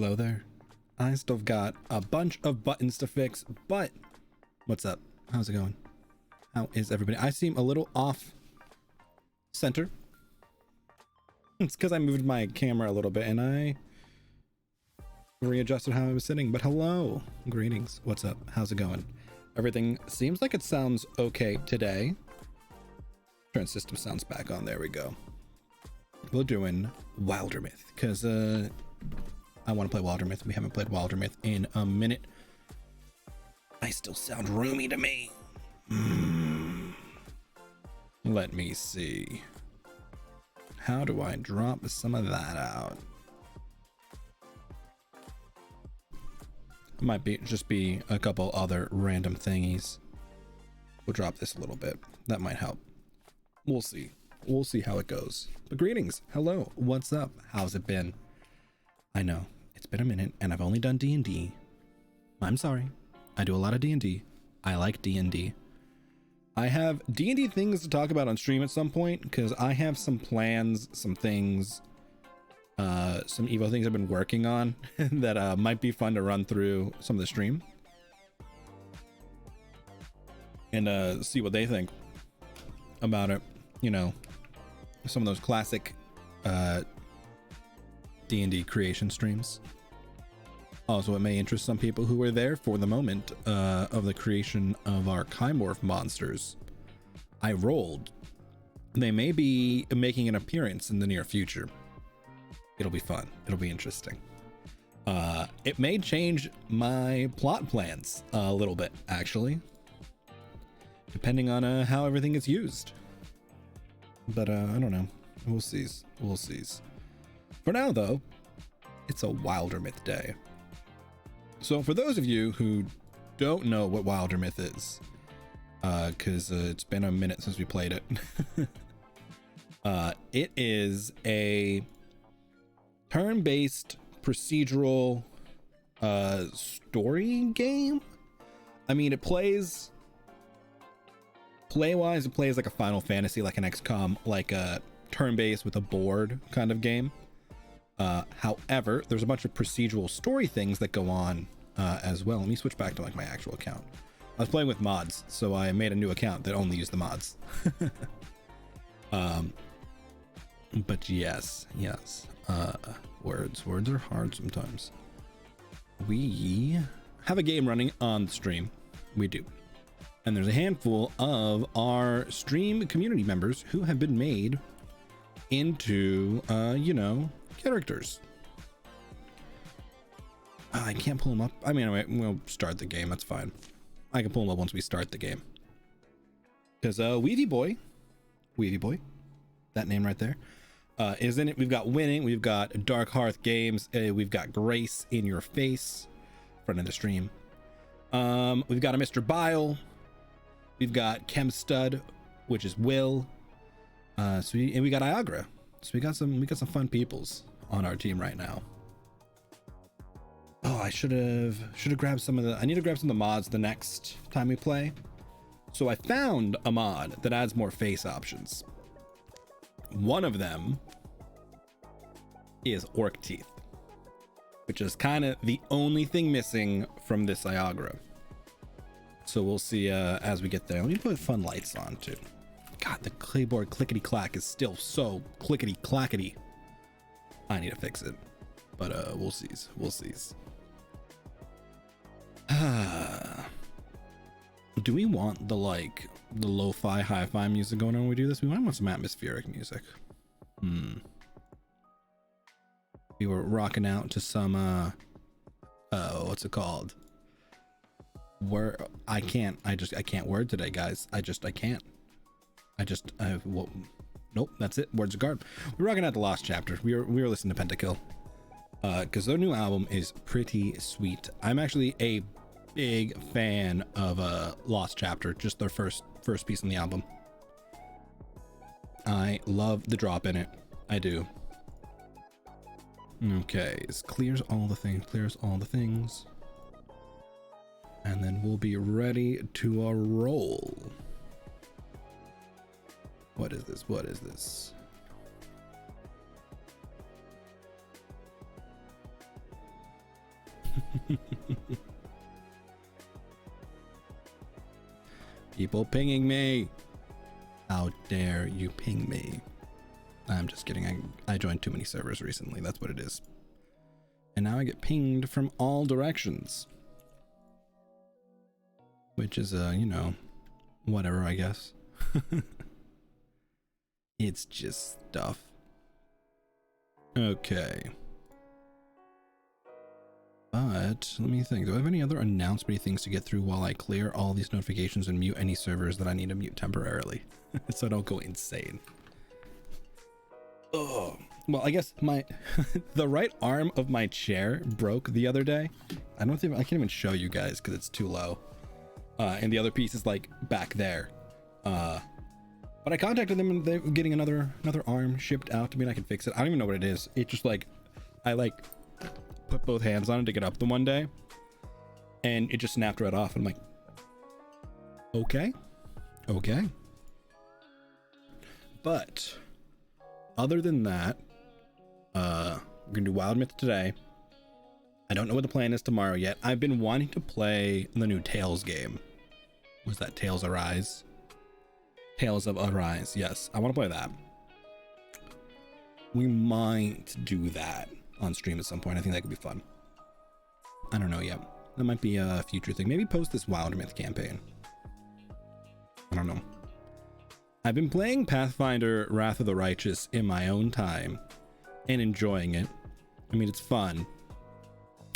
Hello there. I still got a bunch of buttons to fix, but what's up? How's it going? How is everybody? I seem a little off center. It's because I moved my camera a little bit and I readjusted how I was sitting, but hello. Greetings. What's up? How's it going? Everything seems like it sounds okay today. Turn system sounds back on. There we go. We're doing Wildermyth because I want to play Wildermyth. We haven't played Wildermyth in a minute. I still sound roomy to me. Let me see. How do I drop some of that out? Might be just be a couple other random thingies. We'll drop this a little bit. That might help. We'll see. We'll see how it goes. But greetings. Hello. What's up? How's it been? I know it's been a minute and I've only done D&D. I'm sorry. I do a lot of D&D. I like D&D. I have D&D things to talk about on stream at some point because I have some plans, some things, some Evo things I've been working on that might be fun to run through some of the stream and see what they think about it. You know, some of those classic D&D creation streams. Also, it may interest some people who were there for the moment of the creation of our Chimorph monsters. I rolled. They may be making an appearance in the near future. It'll be fun. It'll be interesting. It may change my plot plans a little bit, actually, depending on how everything is used. But I don't know. We'll see. We'll see. For now, though, it's a Wilder Myth day. So for those of you who don't know what Wilder Myth is, because it's been a minute since we played it, it is a turn-based procedural story game. I mean, it plays play-wise, it plays like a Final Fantasy, like an XCOM, like a turn-based with a board kind of game. However, there's a bunch of procedural story things that go on as well. Let me switch back to like my actual account. I was playing with mods, so I made a new account that only used the mods. But yes, words are hard sometimes. We have a game running on the stream. We do. And there's a handful of our stream community members who have been made into, characters. I can't pull them up. I mean, we'll start the game. That's fine. I can pull them up once we start the game. Because Weedy Boy, that name right there, is in it. We've got Winning. We've got Dark Hearth Games. We've got Grace in Your Face, front of the stream. We've got a Mr. Bile. We've got Chem Stud, which is Will. And we got Iagra. So we got some fun peoples on our team right now. Oh, I should have grabbed some of the. I need to grab some of the mods the next time we play. So I found a mod that adds more face options. One of them is Orc Teeth, which is kind of the only thing missing from this Iagra. So we'll see as we get there. Let me put fun lights on too. God, the keyboard clickety clack is still so clickety clackety. I need to fix it, but we'll see. Do we want the lo-fi hi-fi music going on when we do this? We might want some atmospheric music. We were rocking out to some what's it called? I can't word today, guys. I can't. Nope, that's it. Words of Guard. We're rocking out the Lost Chapter. We were listening to Pentakill. Because their new album is pretty sweet. I'm actually a big fan of Lost Chapter, just their first piece on the album. I love the drop in it. I do. Okay, it clears all the things. And then we'll be ready to roll. What is this? People pinging me. How dare you ping me? I'm just kidding. I joined too many servers recently. That's what it is. And now I get pinged from all directions. Which is, whatever, I guess. It's just stuff. Okay. But let me think. Do I have any other announcement things to get through while I clear all these notifications and mute any servers that I need to mute temporarily so I don't go insane? Oh, well, I guess the right arm of my chair broke the other day. I can't even show you guys because it's too low. And the other piece is like back there. But I contacted them and they're getting another arm shipped out to me and I can fix it. I don't even know what it is. It's just I put both hands on it to get up the one day and it just snapped right off. I'm like, okay. But other than that, we're gonna do Wild Myth today. I don't know what the plan is tomorrow yet. I've been wanting to play the new Tales game. Was that Tales Arise? Tales of Arise, yes. I want to play that. We might do that on stream at some point. I think that could be fun. I don't know yet. That might be a future thing. Maybe post this Wild Myth campaign. I don't know. I've been playing Pathfinder Wrath of the Righteous in my own time and enjoying it. I mean, it's fun.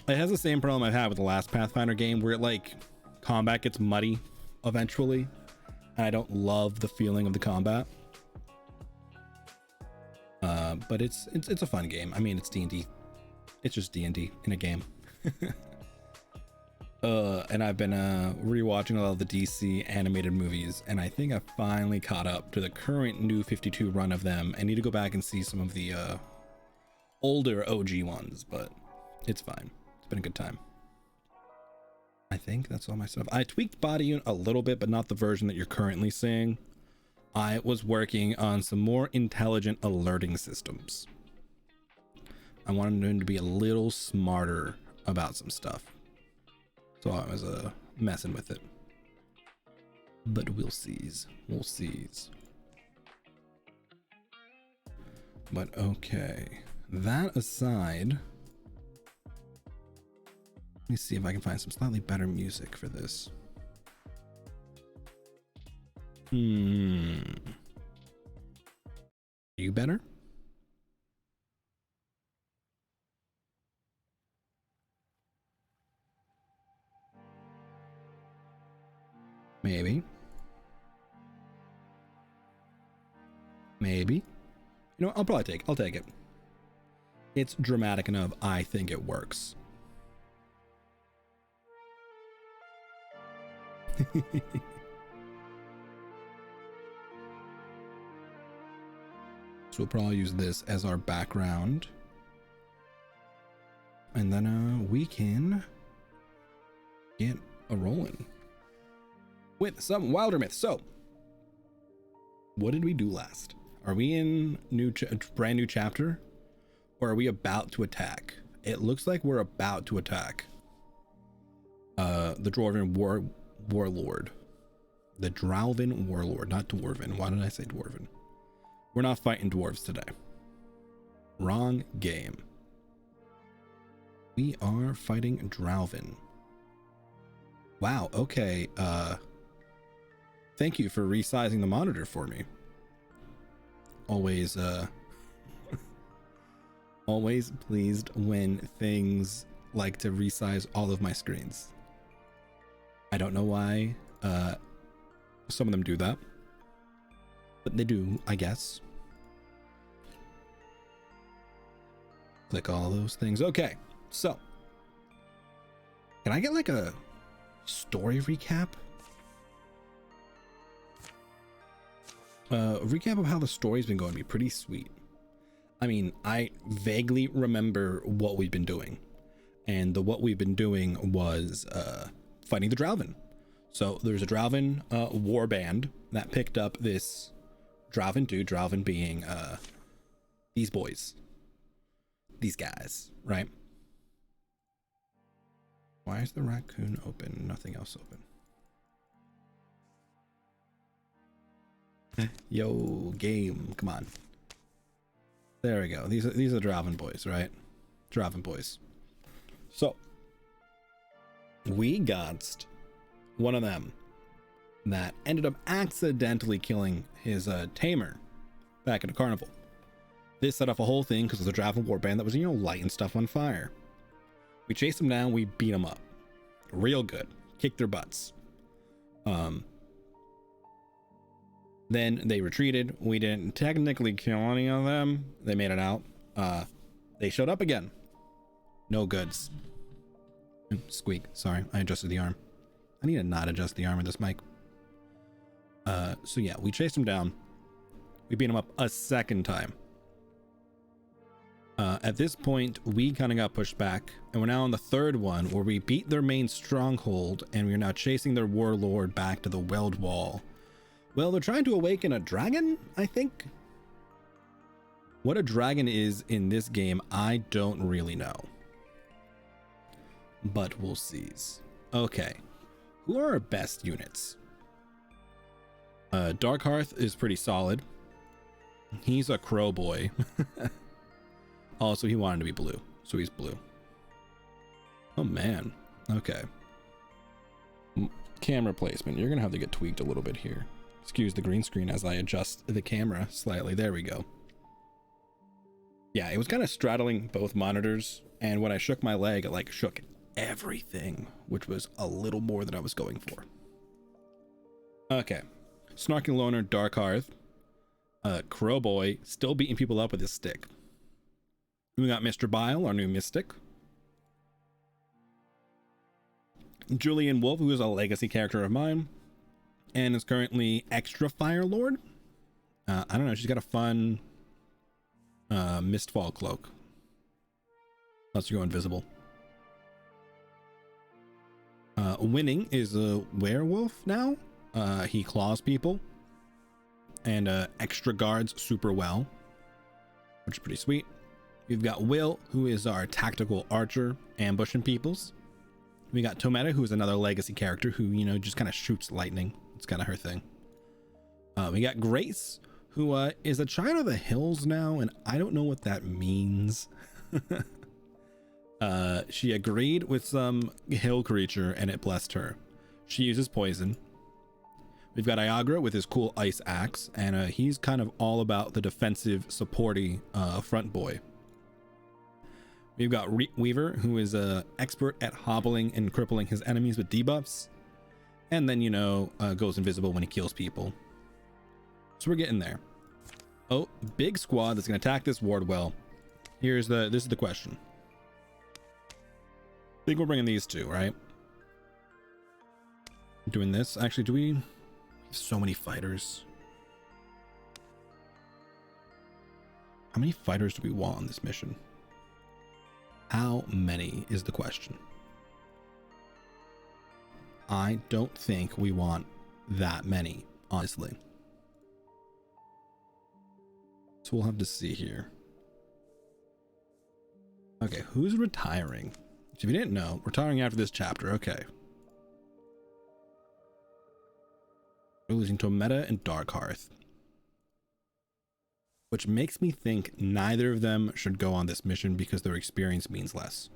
It has the same problem I've had with the last Pathfinder game where like combat gets muddy eventually, and I don't love the feeling of the combat. But it's a fun game. I mean, it's D&D. It's just D&D in a game. And I've been rewatching a lot of the DC animated movies, and I think I finally caught up to the current new 52 run of them. I need to go back and see some of the older OG ones, but it's fine. It's been a good time. I think that's all my stuff. I tweaked Body Unit a little bit, but not the version that you're currently seeing. I was working on some more intelligent alerting systems. I wanted them to be a little smarter about some stuff. So I was messing with it. But we'll sees. We'll sees. But okay. That aside, let me see if I can find some slightly better music for this. Are you better? Maybe. Maybe. You know, I'll take it. It's dramatic enough. I think it works. So we'll probably use this as our background. And then we can get a rolling with some Wilder myths. So what did we do last? Are we in brand new chapter, or are we about to attack? It looks like we're about to attack the Dwarven warlord. The Dralvin warlord, not Dwarven. Why did I say Dwarven? We're not fighting dwarves today. Wrong game. We are fighting Dralvin. Wow, okay. Thank you for resizing the monitor for me. Always always pleased when things like to resize all of my screens. I don't know why some of them do that, but they do, I guess. Click all those things. Okay, so can I get like a story recap? Recap of how the story's been going would be pretty sweet. I mean, I vaguely remember what we've been doing, and what we've been doing was fighting the Dralvin. So there's a Dralvin war band that picked up this Dralvin dude, Dralvin being these boys, these guys, right? Why is the raccoon open? Nothing else open. Yo, game, come on. There we go. These are the Dralvin boys, right? Dralvin boys. So we got one of them that ended up accidentally killing his tamer back at a carnival. This set off a whole thing because of the Dralvin warband that was, you know, lighting stuff on fire. We chased them down. We beat them up real good. Kicked their butts. Then they retreated. We didn't technically kill any of them. They made it out. They showed up again. No goods. Squeak. Sorry, I adjusted the arm. I need to not adjust the arm of this mic. So yeah, we chased them down. We beat them up a second time. At this point, we kind of got pushed back, and we're now on the third one where we beat their main stronghold, and we're now chasing their warlord back to the Weld Wall. Well, they're trying to awaken a dragon, I think. What a dragon is in this game, I don't really know. But we'll see. Okay. Who are our best units? Darkhearth is pretty solid. He's a crow boy. Also, he wanted to be blue, so he's blue. Oh, man. Okay. Camera placement. You're going to have to get tweaked a little bit here. Excuse the green screen as I adjust the camera slightly. There we go. Yeah, it was kind of straddling both monitors, and when I shook my leg, it like shook everything, which was a little more than I was going for. Okay. Snarking Loner, Dark Hearth. Crowboy, still beating people up with his stick. We got Mr. Bile, our new mystic. Julian Wolf, who is a legacy character of mine, and is currently Extra Fire Lord. I don't know, she's got a fun Mistfall cloak. Lets you go invisible. Winning is a werewolf now. He claws people and extra guards super well, which is pretty sweet. We've got Will, who is our tactical archer, ambushing peoples. We got Tometta, who is another legacy character who, you know, just kind of shoots lightning. It's kind of her thing. We got Grace, who is a child of the hills now, and I don't know what that means. She agreed with some hill creature and it blessed her. She uses poison. We've got Iagra with his cool ice axe, and he's kind of all about the defensive, supporty front boy. We've got Weaver, who is a expert at hobbling and crippling his enemies with debuffs, and then, you know, goes invisible when he kills people. So we're getting there. Oh, big squad that's gonna attack this ward well. This is the question. I think we're bringing these two, right? Doing this. Actually, do we have so many fighters? How many fighters do we want on this mission? How many is the question? I don't think we want that many, honestly. So we'll have to see here. Okay, who's retiring? So if you didn't know, retiring after this chapter. Okay. We're losing Tometta and Dark Hearth, which makes me think neither of them should go on this mission because their experience means less.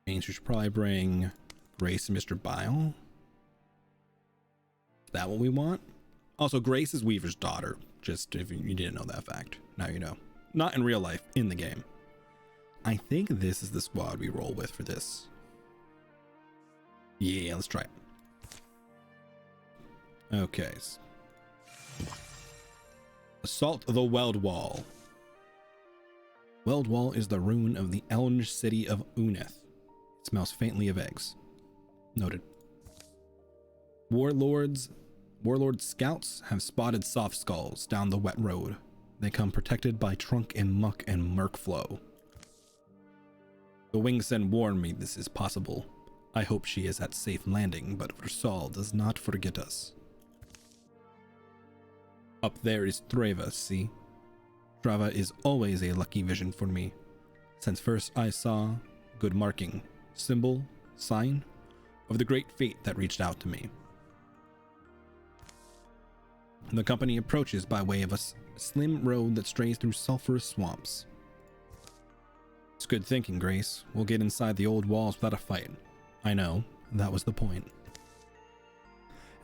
Means we should probably bring Grace and Mr. Bile. Is that what we want? Also, Grace is Weaver's daughter, just if you didn't know that fact. Now you know. Not in real life, in the game. I think this is the squad we roll with for this. Yeah, let's try it. Okay. Assault the Weld Wall. Weld Wall is the ruin of the elvish city of Uneth. It smells faintly of eggs. Noted. Warlord scouts have spotted soft skulls down the wet road. They come protected by trunk and muck and murk flow. The Wingsen warned me this is possible. I hope she is at safe landing, but Versal does not forget us. Up there is Treva, see? Treva is always a lucky vision for me. Since first I saw good marking, symbol, sign of the great fate that reached out to me. The company approaches by way of a slim road that strays through sulfurous swamps. It's good thinking, Grace. We'll get inside the old walls without a fight. I know, that was the point.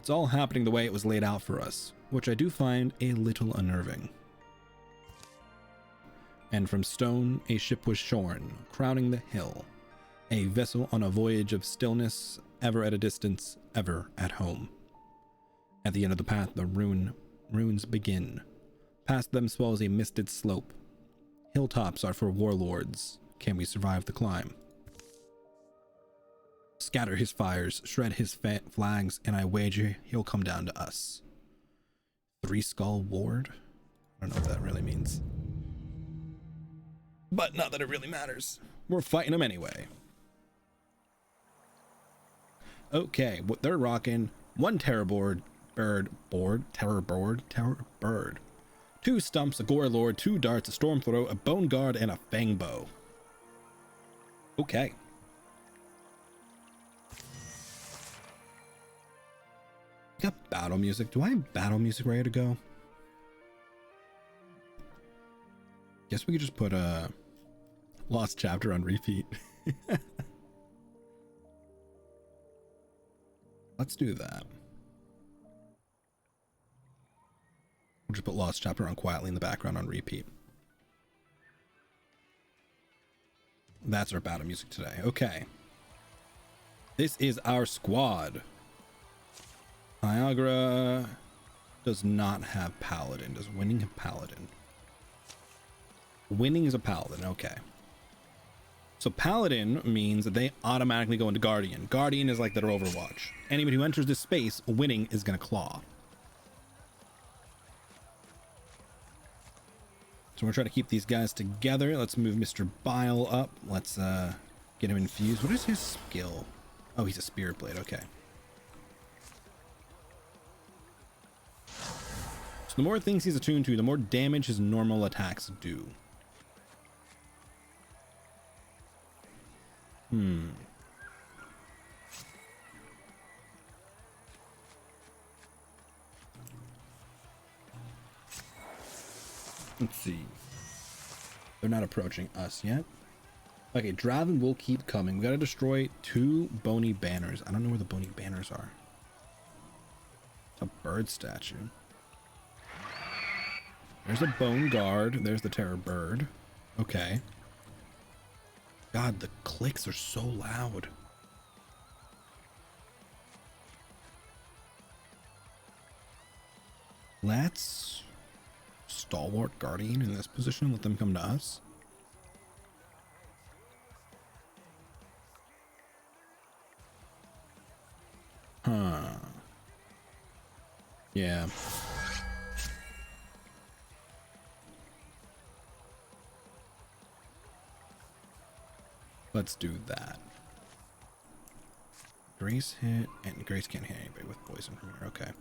It's all happening the way it was laid out for us, which I do find a little unnerving. And from stone a ship was shorn, crowning the hill. A vessel on a voyage of stillness, ever at a distance, ever at home. At the end of the path, the ruins begin. Past them swells a misted slope. Hilltops are for warlords. Can we survive the climb? Scatter his fires, shred his flags, and I wager he'll come down to us. Three Skull Ward? I don't know what that really means. But not that it really matters. We're fighting them anyway. Okay, what they're rocking. One terror bird. 2 stumps, a gore lord, 2 darts, a storm throw, a bone guard, and a fang bow. Okay. Got battle music. Do I have battle music ready to go? Guess we could just put a Lost Chapter on repeat. Let's do that. We'll just put Lost Chapter on quietly in the background on repeat. That's our battle music today. Okay. This is our squad. Niagara does not have Paladin. Does Winning have Paladin? Winning is a Paladin. Okay. So Paladin means that they automatically go into Guardian. Guardian is like their Overwatch. Anybody who enters this space, Winning is going to claw. So we're trying to keep these guys together. Let's move Mr. Bile up. Let's get him infused. What is his skill? Oh, he's a Spirit Blade. Okay. So the more things he's attuned to, the more damage his normal attacks do. Let's see. They're not approaching us yet. Okay, Draven will keep coming. We gotta destroy 2 bony banners. I don't know where the bony banners are. It's a bird statue. There's a bone guard. There's the terror bird. Okay. God, the clicks are so loud. Let's Stalwart Guardian in this position. Let them come to us. Huh. Yeah. Let's do that. Grace hit, and Grace can't hit anybody with poison from here. Okay.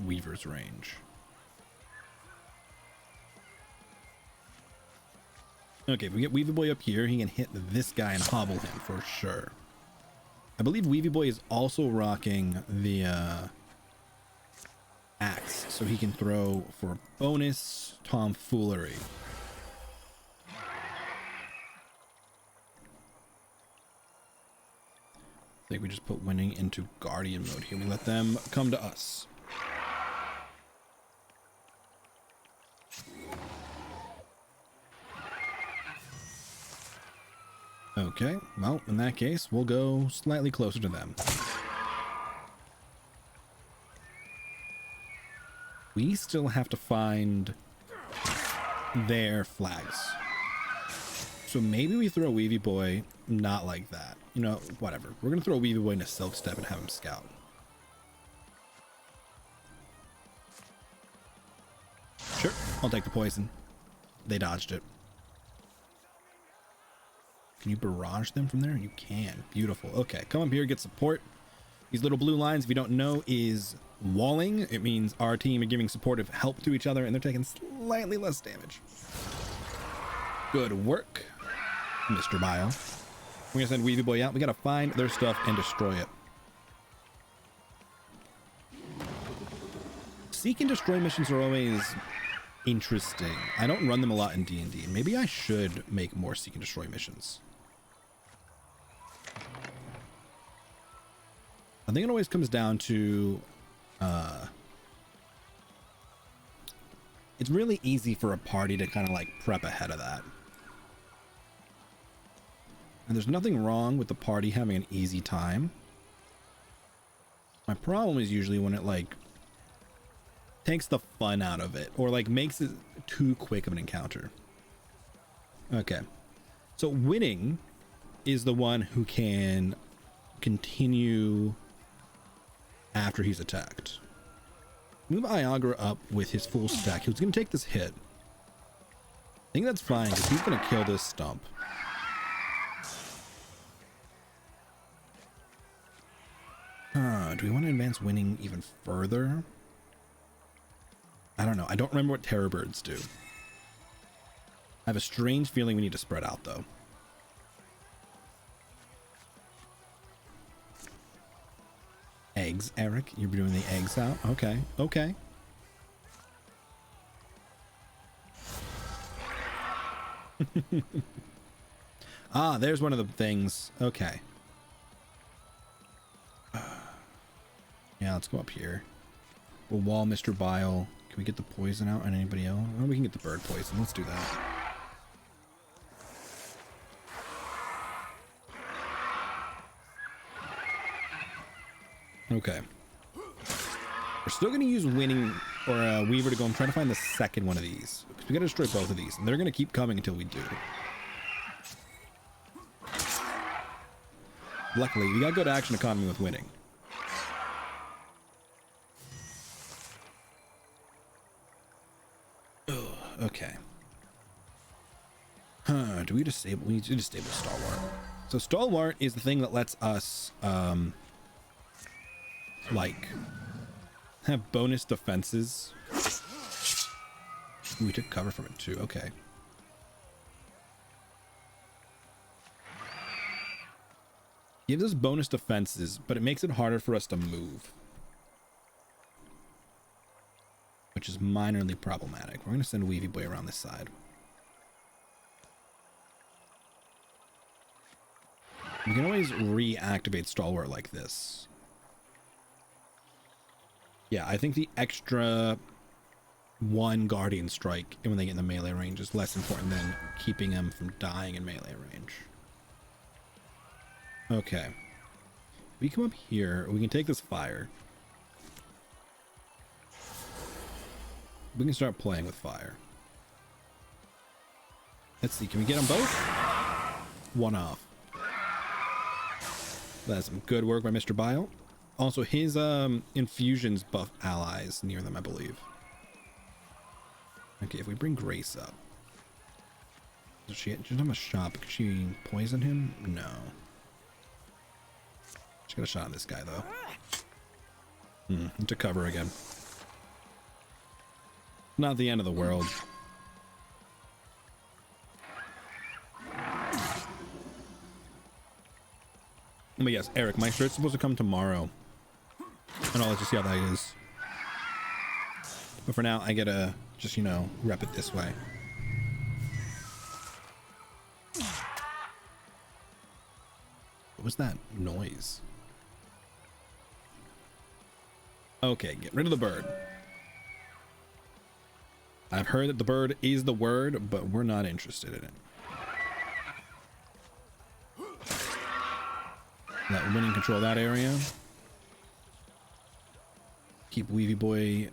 Weaver's range. Okay, if we get Weavy Boy up here, he can hit this guy and hobble him for sure. I believe Weavy Boy is also rocking the axe, so he can throw for bonus tomfoolery. I think we just put Winning into Guardian mode here. We let them come to us. Okay, well, in that case, we'll go slightly closer to them. We still have to find their flags. So maybe we throw Weavy Boy not like that. You know, whatever. We're going to throw Weavy Boy into Silk Step and have him scout. Sure, I'll take the poison. They dodged it. Can you barrage them from there? You can. Beautiful. Okay, come up here, get support. These little blue lines, if you don't know, is walling. It means our team are giving supportive help to each other, and they're taking slightly less damage. Good work, Mr. Bile. We're gonna send Weavy Boy out. We gotta find their stuff and destroy it. Seek and destroy missions are always interesting. I don't run them a lot in D&D. Maybe I should make more seek and destroy missions. I think it always comes down to it's really easy for a party to kind of like prep ahead of that. And there's nothing wrong with the party having an easy time. My problem is usually when it like takes the fun out of it or like makes it too quick of an encounter. Okay. So Winning is the one who can continue after he's attacked. Move Iagra up with his full stack. He's going to take this hit. I think that's fine because he's going to kill this stump. Do we want to advance Winning even further? I don't know. I don't remember what terror birds do. I have a strange feeling we need to spread out though. Eggs, Eric. You're doing the eggs out? Okay. Okay. Ah, there's one of the things. Okay. Yeah, let's go up here. We'll wall Mr. Bile. Can we get the poison out on anybody else? Oh, we can get the bird poison. Let's do that. Okay. We're still going to use winning or Weaver to go and try to find the second one of these. Because we got to destroy both of these. And they're going to keep coming until we do. Luckily, we got good action economy with winning. Ugh, okay. Do we disable? We need to disable Stalwart. So Stalwart is the thing that lets us, like, have bonus defenses. Ooh, we took cover from it too. Okay. Gives us bonus defenses, but it makes it harder for us to move, which is minorly problematic. We're going to send Weavy Boy around this side. We can always reactivate Stalwart like this. Yeah, I think the extra 1 Guardian Strike and when they get in the melee range is less important than keeping them from dying in melee range. Okay. We come up here. We can take this fire. We can start playing with fire. Let's see. Can we get them both? One off. That's some good work by Mr. Bile. Also, his infusions buff allies near them, I believe. Okay, if we bring Grace up. Does she doesn't have a shot, but can she poison him? No. She got a shot on this guy, though. Into cover again. Not the end of the world. But yes, Eric, my shirt's supposed to come tomorrow. And I'll let you see how that is. But for now, I gotta just, you know, rep it this way. What was that noise? Okay, get rid of the bird. I've heard that the bird is the word, but we're not interested in it. Let winning control that area. Keep Weavy Boy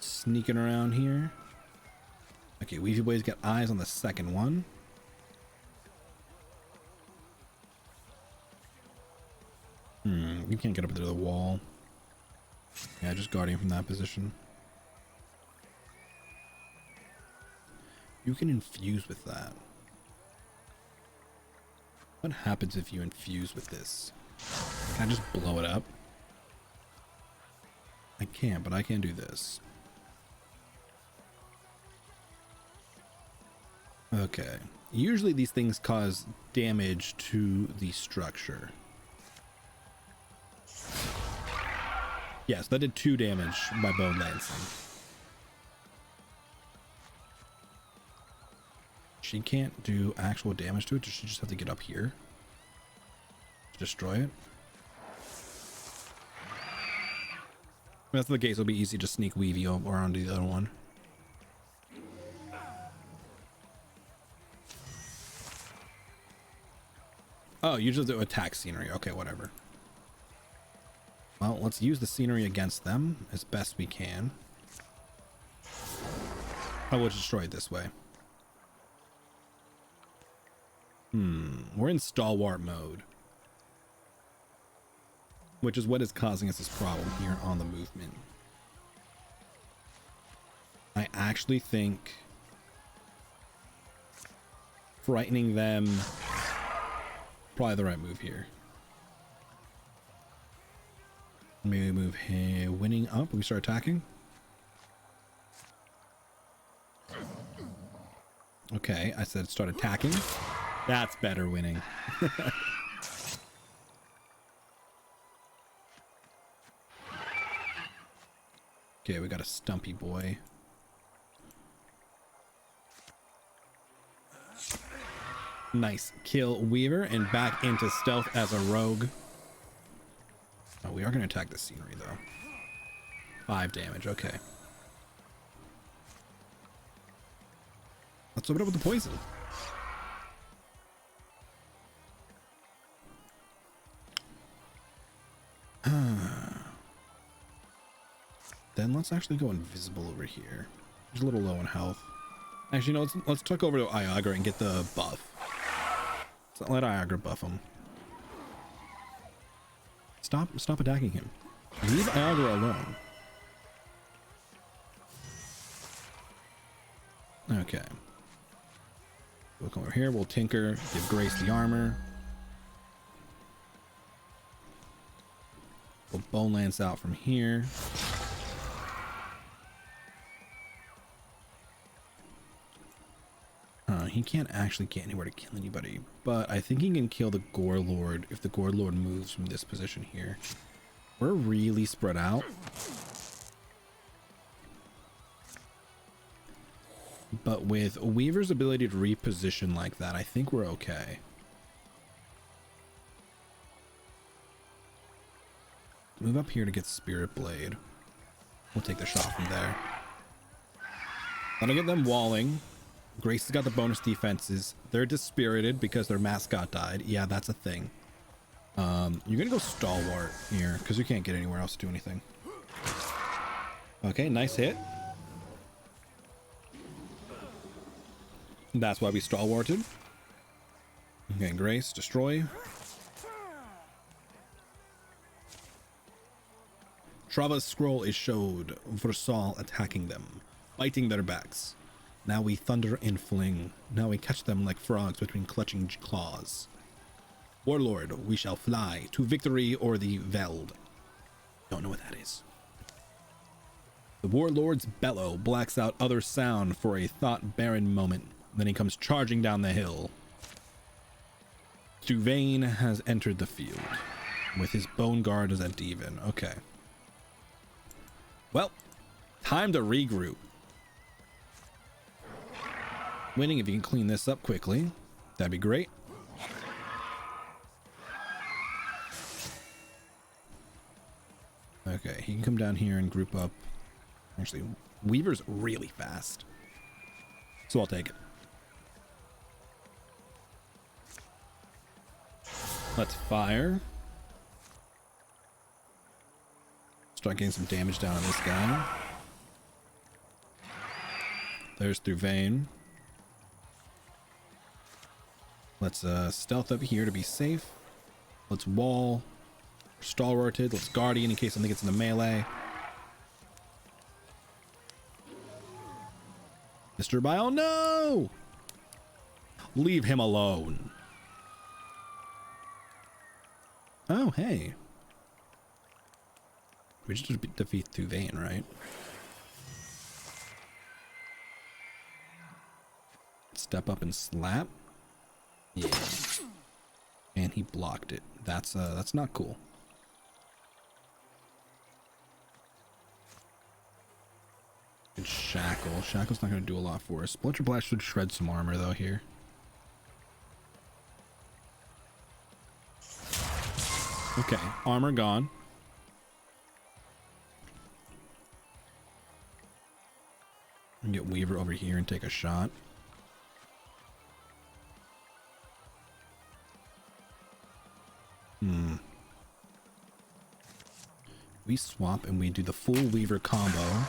sneaking around here. Okay, Weavy Boy's got eyes on the second one. You can't get up to the wall. Yeah, just guarding from that position. You can infuse with that. What happens if you infuse with this? Can I just blow it up? I can't, but I can do this. Okay. Usually these things cause damage to the structure. Yes, that did 2 damage by bone lancing. She can't do actual damage to it. Does she just have to get up here to destroy it? If that's the case, it'll be easy to sneak Weavy or onto the other one. Oh, you just do attack scenery. Okay, whatever. Well, let's use the scenery against them as best we can. I will destroy it this way. We're in stalwart mode, which is what is causing us this problem here on the movement. I actually think frightening them probably the right move here. Maybe move winning up. We start attacking. Okay, I said start attacking. That's better, winning. Okay, we got a stumpy boy. Nice kill, Weaver, and back into stealth as a rogue. Oh, we are going to attack the scenery, though. 5 damage. Okay. Let's open up with the poison. Then let's actually go invisible over here. He's a little low in health. Actually, no, let's tuck over to Iagra and get the buff. Let's let Iagra buff him. Stop attacking him. Leave Iagra alone. Okay. We'll come over here. We'll tinker. Give Grace the armor. We'll Bone Lance out from here. He can't actually get anywhere to kill anybody, but I think he can kill the Gore Lord if the Gore Lord moves from this position here. We're really spread out. But with Weaver's ability to reposition like that, I think we're okay. Move up here to get Spirit Blade. We'll take the shot from there. That'll get them walling. Grace has got the bonus defenses. They're dispirited because their mascot died. Yeah, that's a thing. You're gonna go Stalwart here because you can't get anywhere else to do anything. Okay, nice hit. That's why we Stalwarted. Okay, Grace, destroy. Trava's scroll is showed for Saul attacking them, biting their backs. Now we thunder and fling. Now we catch them like frogs between clutching claws. Warlord, we shall fly to victory or the Veld. Don't know what that is. The Warlord's bellow blacks out other sound for a thought-barren moment. Then he comes charging down the hill. Duvain has entered the field with his bone guard as at even. Okay. Well, time to regroup. Winning, if you can clean this up quickly, that'd be great. Okay, he can come down here and group up. Actually, Weaver's really fast, so I'll take it. Let's fire. Start getting some damage down on this guy. There's Duvain. Let's stealth up here to be safe. Let's wall. Stalwarted. Let's guardian in case something gets into melee. Mr. Bile, no! Leave him alone. Oh, hey. We just defeat Duvain, right? Step up and slap. Yeah. And he blocked it. That's not cool. And Shackle. Shackle's not going to do a lot for us. Splinter Blast should shred some armor, though, here. Okay, armor gone. And get Weaver over here and take a shot. We swap and we do the full Weaver combo.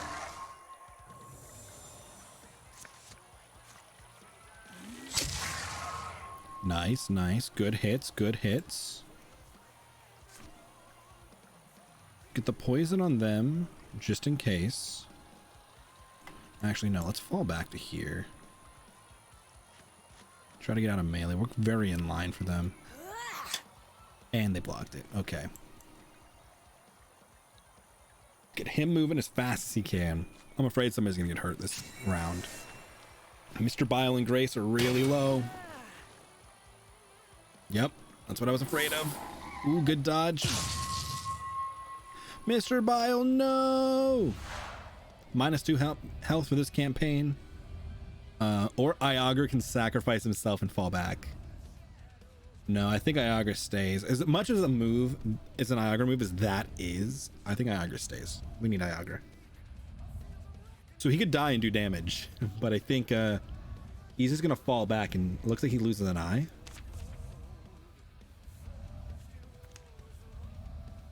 Nice, nice. Good hits, good hits. Get the poison on them, just in case. Actually, no, let's fall back to here. Try to get out of melee. We're very in line for them. And they blocked it. Okay. Get him moving as fast as he can. I'm afraid somebody's gonna get hurt this round. Mr. Bile and Grace are really low. Yep, that's what I was afraid of. Ooh, good dodge. Mr. Bile, no! -2 health for this campaign. Or Iagra can sacrifice himself and fall back. No, I think Iagra stays. As much as a move, as an Iagra move as that is, I think Iagra stays. We need Iagra. So he could die and do damage, but I think he's just gonna fall back, and it looks like he loses an eye.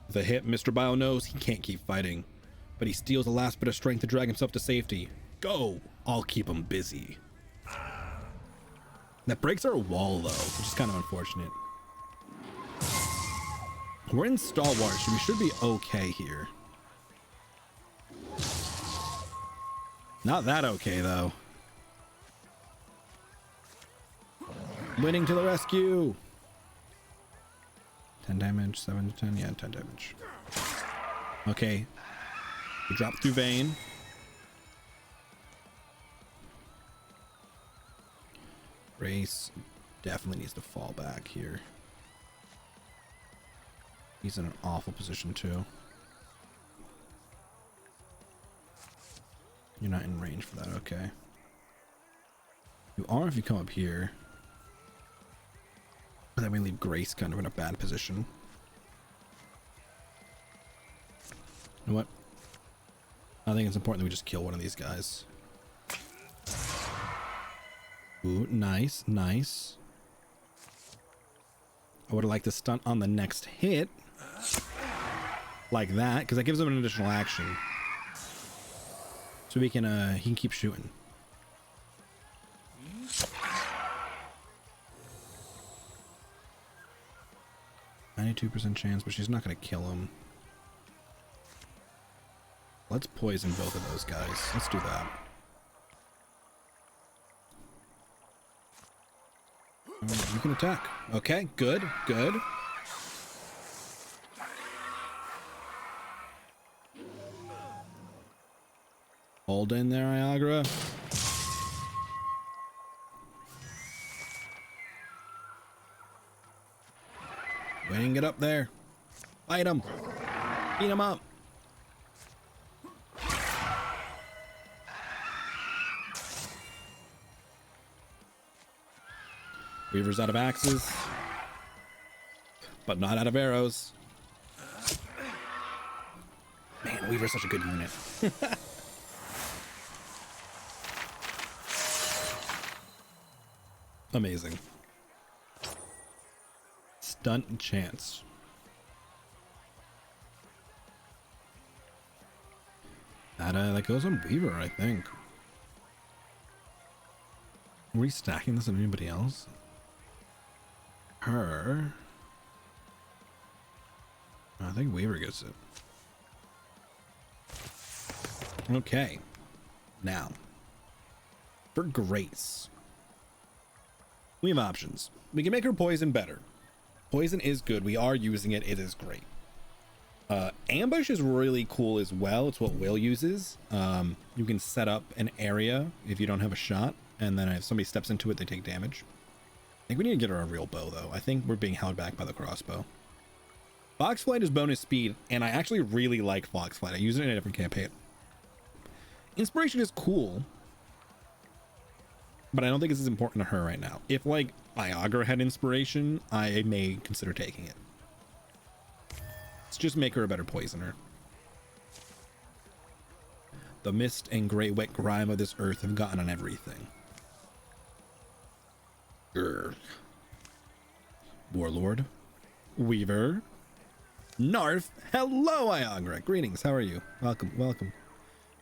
The hit, Mr. Bio knows he can't keep fighting, but he steals the last bit of strength to drag himself to safety. Go! I'll keep him busy. That breaks our wall, though, which is kind of unfortunate. We're in Stalwart, so we should be okay here. Not that okay, though. Winning to the rescue! 10 damage, 7 to 10, yeah, 10 damage. Okay. We drop through Vayne. Race definitely needs to fall back here. He's in an awful position too. You're not in range for that, okay. You are if you come up here. But then we leave Grace kind of in a bad position. You know what? I think it's important that we just kill one of these guys. Ooh, nice, nice. I would have liked to stunt on the next hit. Like that, because that gives him an additional action. So we can, he can keep shooting. %, chance, but she's not going to kill him. Let's poison both of those guys. Let's do that. You can attack. Okay, good, good. Hold in there, Iagra. Waiting, get up there. Fight him. Beat him up. Weaver's out of axes, but not out of arrows. Man, Weaver's such a good unit. Amazing. Stunt chance. That goes on Weaver, I think. Are we stacking this on anybody else? Her. I think Weaver gets it. Okay. Now, for Grace, we have options. We can make her poison better. Poison is good. We are using it. It is great. Ambush is really cool as well. It's what Will uses. You can set up an area if you don't have a shot, and then if somebody steps into it, they take damage. I think we need to get her a real bow, though. I think we're being held back by the crossbow. Foxflight is bonus speed, and I actually really like Foxflight. I use it in a different campaign. Inspiration is cool, but I don't think it's as important to her right now. If, like, Iagra had inspiration, I may consider taking it. Let's just make her a better poisoner. The mist and great wet grime of this earth have gotten on everything. Grr. Warlord. Weaver. Narf. Hello, Iagra. Greetings. How are you? Welcome, welcome.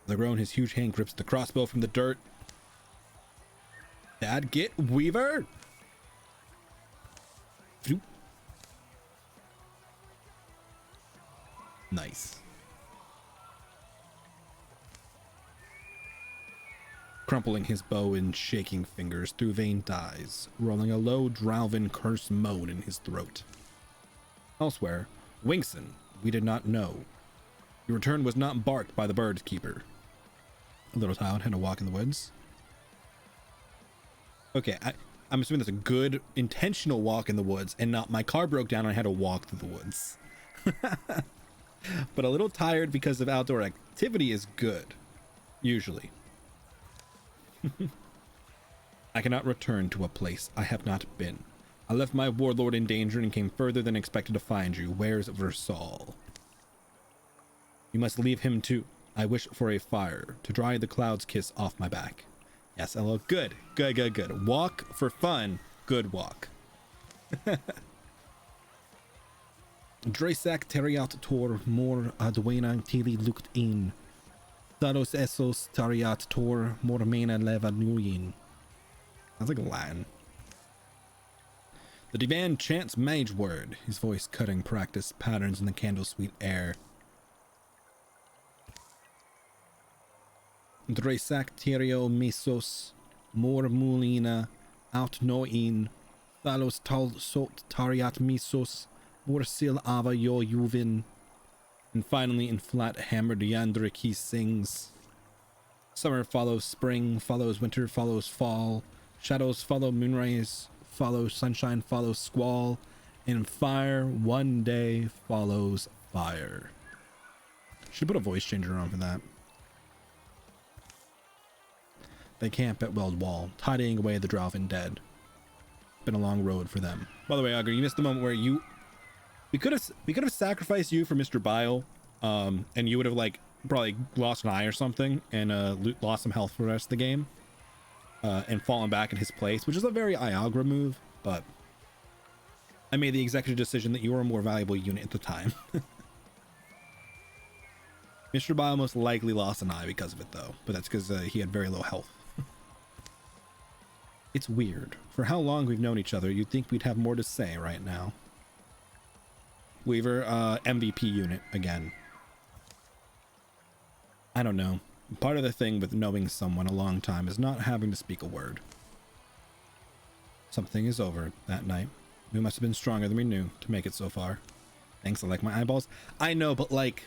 The grown, his huge hand grips the crossbow from the dirt. Dad, get Weaver. Phew. Nice. Crumpling his bow in shaking fingers, through Vayne dies, rolling a low Dralvin curse moan in his throat. Elsewhere, Winkson, we did not know. Your return was not barked by the bird keeper. A little child had to walk in the woods. Okay, I'm assuming that's a good, intentional walk in the woods, and not my car broke down and I had to walk through the woods. But a little tired because of outdoor activity is good, usually. I cannot return to a place I have not been. I left my warlord in danger and came further than expected to find you. Where's Versal? You must leave him too. I wish for a fire to dry the cloud's kiss off my back. Yes, hello. Good. Good, good, good. Walk for fun. Good walk. Dresak teriat tor mor adwena tili lukt in. Thalos esos tariat tor mor mena leva nuyin. Sounds like Latin. The divan chants mage word, his voice cutting practice patterns in the candle sweet air. Dresak terio misos mor mulina out noin. Thalos tal sot tariat misos. Morsil Ava Yo Yuvin. And finally, in flat hammered Yandrik, he sings. Summer follows spring, follows winter, follows fall. Shadows follow moonrise, follows sunshine, follows squall. And fire one day follows fire. Should put a voice changer on for that. They camp at Weld Wall, tidying away the Dralvin dead. Been a long road for them. By the way, Augur, you missed the moment where we could have sacrificed you for Mr. Bile, and you would have like probably lost an eye or something and lost some health for the rest of the game, and fallen back in his place, which is a very Iagra move, but I made the executive decision that you were a more valuable unit at the time. Mr. Bile most likely lost an eye because of it though, but that's because he had very low health. It's weird. For how long we've known each other, you'd think we'd have more to say right now. Weaver, MVP unit again. I don't know. Part of the thing with knowing someone a long time is not having to speak a word. Something is over that night. We must have been stronger than we knew to make it so far. Thanks, I like my eyeballs. I know, but like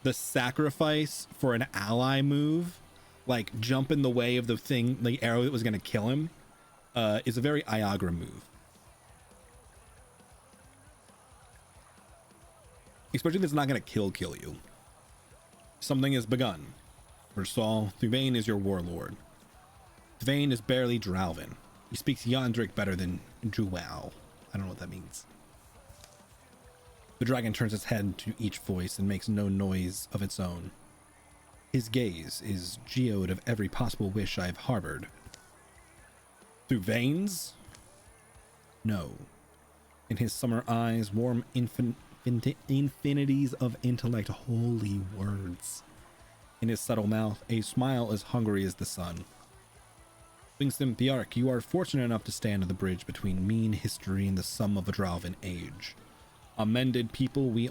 the sacrifice for an ally move, like jump in the way of the thing, the arrow that was going to kill him, is a very Iagra move. Especially if it's not going to kill you. Something has begun. Versal, Thuvane is your warlord. Thuvane is barely Dralvin. He speaks Yandrik better than Druwal. I don't know what that means. The dragon turns its head to each voice and makes no noise of its own. His gaze is geode of every possible wish I've harbored. Thuvane's? No. In his summer eyes, warm infinities of intellect, holy words. In his subtle mouth, a smile as hungry as the sun. Wingston Bjark, you are fortunate enough to stand on the bridge between mean history and the sum of a Dralvin age. Amended people we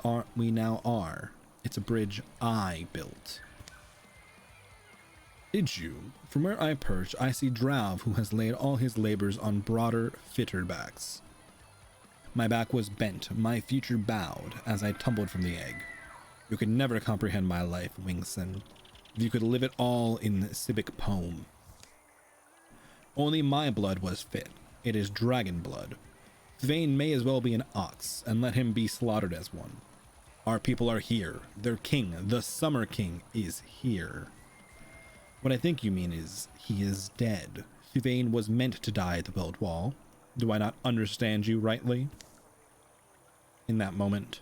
now are. It's a bridge I built. Did you? From where I perch, I see Drav, who has laid all his labors on broader, fitter backs. My back was bent, my future bowed, as I tumbled from the egg. You could never comprehend my life, Wingson, if you could live it all in civic poem. Only my blood was fit. It is dragon blood. Thvane may as well be an ox, and let him be slaughtered as one. Our people are here. Their king, the Summer King, is here. What I think you mean is, he is dead. Thvane was meant to die at the Weld Wall. Do I not understand you rightly? In that moment,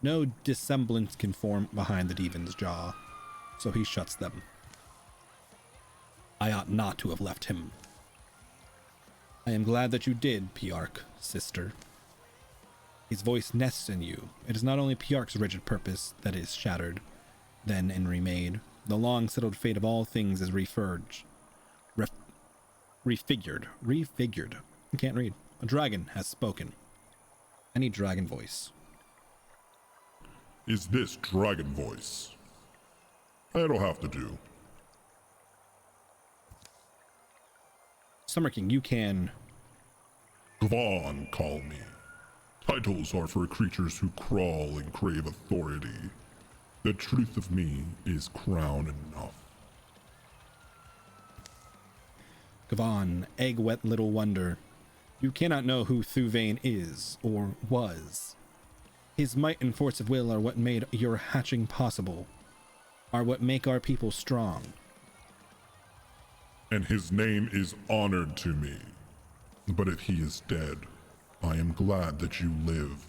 no dissemblance can form behind the Demon's jaw, so he shuts them. I ought not to have left him. I am glad that you did, Piark, sister. His voice nests in you. It is not only Piark's rigid purpose that is shattered, then and remade. The long-settled fate of all things is refigured. I can't read. A dragon has spoken. I need dragon voice. Is this dragon voice? That'll have to do. Summer King, you can... Gvon, call me. Titles are for creatures who crawl and crave authority. The truth of me is crown enough. Gvon, egg-wet little wonder. You cannot know who Thuvane is, or was. His might and force of will are what made your hatching possible, are what make our people strong. And his name is honored to me. But if he is dead, I am glad that you live.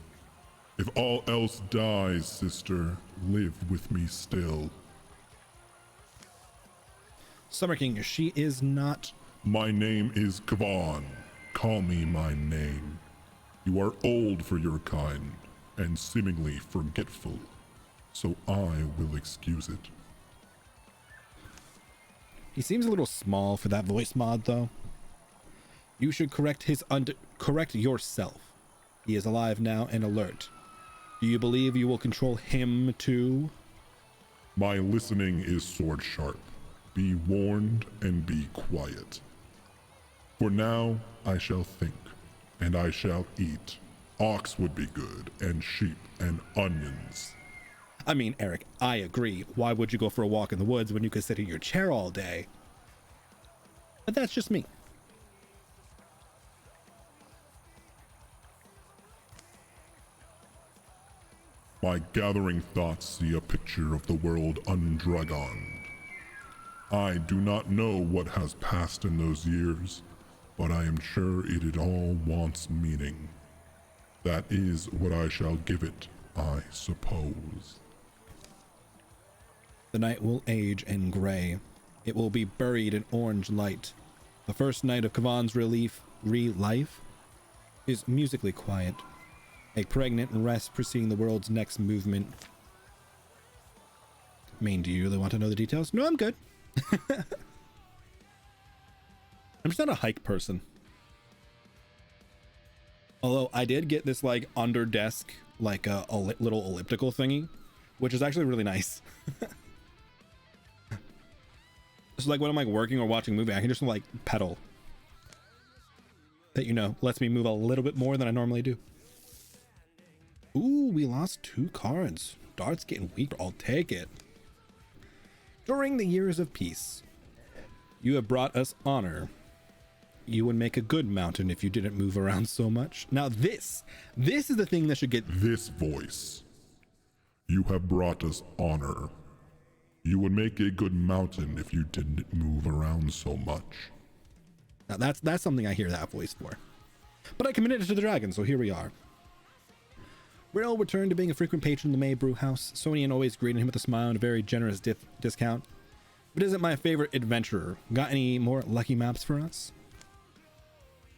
If all else dies, sister, live with me still. Summer King, she is not. My name is Kavon. Call me my name. You are old for your kind, and seemingly forgetful, so I will excuse it. He seems a little small for that voice mod, though. You should correct correct yourself. He is alive now and alert. Do you believe you will control him too? My listening is sword sharp. Be warned and be quiet. For now, I shall think, and I shall eat. Ox would be good, and sheep and onions. I mean, Eric, I agree. Why would you go for a walk in the woods when you could sit in your chair all day? But that's just me. My gathering thoughts see a picture of the world undragoned. I do not know what has passed in those years, but I am sure it all wants meaning. That is what I shall give it, I suppose. The night will age and gray. It will be buried in orange light. The first night of Kavon's life is musically quiet. A pregnant rest preceding the world's next movement. Main, do you really want to know the details? No, I'm good. I'm just not a hike person. Although I did get this like under desk, like a little elliptical thingy, which is actually really nice. It's like when I'm like working or watching a movie, I can just like pedal. That, you know, lets me move a little bit more than I normally do. Ooh, we lost 2 cards. Dart's getting weak. I'll take it. During the years of peace, you have brought us honor. You would make a good mountain if you didn't move around so much. Now this is the thing that should get this voice. You have brought us honor. You would make a good mountain if you didn't move around so much. Now that's something I hear that voice for. But I committed it to the dragon, so here we are. Rill returned to being a frequent patron of the May Brew House. Sonian always greeted him with a smile and a very generous discount. But isn't my favorite adventurer. Got any more lucky maps for us?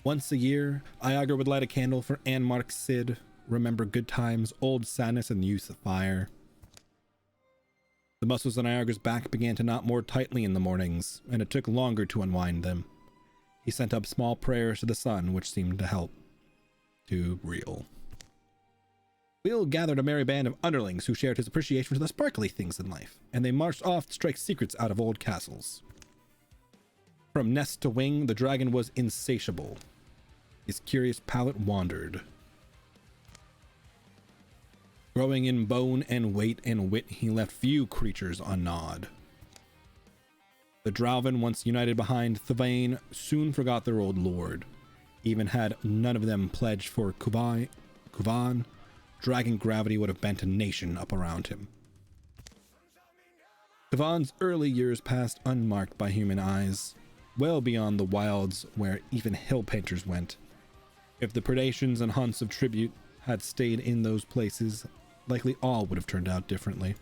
Once a year, Iagar would light a candle for Anmark Sid, remember good times, old sadness, and the use of fire. The muscles on Iagar's back began to knot more tightly in the mornings, and it took longer to unwind them. He sent up small prayers to the sun, which seemed to help. To Real. Will gathered a merry band of underlings who shared his appreciation for the sparkly things in life, and they marched off to strike secrets out of old castles. From nest to wing, the dragon was insatiable. His curious palate wandered. Growing in bone and weight and wit, he left few creatures unawed. The Drauven, once united behind Thavain, soon forgot their old lord. Even had none of them pledged for Kuvan, dragon gravity would have bent a nation up around him. Kavan's early years passed unmarked by human eyes, well beyond the wilds where even hill painters went. If the predations and hunts of tribute had stayed in those places, likely all would have turned out differently.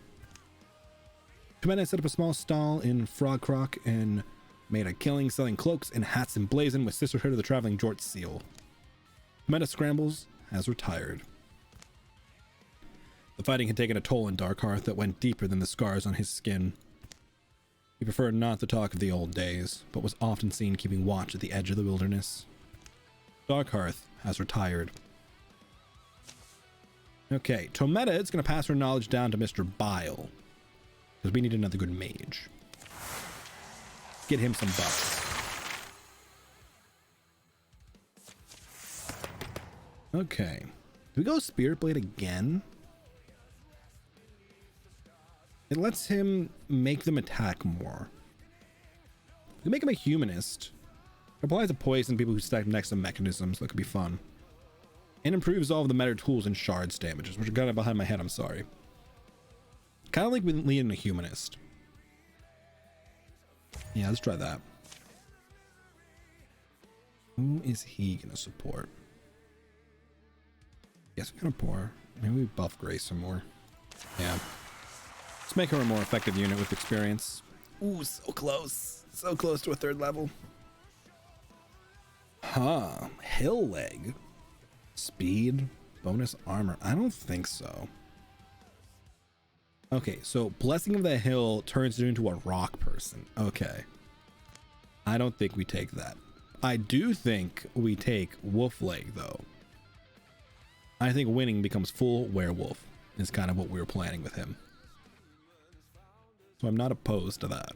Commander set up a small stall in Frogcrock and made a killing selling cloaks and hats emblazoned with Sisterhood of the Traveling Jort seal. Commander Scrambles has retired. The fighting had taken a toll in Darkhearth that went deeper than the scars on his skin. He preferred not to talk of the old days, but was often seen keeping watch at the edge of the wilderness. Darkhearth has retired. Okay, Tometa is going to pass her knowledge down to Mr. Bile, because we need another good mage. Get him some buffs. Okay. Do we go Spirit Blade again? It lets him make them attack more. We make him a humanist. It applies a poison to people who stack next to mechanisms. That could be fun. And improves all of the meta tools and shards damages, which are kind of behind my head, I'm sorry. Kind of like we lead in a humanist. Yeah, let's try that. Who is he going to support? Guess we're gonna pour. Maybe we buff Grace some more. Yeah. Let's make her a more effective unit with experience. Ooh, so close. So close to a 3rd level. Huh. Hill leg. Speed. Bonus armor. I don't think so. Okay, so Blessing of the Hill turns you into a rock person. Okay. I don't think we take that. I do think we take Wolf Leg, though. I think winning becomes full werewolf is kind of what we were planning with him. So I'm not opposed to that.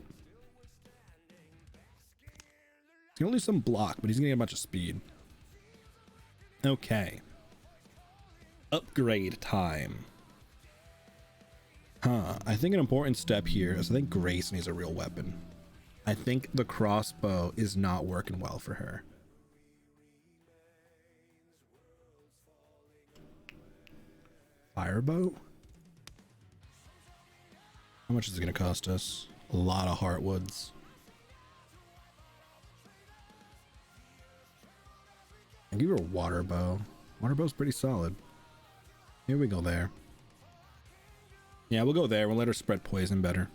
He's gonna lose some block, but he's gonna get a bunch of speed. Okay. Upgrade time. Huh. I think an important step here is I think Grace needs a real weapon. I think the crossbow is not working well for her. Firebow? How much is it going to cost us? A lot of heartwoods. I'll give her a water bow. Water bow's pretty solid. Here we go there. Yeah, we'll go there. We'll let her spread poison better.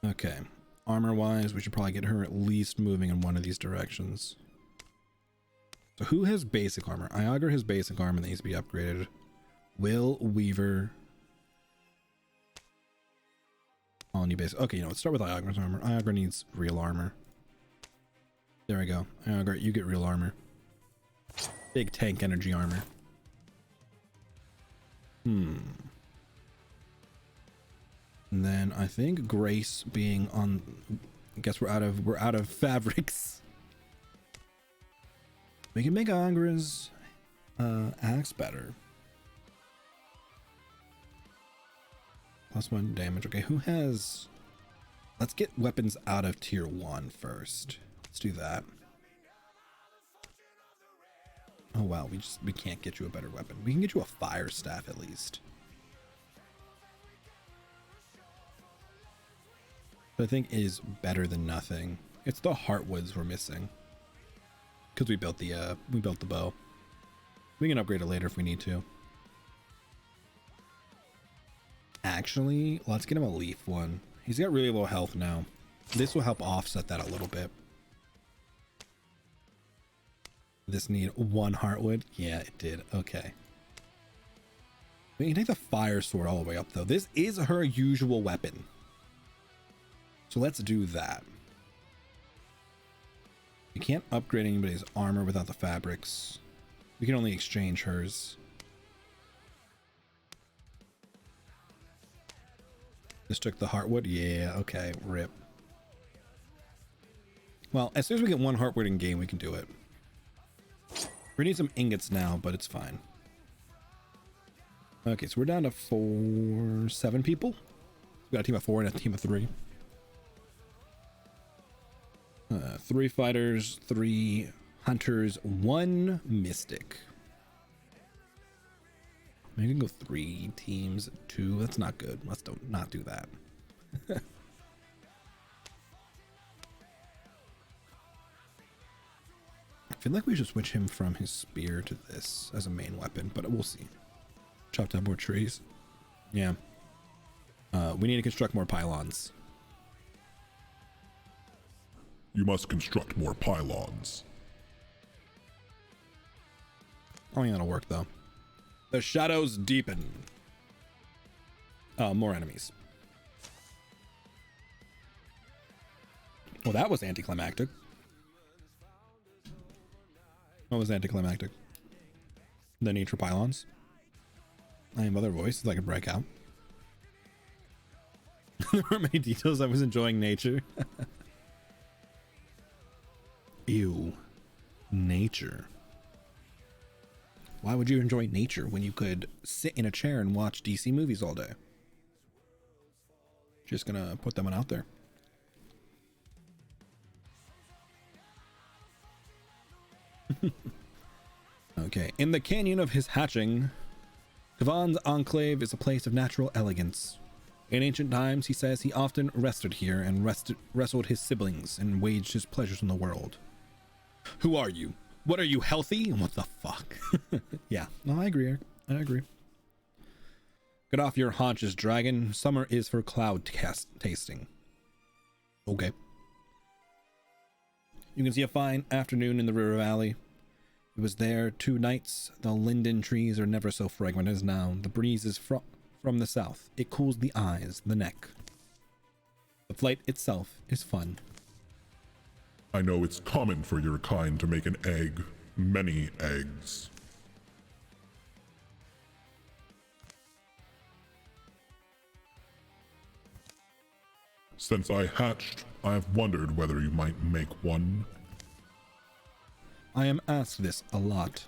Okay. Armor-wise, we should probably get her at least moving in one of these directions. So who has basic armor? Iagra has basic armor that needs to be upgraded. Will, Weaver. All need basic. Okay, let's start with Iagra's armor. Iagra needs real armor. There we go. Iagra, you get real armor. Big tank energy armor. And then I think Grace being on, I guess we're out of fabrics. We can make Iagra's axe better. +1 damage. Okay, who has, let's get weapons out of tier 1 first. Let's do that. Oh wow, we can't get you a better weapon. We can get you a fire staff at least. I think is better than nothing. It's the heartwoods we're missing. Because we built the bow. We can upgrade it later if we need to. Actually, let's get him a leaf one. He's got really low health now. This will help offset that a little bit. This need 1 heartwood? Yeah, it did. Okay. We can take the fire sword all the way up though. This is her usual weapon. So let's do that. We can't upgrade anybody's armor without the fabrics. We can only exchange hers. This took the heartwood? Yeah, okay, rip. Well, as soon as we get 1 heartwood in game, we can do it. We need some ingots now, but it's fine. Okay, so we're down to 7 people. We got a team of 4 and a team of 3. 3 fighters, 3 hunters, 1 mystic. We can go 3 teams, 2. That's not good. Let's not do that. I feel like we should switch him from his spear to this as a main weapon, but we'll see. Chop down more trees. Yeah. We need to construct more pylons. You must construct more pylons. I don't think that'll work though. The shadows deepen. More enemies. Well, that was anticlimactic. What was anticlimactic? The need for pylons. I have other voices I could break out. There were many details. I was enjoying nature. Ew. Nature. Why would you enjoy nature when you could sit in a chair and watch DC movies all day? Just gonna put that one out there. Okay. In the canyon of his hatching, Kavan's enclave is a place of natural elegance. In ancient times, he says he often rested here and wrestled his siblings and waged his pleasures in the world. Who are you? What are you, healthy? What the fuck? Yeah, no, I agree, Eric. I agree. Get off your haunches, dragon. Summer is for cloud tasting. Okay. You can see a fine afternoon in the river valley. It was there 2 nights. The linden trees are never so fragrant as now. The breeze is from the south. It cools the eyes, the neck. The flight itself is fun. I know it's common for your kind to make an egg, many eggs. Since I hatched, I have wondered whether you might make one. I am asked this a lot.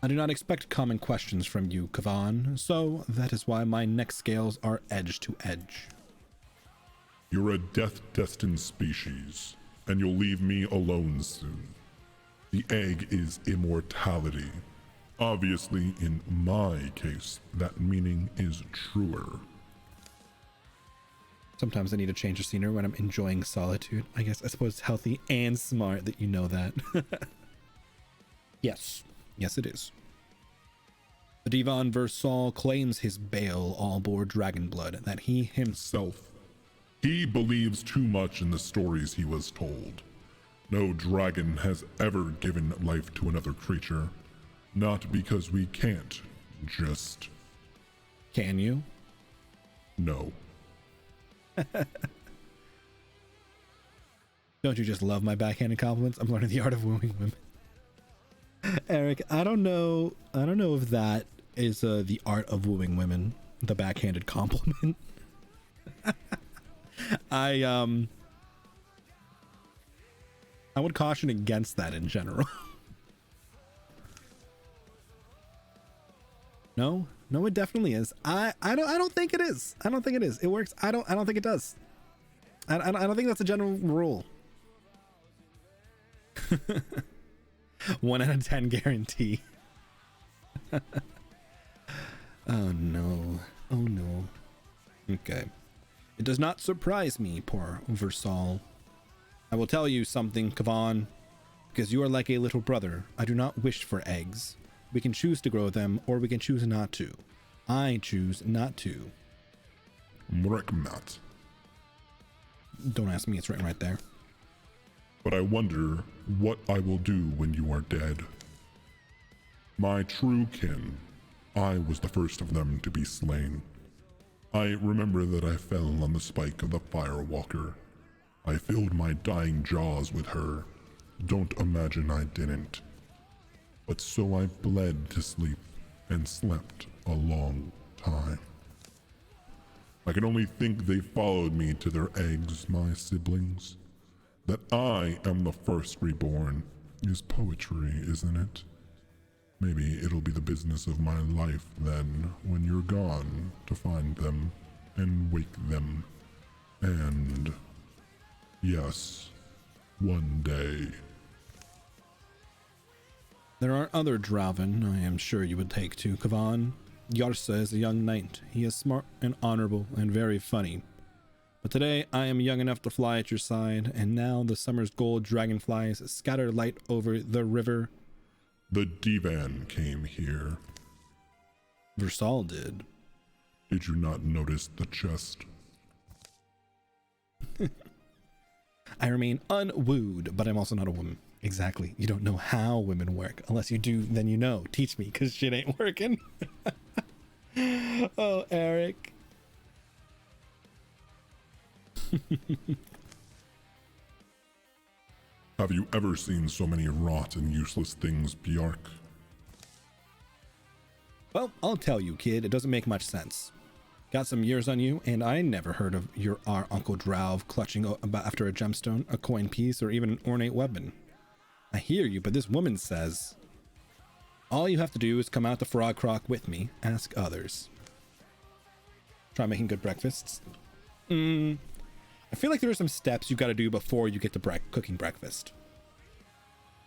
I do not expect common questions from you, Kavan, so that is why my neck scales are edge to edge. You're a death-destined species, and you'll leave me alone soon. The egg is immortality. Obviously, in my case, that meaning is truer. Sometimes I need to change the scenery when I'm enjoying solitude. I suppose it's healthy and smart that you know that. Yes. Yes, it is. The Divan Versal claims his bale all bore dragon blood, that he himself. He believes too much in the stories he was told. No dragon has ever given life to another creature. Not because we can't, just... Can you? No. Don't you just love my backhanded compliments? I'm learning the art of wooing women. Eric, I don't know if that is the art of wooing women, the backhanded compliment. I would caution against that in general. No, it definitely is. I don't think it is. I don't think it is. It works. I don't think it does. I don't think that's a general rule. 1 out of 10 guarantee. Oh no. Oh no. Okay. It does not surprise me, poor Versal. I will tell you something, Kavan, because you are like a little brother. I do not wish for eggs. We can choose to grow them, or we can choose not to. I choose not to. Mrekmat. Don't ask me, it's written right there. But I wonder what I will do when you are dead. My true kin, I was the first of them to be slain. I remember that I fell on the spike of the Firewalker. I filled my dying jaws with her. Don't imagine I didn't. But so I bled to sleep and slept a long time. I can only think they followed me to their eggs, my siblings. That I am the first reborn is poetry, isn't it? Maybe it'll be the business of my life then, when you're gone, to find them and wake them. And yes, one day. There are other Draven I am sure you would take to, Kavan. Yarsa is a young knight. He is smart and honorable and very funny. But today I am young enough to fly at your side, and now the summer's gold dragonflies scatter light over the river. The divan came here. Versal did. Did you not notice the chest? I remain unwooed, but I'm also not a woman. Exactly. You don't know how women work. Unless you do, then you know. Teach me, because shit ain't working. Oh, Eric. Have you ever seen so many rot and useless things, Bjark? Well, I'll tell you, kid. It doesn't make much sense. Got some years on you, and I never heard of our Uncle Drauv clutching after a gemstone, a coin piece, or even an ornate weapon. I hear you, but this woman says... All you have to do is come out to Frog Croc with me. Ask others. Try making good breakfasts. I feel like there are some steps you got to do before you get to cooking breakfast.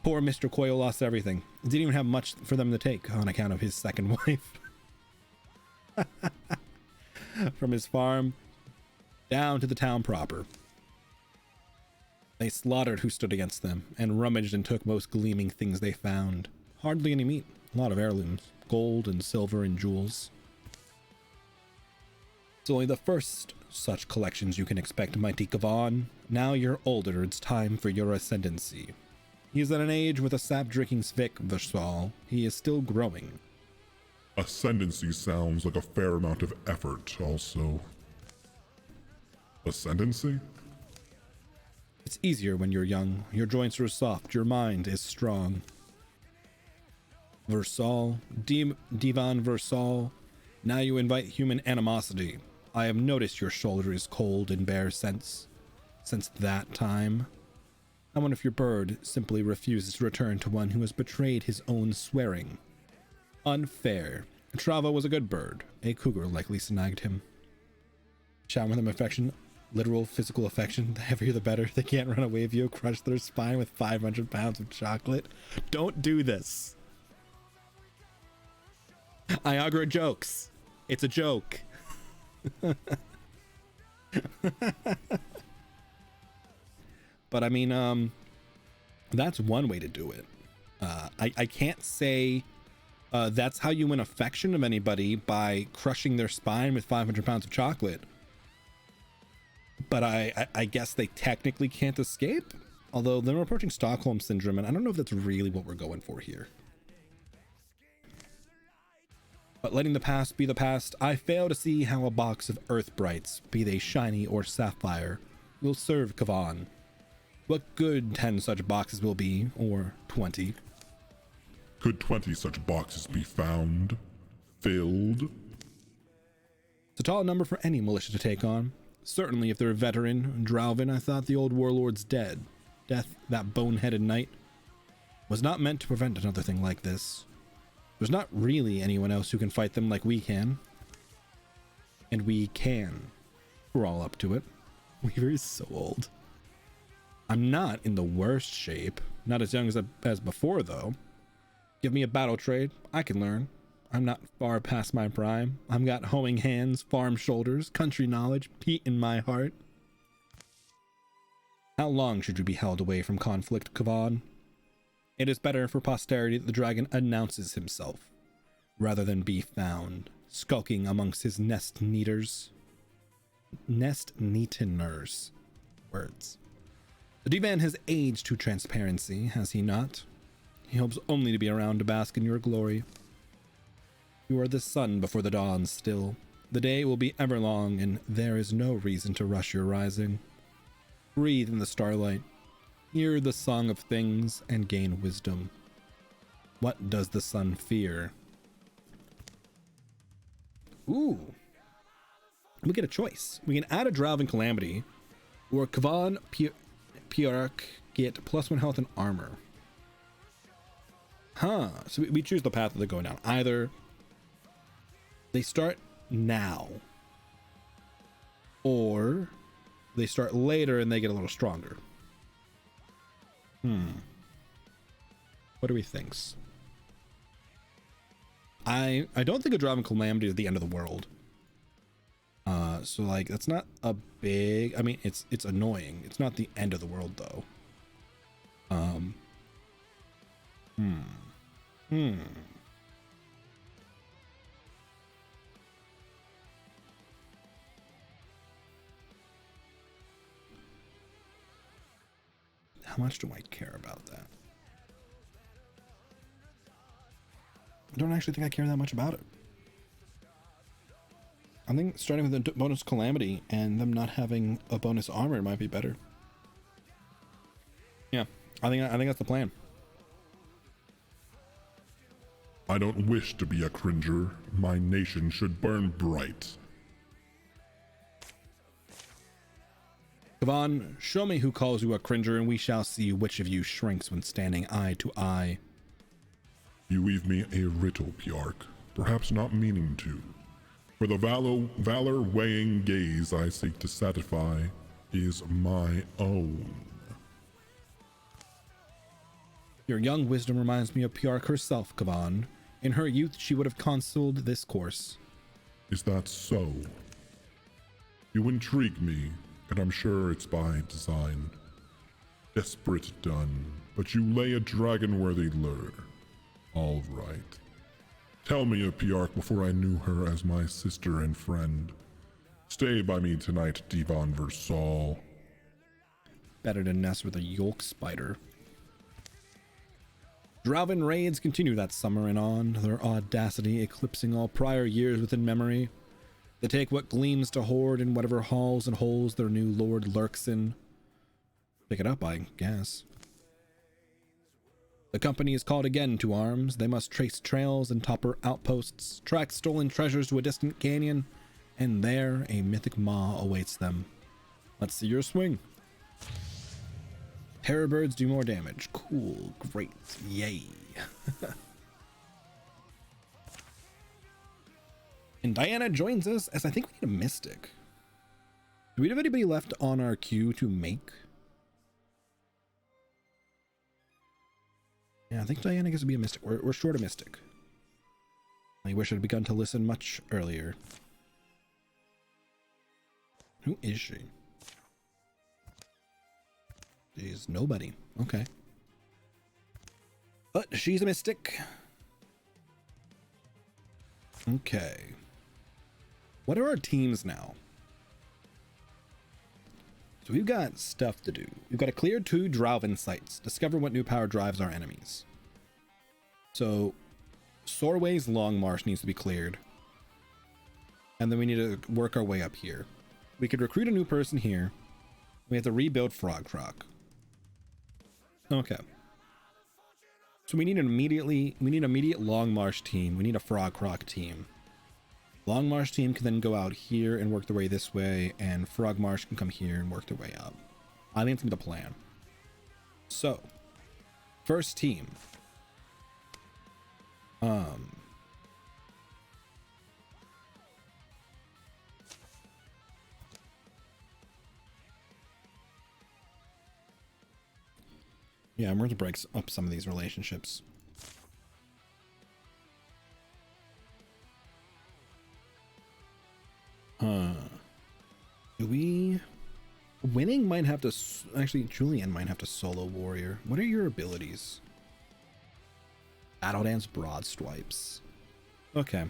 Poor Mr. Coyle lost everything. Didn't even have much for them to take on account of his second wife. From his farm down to the town proper. They slaughtered who stood against them, and rummaged and took most gleaming things they found. Hardly any meat, a lot of heirlooms, gold and silver and jewels. It's only the first such collections you can expect, mighty Kavan. Now you're older, it's time for your ascendancy. He is at an age with a sap-drinking Svik Versal. He is still growing. Ascendancy sounds like a fair amount of effort, also. Ascendancy? It's easier when you're young. Your joints are soft, your mind is strong. Versal, Divan Versal, now you invite human animosity. I have noticed your shoulder is cold and bare since that time. I wonder if your bird simply refuses to return to one who has betrayed his own swearing. Unfair. Trava was a good bird. A cougar likely snagged him. Shower them affection, literal physical affection. The heavier the better. They can't run away if you crush their spine with 500 pounds of chocolate. Don't do this. Iagra jokes. It's a joke. But I mean, that's one way to do it. I can't say that's how you win affection of anybody, by crushing their spine with 500 pounds of chocolate. But I guess they technically can't escape. Although they're approaching Stockholm Syndrome, and I don't know if that's really what we're going for here. But letting the past be the past, I fail to see how a box of Earth Brights, be they shiny or sapphire, will serve Kavan. What good 10 such boxes will be, or 20? Could 20 such boxes be found? Filled? It's a tall number for any militia to take on. Certainly if they're a veteran, Dralvin, I thought the old warlord's dead. Death, that boneheaded knight, was not meant to prevent another thing like this. There's not really anyone else who can fight them like we can. And we can. We're all up to it. Weaver is so old. I'm not in the worst shape. Not as young as before, though. Give me a battle trade. I can learn. I'm not far past my prime. I've got hoeing hands, farm shoulders, country knowledge, heat in my heart. How long should you be held away from conflict, Kavan? It is better for posterity that the dragon announces himself, rather than be found skulking amongst his nest neaters. Nest neateners. Words. The divan has aged to transparency, has he not? He hopes only to be around to bask in your glory. You are the sun before the dawn still. The day will be ever long, and there is no reason to rush your rising. Breathe in the starlight. Hear the song of things and gain wisdom. What does the sun fear? Ooh. We get a choice. We can add a Dralvin Calamity, or Kavan Piarak get +1 health and armor. Huh. So we choose the path that they're going down. Either they start now, or they start later and they get a little stronger. What do we think? I don't think a Dralvin Calamity is the end of the world. So like that's not a big, I mean it's annoying. It's not the end of the world though. How much do I care about that? I don't actually think I care that much about it. I think starting with a bonus Calamity and them not having a bonus armor might be better. Yeah, I think that's the plan. I don't wish to be a cringer. My nation should burn bright. Kavan, show me who calls you a cringer, and we shall see which of you shrinks when standing eye to eye. You weave me a riddle, Piark, perhaps not meaning to. For the valor weighing gaze I seek to satisfy is my own. Your young wisdom reminds me of Piark herself, Kavan. In her youth, she would have consuled this course. Is that so? You intrigue me, and I'm sure it's by design. Desperate done, but you lay a dragon-worthy lure. All right. Tell me of Piark before I knew her as my sister and friend. Stay by me tonight, Devon Versal. Better to nest with a yolk spider. Drauven raids continue that summer and on, their audacity eclipsing all prior years within memory. They take what gleams to hoard in whatever halls and holes their new lord lurks in. Pick it up, I guess. The company is called again to arms. They must trace trails and topper outposts, track stolen treasures to a distant canyon, and there a mythic maw awaits them. Let's see your swing. Terror birds do more damage. Cool. Great. Yay. And Diana joins us as I think we need a mystic. Do we have anybody left on our queue to make? Yeah, I think Diana gets to be a mystic. We're short a mystic. I wish I'd begun to listen much earlier. Who is she? She's nobody. Okay. But she's a mystic. Okay. What are our teams now? So we've got stuff to do. We've got to clear 2 Drauven sites. Discover what new power drives our enemies. So Sorway's Long Marsh needs to be cleared. And then we need to work our way up here. We could recruit a new person here. We have to rebuild Frog Rock. Okay. So we need an immediate Long Marsh team. We need a Frog Rock team. Long Marsh team can then go out here and work their way this way, and Frog Marsh can come here and work their way up. I think it's gonna be the plan. So, first team. Yeah, I'm going to break up some of these relationships. Do we... Winning might have to... Actually, Julian might have to solo warrior. What are your abilities? Battle Dance, Broad Swipes. Okay.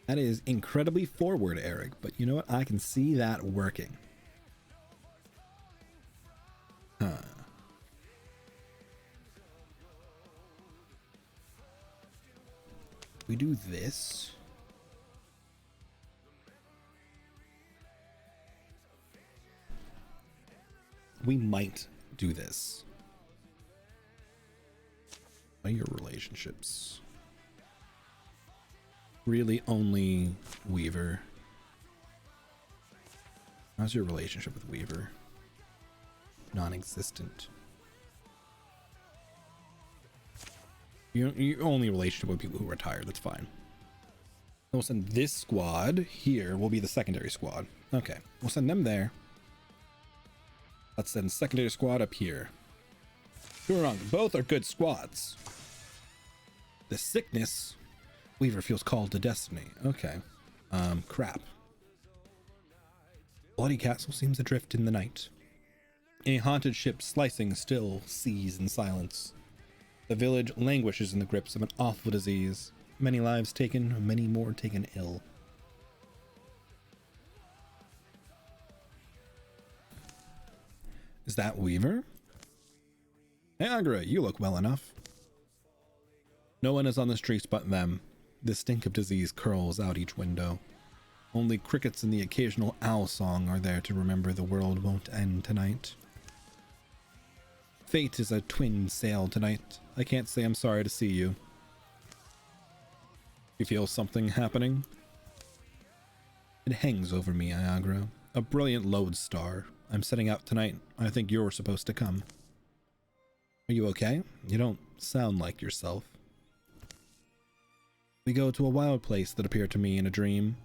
That is incredibly forward, Eric, but you know what? I can see that working. Huh. We do this. We might do this. What are your relationships? Really only Weaver. How's your relationship with Weaver? Non-existent. Your only relationship with people who retired, that's fine. We'll send this squad here, will be the secondary squad. Okay, we'll send them there. Let's send secondary squad up here. Don't get me wrong, both are good squads. The sickness, Weaver feels called to destiny. Okay. Crap. Bloody Castle seems adrift in the night. A haunted ship slicing still seas in silence. The village languishes in the grips of an awful disease. Many lives taken, many more taken ill. Is that Weaver? Hey, Agra, you look well enough. No one is on the streets but them. The stink of disease curls out each window. Only crickets and the occasional owl song are there to remember the world won't end tonight. Fate is a twin sail tonight. I can't say I'm sorry to see you. You feel something happening? It hangs over me, Iagra. A brilliant lodestar. I'm setting out tonight. I think you're supposed to come. Are you okay? You don't sound like yourself. We go to a wild place that appeared to me in a dream.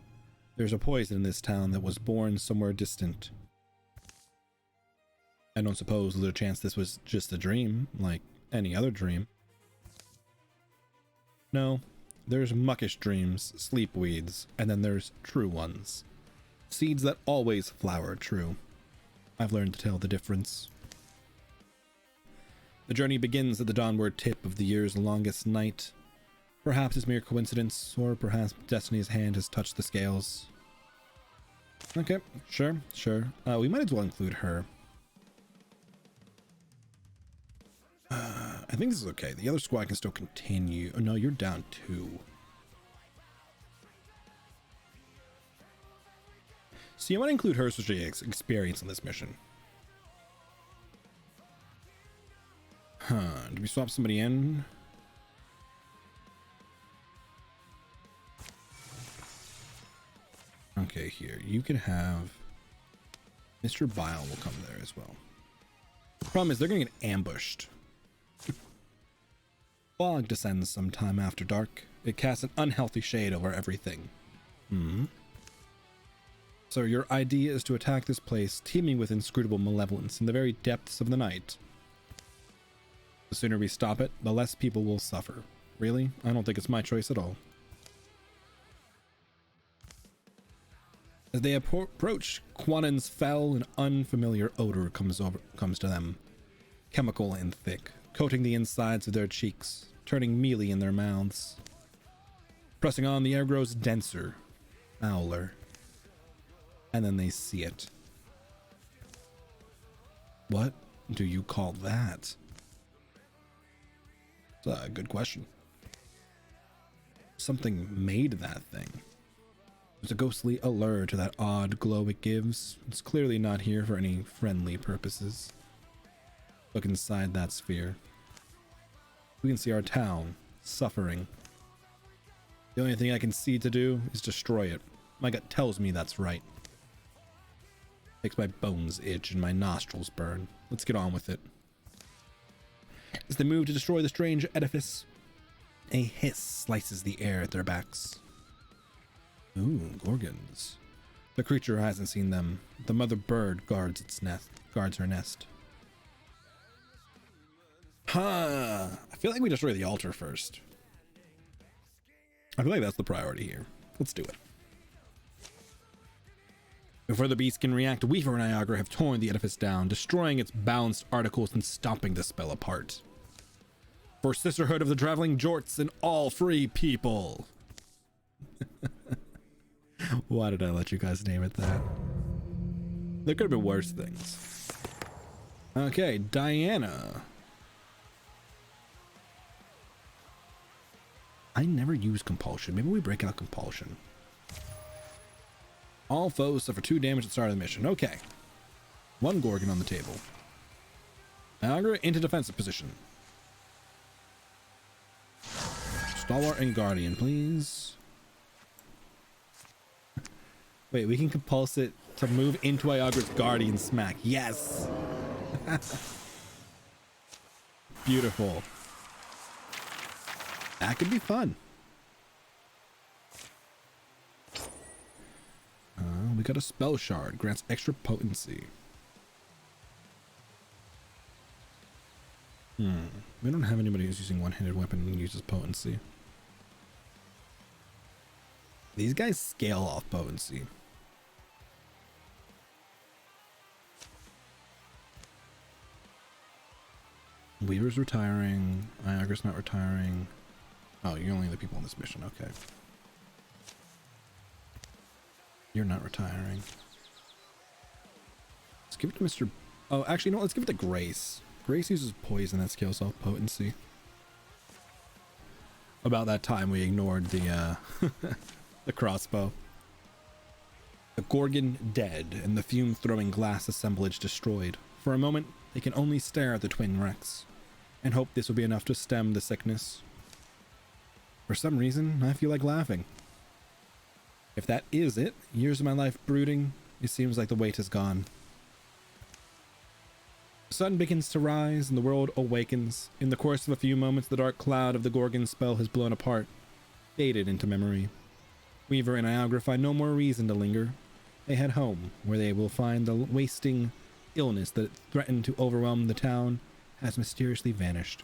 There's a poison in this town that was born somewhere distant. I don't suppose there's a chance this was just a dream, like any other dream. No, There's muckish dreams, sleep weeds, and then there's true ones. Seeds that always flower true. I've learned to tell the difference. The journey begins at the dawnward tip of the year's longest night. Perhaps it's mere coincidence, or perhaps destiny's hand has touched the scales. Okay, sure. We might as well include her. I think this is okay. The other squad can still continue. Oh no, you're down 2. So you want to include her so she has experience in this mission. Do we swap somebody in? Okay, here. You can have... Mr. Bile will come there as well. Problem is, they're going to get ambushed. Fog descends sometime after dark. It casts an unhealthy shade over everything. So your idea is to attack this place teeming with inscrutable malevolence in the very depths of the night. The sooner we stop it, the less people will suffer. Really? I don't think it's my choice at all. As they approach, Quanan's fell and unfamiliar odor comes to them, chemical and thick, coating the insides of their cheeks, turning mealy in their mouths. Pressing on, the air grows denser, fouler, and then they see it. What do you call that? It's a good question. Something made that thing. There's a ghostly allure to that odd glow it gives. It's clearly not here for any friendly purposes. Look inside that sphere. We can see our town suffering. The only thing I can see to do is destroy it. My gut tells me that's right. Makes my bones itch and my nostrils burn. Let's get on with it. As they move to destroy the strange edifice, a hiss slices the air at their backs. Ooh, gorgons. The creature hasn't seen them. The mother bird guards her nest. I feel like we destroy the altar first. I feel like that's the priority here. Let's do it. Before the beast can react, Weaver and Niagara have torn the edifice down, destroying its balanced articles and stomping the spell apart. For Sisterhood of the Traveling Jorts and all free people. Why did I let you guys name it that? There could have been worse things. Okay, Diana. I never use compulsion. Maybe we break out compulsion. All foes suffer 2 damage at the start of the mission. Okay. 1 Gorgon on the table. Niagara into defensive position. Stalwart and Guardian, please. Wait, we can compulse it to move into Iagri's Guardian smack. Yes! Beautiful. That could be fun. We got a spell shard. Grants extra potency. We don't have anybody who's using one-handed weapon and uses potency. These guys scale off potency. Weaver's retiring. Niagara's not retiring. Oh, you're only the people on this mission. Okay. You're not retiring. Let's give it to Mr. Oh, actually, no, let's give it to Grace. Grace uses poison that scales off potency. About that time we ignored the the crossbow. The Gorgon dead and the fume-throwing glass assemblage destroyed. For a moment, they can only stare at the twin wrecks and hope this will be enough to stem the sickness. For some reason, I feel like laughing. If that is it, years of my life brooding, it seems like the weight has gone. The sun begins to rise and the world awakens. In the course of a few moments, the dark cloud of the Gorgon spell has blown apart, faded into memory. Weaver and Niagara find no more reason to linger. They head home, where they will find the wasting illness that threatened to overwhelm the town has mysteriously vanished.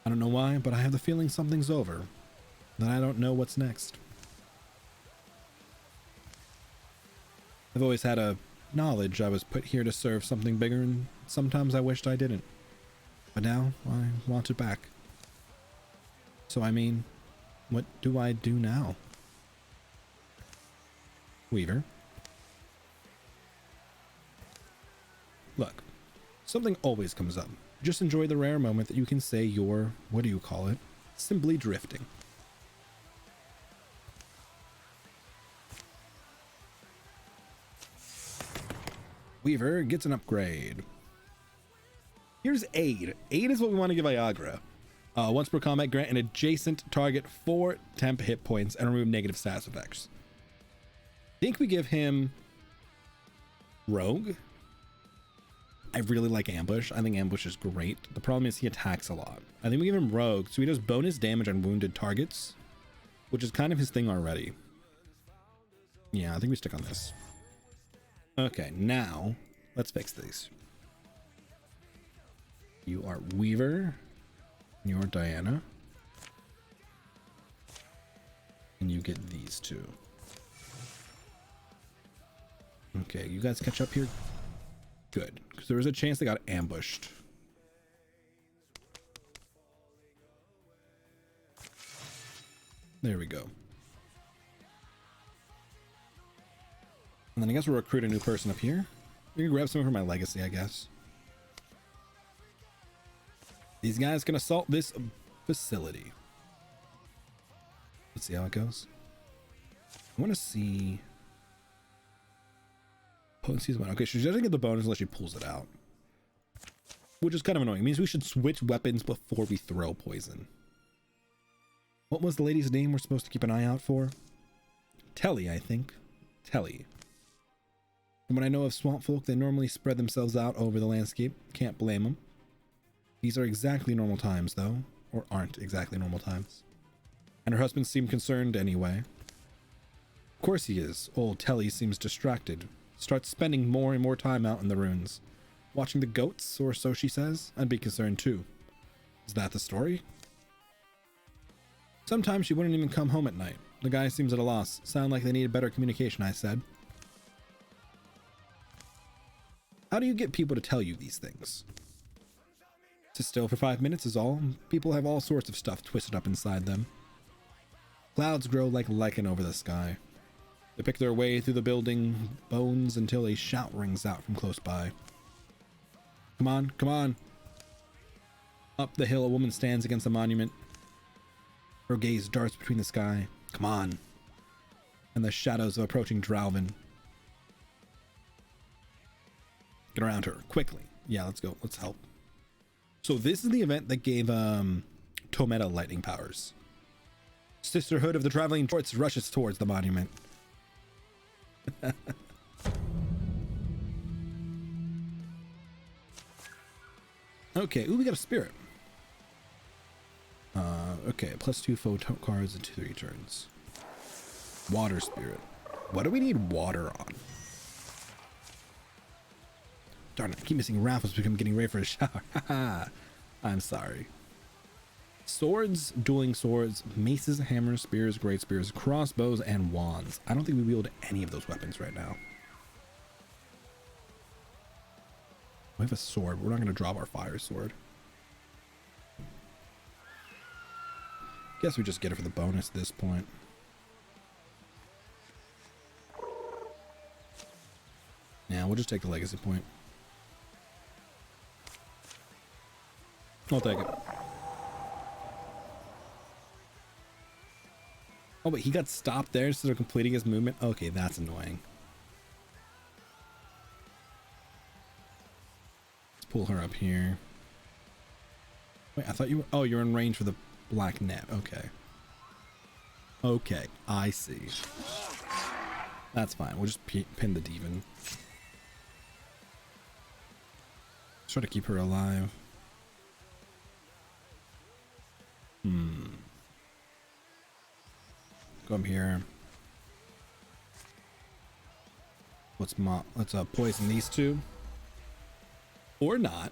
I don't know why, but I have the feeling something's over. That I don't know what's next. I've always had a knowledge I was put here to serve something bigger, and sometimes I wished I didn't. But now I want it back. So I mean, what do I do now? Weaver. Look, something always comes up. Just enjoy the rare moment that you can say you're, what do you call it? Simply drifting. Weaver gets an upgrade. Here's Aid. Aid is what we want to give Viagra. Once per combat, grant an adjacent target 4 temp hit points and remove negative status effects. I think we give him Rogue. I really like Ambush. I think Ambush is great. The problem is he attacks a lot. I think we give him Rogue, so he does bonus damage on wounded targets, which is kind of his thing already. Yeah, I think we stick on this. Okay, now let's fix these. You are Weaver. You're Diana. And you get these two. Okay, you guys catch up here. Good, because there was a chance they got ambushed. There we go. And then I guess we'll recruit a new person up here. We can grab someone from my legacy, I guess. These guys can assault this facility. Let's see how it goes. I want to see... Potency is one. Okay, she doesn't get the bonus unless she pulls it out. Which is kind of annoying. It means we should switch weapons before we throw poison. What was the lady's name we're supposed to keep an eye out for? Telly, I think. Telly. From what I know of swamp folk, they normally spread themselves out over the landscape. Can't blame them. These are exactly normal times, though. Or aren't exactly normal times. And her husband seemed concerned anyway. Of course he is. Old Telly seems distracted. Starts spending more and more time out in the ruins. Watching the goats, or so she says. I'd be concerned too. Is that the story? Sometimes she wouldn't even come home at night. The guy seems at a loss. Sound like they needed better communication, I said. How do you get people to tell you these things? Sit still for 5 minutes is all. People have all sorts of stuff twisted up inside them. Clouds grow like lichen over the sky. They pick their way through the building bones until a shout rings out from close by. Come on, come on. Up the hill, a woman stands against a monument. Her gaze darts between the sky. Come on. And the shadows of approaching Dralvin. Get around her, quickly. Yeah, let's go. Let's help. So this is the event that gave Tometa lightning powers. Sisterhood of the Traveling Torch rushes towards the monument. Okay, ooh, we got a spirit. Okay, +2 foe cards in 2-3 turns. Water spirit. What do we need water on? Darn it, I keep missing raffles because I'm getting ready for a shower. Haha. I'm sorry. Swords, dueling swords, maces, hammers, spears, great spears, crossbows, and wands. I don't think we wield any of those weapons right now. We have a sword. We're not going to drop our fire sword. Guess we just get it for the bonus at this point. Yeah, we'll just take the legacy point. I'll take it. Oh, but he got stopped there instead of completing his movement? Okay, that's annoying. Let's pull her up here. Wait, I thought you were... Oh, you're in range for the black net. Okay. Okay, I see. That's fine. We'll just pin the demon. Try to keep her alive. Go up here. Let's poison these two. Or not.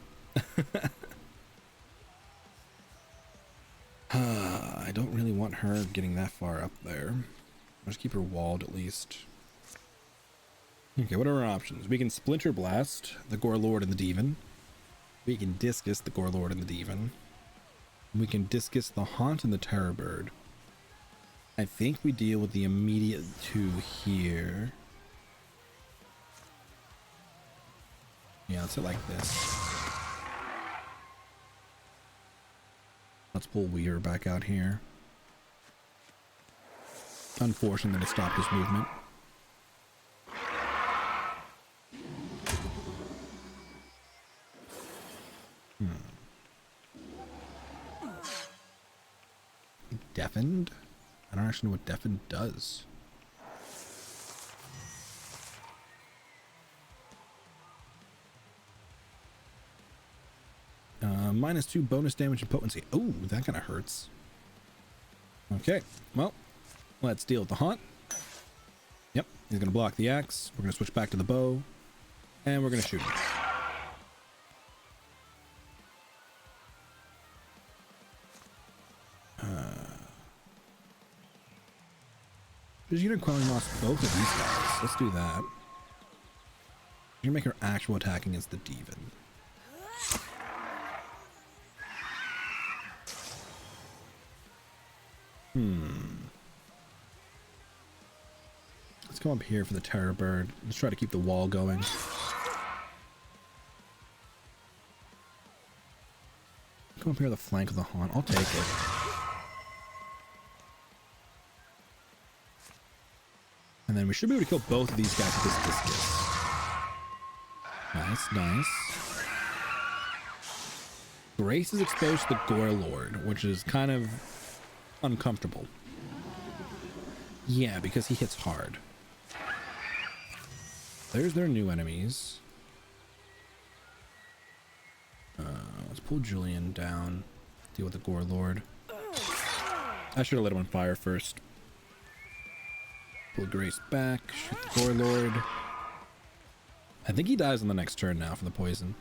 don't really want her getting that far up there. I'll just keep her walled at least. Okay, what are our options? We can Splinter Blast the Gore Lord and the Demon. We can Discus the Gore Lord and the Demon. We can Discus the Haunt and the Terror Bird. I think we deal with the immediate two here. Yeah, let's hit like this. Let's pull Weir back out here. Unfortunate that it stopped his movement. Deafened? I don't actually know what Deafened does. -2 bonus damage and potency. Oh, that kind of hurts. Okay, well, let's deal with the Haunt. Yep, he's going to block the axe. We're going to switch back to the bow. And we're going to shoot him. Because you know, Quelling lost both of these guys. Let's do that. You're going to make her actual attacking against the Demon. Let's come up here for the Terror Bird. Let's try to keep the wall going. Come up here to the flank of the Haunt. I'll take it. And then we should be able to kill both of these guys with this Discus. Nice, nice. Grace is exposed to the Gore Lord, which is kind of uncomfortable. Yeah, because he hits hard. There's their new enemies. Let's pull Julian down. Deal with the Gore Lord. I should have let him on fire first. Pull Grace back. Shoot the Gore Lord. I think he dies on the next turn now from the poison.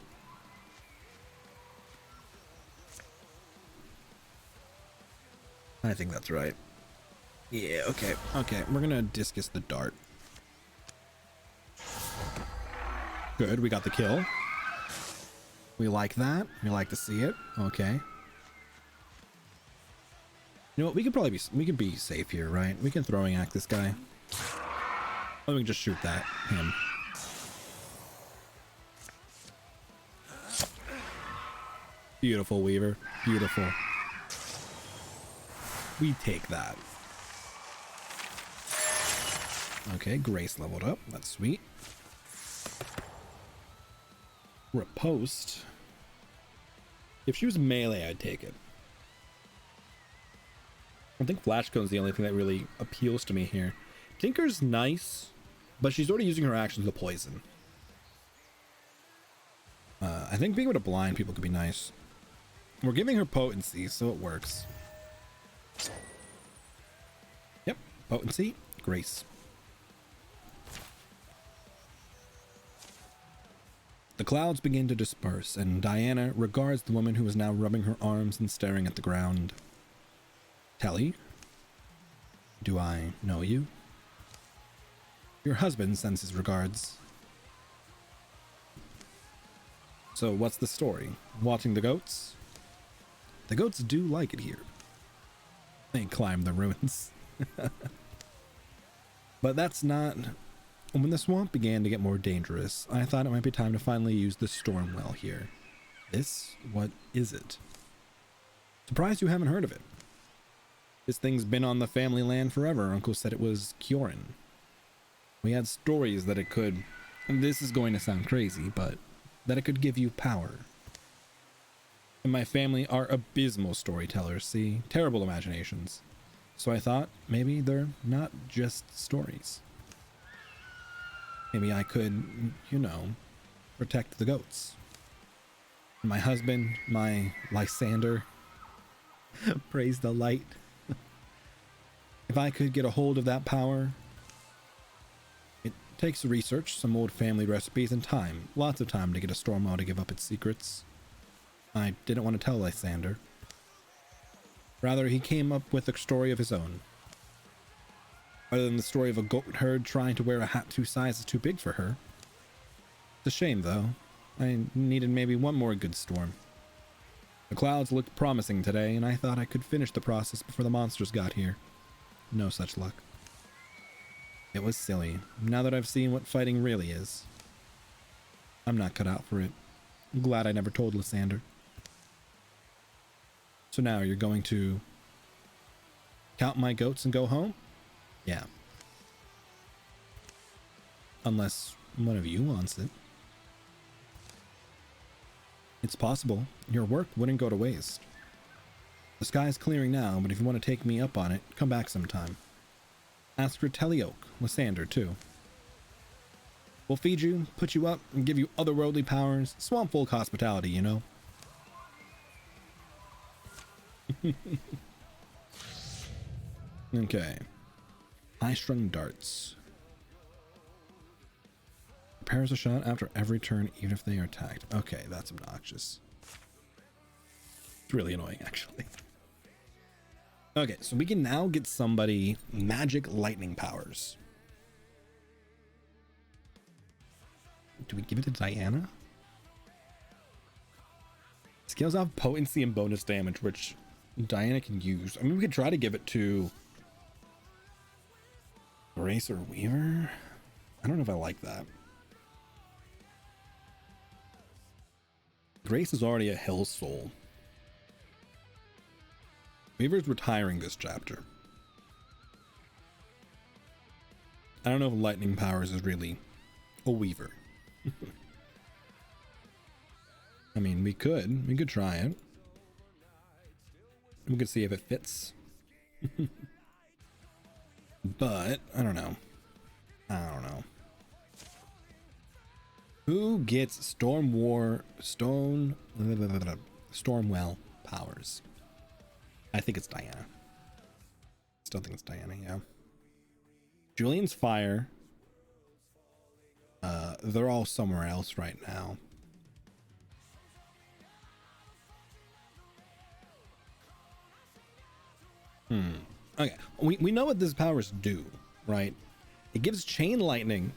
I think that's right. Yeah, okay. Okay, we're gonna Discus the Dart. Good, we got the kill. We like that. We like to see it. Okay. You know what? We could be safe here, right? We can throwing act this guy. Or we can just shoot him. Beautiful, Weaver. Beautiful. We take that. Okay, Grace leveled up. That's sweet. Riposte. If she was melee, I'd take it. I think Flash Cone's the only thing that really appeals to me here. Tinker's nice, but she's already using her actions to poison. I think being able to blind people could be nice. We're giving her potency, so it works. Yep, potency, Grace. The clouds begin to disperse, and Diana regards the woman who is now rubbing her arms and staring at the ground. Telly, do I know you? Your husband sends his regards. So what's the story? Watching the goats? The goats do like it here. They climb the ruins. But that's not... When the swamp began to get more dangerous, I thought it might be time to finally use the storm well here. What is it? Surprised you haven't heard of it. This thing's been on the family land forever. Uncle said it was Kioran. We had stories that it could, and this is going to sound crazy, but that it could give you power. And my family are abysmal storytellers, see? Terrible imaginations. So I thought maybe they're not just stories. Maybe I could, you know, protect the goats. My husband, my Lysander, praise the light. If I could get a hold of that power, it takes research, some old family recipes, and time. Lots of time to get a Stormwell to give up its secrets. I didn't want to tell Lysander. Rather, he came up with a story of his own. Other than the story of a goat herd trying to wear a hat 2 sizes too big for her. It's a shame, though. I needed maybe one more good storm. The clouds looked promising today, and I thought I could finish the process before the monsters got here. No such luck. It was silly, now that I've seen what fighting really is. I'm not cut out for it. I'm glad I never told Lysander. So now you're going to count my goats and go home? Yeah. Unless one of you wants it. It's possible. Your work wouldn't go to waste. The sky's clearing now, but if you want to take me up on it, come back sometime. Ask for Telioke, Lysander, too. We'll feed you, put you up, and give you otherworldly powers. Swamp folk hospitality, you know? Okay. High-strung darts. Prepares a shot after every turn, even if they are attacked. Okay, that's obnoxious. It's really annoying, actually. Okay, so we can now get somebody magic lightning powers. Do we give it to Diana? Scales off potency and bonus damage, which Diana can use. I mean, we could try to give it to Grace or Weaver. I don't know if I like that. Grace is already a Hell Soul. Weaver's retiring this chapter. I don't know if lightning powers is really a Weaver. I mean, we could try it. We could see if it fits. But I don't know. Who gets Stormwell powers? I think it's Diana. Still think it's Diana, yeah. Julian's fire. They're all somewhere else right now. Okay, we know what these powers do, right? It gives chain lightning.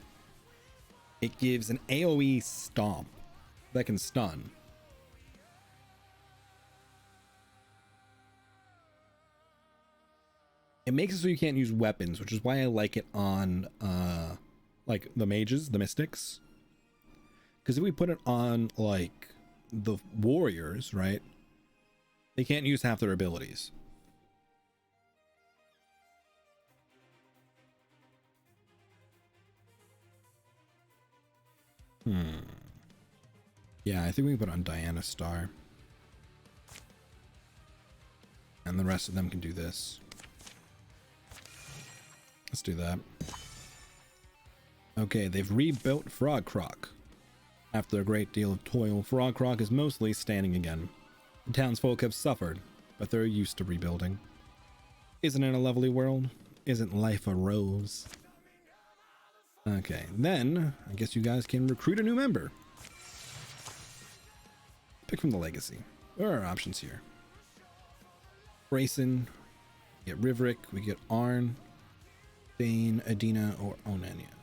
It gives an AoE stomp that can stun. It makes it so you can't use weapons, which is why I like it on like the mages, the mystics. Because if we put it on like the warriors, right? They can't use half their abilities. Yeah, I think we can put it on Diana's star. And the rest of them can do this. Let's do that. Okay, they've rebuilt Frog Croc. After a great deal of toil, Frog Croc is mostly standing again. The townsfolk have suffered, but they're used to rebuilding. Isn't it a lovely world? Isn't life a rose? Okay, then I guess you guys can recruit a new member. Pick from the legacy. There are options here. Grayson, we get Riverick, we get Arn, Dane, Adina, or Onania.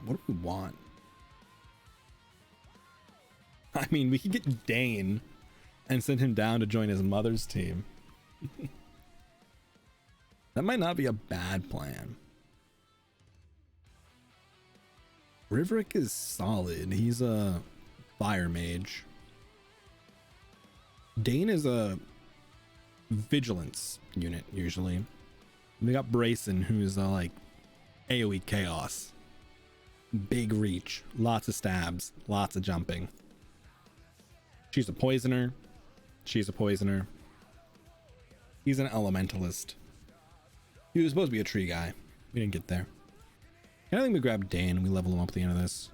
What do we want? I mean, we could get Dane and send him down to join his mother's team. That might not be a bad plan. Riverick is solid. He's a fire mage. Dane is a vigilance unit usually. We got Brayson, who's like AoE chaos. Big reach, lots of stabs, lots of jumping. She's a poisoner. She's a poisoner. He's an elementalist. He was supposed to be a tree guy. We didn't get there. I think we grab Dane and we level him up at the end of this.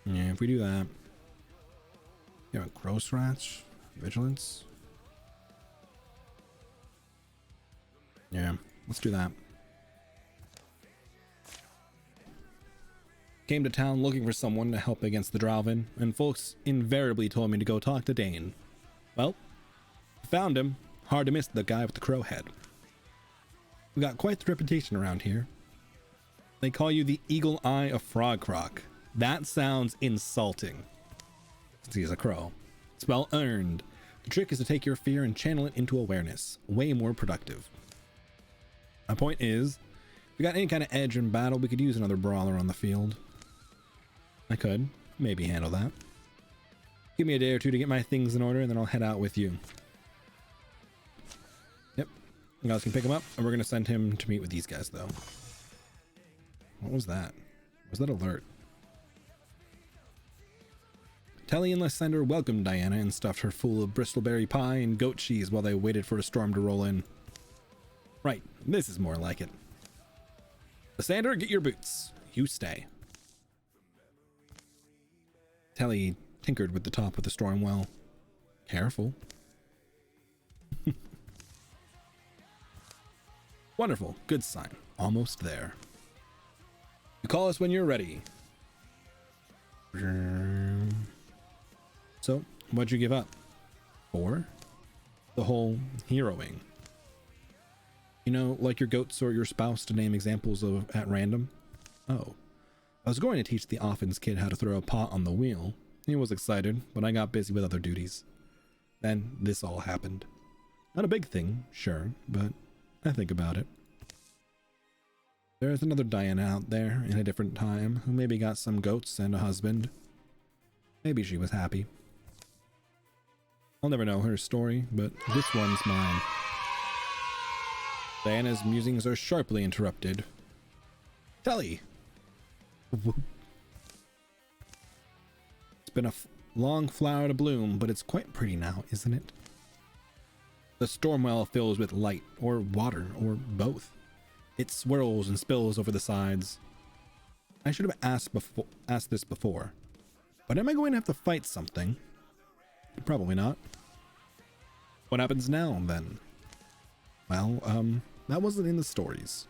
Yeah, if we do that. You know, gross rats, vigilance. Yeah, let's do that. Came to town looking for someone to help against the Dralvin, and folks invariably told me to go talk to Dane. Well, found him. Hard to miss the guy with the crow head. We got quite the reputation around here. They call you the Eagle Eye of Frog Croc. That sounds insulting. Since he's a crow. It's well earned. The trick is to take your fear and channel it into awareness. Way more productive. My point is, if we got any kind of edge in battle, we could use another brawler on the field. I could maybe handle that. Give me a day or two to get my things in order, and then I'll head out with you. Yep. You guys can pick him up, and we're going to send him to meet with these guys, though. What was that? Was that alert? Telly and Lysander welcomed Diana and stuffed her full of bristleberry pie and goat cheese while they waited for a storm to roll in. Right, this is more like it. Lysander, get your boots. You stay. Telly tinkered with the top of the storm well. Careful. Wonderful. Good sign. Almost there. You call us when you're ready. So, what'd you give up? 4? The whole heroing. You know, like your goats or your spouse, to name examples of at random? Oh. I was going to teach the Offen's kid how to throw a pot on the wheel. He was excited, but I got busy with other duties. Then this all happened. Not a big thing, sure, but I think about it. There's another Diana out there in a different time who maybe got some goats and a husband. Maybe she was happy. I'll never know her story, but this one's mine. Diana's musings are sharply interrupted. Telly! It's been a long flower to bloom, but it's quite pretty now, isn't it? The stormwell fills with light, or water, or both. It swirls and spills over the sides. I should have asked this before. But am I going to have to fight something? Probably not. What happens now, then? Well, that wasn't in the stories.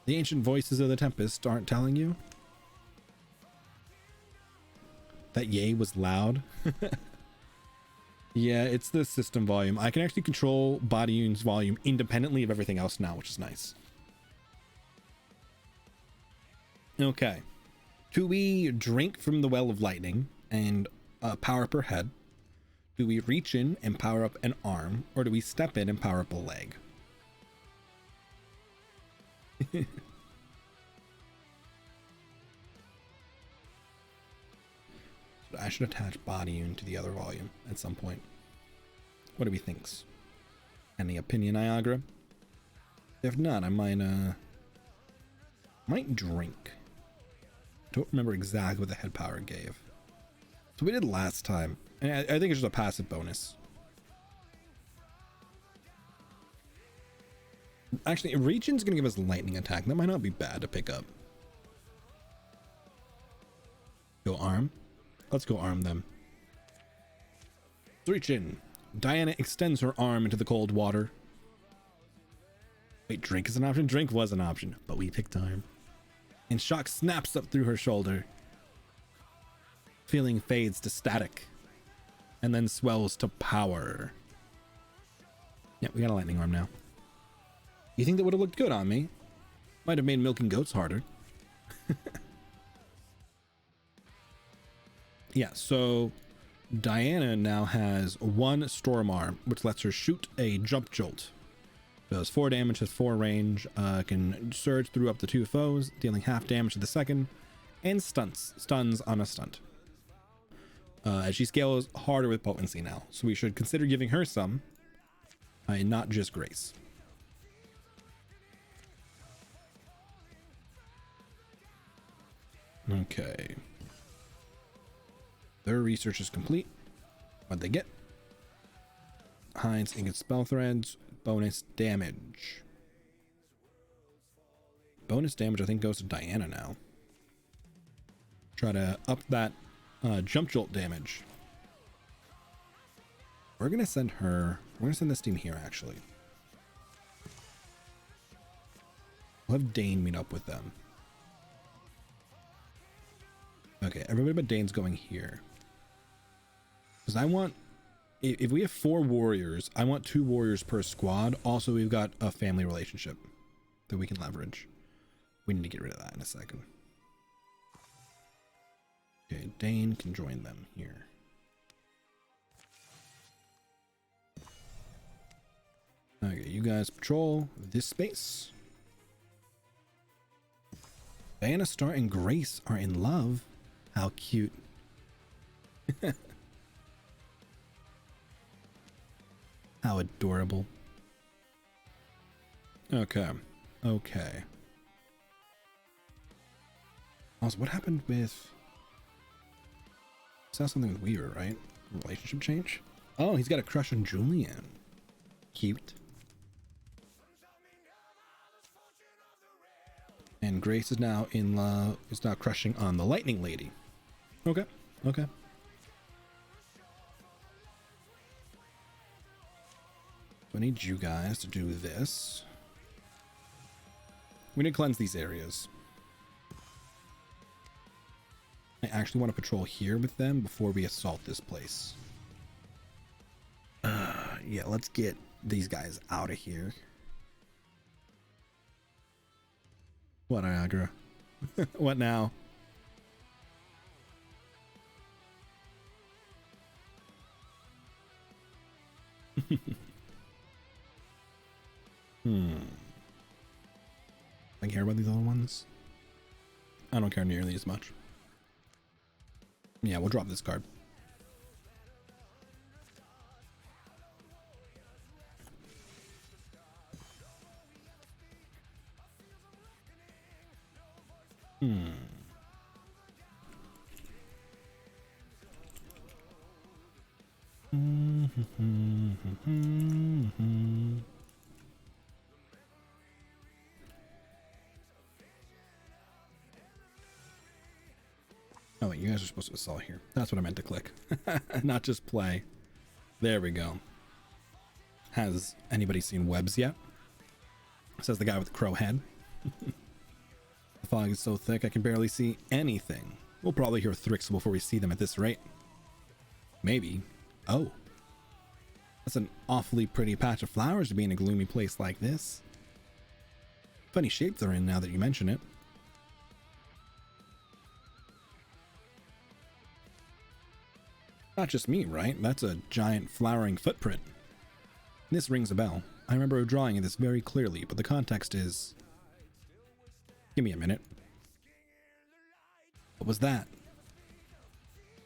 The ancient voices of the Tempest aren't telling you? That yay was loud? Yeah, it's the system volume. I can actually control Bodyun's volume independently of everything else now, which is nice. Okay. Do we drink from the Well of Lightning and power up her head? Do we reach in and power up an arm? Or do we step in and power up a leg? I should attach Bodyun to the other volume at some point. What do we think? Any opinion, Niagara? If not, I might drink. Don't remember exactly what the head power gave. So we did last time. And I think it's just a passive bonus. Actually, Region's gonna give us lightning attack. That might not be bad to pick up. Go arm. Let's go arm them. Reach in. Diana extends her arm into the cold water. Wait, drink is an option? Drink was an option, but we picked arm. And shock snaps up through her shoulder. Feeling fades to static. And then swells to power. Yeah, we got a lightning arm now. You think that would have looked good on me? Might have made milking goats harder. Yeah, so Diana now has 1 storm arm, which lets her shoot a jump jolt. Does 4 damage, has 4 range, can surge through up to 2 foes, dealing half damage to the second, and stuns on a stunt. As she scales harder with potency now, so we should consider giving her some, and not just grace. Okay. Their research is complete. What'd they get? Hides, ingot, spell threads, bonus damage. Bonus damage, I think, goes to Diana now. Try to up that jump jolt damage. We're gonna send her. We're gonna send this team here, actually. We'll have Dane meet up with them. Okay, everybody but Dane's going here. Because I want If we have 4 warriors, I want 2 warriors per squad. Also, we've got a family relationship that we can leverage. We need to get rid of that in a second. Okay, Dane can join them here. Okay, you guys patrol this space. Bannister and Grace are in love. How cute. How adorable. Okay. Okay. Also, what happened with... Saw something with Weaver, right? Relationship change? Oh, he's got a crush on Julian. Cute. And Grace is now in love, is now crushing on the Lightning Lady. Okay, okay. I need you guys to do this. We need to cleanse these areas. I actually want to patrol here with them before we assault this place. Yeah, let's get these guys out of here. What, Niagara? What now? I care about these other ones. I don't care nearly as much. Yeah, we'll drop this card. Oh wait, you guys are supposed to assault here. That's what I meant to click. Not just play. There we go. Has anybody seen Webs yet? Says the guy with the crow head. The fog is so thick I can barely see anything. We'll probably hear Thrixel before we see them at this rate. Maybe. Oh. That's an awfully pretty patch of flowers to be in a gloomy place like this. Funny shape they're in now that you mention it. Not just me, right? That's a giant flowering footprint. This rings a bell. I remember drawing this very clearly, but the context is... Give me a minute. What was that?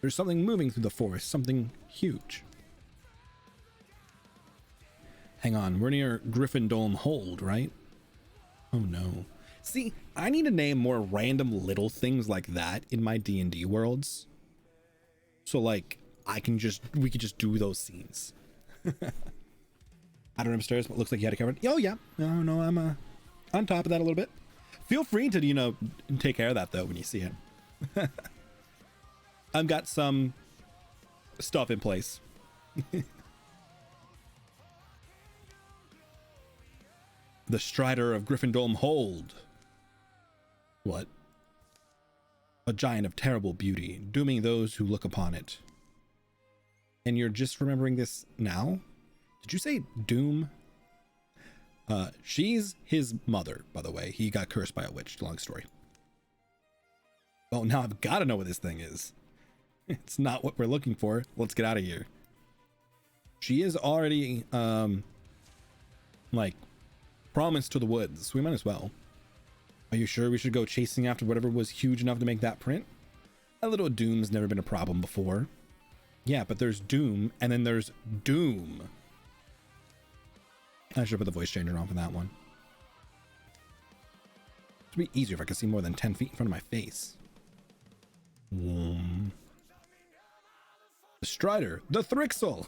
There's something moving through the forest, something huge. Hang on, we're near Gryffindor Hold, right? Oh no. See, I need to name more random little things like that in my D&D worlds. So like, we could just do those scenes. I don't know upstairs, but it looks like you had it covered. Oh yeah, no, I'm on top of that a little bit. Feel free to, take care of that though when you see it. I've got some stuff in place. The Strider of Gryffindor Hold. What? A giant of terrible beauty, dooming those who look upon it. And you're just remembering this now? Did you say doom? She's his mother, by the way. He got cursed by a witch. Long story. Well, now I've got to know what this thing is. It's not what we're looking for. Let's get out of here. She is already, promised to the woods. We might as well. Are you sure we should go chasing after whatever was huge enough to make that print? A little doom's never been a problem before. Yeah, but there's doom, and then there's doom. I should put the voice changer on for that one. It'd be easier if I could see more than 10 feet in front of my face. The Strider, the Thrixel.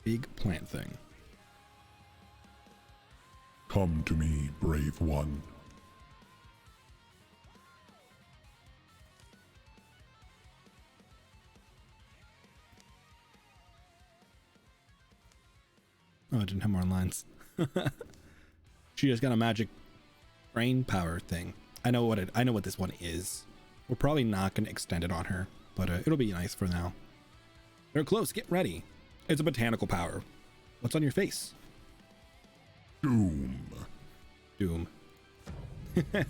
Big plant thing. Come to me, brave one. Oh, I didn't have more lines. She just got a magic brain power thing. I know what this one is. We're probably not going to extend it on her, but it'll be nice for now. They're close. Get ready. It's a botanical power. What's on your face? Doom. Doom. It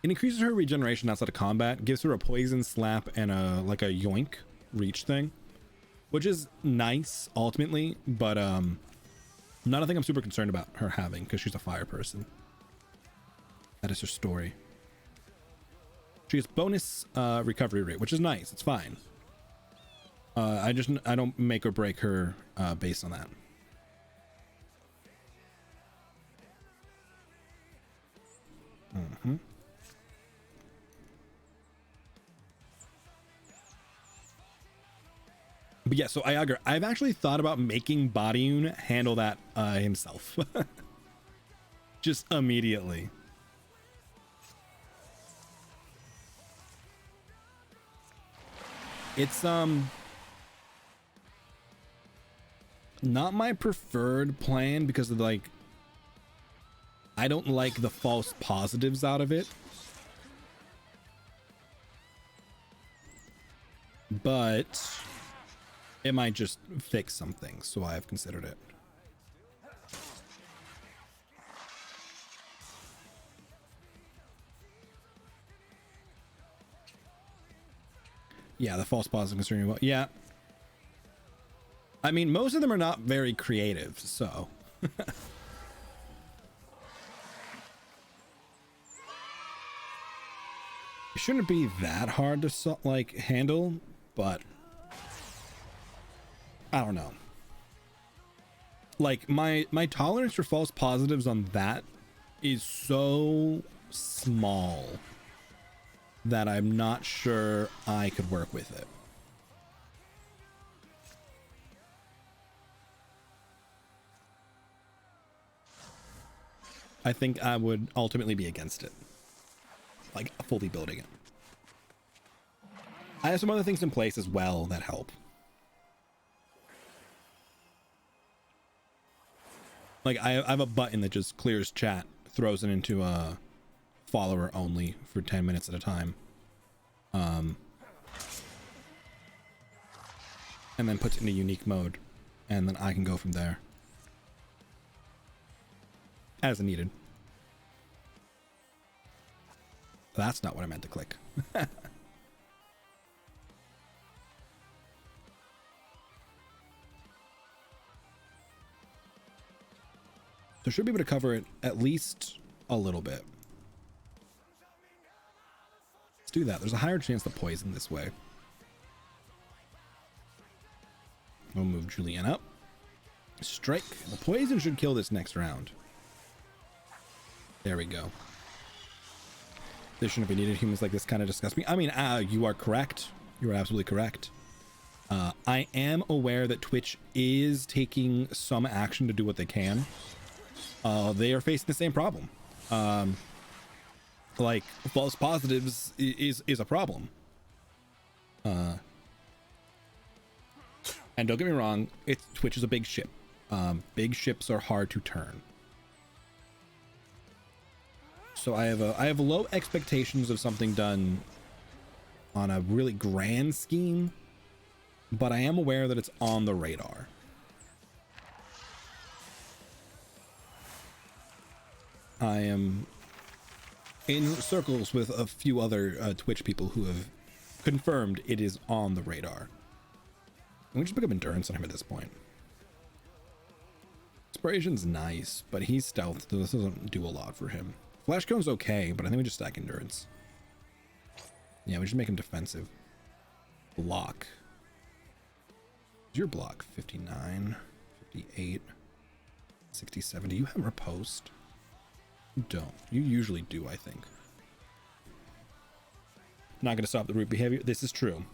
increases her regeneration outside of combat, gives her a poison slap and a like a yoink reach thing, which is nice ultimately, but not a thing I'm super concerned about her having because she's a fire person. That is her story. She has bonus recovery rate, which is nice. It's fine. I don't make or break her based on that. Mm-hmm. But yeah, so I've actually thought about making Badiun handle that himself. Just immediately. It's not my preferred plan because of like I don't like the false positives out of it. But it might just fix some things, so I have considered it. Yeah, the false positive concerning well, yeah. I mean, most of them are not very creative, so. It shouldn't be that hard to like handle, but I don't know. Like my tolerance for false positives on that is so small that I'm not sure I could work with it. I think I would ultimately be against it. Like fully building it. I have some other things in place as well that help. Like I have a button that just clears chat, throws it into a follower only for 10 minutes at a time. And then puts it into unique mode. And then I can go from there. As needed. That's not what I meant to click. So should be able to cover it at least a little bit. Let's do that. There's a higher chance to poison this way. We'll move Julian up. Strike. The poison should kill this next round. There we go. This shouldn't be needed. Humans like this kind of disgust me. I mean, you are correct. You are absolutely correct. I am aware that Twitch is taking some action to do what they can. They are facing the same problem. Like false positives is a problem. And don't get me wrong, Twitch is a big ship. Big ships are hard to turn. So I have low expectations of something done on a really grand scheme, but I am aware that it's on the radar. I am in circles with a few other Twitch people who have confirmed it is on the radar. We just pick up endurance on him at this point. Inspiration's nice, but he's stealth, so this doesn't do a lot for him. Flash cone's okay, but I think we just stack endurance. Yeah, we should make him defensive. Block. Is your block 59, 58, 67? Do you have riposte? You don't. You usually do, I think. Not going to stop the root behavior. This is true.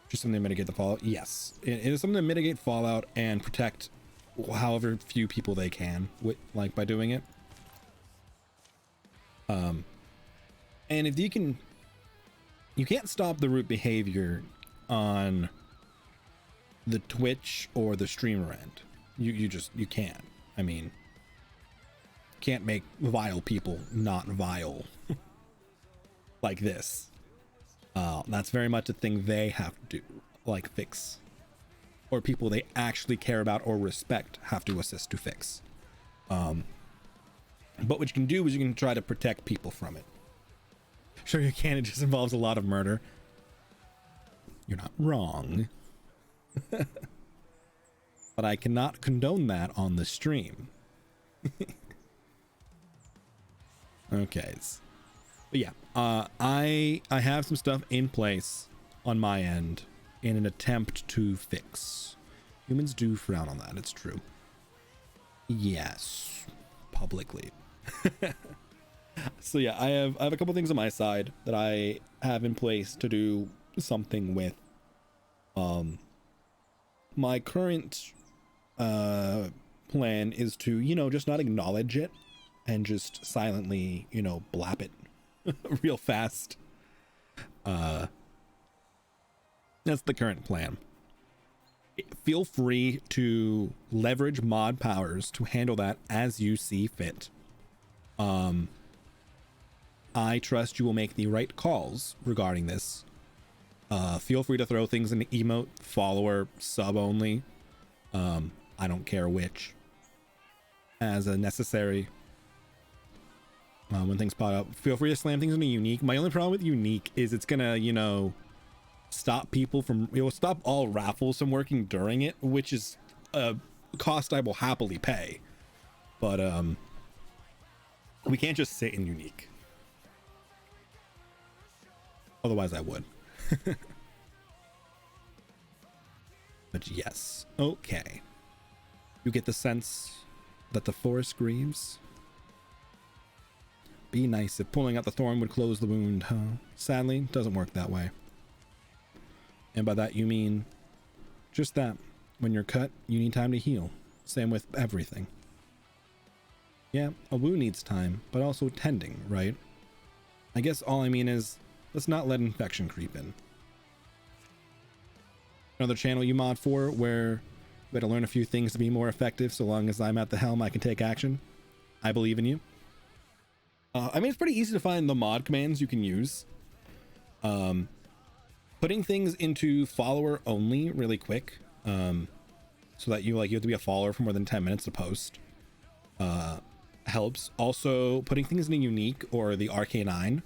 Just something to mitigate the fallout. Yes, it is something to mitigate fallout and protect however few people they can, like by doing it. And if you can't stop the root behavior on the Twitch or the streamer end. You can't. I mean, can't make vile people not vile like this. That's very much a thing they have to do, like fix, or people they actually care about or respect have to assist to fix. But what you can do is you can try to protect people from it. Sure you can, it just involves a lot of murder. You're not wrong. But I cannot condone that on the stream. Okay. But yeah, I have some stuff in place on my end in an attempt to fix. Humans do frown on that, it's true. Yes, publicly. So yeah, I have a couple things on my side that I have in place to do something with. My current plan is to, you know, just not acknowledge it and just silently, you know, blap it real fast. That's the current plan. Feel free to leverage mod powers to handle that as you see fit. I trust you will make the right calls regarding this. Feel free to throw things in the emote, follower, sub only. I don't care which. As a necessary. When things pop up, feel free to slam things into unique. My only problem with unique is it's gonna, you know, stop people from, it will stop all raffles from working during it, which is a cost I will happily pay. But we can't just sit in unique. Otherwise I would. But yes, okay. You get the sense that the forest grieves. Be nice if pulling out the thorn would close the wound, huh? Sadly, it doesn't work that way. And by that you mean just that. When you're cut, you need time to heal. Same with everything. Yeah, a wound needs time, but also tending, right? I guess all I mean is, let's not let infection creep in. Another channel you mod for where we gotta learn a few things to be more effective. So long as I'm at the helm, I can take action. I believe in you. I mean, it's pretty easy to find the mod commands you can use. Putting things into follower only really quick, so that you have to be a follower for more than 10 minutes to post, helps. Also, putting things in a unique or the RK9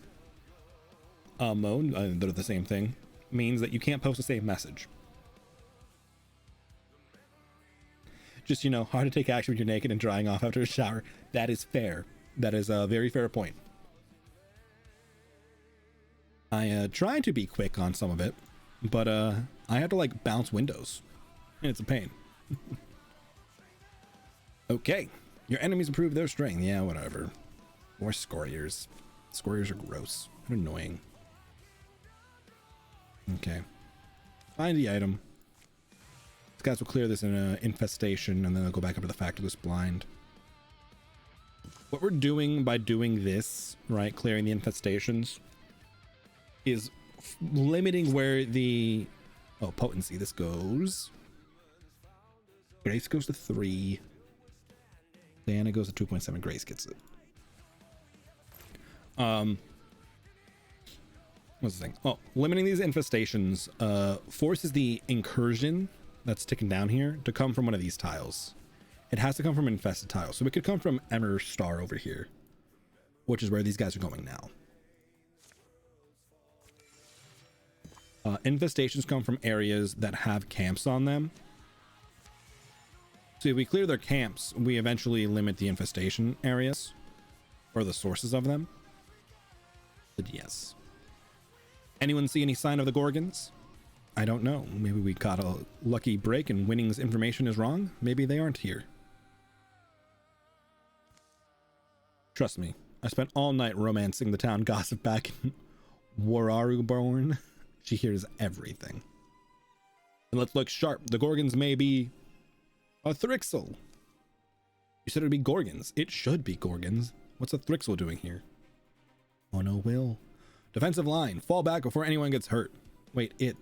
mode, they're the same thing, means that you can't post the same message. Just, you know, hard to take action when you're naked and drying off after a shower. That is fair. That is a very fair point. I try to be quick on some of it, but I have to like bounce windows, and it's a pain. Okay, your enemies improve their strength. Yeah, whatever. More scoriers. Scoriers are gross and annoying. Okay, find the item. These guys will clear this in an infestation, and then they'll go back up to the factorless blind. What we're doing by doing this, right, clearing the infestations, is limiting where the potency this goes. Grace goes to 3. Diana goes to 2.7. Grace gets it. What's the thing? Oh, limiting these infestations forces the incursion that's ticking down here to come from one of these tiles. It has to come from infested tiles. So it could come from Emerald Star over here, which is where these guys are going now. Infestations come from areas that have camps on them. So if we clear their camps, we eventually limit the infestation areas or the sources of them. But yes. Anyone see any sign of the Gorgons? I don't know. Maybe we caught a lucky break and Winning's information is wrong. Maybe they aren't here. Trust me, I spent all night romancing the town gossip back in Wararuborn. She hears everything. And let's look sharp. The Gorgons may be a Thrixel. You said it would be Gorgons. It should be Gorgons. What's a Thrixel doing here? Oh no, Will. Defensive line. Fall back before anyone gets hurt. Wait, it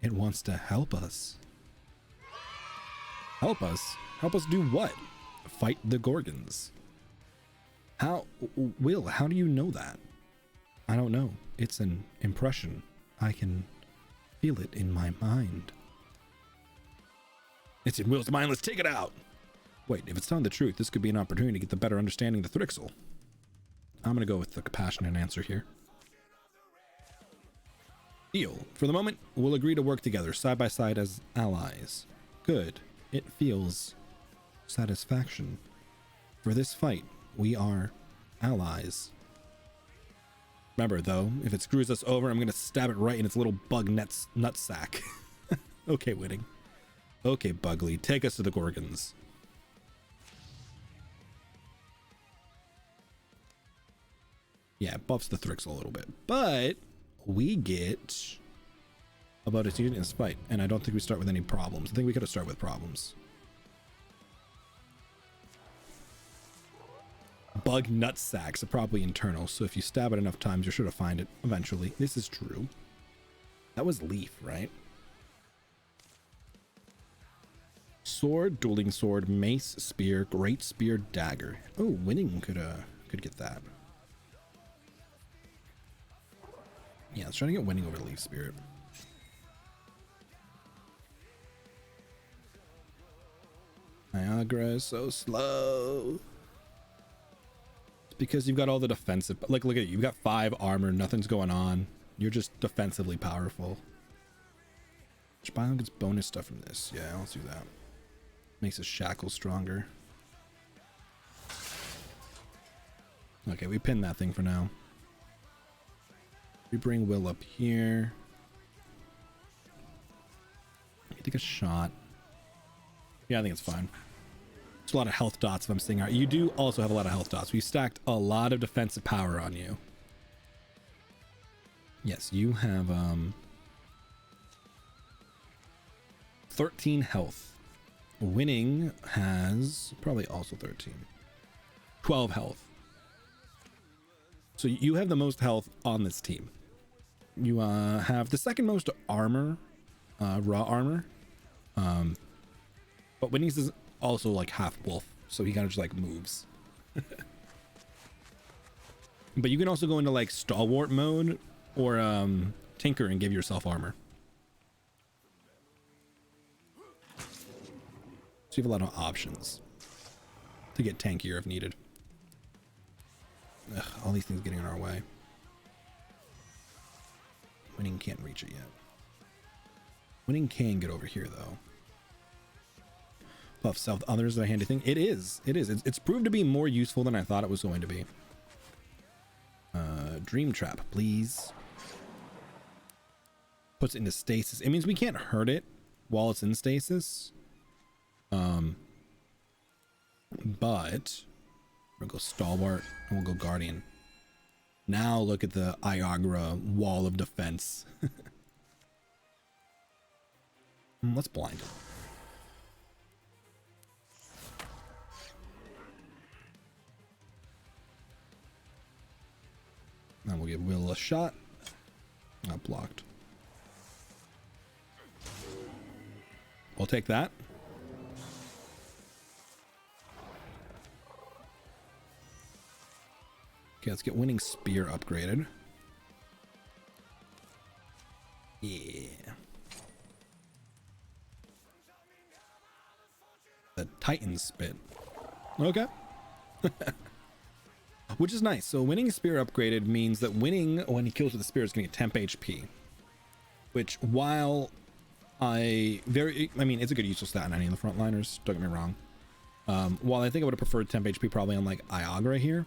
wants to help us. Help us? Help us do what? fight the Gorgons. How, Will, how do you know that? I don't know. It's an impression. I can feel it in my mind. It's in Will's mind. Let's take it out. Wait, if it's telling the truth, this could be an opportunity to get the better understanding of the Thrixel. I'm going to go with the compassionate answer here. Deal. For the moment, we'll agree to work together side by side as allies. Good. It feels satisfaction. For this fight, we are allies. Remember, though, if it screws us over, I'm going to stab it right in its little bug nutsack. Okay, Winning. Okay, Bugly, take us to the Gorgons. Yeah, it buffs the Thrixel a little bit. But we get a bonus unit in this fight, and I don't think we start with any problems. I think we could have started with problems. Bug nutsacks are probably internal, so if you stab it enough times, you're sure to find it eventually. This is true. That was Leaf, right? Sword, dueling sword, mace, spear, great spear, dagger. Oh, Winning could get that. Yeah, let's try to get Winning over Leaf Spirit. Niagara is so slow. It's because you've got all the defensive, like, look at you. You've got 5 armor, nothing's going on. You're just defensively powerful. Which biome gets bonus stuff from this? Yeah, let's do that. Makes his shackle stronger. Okay, we pin that thing for now. We bring Will up here. Take a shot. Yeah, I think it's fine. There's a lot of health dots if I'm seeing right. You do also have a lot of health dots. We stacked a lot of defensive power on you. Yes, you have 13 health. Winning has probably also 13. 12 health. So you have the most health on this team. You have the second most armor, raw armor. But Winnings is also like half wolf, so he kind of just like moves. But you can also go into like stalwart mode or tinker and give yourself armor. So you have a lot of options to get tankier if needed. Ugh, all these things getting in our way. Winning can't reach it yet. Winning can get over here though. Buff self others are a handy thing. It is. It's proved to be more useful than I thought it was going to be. Dream trap, please. Puts it into stasis. It means we can't hurt it while it's in stasis. But we'll go stalwart and we'll go guardian. Now look at the Iagra wall of defense. Let's blind it. Now we'll give Will a shot. Not blocked. We'll take that. Okay, let's get Winning Spear upgraded. Yeah. The Titan Spit. Okay. Which is nice. So Winning Spear upgraded means that Winning, when he kills with the spear, is going to get temp HP. Which, while I mean, it's a good useful stat on any of the frontliners, don't get me wrong. While I think I would have preferred temp HP probably on like Iagra here,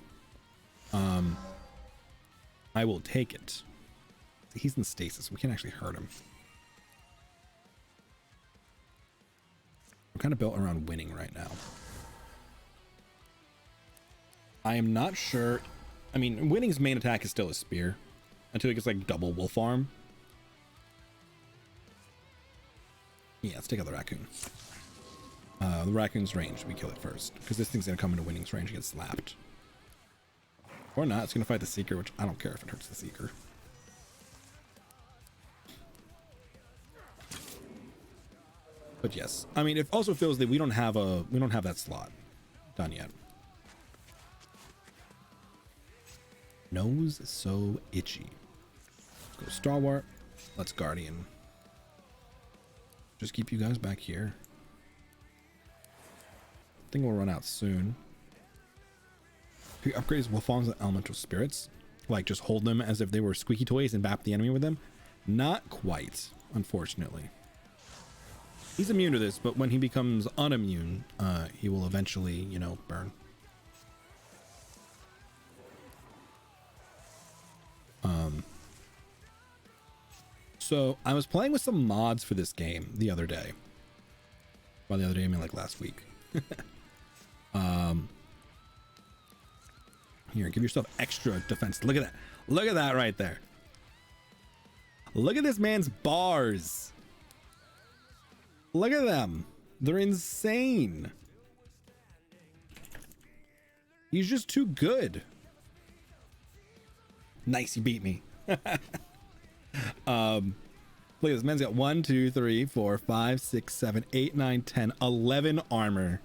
I will take it. He's in stasis. We can't actually hurt him. We're kind of built around Winning right now. I am not sure. I mean, Winning's main attack is still a spear until he gets like double wolf arm. Yeah, let's take out the raccoon. The raccoon's range, we kill it first because this thing's gonna come into Winning's range and get slapped. Or not, it's gonna fight the Seeker, which I don't care if it hurts the Seeker. But yes, I mean, it also feels that we don't have that slot done yet. Nose so itchy. Let's go Stalwart. Let's Guardian. Just keep you guys back here. I think we'll run out soon. If you upgrade Wolfong's with Elemental Spirits, like just hold them as if they were squeaky toys and bap the enemy with them. Not quite, unfortunately. He's immune to this, but when he becomes unimmune, he will eventually, you know, burn. So I was playing with some mods for this game the other day. By the other day, I mean like last week. Here, give yourself extra defense. Look at that. Look at that right there. Look at this man's bars. Look at them. They're insane. He's just too good. Nice, you beat me. Look, this man's got 1, 2, 3, 4, 5, 6, 7, 8, 9, 10, 11 armor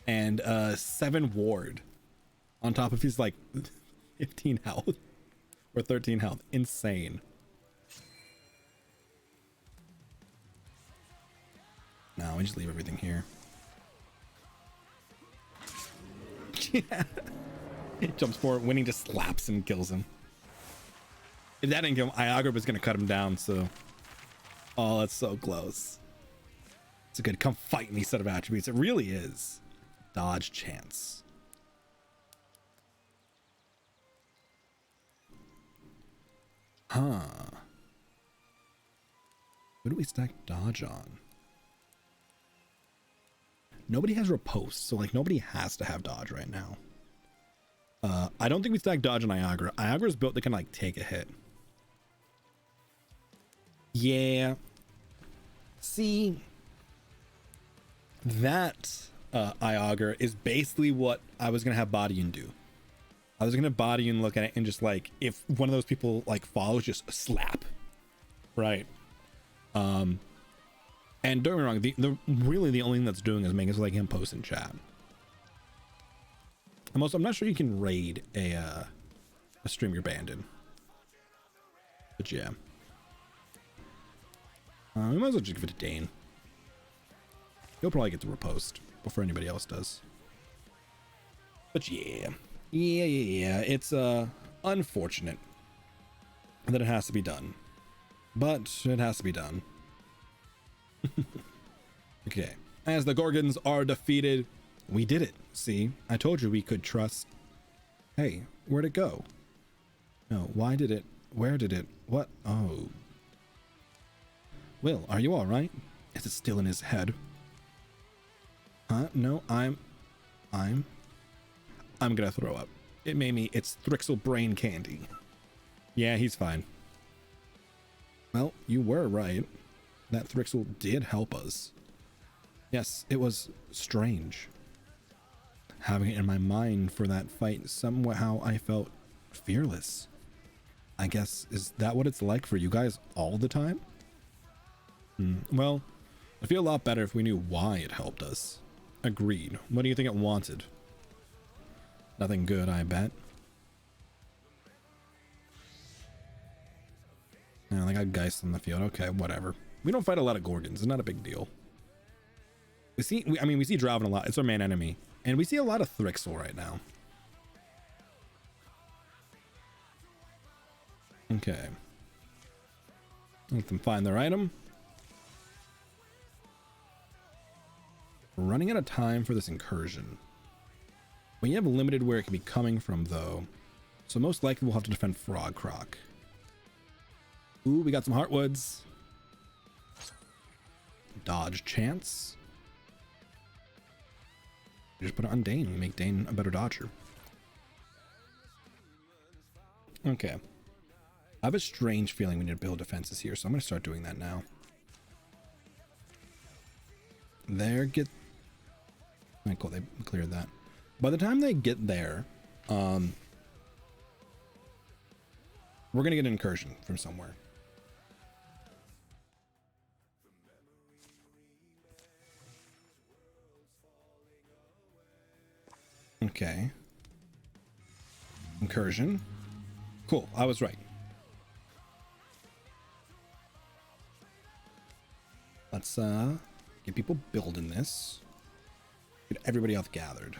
and 7 ward on top of his like 15 health or 13 health. Insane. No, we just leave everything here. Yeah. He jumps forward, Winnie just slaps and kills him. If that didn't kill him, Iagra was gonna cut him down, so. Oh, that's so close. It's a good come fight me set of attributes. It really is. Dodge chance. Huh. What do we stack dodge on? Nobody has riposte, so like nobody has to have dodge right now. I don't think we stack dodge on Iagra. Iagra's built that can like take a hit. Yeah. See, that Iagra is basically what I was gonna have Bodian do. I was gonna Bodian look at it and just like, if one of those people like follows, just slap. Right. And don't get me wrong, the really the only thing that's doing is making us like him post in chat. And also, I'm not sure you can raid a stream you're banned in. But yeah. We might as well just give it to Dane. He'll probably get the riposte before anybody else does. But yeah. Yeah. It's unfortunate that it has to be done. But it has to be done. Okay. As the Gorgons are defeated, we did it. See, I told you we could trust. Hey, where'd it go? No, why did it? Where did it? What? Oh. Will, are you all right? Is it still in his head? Huh? No, I'm gonna throw up. It made me. It's Thrixel brain candy. Yeah, he's fine. Well, you were right. That Thrixel did help us. Yes, it was strange. Having it in my mind for that fight, somehow I felt fearless. I guess, is that what it's like for you guys all the time? Well, I'd feel a lot better if we knew why it helped us. Agreed. What do you think it wanted? Nothing good, I bet. Yeah, they got Geist on the field. Okay, whatever. We don't fight a lot of Gorgons. It's not a big deal. We see Draven a lot. It's our main enemy. And we see a lot of Thrixel right now. Okay. Let them find their item. We're running out of time for this incursion. We have limited where it can be coming from, though. So most likely we'll have to defend Frog Croc. Ooh, we got some Heartwoods. Dodge chance. We just put it on Dane and make Dane a better dodger. Okay. I have a strange feeling we need to build defenses here, so I'm going to start doing that now. There, get... Alright, cool, they cleared that. By the time they get there, we're going to get an incursion from somewhere. Okay. Incursion. Cool. I was right. Let's get people building this. Get everybody else gathered.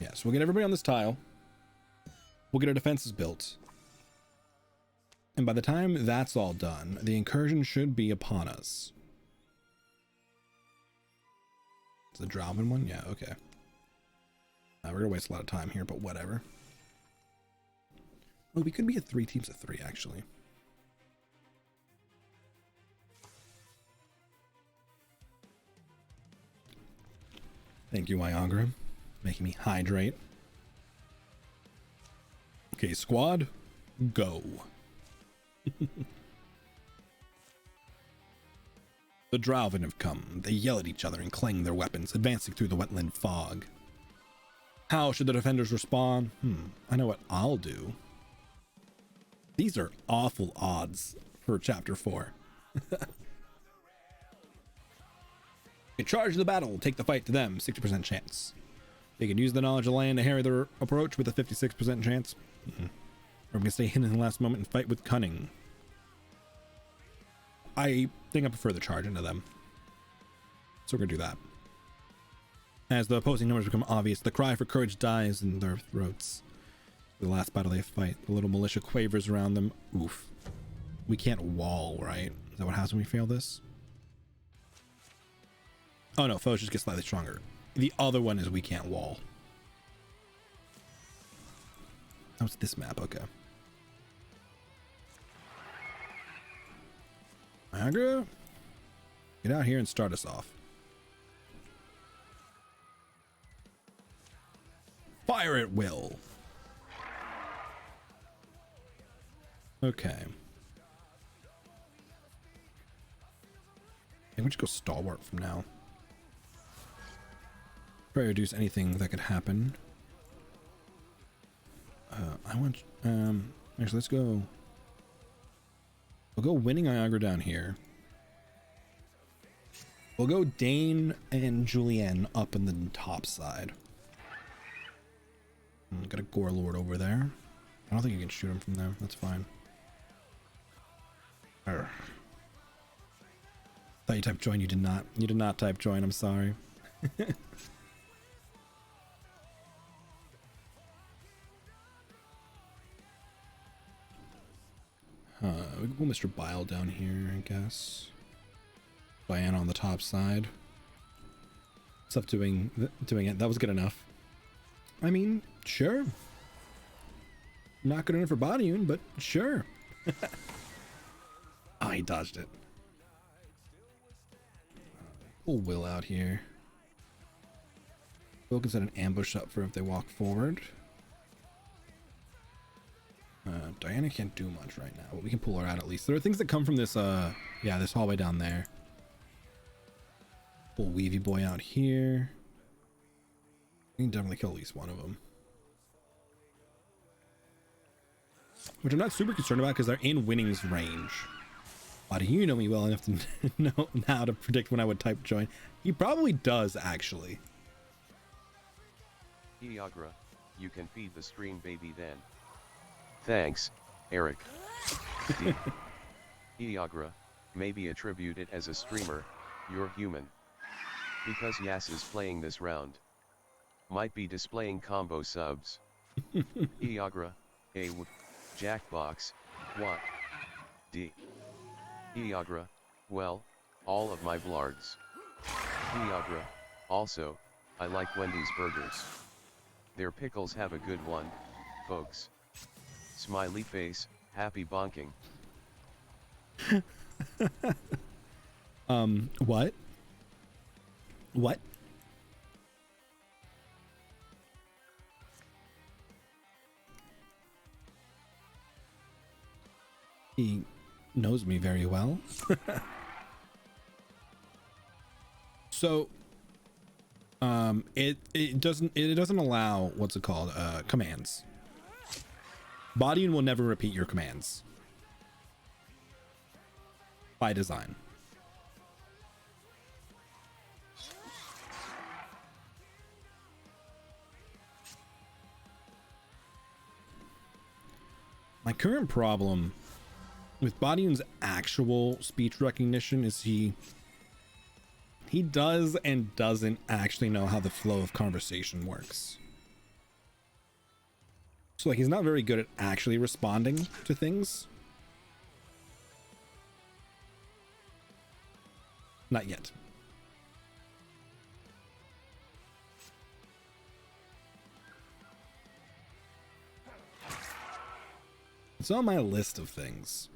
Yeah, so we'll get everybody on this tile. We'll get our defenses built. And by the time that's all done, the incursion should be upon us. It's the Drowman one? Yeah, okay. We're gonna waste a lot of time here, but whatever. Oh, we could be at 3 teams of 3, actually. Thank you, Viagra. Making me hydrate. Okay, squad, go. The Drowven have come. They yell at each other and clang their weapons, advancing through the wetland fog. How should the defenders respond? I know what I'll do. These are awful odds for chapter 4. They charge the battle, take the fight to them, 60% chance. They can use the knowledge of the land to harry their approach with a 56% chance. Or we can stay hidden in the last moment and fight with cunning. I think I prefer the charge into them. So we're gonna do that. As the opposing numbers become obvious, the cry for courage dies in their throats. The last battle they fight, the little militia quavers around them. Oof. We can't wall, right? Is that what happens when we fail this? Oh no, foes just get slightly stronger. The other one is we can't wall. Oh, it's this map, okay. Niagara, get out here and start us off. Fire at will. Okay. I think we should go stalwart from now. Try to reduce anything that could happen. Actually, let's go. We'll go winning Niagara down here. We'll go Dane and Julienne up in the top side. Got a Gore Lord over there. I don't think you can shoot him from there. That's fine. Arrgh. Thought you typed join. You did not. You did not type join. I'm sorry. We can pull Mr. Bile down here, I guess. Diana on the top side. Stop doing it. That was good enough. I mean, sure. Not good enough for bodying, but sure. Oh, he dodged it. Pull Will out here. Will can set an ambush up for if they walk forward. Diana can't do much right now, but we can pull her out at least. There are things that come from this, yeah, this hallway down there. Pull Weavy Boy out here. We can definitely kill at least one of them. Which I'm not super concerned about because they're in Winning's range. Why do you know me well enough to know now to predict when I would type join? He probably does, actually. Iagra, you can feed the stream baby then. Thanks, Eric. D. Iagra, maybe attribute it as a streamer, you're human. Because Yas is playing this round. Might be displaying combo subs. Iagra, A. Jackbox, what? D. Iagra, well, all of my blargs. Iagra, also, I like Wendy's burgers. Their pickles have a good one, folks. Smiley face, happy bonking. What? What? He knows me very well. So it doesn't allow, what's it called, commands. Bodying will never repeat your commands by design. My current problem with Badian's actual speech recognition is he does and doesn't actually know how the flow of conversation works. So like he's not very good at actually responding to things. Not yet. It's on my list of things.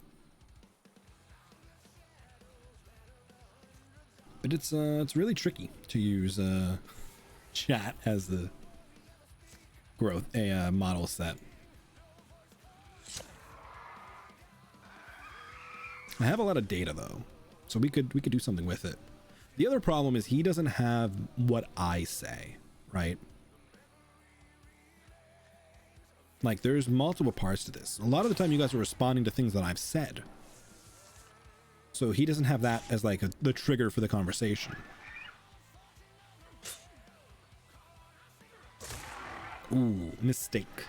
But it's really tricky to use chat as the growth model set. I have a lot of data though, so we could do something with it. The other problem is he doesn't have what I say, right? Like there's multiple parts to this. A lot of the time you guys are responding to things that I've said. So he doesn't have that as like the trigger for the conversation. Ooh, mistake.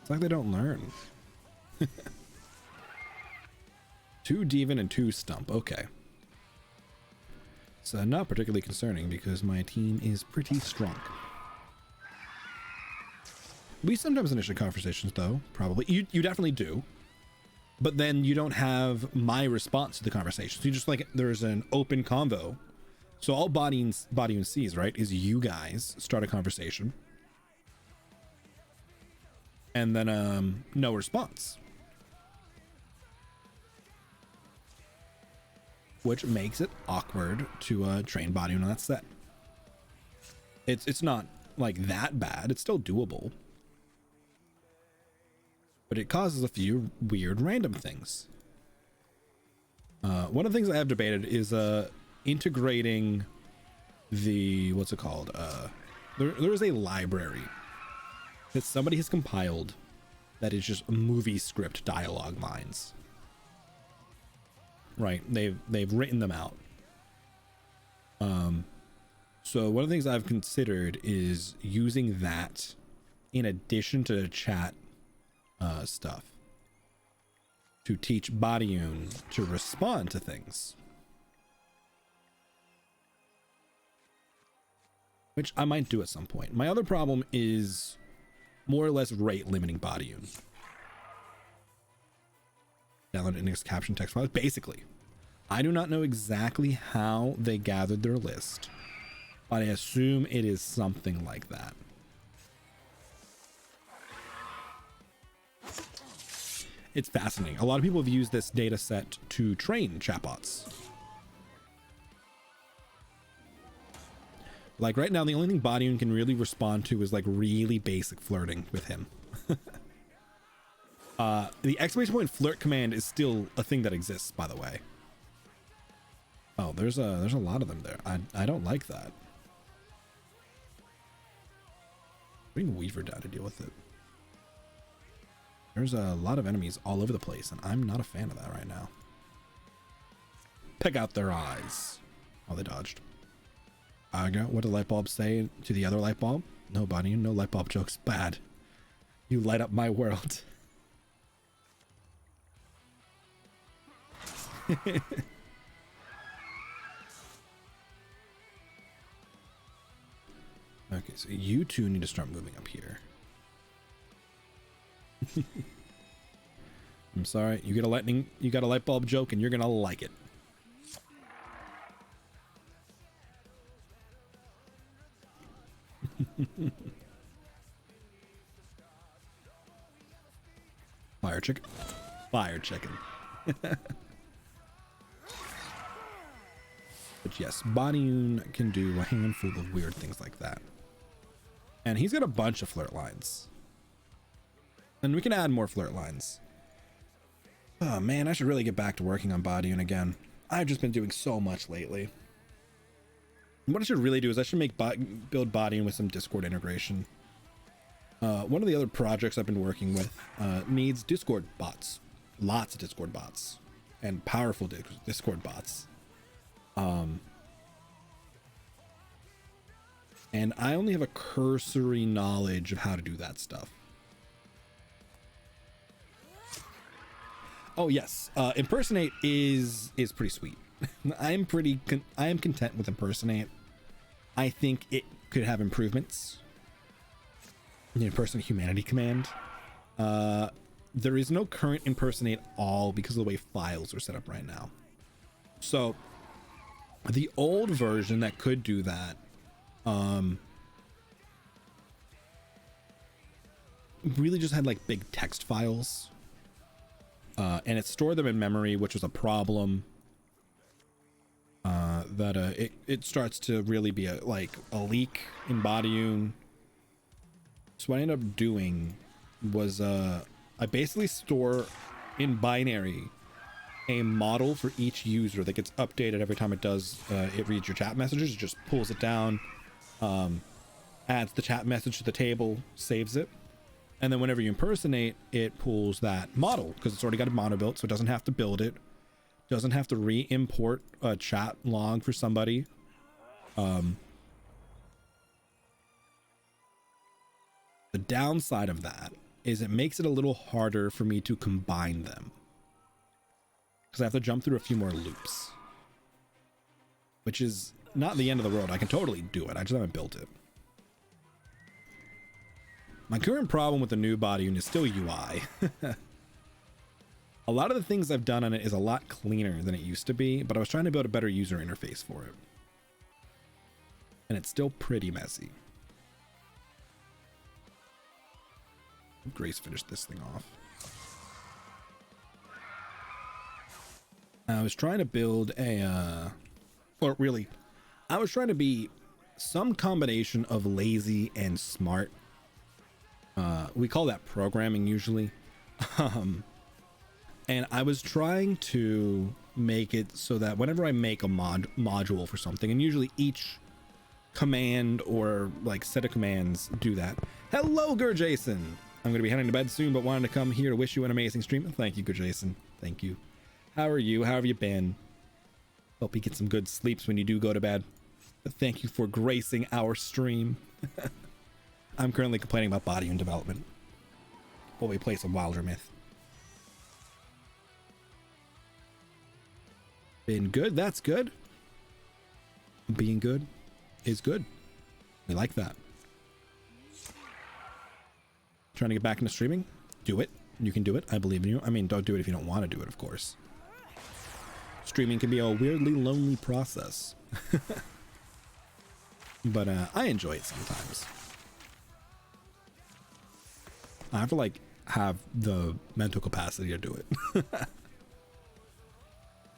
It's like they don't learn. 2 Devon and 2 Stump. Okay. So not particularly concerning because my team is pretty strong. We sometimes initiate conversations though, probably. You definitely do. But then you don't have my response to the conversation. So you just like, there's an open convo. So all Badian sees, right, is you guys start a conversation. And then no response. Which makes it awkward to train Badian on that set. It's not like that bad. It's still doable. But it causes a few weird random things. One of the things I have debated is integrating the, what's it called? There is a library that somebody has compiled that is just movie script dialogue lines. Right, they've written them out. So one of the things I've considered is using that in addition to chat stuff to teach Badian to respond to things, which I might do at some point. My other problem is more or less rate limiting Badian. Download index caption text files. Basically, I do not know exactly how they gathered their list, but I assume it is something like that. It's fascinating. A lot of people have used this data set to train chatbots. Like right now, the only thing Badian can really respond to is like really basic flirting with him. The exclamation point flirt command is still a thing that exists, by the way. Oh, there's a lot of them there. I don't like that. Bring Weaver down to deal with it. There's a lot of enemies all over the place, and I'm not a fan of that right now. Pick out their eyes. Oh, they dodged. Aga, what did light bulb say to the other light bulb? No, Bonnie, no light bulb jokes. Bad. You light up my world. Okay, so you two need to start moving up here. I'm sorry, you got a light bulb joke and you're gonna like it. Fire chicken. Fire chicken. But yes, Badian can do a handful of weird things like that. And he's got a bunch of flirt lines. And we can add more flirt lines. Oh man, I should really get back to working on Badian again. I've just been doing so much lately. What I should really do is I should build Badian with some Discord integration. One of the other projects I've been working with needs Discord bots. Lots of Discord bots. And powerful Discord bots. And I only have a cursory knowledge of how to do that stuff. Oh yes, impersonate is pretty sweet. I am content with impersonate. I think it could have improvements. The impersonate humanity command. There is no current impersonate all because of the way files are set up right now. So the old version that could do that, really just had like big text files, and it stored them in memory, which was a problem. It starts to really be a leak in Bodyune. So what I ended up doing was I basically store in binary a model for each user that gets updated every time it reads your chat messages. It just pulls it down, adds the chat message to the table, saves it, and then whenever you impersonate, it pulls that model because it's already got a model built, so it doesn't have to build it, doesn't have to re-import a chat log for somebody. The downside of that is it makes it a little harder for me to combine them because I have to jump through a few more loops, which is not the end of the world. I can totally do it. I just haven't built it. My current problem with the new Bodyune is still UI. A lot of the things I've done on it is a lot cleaner than it used to be, but I was trying to build a better user interface for it. And it's still pretty messy. Grace finished this thing off. I was trying to build I was trying to be some combination of lazy and smart. We call that programming usually. And I was trying to make it so that whenever I make a module for something, and usually each command or like set of commands do that. Hello, Jason. I'm going to be heading to bed soon, but wanted to come here to wish you an amazing stream. Thank you, Jason. Thank you. How are you? How have you been? Hope you get some good sleeps when you do go to bed. But thank you for gracing our stream. I'm currently complaining about Bodyune development while we play some Wilder Myth. Been good. That's good. Being good is good. We like that. Trying to get back into streaming? Do it. You can do it. I believe in you. I mean, don't do it if you don't want to do it, of course. Streaming can be a weirdly lonely process. But I enjoy it sometimes. I have to have the mental capacity to do it.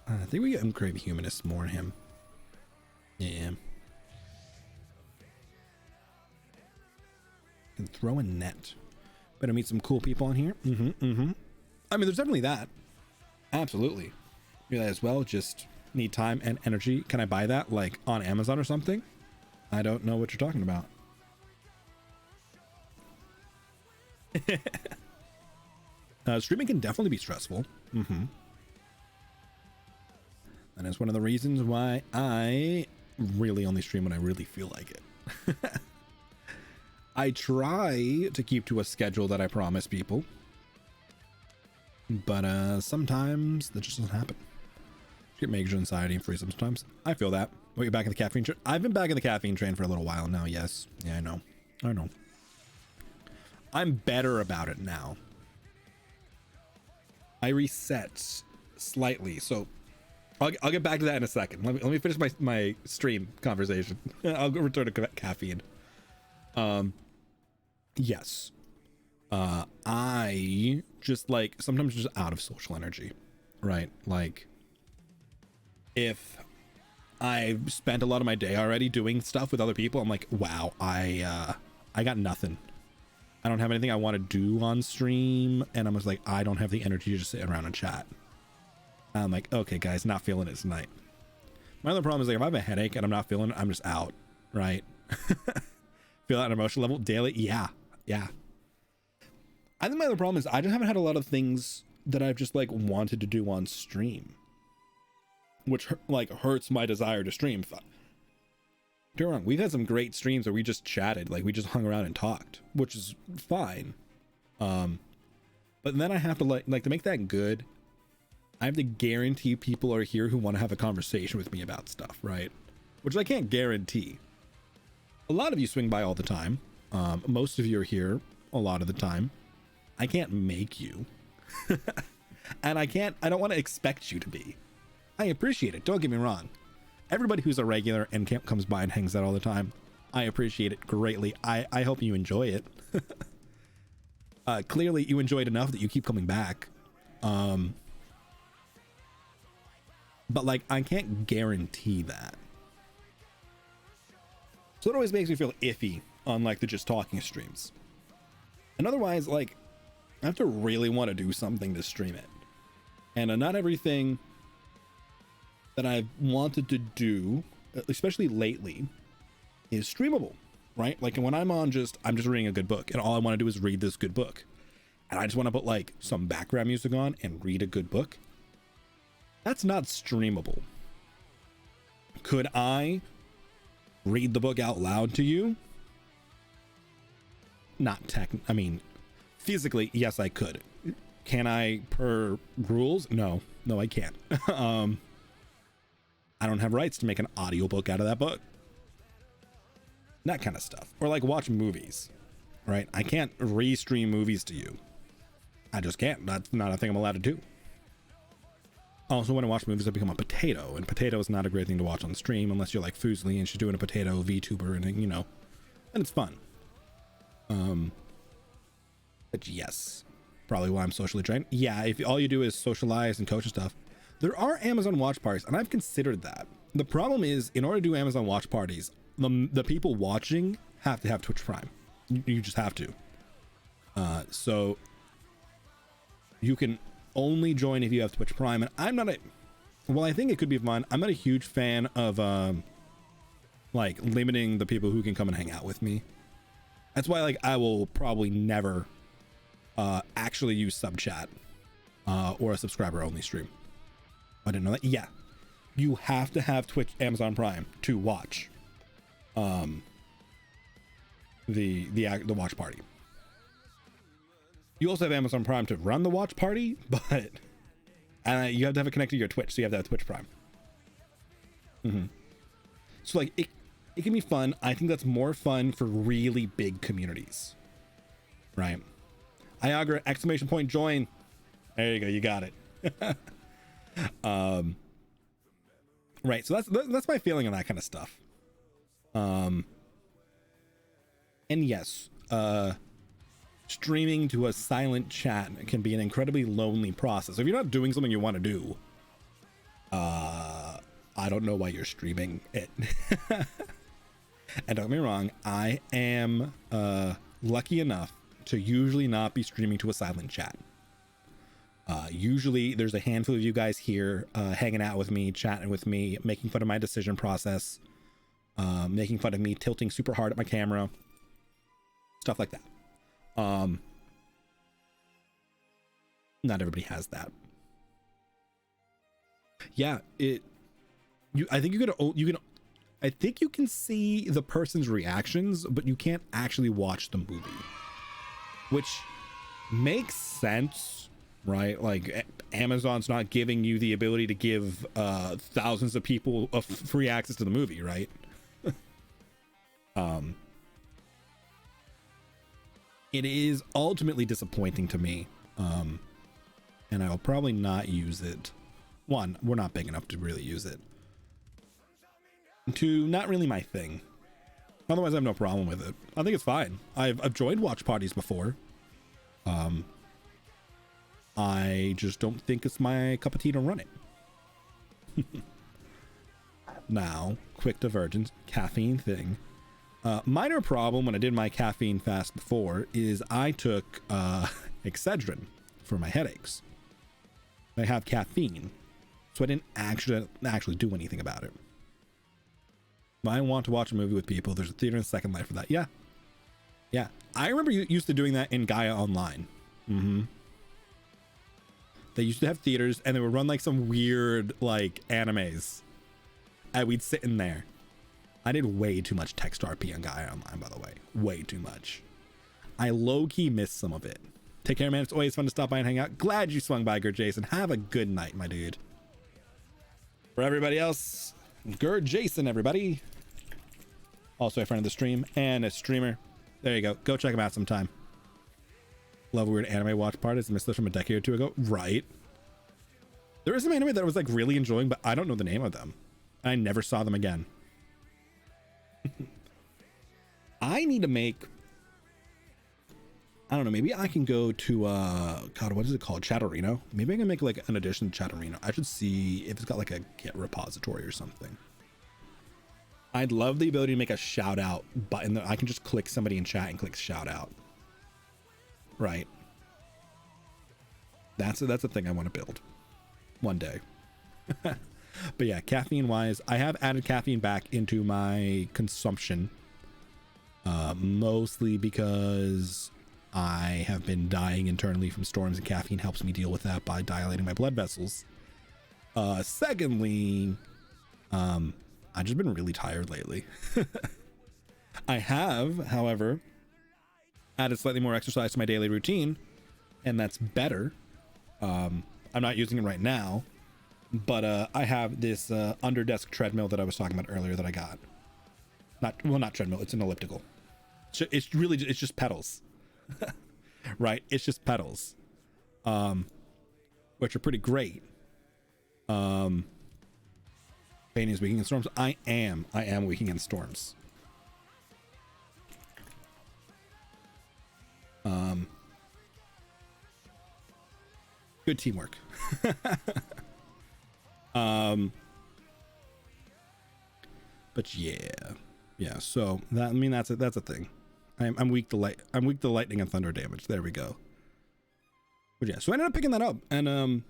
I think we get Crave Humanist more in him. Yeah. Can throw a net. Better meet some cool people on here. I mean, there's definitely that. Absolutely. Do that as well. Just need time and energy. Can I buy that on Amazon or something? I don't know what you're talking about. Streaming can definitely be stressful. And it's one of the reasons why I really only stream when I really feel like it. I try to keep to a schedule that I promise people, but sometimes that just doesn't happen. Get major anxiety and freeze sometimes. I feel that. But you're back in the caffeine train. I've been back in the caffeine train for a little while now. Yes. Yeah, I know. I'm better about it now. I reset slightly, so I'll get back to that in a second. Let me finish my stream conversation. I'll go return to caffeine. Yes. I just sometimes just out of social energy, right? If I've spent a lot of my day already doing stuff with other people, I'm like, wow, I got nothing. I don't have anything I want to do on stream, and I'm just like, I don't have the energy to just sit around and chat. I'm like, okay, guys, not feeling it tonight. My other problem is if I have a headache and I'm not feeling it, I'm just out, right? Feel that on an emotional level daily? Yeah. I think my other problem is I just haven't had a lot of things that I've just wanted to do on stream, which hurts my desire to stream. Don't get me wrong, we've had some great streams where we just chatted, like we just hung around and talked, which is fine. But then I have to like to make that good, I have to guarantee people are here who want to have a conversation with me about stuff, right? Which I can't guarantee. A lot of you swing by all the time. Most of you are here a lot of the time. I can't make you. And I don't want to expect you to be. I appreciate it, don't get me wrong. Everybody who's a regular and comes by and hangs out all the time, I appreciate it greatly. I hope you enjoy it. Clearly you enjoyed enough that you keep coming back. But like, I can't guarantee that. So it always makes me feel iffy on like the just talking streams. And otherwise, like, I have to really want to do something to stream it. And not everything that I've wanted to do, especially lately, is streamable, right? Like when I'm just reading a good book and all I want to do is read this good book. And I just want to put like some background music on and read a good book. That's not streamable. Could I read the book out loud to you? I mean, physically, yes, I could. Can I per rules? No, I can't. I don't have rights to make an audiobook out of that book. That kind of stuff. Or like watch movies, right? I can't re-stream movies to you. I just can't. That's not a thing I'm allowed to do. Also, when I watch movies, I become a potato, and potato is not a great thing to watch on stream unless you're like Fusely and she's doing a potato VTuber, and you know, and it's fun. But yes, probably why I'm socially trained. Yeah, if all you do is socialize and coach and stuff, there are Amazon watch parties, and I've considered that. The problem is, in order to do Amazon watch parties, the people watching have to have Twitch Prime. You just have to. So you can only join if you have Twitch Prime, and I'm not well, I think it could be fun. I'm not a huge fan of like limiting the people who can come and hang out with me. That's why like I will probably never actually use sub chat or a subscriber only stream. I didn't know that. Yeah, you have to have Twitch Amazon Prime to watch the watch party. You also have Amazon Prime to run the watch party, but you have to have it connected to your Twitch, so you have to have Twitch Prime. So like it can be fun. I think that's more fun for really big communities, right? Iagra, exclamation point, join. There you go, you got it. Right, so that's my feeling on that kind of stuff. And yes, streaming to a silent chat can be an incredibly lonely process. If you're not doing something you want to do, I don't know why you're streaming it. And don't get me wrong, I am lucky enough to usually not be streaming to a silent chat. Usually there's a handful of you guys here hanging out with me, chatting with me, making fun of my decision process, making fun of me tilting super hard at my camera, stuff like that. Not everybody has that. Yeah, I think you can see the person's reactions, but you can't actually watch the movie, which makes sense, right? Like Amazon's not giving you the ability to give thousands of people free access to the movie, right? It is ultimately disappointing to me, and I'll probably not use it. One, we're not big enough to really use it. Two, not really my thing. Otherwise, I have no problem with it. I think it's fine. I've joined watch parties before. I just don't think it's my cup of tea to run it. Now, quick divergence, caffeine thing. Minor problem when I did my caffeine fast before is I took Excedrin for my headaches. I have caffeine, so I didn't actually do anything about it. I want to watch a movie with people. There's a theater in Second Life for that. Yeah. I remember you used to doing that in Gaia Online. They used to have theaters, and they would run like some weird like animes, and we'd sit in there. I did way too much text RP on Gaia Online, by the way. Way too much. I low-key missed some of it. Take care, man. It's always fun to stop by and hang out. Glad you swung by, Gerd Jason. Have a good night, my dude. For everybody else, Gerd Jason, everybody. Also a friend of the stream and a streamer. There you go. Go check him out sometime. Love weird anime watch parties. Missed this from a decade or two ago. Right. There is some anime that I was like really enjoying, but I don't know the name of them. I never saw them again. I need to make, I don't know, maybe I can go to God, what is it called? Chatterino. Maybe I can make like an addition to Chatterino. I should see if it's got like a Git repository or something. I'd love the ability to make a shout out button that I can just click somebody in chat and click shout out. Right. That's a thing I want to build one day. But yeah, caffeine wise, I have added caffeine back into my consumption, mostly because I have been dying internally from storms, and caffeine helps me deal with that by dilating my blood vessels. Secondly, I've just been really tired lately. I have, however, added slightly more exercise to my daily routine, and that's better. I'm not using it right now, but I have this under desk treadmill that I was talking about earlier that I got. Not treadmill, it's an elliptical. It's just pedals. Right, it's just pedals, which are pretty great. Painting is weak against storms. I am weak against storms. Good teamwork. But yeah. So that, I mean, that's a thing. I'm weak to lightning and thunder damage. There we go. But yeah, so I ended up picking that up, and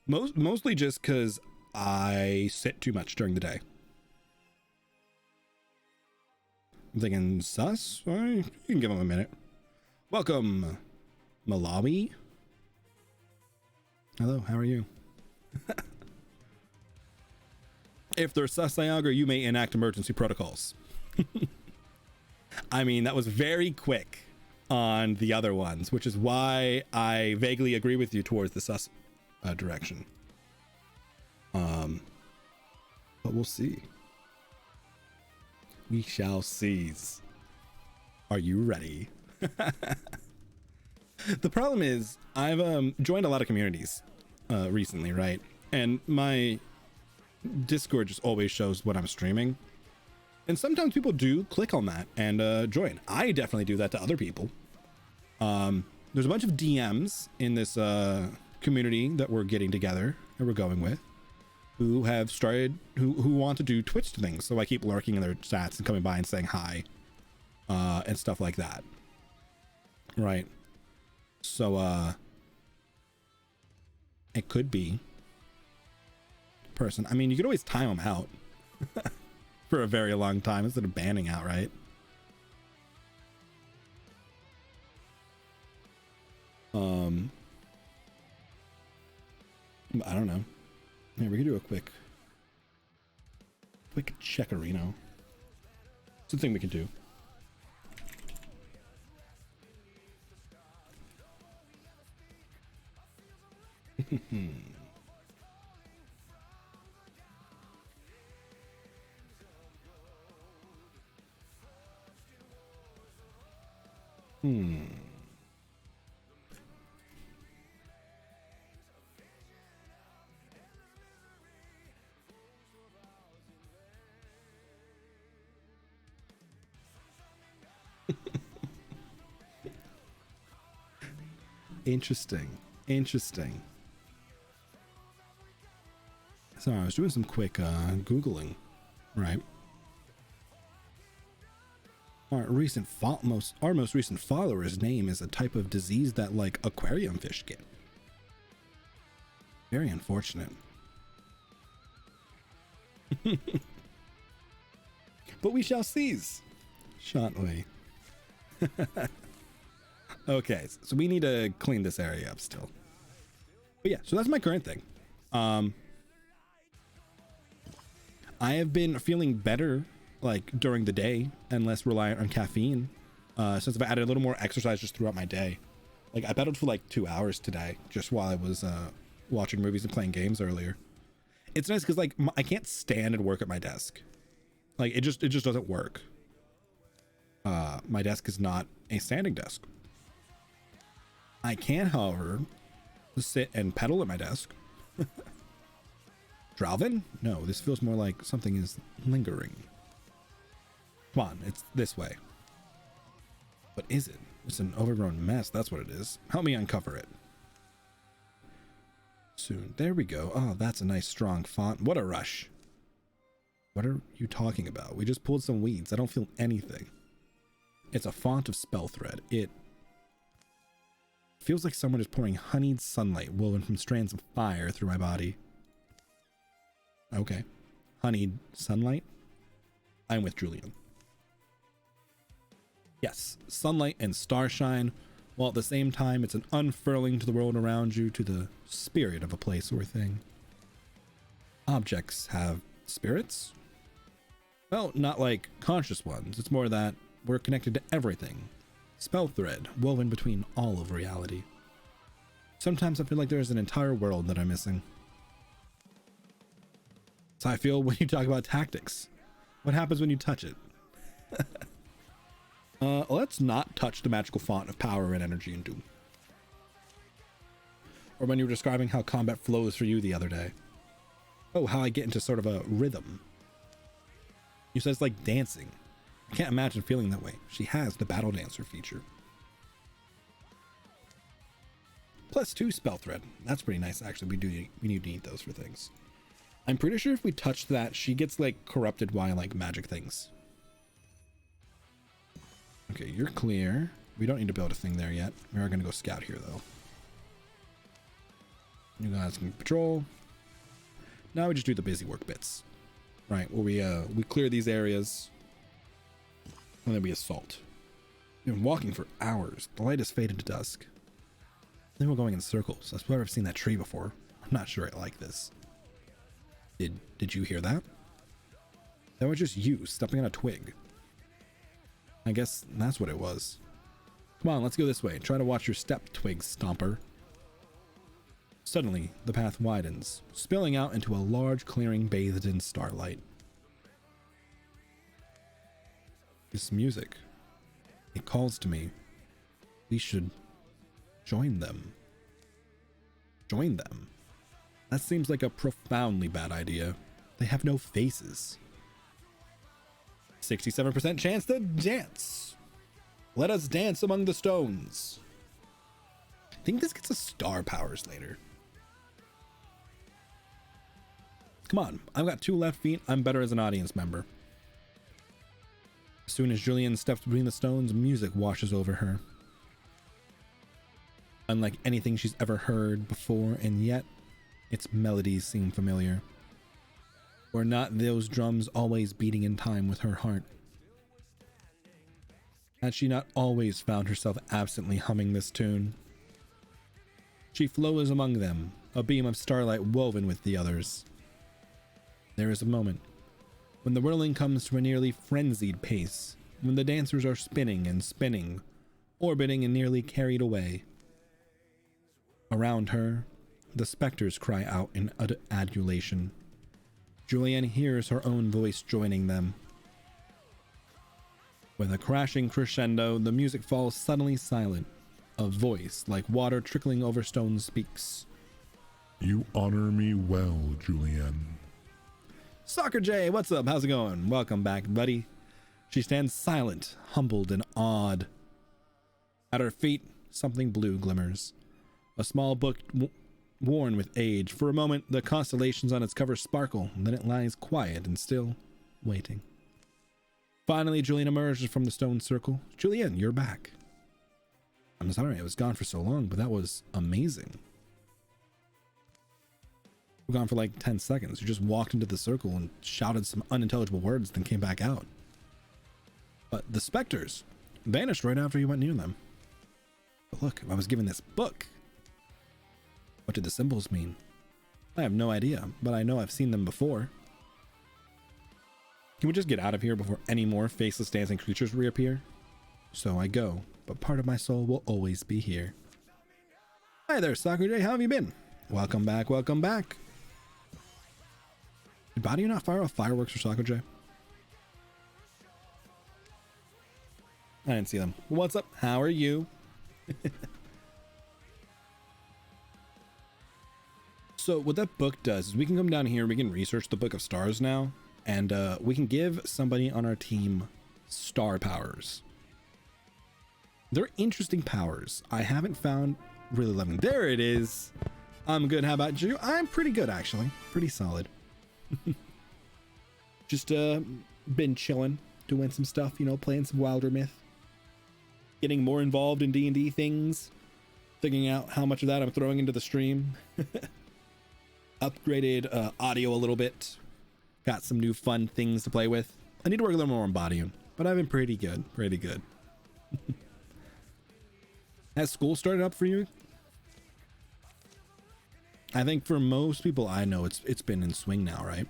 mostly just because I sit too much during the day. I'm thinking sus. All right, you can give him a minute. Welcome, Malawi. Hello, how are you? If there's sus Niagara, you may enact emergency protocols. I mean, that was very quick on the other ones, which is why I vaguely agree with you towards the sus direction. But we'll see. We shall seize. Are you ready? The problem is I've joined a lot of communities recently, right? And my Discord just always shows what I'm streaming. And sometimes people do click on that and join. I definitely do that to other people. There's a bunch of DMs in this community that we're getting together and we're going with, who have started, who want to do Twitch things. So I keep lurking in their chats and coming by and saying hi and stuff like that. Right. So it could be person. I mean, you could always time them out for a very long time instead of banning outright. I don't know. Yeah, we could do a quick checkerino. It's a thing we can do. Interesting. So I was doing some quick Googling, right? Our most recent follower's name is a type of disease that like aquarium fish get. Very unfortunate. But we shall seize, shan't we? Okay, so we need to clean this area up still. But yeah, so that's my current thing. I have been feeling better like during the day and less reliant on caffeine. Since I've added a little more exercise just throughout my day. Like I pedaled for like 2 hours today, just while I was watching movies and playing games earlier. It's nice because like I can't stand and work at my desk. Like it just doesn't work. My desk is not a standing desk. I can, however, sit and pedal at my desk. Dralvin? No, this feels more like something is lingering. Come on, it's this way. What is it? It's an overgrown mess, that's what it is. Help me uncover it. Soon. There we go. Oh, that's a nice strong font. What a rush. What are you talking about? We just pulled some weeds. I don't feel anything. It's a font of spell thread. It feels like someone is pouring honeyed sunlight woven from strands of fire through my body. Okay. Honeyed sunlight? I'm with Julian. Yes, sunlight and starshine, while at the same time it's an unfurling to the world around you, to the spirit of a place or thing. Objects have spirits? Well, not like conscious ones. It's more that we're connected to everything. Spell thread woven between all of reality. Sometimes I feel like there's an entire world that I'm missing. That's how I feel when you talk about tactics. What happens when you touch it? Let's not touch the magical font of power and energy in Doom. Or when you were describing how combat flows for you the other day. Oh, how I get into sort of a rhythm. You said it's like dancing. I can't imagine feeling that way. She has the battle dancer feature. +2 spell thread. That's pretty nice, actually. We need those for things. I'm pretty sure if we touch that, she gets like corrupted by like magic things. Okay, you're clear. We don't need to build a thing there yet. We are going to go scout here, though. You guys can patrol. Now we just do the busy work bits. Right, where we clear these areas. And then we assault. We've been walking for hours. The light has faded to dusk. I think we're going in circles. I swear I've seen that tree before. I'm not sure I like this. Did you hear that? That was just you stepping on a twig. I guess that's what it was. Come on, let's go this way. Try to watch your step, twig stomper. Suddenly, the path widens, spilling out into a large clearing bathed in starlight. This music, it calls to me. We should join them. Join them? That seems like a profoundly bad idea. They have no faces. 67% chance to dance. Let us dance among the stones. I think this gets us star powers later. Come on, I've got 2 left feet. I'm better as an audience member. As soon as Julian steps between the stones, music washes over her. Unlike anything she's ever heard before, and yet its melodies seem familiar. Were not those drums always beating in time with her heart? Had she not always found herself absently humming this tune? She flows among them, a beam of starlight woven with the others. There is a moment when the whirling comes to a nearly frenzied pace, when the dancers are spinning and spinning, orbiting and nearly carried away. Around her, the specters cry out in adulation. Julianne hears her own voice joining them. With a crashing crescendo, the music falls suddenly silent. A voice, like water trickling over stones, speaks. You honor me well, Julianne. Soccer J, what's up? How's it going? Welcome back, buddy. She stands silent, humbled, and awed. At her feet, something blue glimmers. A small book worn with age. For a moment, the constellations on its cover sparkle, and then it lies quiet and still, waiting. Finally, Julian emerges from the stone circle. Julian, you're back. I'm sorry I was gone for so long, but that was amazing. We're gone for like 10 seconds. You just walked into the circle and shouted some unintelligible words, then came back out. But the specters vanished right after you went near them. But look, I was given this book. What did the symbols mean? I have no idea, but I know I've seen them before. Can we just get out of here before any more faceless dancing creatures reappear? So I go, but part of my soul will always be here. Hi there, Sakura, how have you been? Welcome back, welcome back. Did Body not fire off fireworks for Sakura? I didn't see them. What's up? How are you? So what that book does is we can come down here, we can research the Book of Stars now, and we can give somebody on our team star powers. They're interesting powers. I haven't found really loving. There it is. I'm good. How about you? I'm pretty good, actually. Pretty solid. Just been chilling, doing some stuff, you know, playing some Wilder Myth, getting more involved in D&D things, figuring out how much of that I'm throwing into the stream. Upgraded audio a little bit. Got some new fun things to play with. I need to work a little more on bodying, but I've been pretty good. Pretty good. Has school started up for you? I think for most people I know it's been in swing now, right?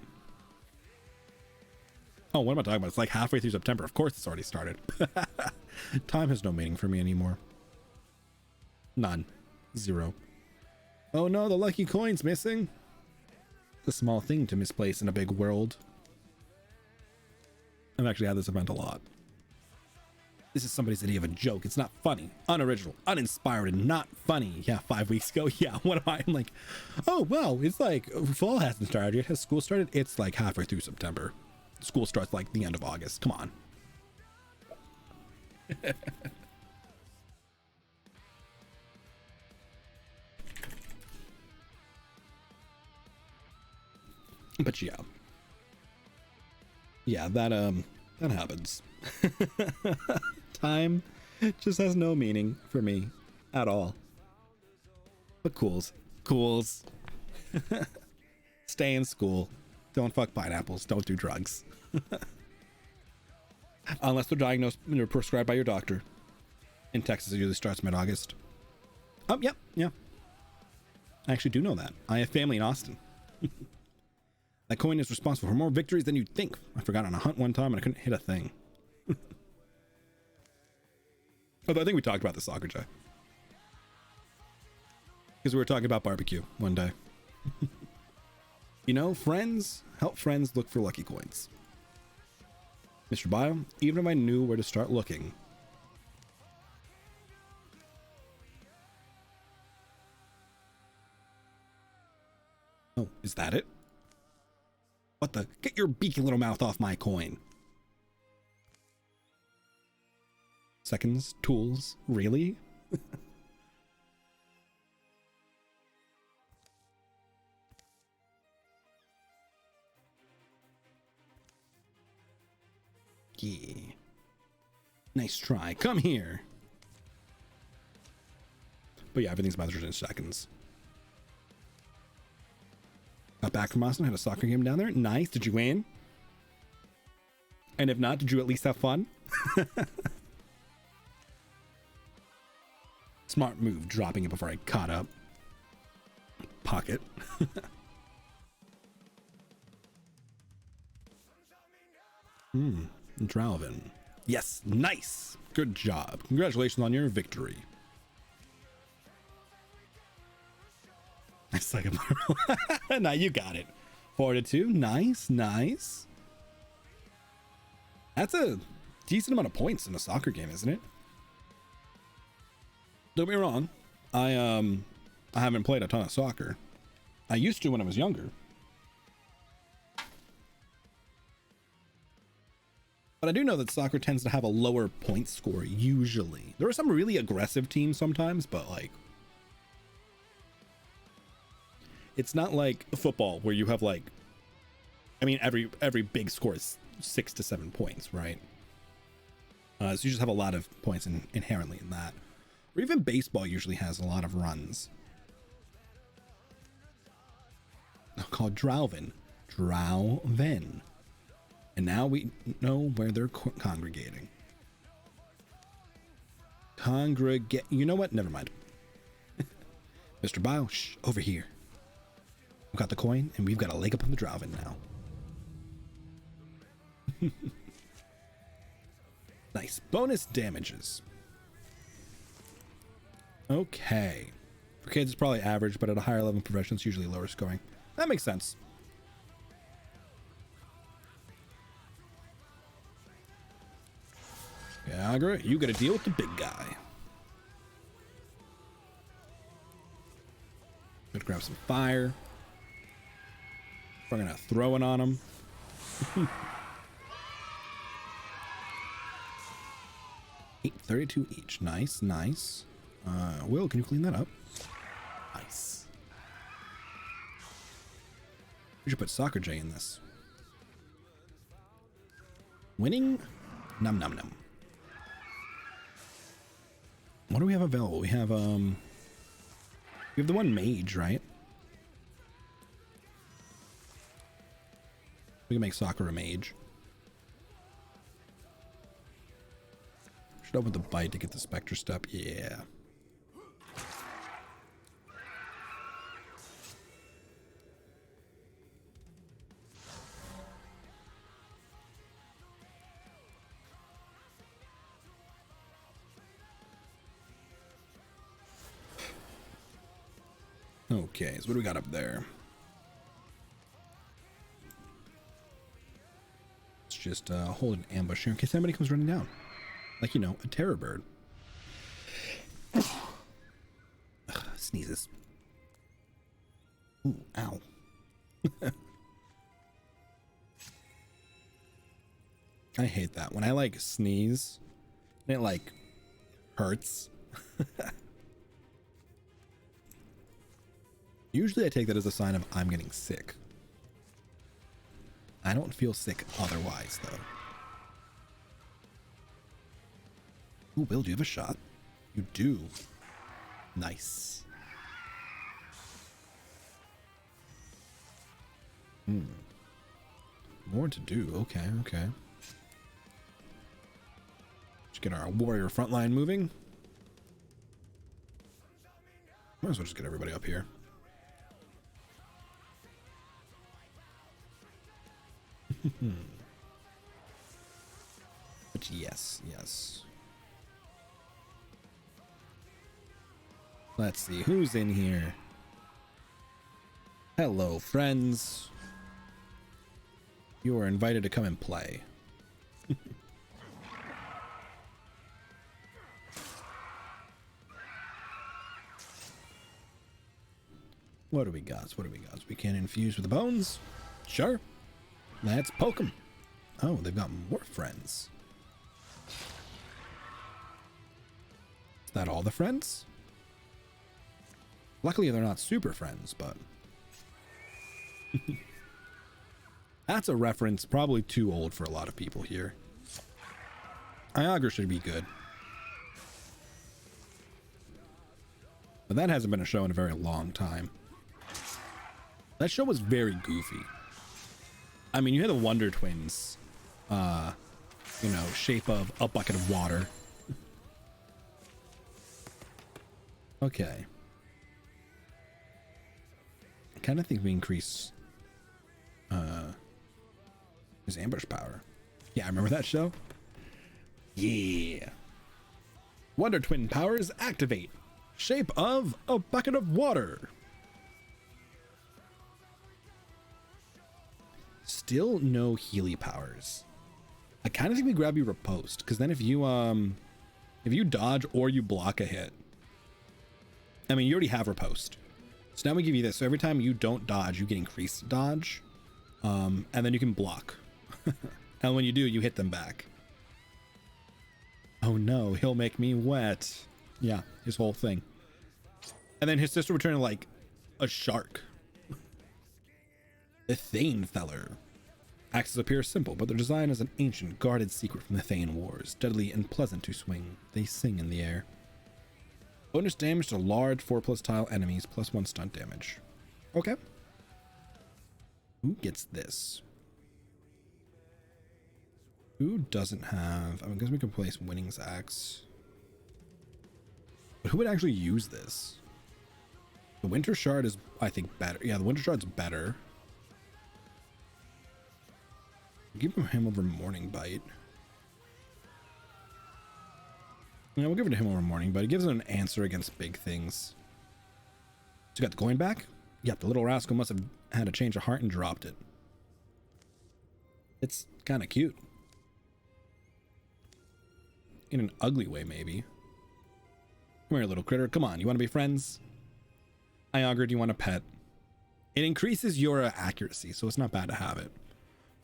Oh, what am I talking about? It's like halfway through September. Of course it's already started. Time has no meaning for me anymore. None. Zero. Oh no, the lucky coin's missing. It's a small thing to misplace in a big world. I've actually had this event a lot. This is somebody's idea of a joke. It's not funny, unoriginal, uninspired, and not funny. Yeah, 5 weeks ago. Yeah, what am I? I'm like, oh, well, it's like fall hasn't started yet. Has school started? It's like halfway through September. School starts like the end of August. Come on. But yeah. Yeah, that happens. Time just has no meaning for me at all. But cools. Stay in school. Don't fuck pineapples. Don't do drugs. Unless they're diagnosed or prescribed by your doctor. In Texas, it usually starts mid-August. Oh, yep, yeah. I actually do know that. I have family in Austin. That coin is responsible for more victories than you'd think. I forgot on a hunt one time and I couldn't hit a thing. Although I think we talked about the soccer guy. Because we were talking about barbecue one day. You know, friends help friends look for lucky coins. Mr. Bio, even if I knew where to start looking. Oh, is that it? What the? Get your beaky little mouth off my coin. Seconds, tools, really? Yeah. Nice try. Come here. But yeah, everything's measured in seconds. Got back from Austin, had a soccer game down there. Nice. Did you win? And if not, did you at least have fun? Smart move, dropping it before I caught up. Pocket. Dralvin. Yes, nice. Good job. Congratulations on your victory. Nice second. Now you got it. 4-2. Nice, nice. That's a decent amount of points in a soccer game, isn't it? Don't get me wrong. I haven't played a ton of soccer. I used to when I was younger. But I do know that soccer tends to have a lower point score usually. There are some really aggressive teams sometimes, but like it's not like football where you have like, I mean, every big score is 6 to 7 points, right? So you just have a lot of points inherently in that. Or even baseball usually has a lot of runs. Called Dralvin. Dralvin. And now we know where they're congregating. You know what? Never mind. Mr. Bio, shh, over here. We've got the coin, and we've got a leg up on the Dralvin now. Nice. Bonus damages. Okay. For kids, it's probably average, but at a higher level of profession, it's usually lower scoring. That makes sense. Agra, you gotta deal with the big guy. Gonna grab some fire. We're gonna throw it on him. 832 each. Nice, nice. Will, can you clean that up? Nice. We should put Soccer J in this. Winning? Num num num. What do we have available? We have the one mage, right? We can make Soccer a mage. Should open the bite to get the Spectre step. Yeah. Okay, so what do we got up there? Let's just hold an ambush here in case somebody comes running down. Like, you know, a terror bird. Sneezes. Ooh, ow. I hate that. When I, like, sneeze, and it, like, hurts. Usually I take that as a sign of I'm getting sick. I don't feel sick otherwise, though. Ooh, Will, do you have a shot? You do. Nice. More to do. Okay, okay. Let's get our warrior frontline moving. Might as well just get everybody up here. But yes, yes. Let's see who's in here. Hello, friends. You are invited to come and play. What do we got? What do we got? We can infuse with the bones? Sure. Let's poke them. Oh, they've got more friends. Is that all the friends? Luckily, they're not super friends, but... That's a reference probably too old for a lot of people here. Iagra should be good. But that hasn't been a show in a very long time. That show was very goofy. I mean, you had the Wonder Twins, you know, shape of a bucket of water. Okay. I kind of think we increase his ambush power. Yeah, I remember that show. Yeah. Wonder Twin powers activate. Shape of a bucket of water. Still no Healy powers. I kind of think we grab you riposte, because then if you dodge or you block a hit, I mean, you already have riposte. So now we give you this. So every time you don't dodge, you get increased dodge, and then you can block. And when you do, you hit them back. Oh no, he'll make me wet. Yeah, his whole thing. And then his sister would turn into like a shark. The Thane Feller. Axes appear simple, but their design is an ancient, guarded secret from the Thane Wars. Deadly and pleasant to swing. They sing in the air. Bonus damage to large 4+ tile enemies, +1 stunt damage. Okay. Who gets this? Who doesn't have... I guess we can place Winning's Axe. But who would actually use this? The Winter Shard is, I think, better. Yeah, the Winter Shard's better. Give him over Morning Bite. Yeah, we'll give it to him over Morning Bite. It gives it an answer against big things. So you got the coin back? Yep, the little rascal must have had a change of heart and dropped it. It's kind of cute. In an ugly way, maybe. Come here, little critter. Come on, you want to be friends? Iogre, do you want a pet? It increases your accuracy, so it's not bad to have it.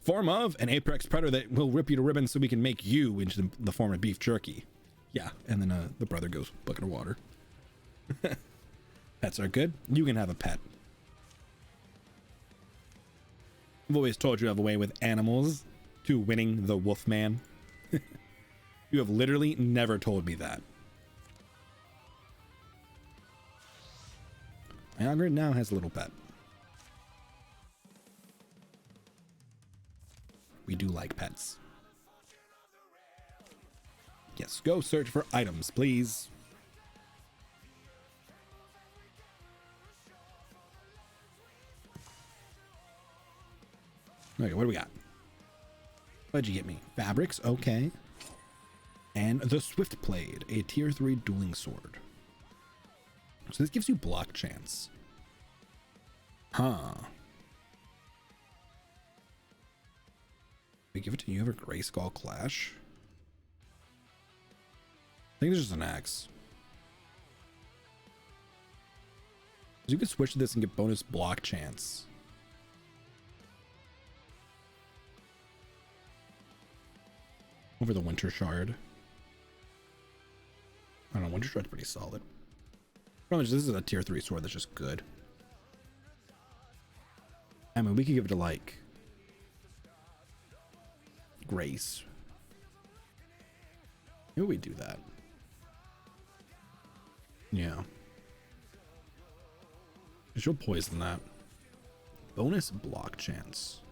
Form of an apex predator that will rip you to ribbons so we can make you into the form of beef jerky. Yeah, and then the brother goes bucket of water. Pets are good. You can have a pet. I've always told you I have a way with animals to winning the Wolfman. You have literally never told me that. Iogre now has a little pet. We do like pets. Yes, go search for items, please. Okay, what do we got? What'd you get me? Fabrics, okay. And the Swift Blade, a tier 3 dueling sword. So this gives you block chance. Huh. We give it to you over Gray Skull Clash. I think it's just an axe. You can switch to this and get bonus block chance. Over the Winter Shard. I don't know, Winter Shard's pretty solid. Probably this is a tier 3 sword that's just good. I mean, we could give it to like Grace. Maybe we do that. Yeah. She'll poison that. Bonus block chance.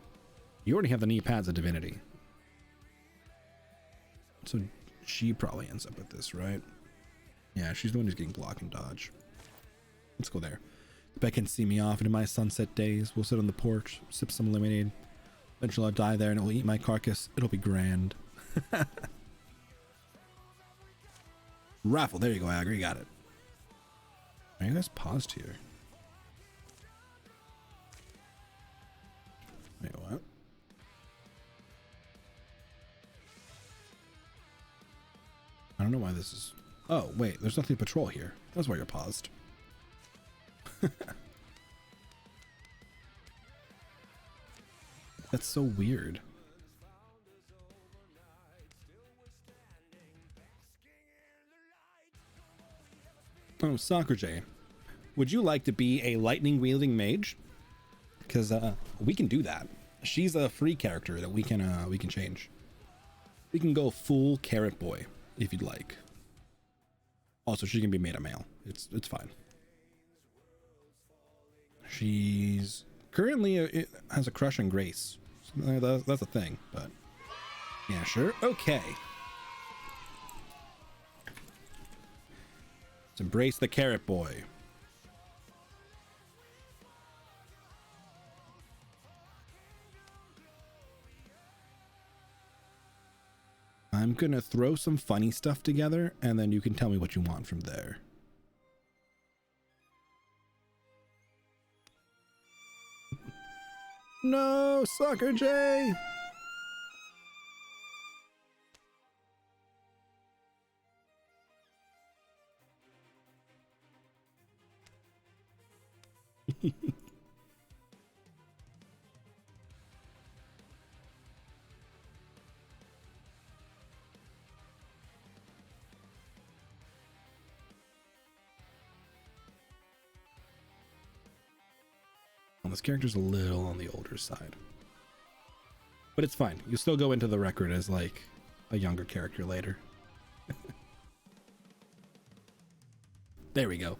You already have the knee pads of Divinity. So she probably ends up with this, right? Yeah, she's the one who's getting block and dodge. Let's go there. Beck can see me off into my sunset days. We'll sit on the porch, sip some lemonade. Eventually I'll die there and it will eat my carcass. It'll be grand. Raffle, there you go, Agri, got it. Are you guys paused here? Wait, what? I don't know why this is... Oh, wait, there's nothing to patrol here. That's why you're paused. That's so weird. Oh, Soccer J. Would you like to be a lightning wielding mage? Because we can do that. She's a free character that we can change. We can go full carrot boy if you'd like. Also, she can be made a male. It's fine. She's currently has a crush on Grace. That's a thing, but yeah, sure. Okay. Let's embrace the carrot boy. I'm gonna throw some funny stuff together and then you can tell me what you want from there. No, Soccer J! Well, this character's a little on the older side. But it's fine. You still go into the record as like a younger character later. There we go.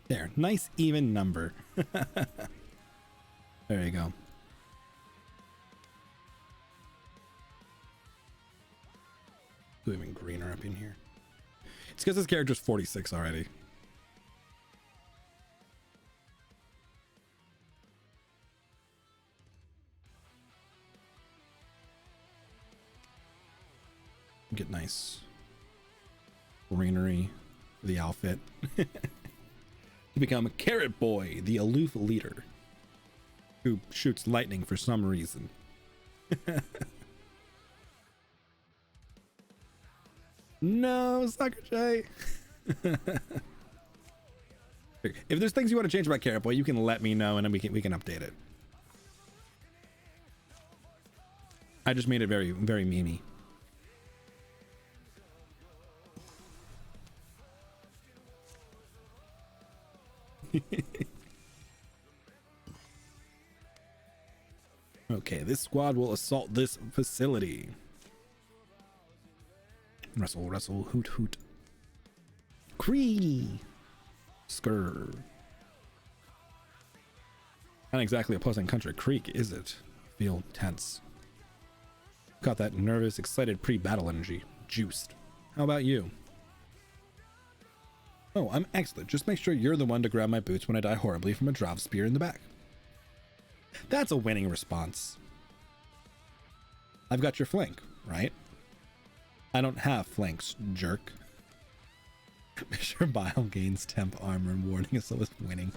There, nice even number. There you go. Go even greener up in here. It's because this character's 46 already. Get nice greenery for the outfit. To become Carrot Boy, the aloof leader who shoots lightning for some reason. No, Soccer J. If there's things you want to change about Carrot Boy, you can let me know, and then we can update it. I just made it very, very memey. Okay, this squad will assault this facility. Wrestle, wrestle, hoot, hoot. Cree! Skrr. Not exactly a pleasant country creek, is it? Feel tense. Got that nervous, excited pre-battle energy. Juiced. How about you? Oh, I'm excellent. Just make sure you're the one to grab my boots when I die horribly from a drop spear in the back. That's a winning response. I've got your flank, right? I don't have flanks, jerk. Mr. Bile gains temp armor and warning us of winning.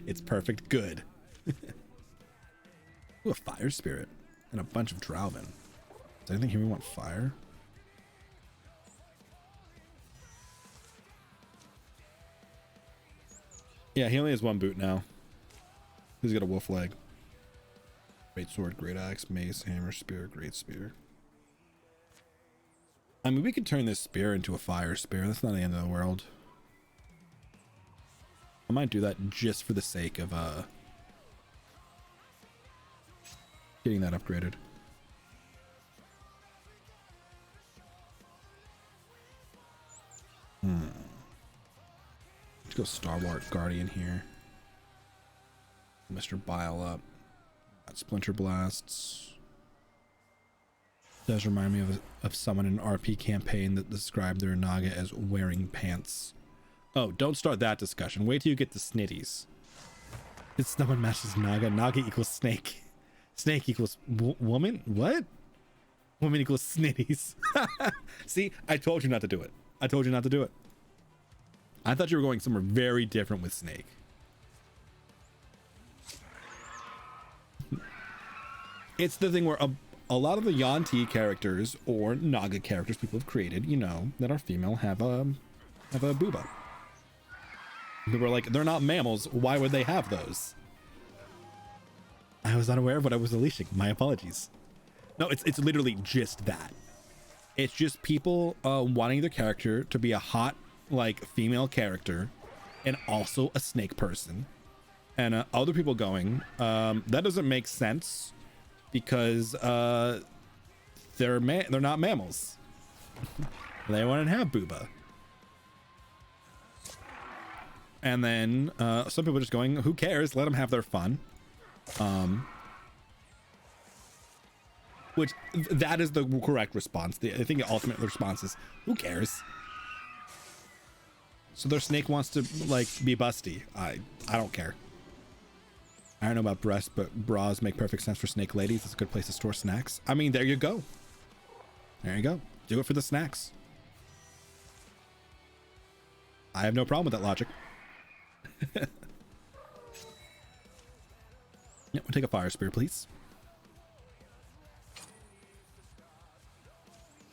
It's perfect. Good. Ooh, a fire spirit and a bunch of Drowvin. Does anything here we want fire? Yeah, he only has one boot now. He's got a wolf leg. Great sword, great axe, mace, hammer, spear, great spear. I mean, we could turn this spear into a fire spear. That's not the end of the world. I might do that just for the sake of getting that upgraded. Let's go Star Wars Guardian here. Mr. Bile up. Got Splinter Blasts. Does remind me of someone in an RP campaign that described their Naga as wearing pants. Oh, don't start that discussion. Wait till you get the snitties. If someone matches Naga, Naga equals snake. Snake equals woman? What? Woman equals snitties. See, I told you not to do it. I told you not to do it. I thought you were going somewhere very different with snake. It's the thing where a lot of the Yanti characters or Naga characters people have created, you know, that are female have a booba. People are like, they're not mammals. Why would they have those? I was unaware of what I was unleashing. My apologies. No, it's literally just that. It's just people wanting their character to be a hot, like, female character and also a snake person. And other people going, that doesn't make sense because they're not mammals. They want to have booba. And then some people just going, who cares? Let them have their fun. Which that is the correct response. I think the ultimate response is, who cares? So their snake wants to like be busty. I don't care. I don't know about breasts, but bras make perfect sense for snake ladies. It's a good place to store snacks. I mean, there you go. There you go. Do it for the snacks. I have no problem with that logic. Yeah, we'll take a fire spear, please.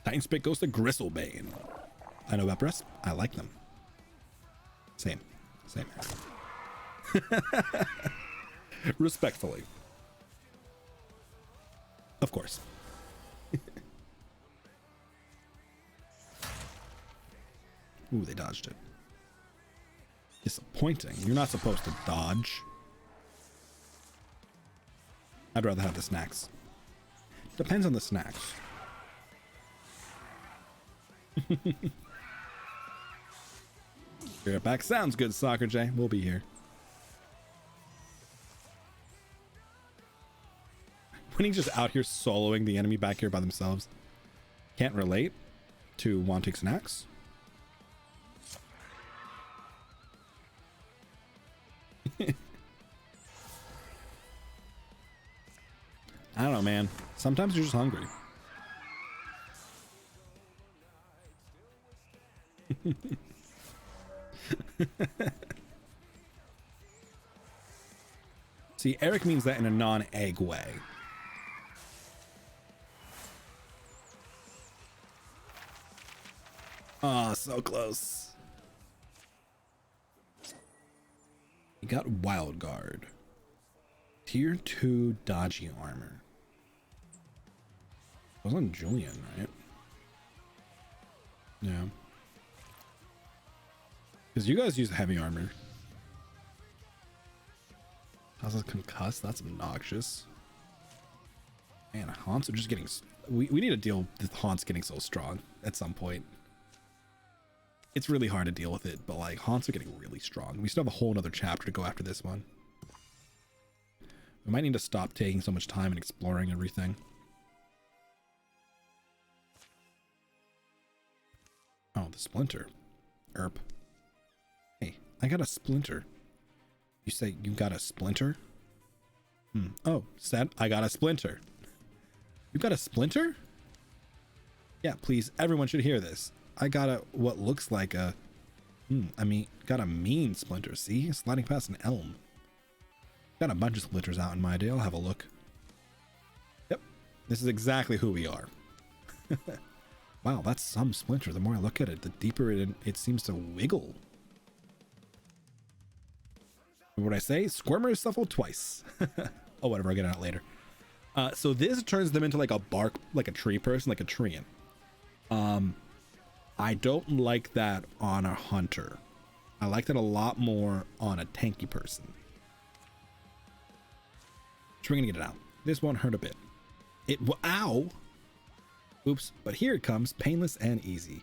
Titan Spit goes to Gristlebane. I know about breasts. I like them. Same. Respectfully. Of course. Ooh, they dodged it. Disappointing. You're not supposed to dodge. I'd rather have the snacks. Depends on the snacks. Spirit back sounds good, Soccer J. We'll be here. When he's just out here soloing the enemy back here by themselves. Can't relate to wanting snacks. I don't know, man. Sometimes you're just hungry. See, Eric means that in a non-egg way. Oh, so close. You got Wild Guard. Tier 2 dodgy armor. It was on Julian, right? Yeah. Because you guys use heavy armor. How's this concussed? That's obnoxious. Man, haunts are just getting... We need to deal with haunts getting so strong at some point. It's really hard to deal with it, but like haunts are getting really strong. We still have a whole nother chapter to go after this one. We might need to stop taking so much time and exploring everything. Oh, the splinter. Erp. Hey, I got a splinter. You say you got a splinter? Oh, said I got a splinter. You got a splinter? Yeah, please, everyone should hear this. I got a, what looks like a, got a mean splinter. See? Sliding past an elm. Got a bunch of splinters out in my day. I'll have a look. Yep. This is exactly who we are. Wow, that's some splinter. The more I look at it, the deeper it seems to wiggle. What I say? Squirmers shuffle twice. Oh, whatever. I'll get it out later. So this turns them into like a bark, like a tree person, like a treant. I don't like that on a hunter. I like that a lot more on a tanky person. So we're gonna get it out. This won't hurt a bit. It will. Ow! Oops. But here it comes, painless and easy.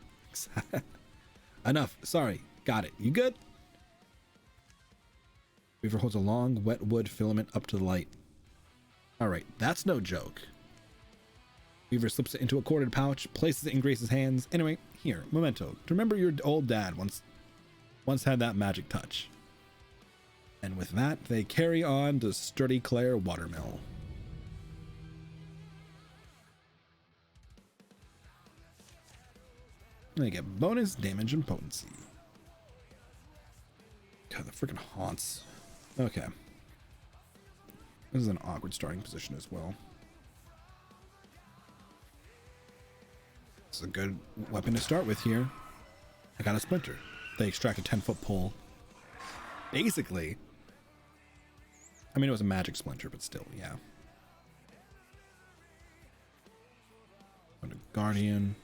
Enough. Sorry. Got it. You good? Weaver holds a long, wet wood filament up to the light. All right, that's no joke. Weaver slips it into a corded pouch, places it in Grace's hands. Anyway, here, memento. To remember your old dad once had that magic touch. And with that, they carry on to Sturdy Clare Watermill. They get bonus damage and potency. God, the freaking haunts. Okay. This is an awkward starting position as well. This is a good weapon to start with here. I got a splinter. They extract a 10-foot pole. Basically. I mean, it was a magic splinter, but still, yeah. Go to Guardian.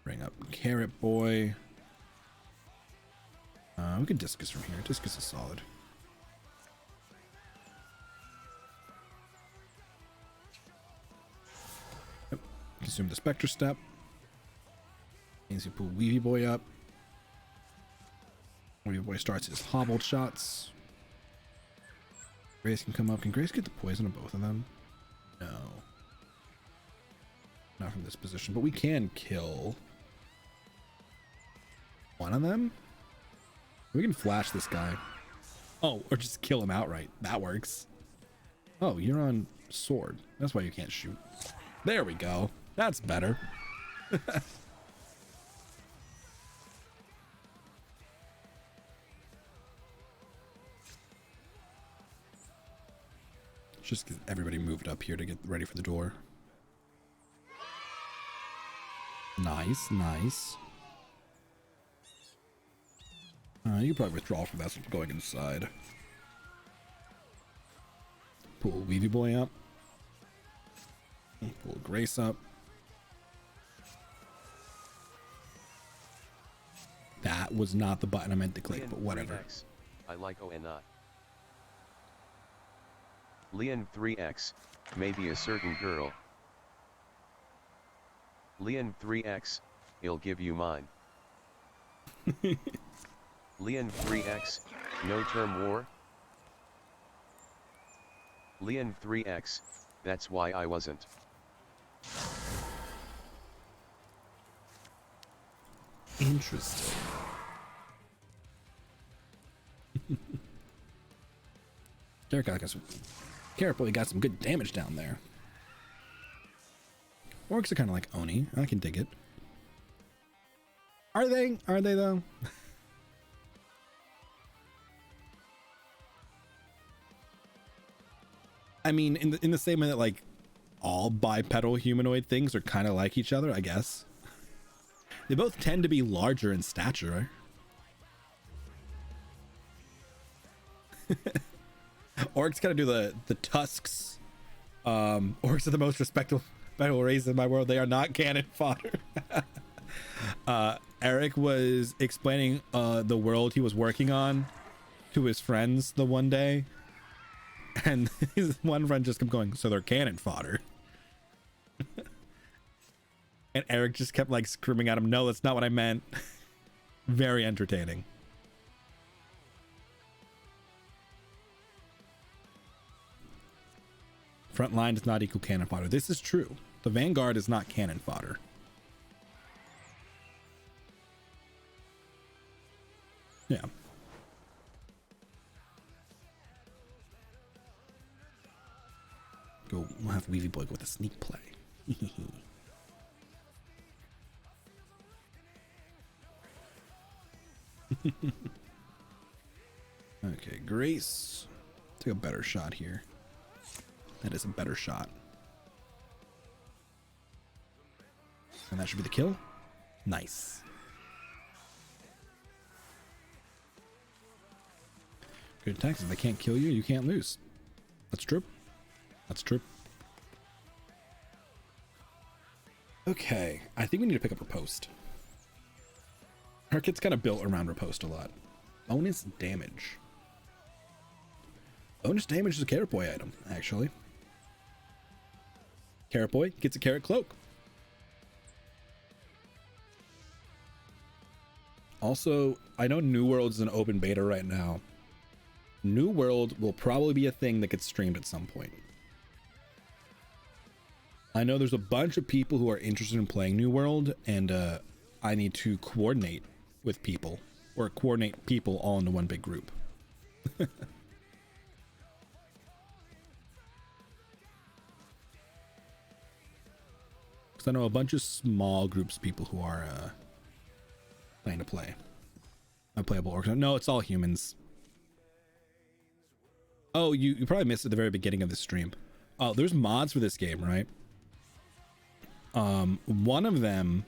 Bring up Carrot Boy. We could discus from here. Discus is solid. Yep. Consume the Spectre Step. Means you pull Weavy Boy up. Weavy Boy starts his hobbled shots. Grace can come up. Can Grace get the poison of both of them? No. Not from this position, but we can kill one of them. We can flash this guy. Oh, or just kill him outright. That works. Oh, you're on sword. That's why you can't shoot. There we go. That's better. Just get everybody moved up here to get ready for the door. Nice, nice. You can probably withdraw from that since going inside. Pull Weavy Boy up. Pull Grace up. That was not the button I meant to click, but whatever. 3X. I like ONI. Leon 3X, maybe a certain girl. Leon 3X, he'll give you mine. Leon 3X, no term war? Leon 3X, that's why I wasn't. Interesting. Careful, he got some good damage down there. Orcs are kind of like Oni. I can dig it. Are they? Are they though? I mean, in the same way that like all bipedal humanoid things are kind of like each other, I guess. They both tend to be larger in stature. Orcs kind of do the tusks. Orcs are the most respectable race in my world. They are not cannon fodder. Eric was explaining the world he was working on to his friends the one day, and his one friend just kept going, so they're cannon fodder. And Eric just kept like screaming at him, no, that's not what I meant. Very entertaining. Front line does not equal cannon fodder. This is true. The Vanguard is not cannon fodder. Yeah. We'll have Weavy Boy go with a sneak play. Okay, Grace. Take a better shot here. That is a better shot. And that should be the kill. Nice. Good attacks. If they can't kill you, you can't lose. That's true. That's true. Okay, I think we need to pick up Riposte. Our kit's kind of built around Riposte a lot. Bonus damage. Bonus damage is a Carrot Boy item, actually. Carrot Boy gets a carrot cloak. Also, I know New World is an open beta right now. New World will probably be a thing that gets streamed at some point. I know there's a bunch of people who are interested in playing New World, and I need to coordinate with people, or coordinate people all into one big group. Because I know a bunch of small groups of people who are planning to play. Unplayable orcs. No, it's all humans. Oh, you probably missed it at the very beginning of the stream. Oh, there's mods for this game, right? One of them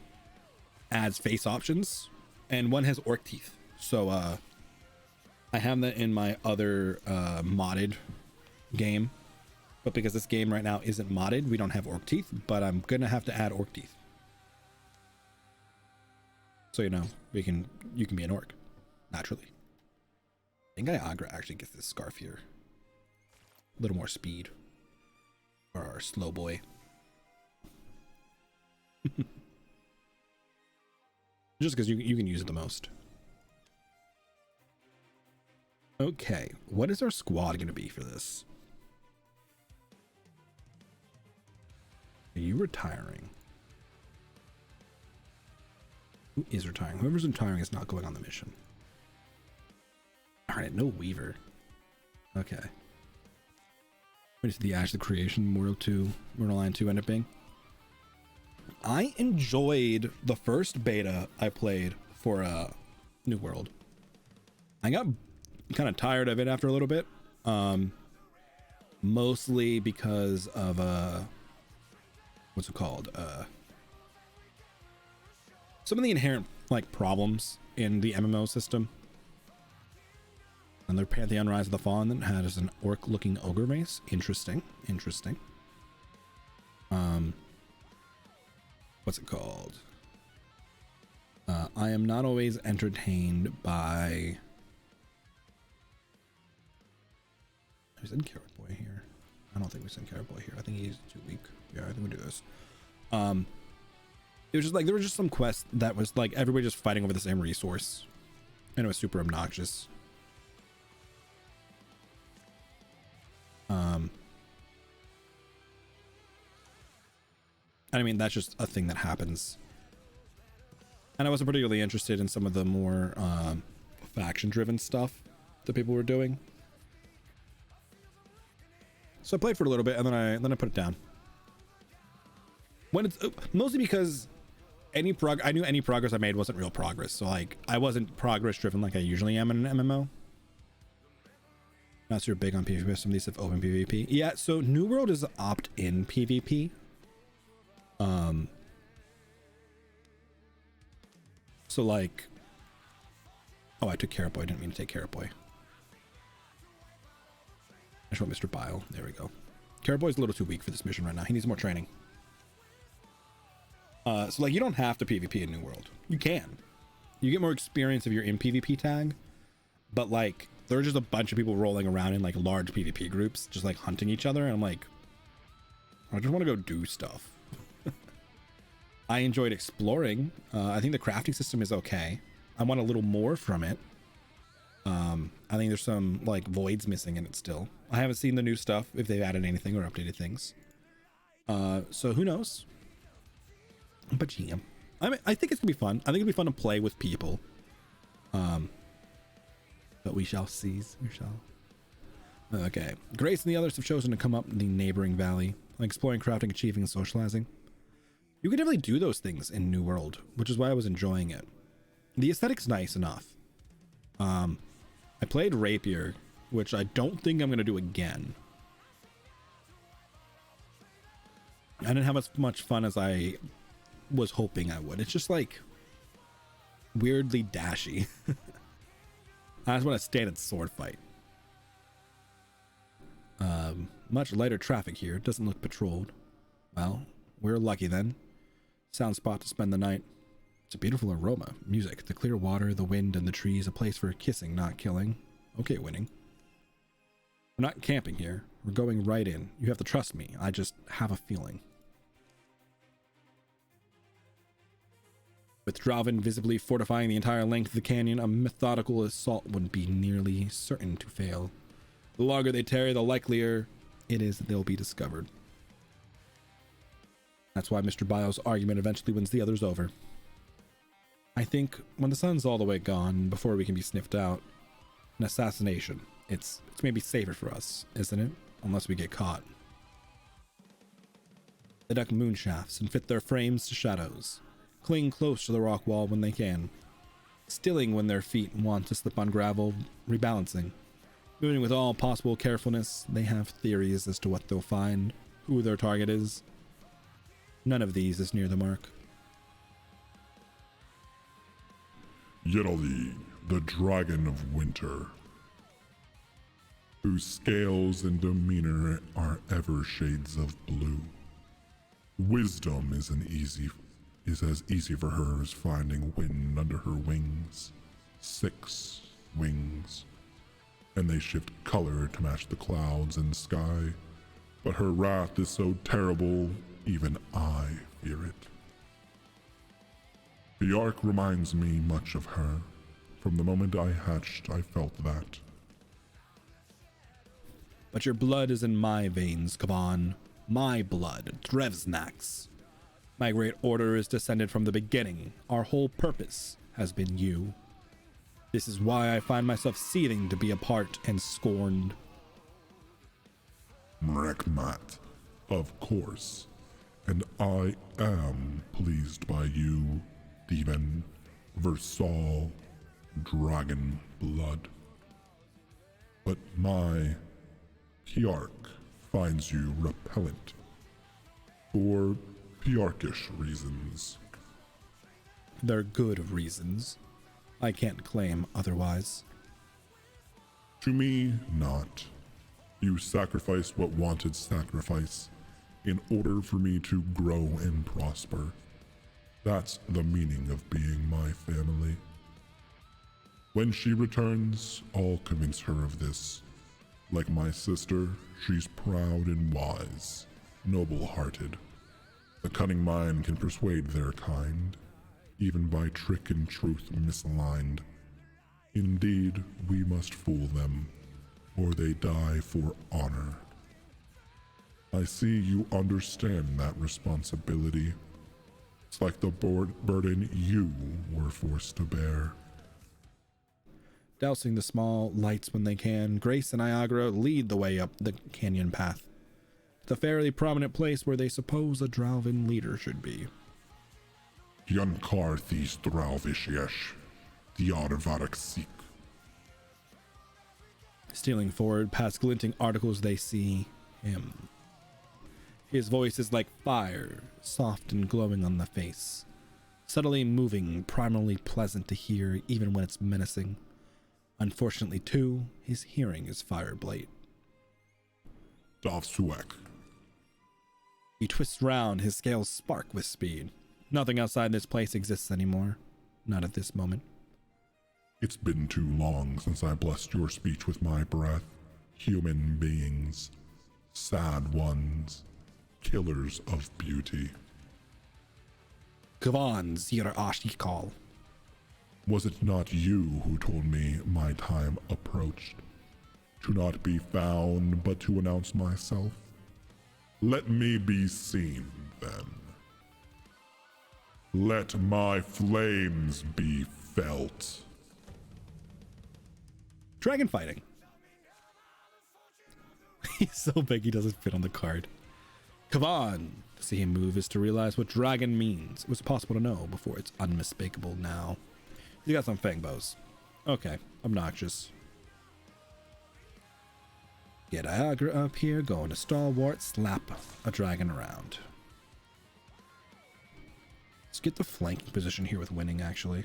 adds face options, and one has orc teeth. So I have that in my other modded game, but because this game right now isn't modded, we don't have orc teeth, but I'm gonna have to add orc teeth. So you know, you can be an orc naturally. I think Iagra actually gets this scarf here. A little more speed for our slow boy. Just because you can use it the most. Okay, what is our squad going to be for this? Are you retiring? Who is retiring? Whoever's retiring is not going on the mission. All right, no Weaver. Okay. What is the Ash of Creation Mortal 2, Mortal Line 2 end up being? I enjoyed the first beta I played for New World. I got kind of tired of it after a little bit. Mostly because of what's it called? Some of the inherent like problems in the MMO system. And their Pantheon Rise of the Fallen that has an orc looking ogre race. Interesting. Interesting. What's it called? I am not always entertained by... We send Carrot Boy here. I don't think we send Carrot Boy here. I think he's too weak. Yeah, I think we do this. It was just like, there was just some quest that was like everybody just fighting over the same resource. And it was super obnoxious. I mean, that's just a thing that happens. And I wasn't particularly interested in some of the more faction-driven stuff that people were doing. So I played for a little bit, and then I put it down. When it's mostly because I knew any progress I made wasn't real progress. So like I wasn't progress-driven like I usually am in an MMO. Not super big on PvP. Some of these have open PvP. Yeah, so New World is opt-in PvP. So like, oh, I took Caraboy. I didn't mean to take Caraboy. I just want Mr. Bile. There we go. Caraboy's a little too weak for this mission right now. He needs more training. So like, you don't have to PvP in New World. You can. You get more experience if you're in PvP tag, but like, there are just a bunch of people rolling around in like large PvP groups, just like hunting each other. And I'm like, I just want to go do stuff. I enjoyed exploring. I think the crafting system is okay. I want a little more from it. I think there's some like voids missing in it still. I haven't seen the new stuff, if they've added anything or updated things. So who knows? But yeah, I think it's gonna be fun. I think it'll be fun to play with people. But we shall seize. We shall. Okay. Grace and the others have chosen to come up the neighboring valley, exploring, crafting, achieving, and socializing. You can definitely do those things in New World, which is why I was enjoying it. The aesthetic's nice enough. I played Rapier, which I don't think I'm going to do again. I didn't have as much fun as I was hoping I would. It's just like weirdly dashy. I just want to stand and sword fight. Much lighter traffic here. Doesn't look patrolled. Well, we're lucky then. Sound spot to spend the night. It's a beautiful aroma. Music, the clear water, the wind, and the trees. A place for kissing, not killing. Okay, winning. We're not camping here. We're going right in. You have to trust me. I just have a feeling. With Draven visibly fortifying the entire length of the canyon, a methodical assault would be nearly certain to fail. The longer they tarry, the likelier it is that they'll be discovered. That's why Mr. Bile's argument eventually wins the others over. I think when the sun's all the way gone, before we can be sniffed out, an assassination, it's maybe safer for us, isn't it? Unless we get caught. They duck moonshafts and fit their frames to shadows, cling close to the rock wall when they can, stilling when their feet want to slip on gravel, rebalancing. Moving with all possible carefulness, they have theories as to what they'll find, who their target is. None of these is near the mark. Yidali, the dragon of winter, whose scales and demeanor are ever shades of blue. Wisdom is as easy for her as finding wind under her wings. 6 wings, and they shift color to match the clouds and sky. But her wrath is so terrible, even I fear it. The arc reminds me much of her. From the moment I hatched, I felt that. But your blood is in my veins, Kaban. My blood, Drevznak's. My great order is descended from the beginning. Our whole purpose has been you. This is why I find myself seething to be apart and scorned. Mrekmat, of course. And I am pleased by you, Demon, Versal, Dragon Blood. But my Piarch finds you repellent. For Piarchish reasons. They're good reasons. I can't claim otherwise. To me, not. You sacrificed what wanted sacrifice in order for me to grow and prosper. That's the meaning of being my family. When she returns, I'll convince her of this. Like my sister, she's proud and wise, noble-hearted. A cunning mind can persuade their kind, even by trick and truth misaligned. Indeed, we must fool them, or they die for honor. I see you understand that responsibility. It's like the burden you were forced to bear. Dousing the small lights when they can, Grace and Niagara lead the way up the canyon path. It's a fairly prominent place where they suppose a Dralvin leader should be. Yankar this Dralvishesh, Diarvarak Sik. Stealing forward past glinting articles, they see him. His voice is like fire, soft and glowing on the face, subtly moving, primarily pleasant to hear even when it's menacing. Unfortunately, too, his hearing is fireblade. Davsuek. He twists round, his scales spark with speed. Nothing outside this place exists anymore. Not at this moment. It's been too long since I blessed your speech with my breath. Human beings. Sad ones. Killers of beauty. Kavan Zir Ashikal. Was it not you who told me my time approached? To not be found, but to announce myself? Let me be seen, then. Let my flames be felt. Dragon fighting. He's so big he doesn't fit on the card. Kavan. To see him move is to realize what dragon means. It was possible to know before it's unmistakable now. He's got some fang bows. Okay, obnoxious. Get Niagara up here, go into stalwart, slap a dragon around. Let's get the flanking position here with winning, actually.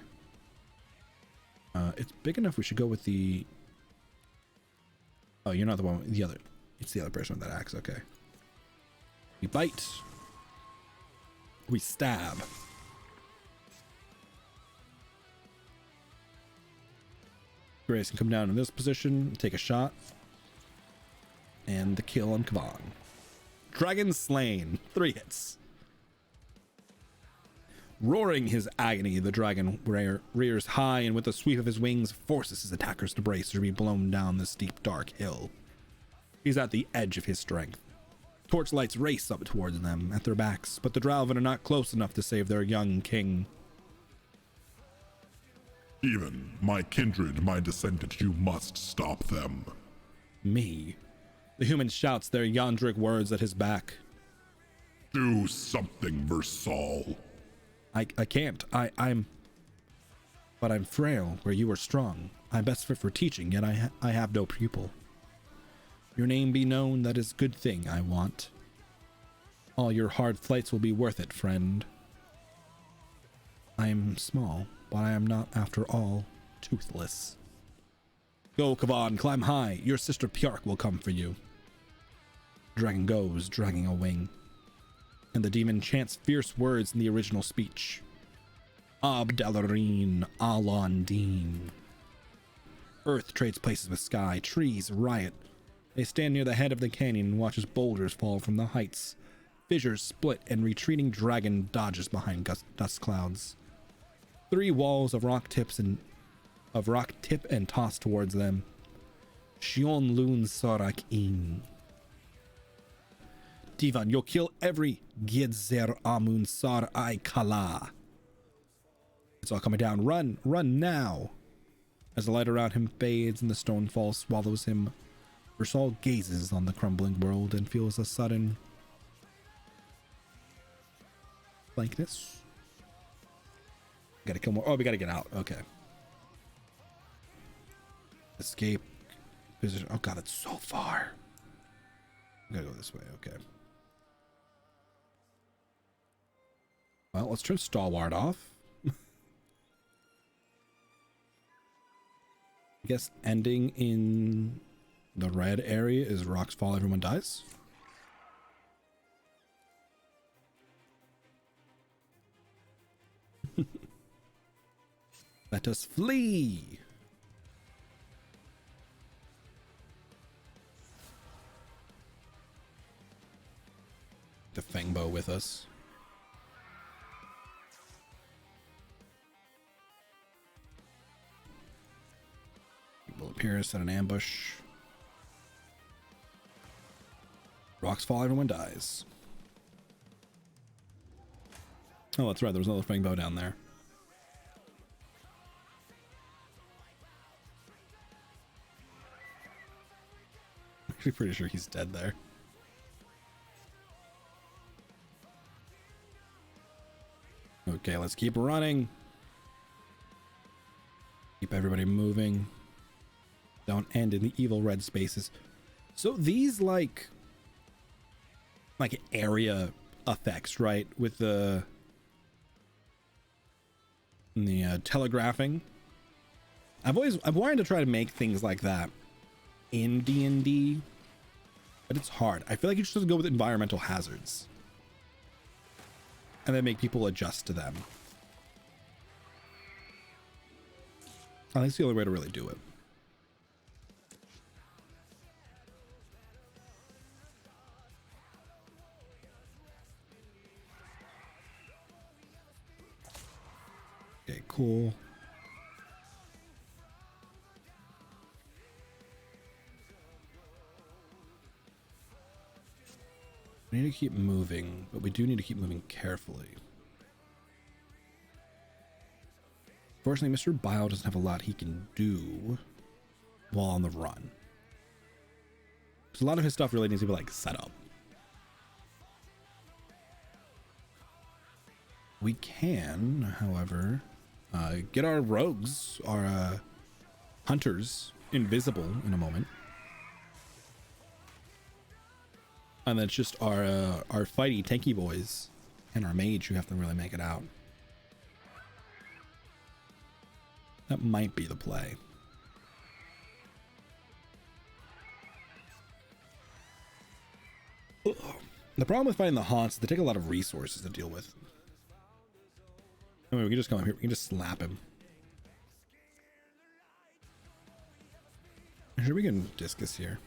It's big enough we should go with the... Oh, you're not the one with the other. It's the other person with that axe, okay. We bite. We stab. Grace can come down in this position, take a shot. And the kill on Kavan. Dragon slain. 3 hits. Roaring his agony, the dragon rears high and with a sweep of his wings forces his attackers to brace or to be blown down the steep, dark hill. He's at the edge of his strength. Torchlights race up towards them at their backs, but the Dralvin are not close enough to save their young king. Even my kindred, my descendant, you must stop them. Me. The human shouts their Yandric words at his back. Do something, Versal. I can't. I'm... But I'm frail, where you are strong. I'm best fit for teaching, yet I have no pupil. Your name be known, that is good thing I want. All your hard flights will be worth it, friend. I am small, but I am not, after all, toothless. Go, Kavan, climb high. Your sister Pjark will come for you. Dragon goes, dragging a wing. And the demon chants fierce words in the original speech. Abdalareen Alondine. Earth trades places with sky. Trees riot. They stand near the head of the canyon and watch as boulders fall from the heights. Fissures split and retreating dragon dodges behind dust clouds. 3 walls of rock tip and toss towards them. Shion Loon Sorak In. Divan, you'll kill every Gidzer Amun Sar Ai Kala. It's all coming down. Run, run now. As the light around him fades and the stone fall swallows him, Versal gazes on the crumbling world and feels a sudden blankness. Gotta kill more. Oh, we gotta get out. Okay. Escape position. Oh god, it's so far. We gotta go this way. Okay. Well, let's turn Stalwart off. I guess ending in the red area is rocks fall, everyone dies. Let us flee. The Fangbow with us. Will appear, set an ambush. Rocks fall, everyone dies. Oh, that's right. There was another fang bow down there. I'm actually pretty sure he's dead there. Okay, let's keep running. Keep everybody moving. Don't end in the evil red spaces. So these like area effects, right? With the telegraphing. I've wanted to try to make things like that in D&D, but it's hard. I feel like you just have to go with environmental hazards and then make people adjust to them. I think it's the only way to really do it. Okay, cool. We need to keep moving, but we do need to keep moving carefully. Fortunately, Mr. Bile doesn't have a lot he can do while on the run. So a lot of his stuff really needs to be like set up. We can, however, get our rogues, our hunters, invisible in a moment. And then it's just our fighty tanky boys and our mage who have to really make it out. That might be the play. Ugh. The problem with fighting the haunts is they take a lot of resources to deal with. I mean, we can just come up here. We can just slap him. I'm sure we can discus here.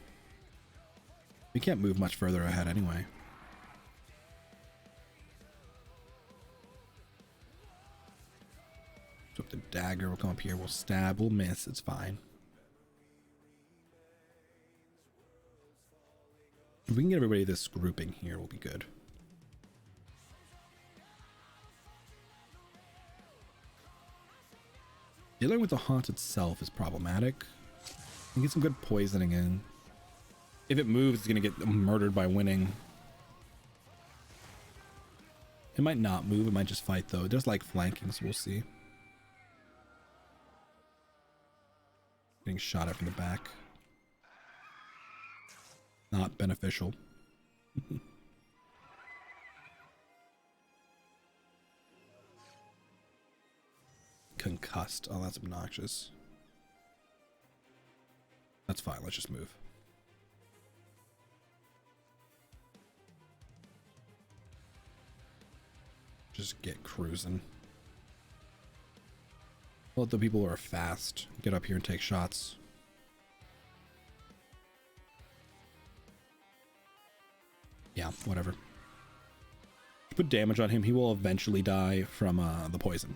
We can't move much further ahead anyway. So the dagger will come up here. We'll stab. We'll miss. It's fine. If we can get everybody this grouping here, we'll be good. Dealing with the haunt itself is problematic. We get some good poisoning in. If it moves, it's going to get murdered by winning. It might not move. It might just fight, though. It does like flanking, so we'll see. Getting shot at from the back. Not beneficial. Concussed. Oh, that's obnoxious. That's fine. Let's just move. Just get cruising. Let the people who are fast get up here and take shots. Yeah, whatever. Put damage on him. He will eventually die from the poison.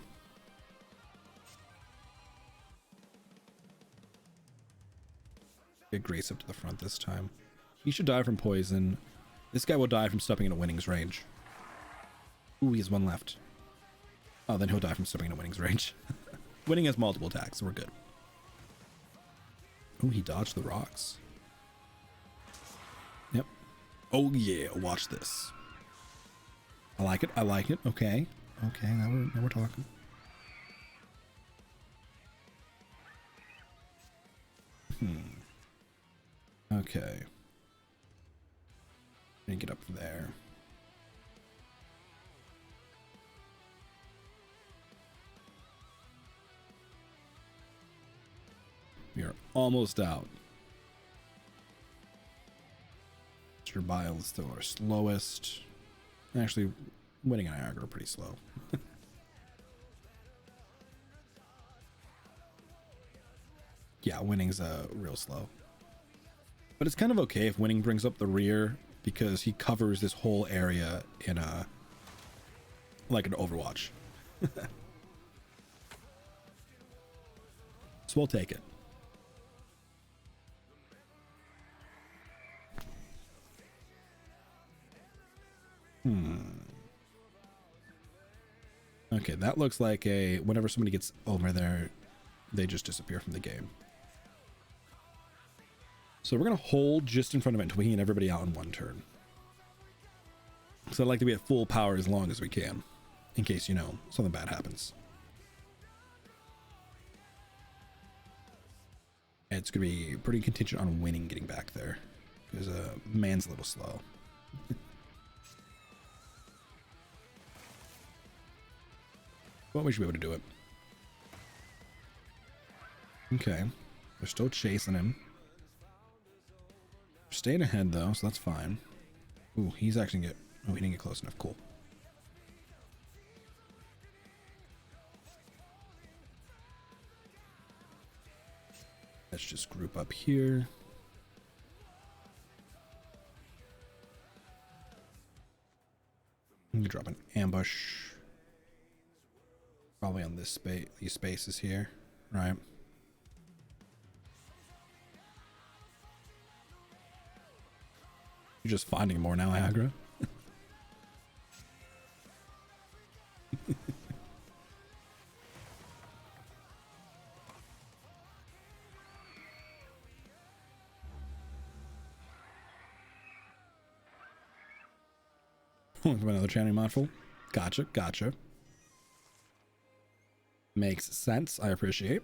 Get Grace up to the front this time. He should die from poison. This guy will die from stepping into Winning's range. Ooh, he has one left. Oh, then he'll die from stepping into Winning's range. Winning has multiple attacks, so we're good. Ooh, he dodged the rocks. Yep. Oh yeah, watch this. I like it. I like it. Okay. Okay, now we're talking. Okay. Let me get up there. We are almost out. Mr. Bile is still our slowest. Actually, Winning and Niagara are pretty slow. Yeah, Winning's real slow. But it's kind of okay if Winning brings up the rear because he covers this whole area in a like an Overwatch. So we'll take it. Okay, that looks like a whenever somebody gets over there, they just disappear from the game. So we're gonna hold just in front of it until we can get everybody out in one turn. So I'd like to be at full power as long as we can, in case, you know, something bad happens. It's gonna be pretty contingent on winning getting back there, because man's a little slow. But we should be able to do it. Okay, they're still chasing him. We're staying ahead though, so that's fine. Ooh, he's actually get. Oh, he didn't get close enough. Cool. Let's just group up here. I'm gonna drop an ambush. Probably on this space, these spaces here, right? You're just finding more now, Agra. Another chanting module. Gotcha, gotcha. Makes sense. I appreciate.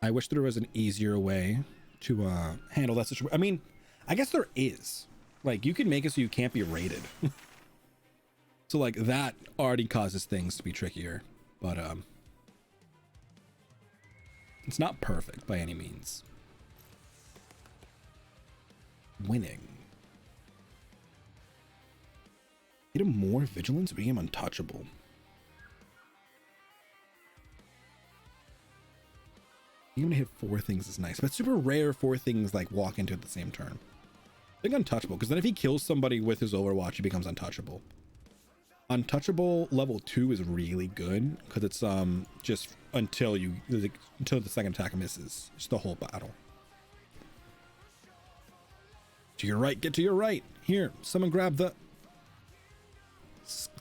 I wish there was an easier way to handle that situation. I mean, I guess there is. Like, you can make it so you can't be raided. So like that already causes things to be trickier, but it's not perfect by any means. Winning. Get him more vigilance, became untouchable. Even to hit 4 things is nice, but it's super rare 4 things like walk into at the same turn. I think untouchable, because then if he kills somebody with his Overwatch, he becomes untouchable. Untouchable level 2 is really good because it's just until the second attack misses. Just the whole battle. To your right, get to your right. Here, someone grab the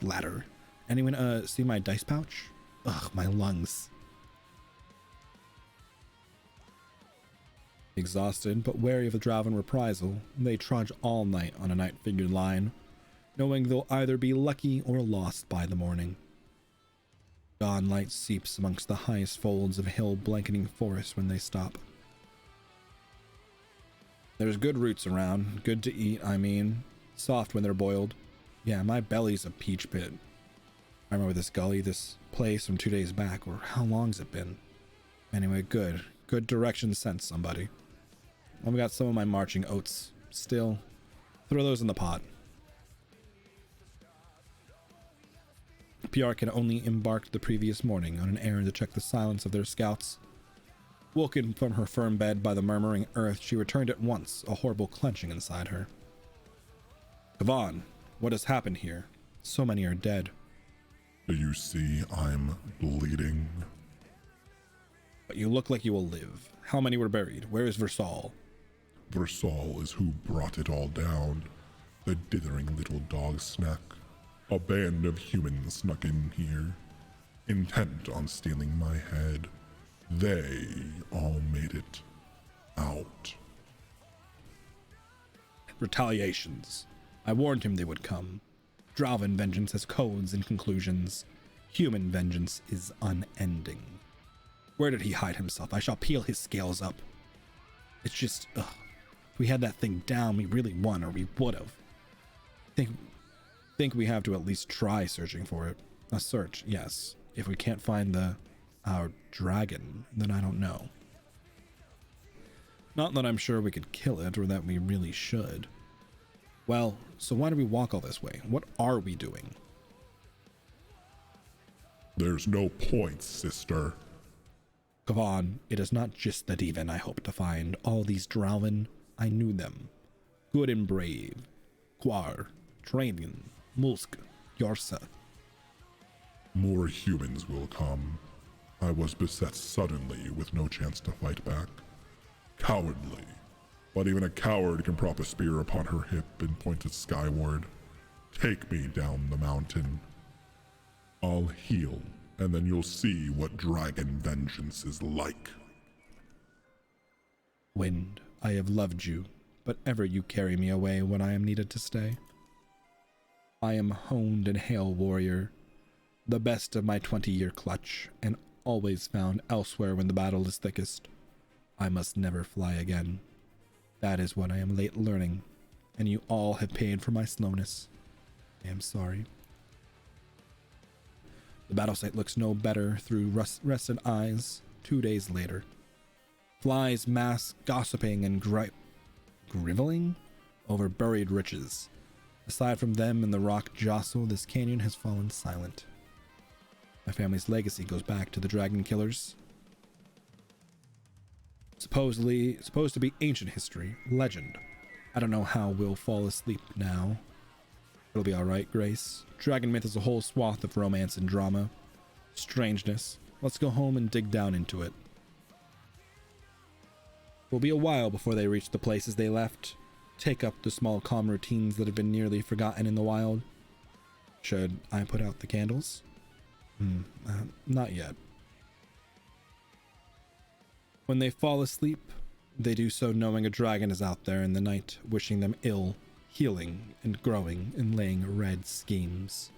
ladder. Anyone see my dice pouch? Ugh, my lungs. Exhausted but wary of a Draven reprisal, they trudge all night on a night-figured line, knowing they'll either be lucky or lost by the morning. Dawn light seeps amongst the highest folds of hill-blanketing forest when they stop. There's good roots around, good to eat, I mean, soft when they're boiled. Yeah, my belly's a peach pit. I remember this gully, this place from 2 days back, or how long's it been? Anyway, good direction sense, somebody. I've got some of my marching oats still. Throw those in the pot. PR had only embarked the previous morning on an errand to check the silence of their scouts. Woken from her firm bed by the murmuring earth, she returned at once, a horrible clenching inside her. Kavan, what has happened here? So many are dead. Do you see I'm bleeding? But you look like you will live. How many were buried? Where is Versal? Versal is who brought it all down. The dithering little dog snack. A band of humans snuck in here, intent on stealing my head. They all made it out. Retaliations. I warned him they would come. Draven vengeance has codes and conclusions. Human vengeance is unending. Where did he hide himself? I shall peel his scales up. It's just, ugh. If we had that thing down, we really won, or we would have. Think we have to at least try searching for it. A search, yes. If we can't find our dragon, then I don't know. Not that I'm sure we could kill it, or that we really should. Well, so why do we walk all this way? What are we doing? There's no point, sister. Kavan, it is not just the Divan I hope to find. All these Draven, I knew them. Good and brave. Quar, Trainian, Mulsk, Yarsa. More humans will come. I was beset suddenly with no chance to fight back. Cowardly. But even a coward can prop a spear upon her hip and point it skyward. Take me down the mountain. I'll heal, and then you'll see what dragon vengeance is like. Wind, I have loved you, but ever you carry me away when I am needed to stay. I am honed and hale warrior, the best of my 20-year clutch, and always found elsewhere when the battle is thickest. I must never fly again. That is what I am late learning, and you all have paid for my slowness. I am sorry. The battle site looks no better through rested eyes 2 days later. Flies mass gossiping and griveling over buried riches. Aside from them and the rock jostle, this canyon has fallen silent. My family's legacy goes back to the dragon killers. Supposed to be ancient history, legend. I don't know how we'll fall asleep now. It'll be alright, Grace. Dragon myth is a whole swath of romance and drama. Strangeness. Let's go home and dig down into it. Will be a while before they reach the places they left. Take up the small calm routines that have been nearly forgotten in the wild. Should I put out the candles? Not yet. When they fall asleep, they do so knowing a dragon is out there in the night, wishing them ill, healing and growing and laying red schemes.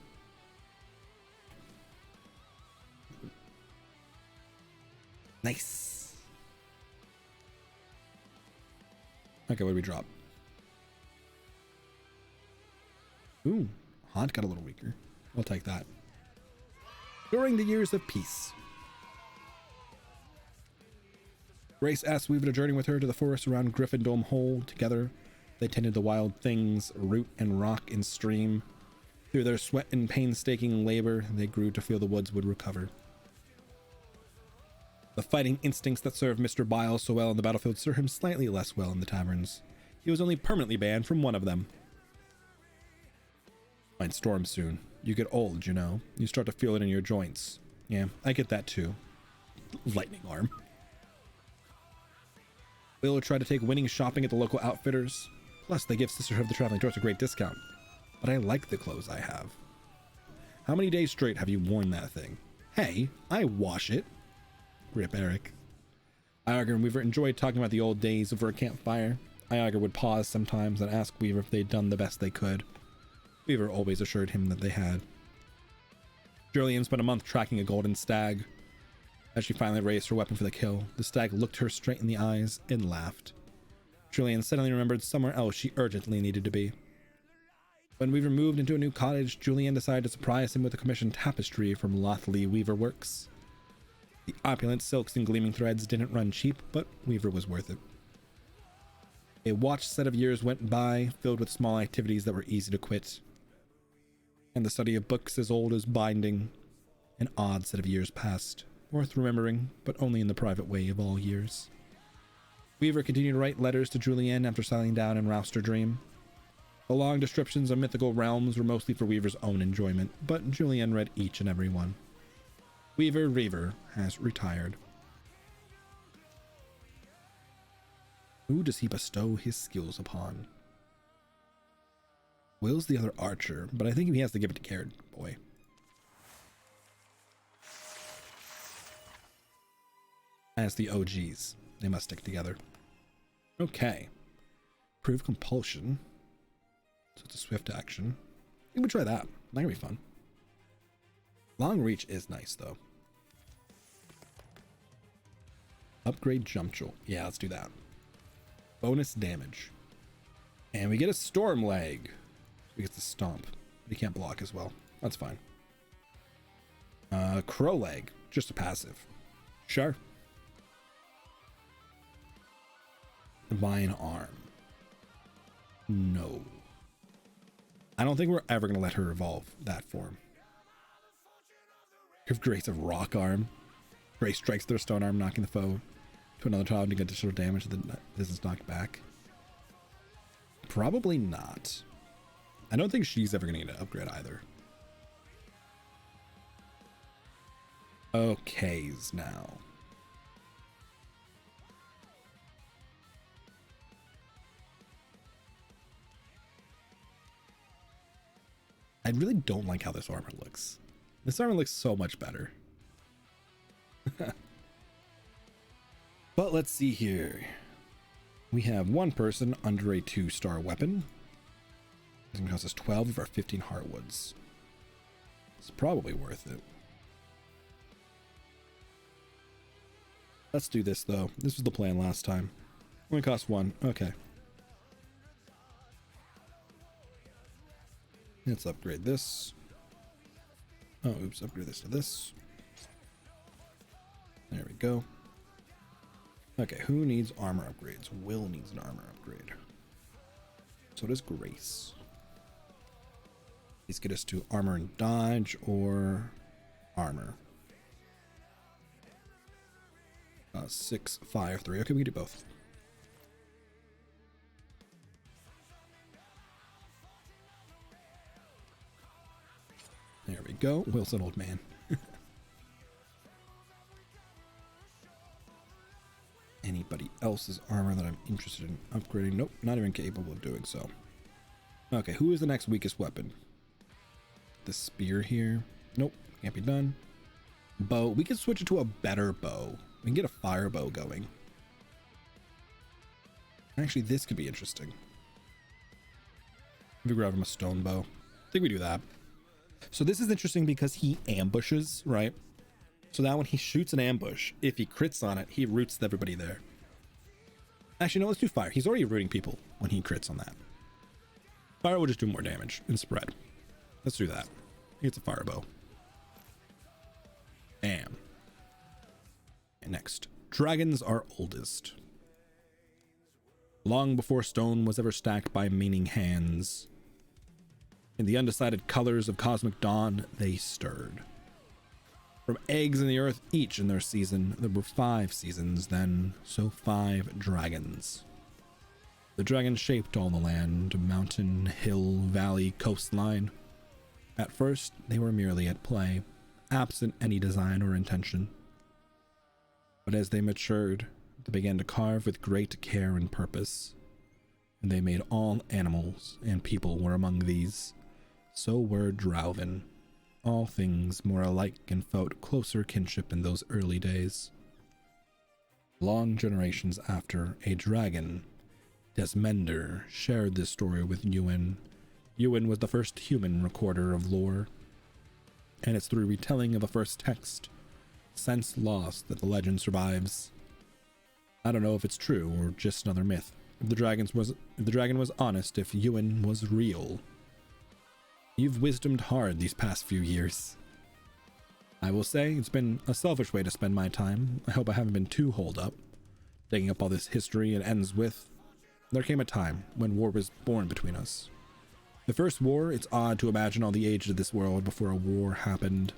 Nice. Okay, what do we drop? Ooh, Haunt got a little weaker. We'll take that. During the years of peace. Grace asked Weaver to journey with her to the forest around Gryffindor Hole. Together, they tended the wild things, root and rock and stream. Through their sweat and painstaking labor, they grew to feel the woods would recover. The fighting instincts that served Mr. Bile so well in the battlefield served him slightly less well in the taverns. He was only permanently banned from one of them. Might storm soon. You get old, you know. You start to feel it in your joints. Yeah, I get that too. Lightning arm. We'll try to take winning shopping at the local outfitters. Plus, they give Sisterhood of the Traveling Dwarfs a great discount. But I like the clothes I have. How many days straight have you worn that thing? Hey, I wash it. Rip Eric. Iarger and Weaver enjoyed talking about the old days over a campfire. Iarger would pause sometimes and ask Weaver if they'd done the best they could. Weaver always assured him that they had. Julian spent a month tracking a golden stag. As she finally raised her weapon for the kill, the stag looked her straight in the eyes and laughed. Julian suddenly remembered somewhere else she urgently needed to be. When Weaver moved into a new cottage, Julian decided to surprise him with a commissioned tapestry from Lothley Weaver Works. The opulent silks and gleaming threads didn't run cheap, but Weaver was worth it. A watched set of years went by, filled with small activities that were easy to quit. And the study of books as old as binding. An odd set of years passed, worth remembering, but only in the private way of all years. Weaver continued to write letters to Julienne after settling down in Rouster Dream. The long descriptions of mythical realms were mostly for Weaver's own enjoyment, but Julienne read each and every one. Weaver Reaver has retired. Who does he bestow his skills upon? Will's the other archer, but I think he has to give it to Carrot Boy. As the OGs, they must stick together. Okay. Prove compulsion. So it's a swift action. We would try that. That could be fun. Long reach is nice though. Upgrade jump jolt. Yeah, let's do that. Bonus damage. And we get a storm leg. We get the stomp. But he can't block as well. That's fine. Crow leg. Just a passive. Sure. Divine arm. No. I don't think we're ever going to let her evolve that form. Give Grace a rock arm. Grace strikes their stone arm, knocking the foe to another child to get additional damage that is knocked back. Probably not. I don't think she's ever going to get an upgrade either. Okays now. I really don't like how this armor looks. This armor looks so much better. But let's see here. We have one person under a 2-star weapon. It's gonna cost us 12 of our 15 heartwoods. It's probably worth it. Let's do this though. This was the plan last time. Only cost 1. Okay. Let's upgrade this. Oh, oops, upgrade this to this. There we go. Okay, who needs armor upgrades? Will needs an armor upgrade. So does Grace. These get us to armor and dodge or armor. 6, 5, 3. Okay, we can do both. There we go. Wilson, old man. Anybody else's armor that I'm interested in upgrading? Nope, not even capable of doing so. Okay, who is the next weakest weapon? The spear here. Nope, can't be done. Bow. We can switch it to a better bow. We can get a fire bow going. Actually, this could be interesting. If we grab him a stone bow. I think we do that. So this is interesting because he ambushes, right? So now when he shoots an ambush, if he crits on it, he roots everybody there. Actually, no, let's do fire. He's already rooting people when he crits on that. Fire will just do more damage and spread. Let's do that. He gets a fire bow. Bam. And next, dragons are oldest. Long before stone was ever stacked by meaning hands, in the undecided colors of cosmic dawn, they stirred. From eggs in the earth, each in their season, there were 5 seasons then, so 5 dragons. The dragons shaped all the land, mountain, hill, valley, coastline. At first, they were merely at play, absent any design or intention. But as they matured, they began to carve with great care and purpose, and they made all animals, and people were among these. So were Drauven. All things more alike and felt closer kinship in those early days. Long generations after, a dragon, Desmender, shared this story with Ewan. Ewan was the first human recorder of lore, and it's through retelling of a first text, since lost, that the legend survives. I don't know if it's true or just another myth. If the dragon was honest, if Ewan was real. You've wisdomed hard these past few years. I will say it's been a selfish way to spend my time. I hope I haven't been too holed up, digging up all this history. It ends with, there came a time when war was born between us. The first war, it's odd to imagine all the age of this world before a war happened.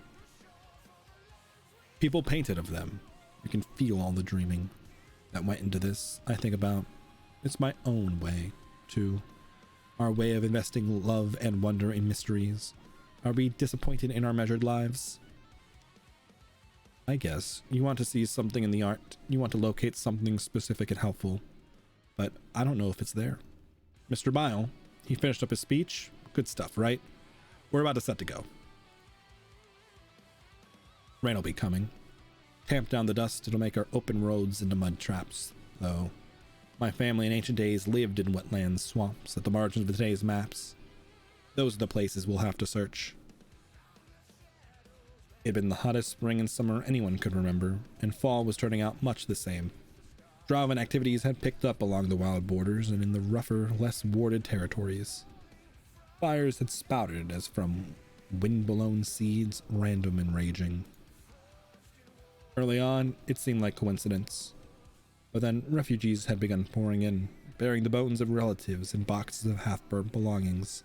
People painted of them. You can feel all the dreaming that went into this. I think about, it's my own way, too. Our way of investing love and wonder in mysteries. Are we disappointed in our measured lives? I guess. You want to see something in the art. You want to locate something specific and helpful. But I don't know if it's there. Mr. Bile, he finished up his speech. Good stuff, right? We're about to set to go. Rain will be coming. Tamp down the dust. It'll make our open roads into mud traps, though. My family in ancient days lived in wetlands, swamps, at the margins of today's maps. Those are the places we'll have to search. It had been the hottest spring and summer anyone could remember, and fall was turning out much the same. Drauven activities had picked up along the wild borders and in the rougher, less warded territories. Fires had spouted as from wind-blown seeds, random and raging. Early on, it seemed like coincidence. But then refugees had begun pouring in, bearing the bones of relatives and boxes of half-burnt belongings.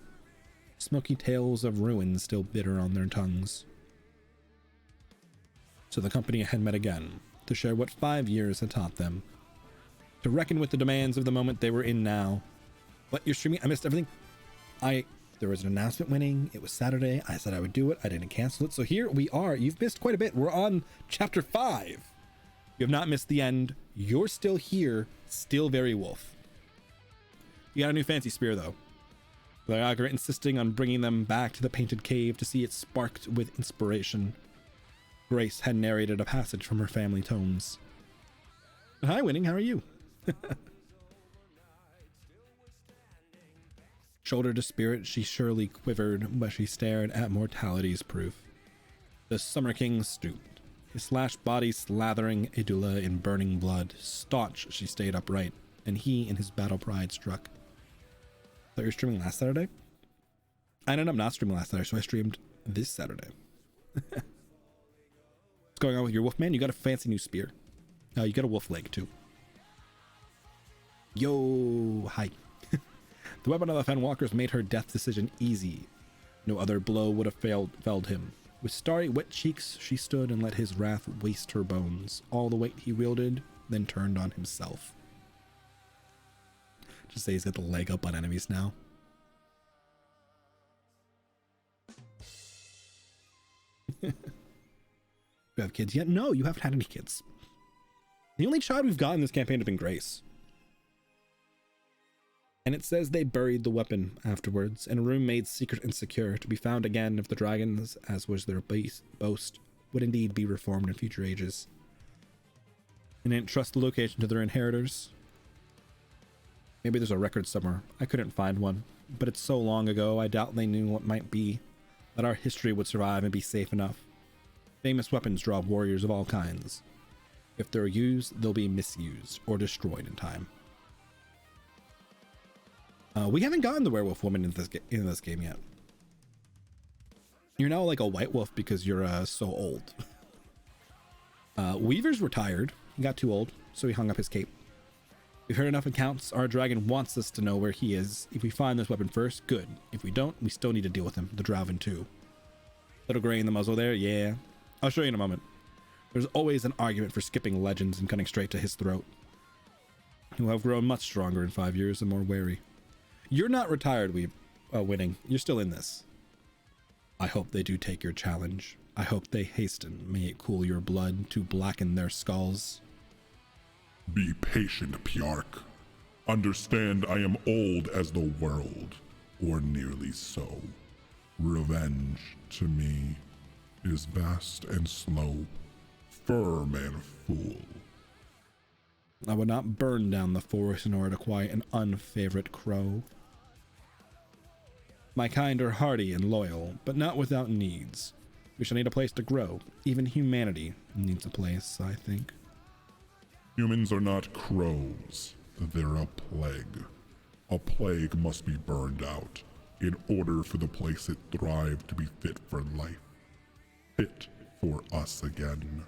Smoky tales of ruin still bitter on their tongues. So the company had met again, to share what 5 years had taught them. To reckon with the demands of the moment they were in now. What, you're streaming? I missed everything. There was an announcement winning. It was Saturday. I said I would do it. I didn't cancel it. So here we are. You've missed quite a bit. We're on chapter 5. You have not missed the end. You're still here, still very wolf. You got a new fancy spear though. Viagra insisting on bringing them back to the painted cave to see it sparked with inspiration. Grace had narrated a passage from her family tomes. Hi, Winning, how are you? Shoulder to spirit, she surely quivered, but she stared at mortality's proof. The Summer King stooped, his slashed body slathering Idula in burning blood. Staunch, she stayed upright, and he in his battle pride struck. Thought you were streaming last Saturday? I ended up not streaming last Saturday, so I streamed this Saturday. What's going on with your Wolfman? You got a fancy new spear. You got a wolf leg, too. Yo, hi. The weapon of the Fenwalkers made her death decision easy. No other blow would have felled him. With starry wet cheeks, she stood and let his wrath waste her bones. All the weight he wielded, then turned on himself. Just say he's got the leg up on enemies now. You have kids yet? No, you haven't had any kids. The only child we've got in this campaign has been Grace. And it says they buried the weapon afterwards in a room made secret and secure, to be found again if the dragons, as was their boast, would indeed be reformed in future ages. And didn't trust the location to their inheritors. Maybe there's a record somewhere. I couldn't find one, but it's so long ago I doubt they knew what might be, that our history would survive and be safe enough. Famous weapons draw warriors of all kinds. If they're used, they'll be misused or destroyed in time. We haven't gotten the werewolf woman in this game yet. You're now like a white wolf because you're so old. Weaver's retired. He got too old, so he hung up his cape. We've heard enough accounts. Our dragon wants us to know where he is. If we find this weapon first, good. If we don't, we still need to deal with him. The Drauven too. Little gray in the muzzle there, yeah. I'll show you in a moment. There's always an argument for skipping legends and cutting straight to his throat. Who have grown much stronger in 5 years and more wary. You're not retired, Winning. You're still in this. I hope they do take your challenge. I hope they hasten. May it cool your blood to blacken their skulls. Be patient, Piark. Understand I am old as the world, or nearly so. Revenge, to me, is vast and slow, firm and full. I would not burn down the forest in order to quiet an unfavorite crow. My kind are hardy and loyal, but not without needs. We shall need a place to grow. Even humanity needs a place, I think. Humans are not crows. They're a plague. A plague must be burned out in order for the place it thrived to be fit for life. Fit for us again.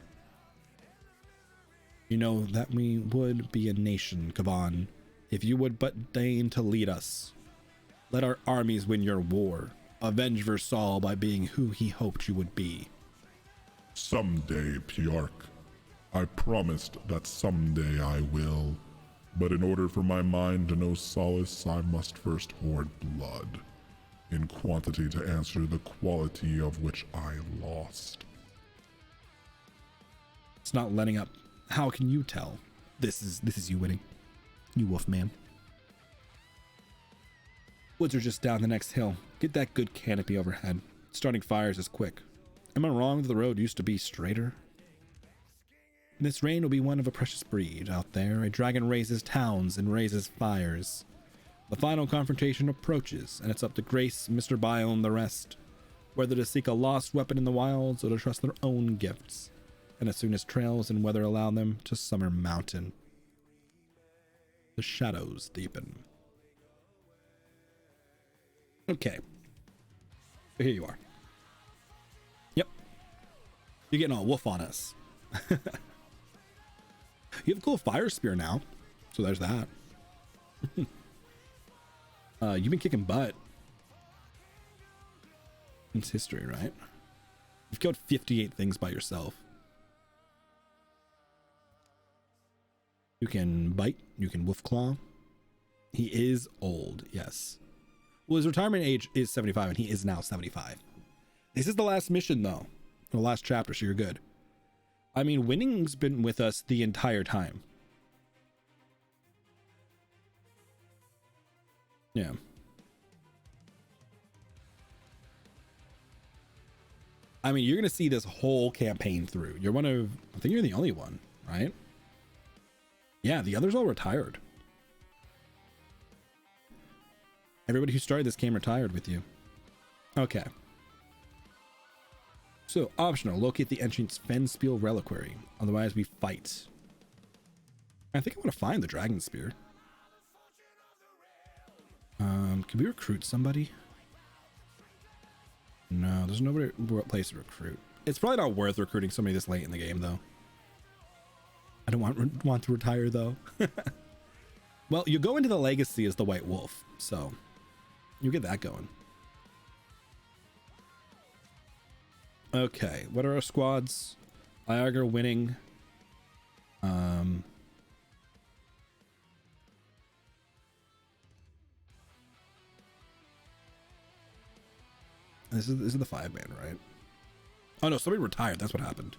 You know that we would be a nation, Kavan, if you would but deign to lead us. Let our armies win your war. Avenge Versal by being who he hoped you would be. Someday, Piark. I promised that someday I will. But in order for my mind to know solace, I must first hoard blood. In quantity to answer the quality of which I lost. It's not letting up. How can you tell? This is you Winning. You Wolfman. Woods are just down the next hill. Get that good canopy overhead. Starting fires is quick. Am I wrong that the road used to be straighter? This rain will be one of a precious breed out there. A dragon raises towns and raises fires. The final confrontation approaches, and it's up to Grace, Mr. Bile, and the rest, whether to seek a lost weapon in the wilds or to trust their own gifts. And as soon as trails and weather allow them, to Summer Mountain. The shadows deepen. Okay. So here you are. Yep. You're getting all wolf on us. You have a cool fire spear now. So there's that. You've been kicking butt. It's history, right? You've killed 58 things by yourself. You can bite. You can wolf claw. He is old, yes. Well, his retirement age is 75, and he is now 75. This is the last mission, though. The last chapter, so you're good. I mean, Winning's been with us the entire time. Yeah. I mean, you're gonna see this whole campaign through. You're one of, I think you're the only one, right? Yeah, the others all retired. Everybody who started this game retired with you. Okay. So, optional, locate the entrance Fenspiel Reliquary. Otherwise, we fight. I think I want to find the Dragon Spear. Can we recruit somebody? No, there's nobody place to recruit. It's probably not worth recruiting somebody this late in the game, though. I don't want to retire, though. Well, you go into the Legacy as the White Wolf, so you get that going. Okay, what are our squads? Niagara winning. This is the 5-man, right? Oh no, somebody retired. That's what happened.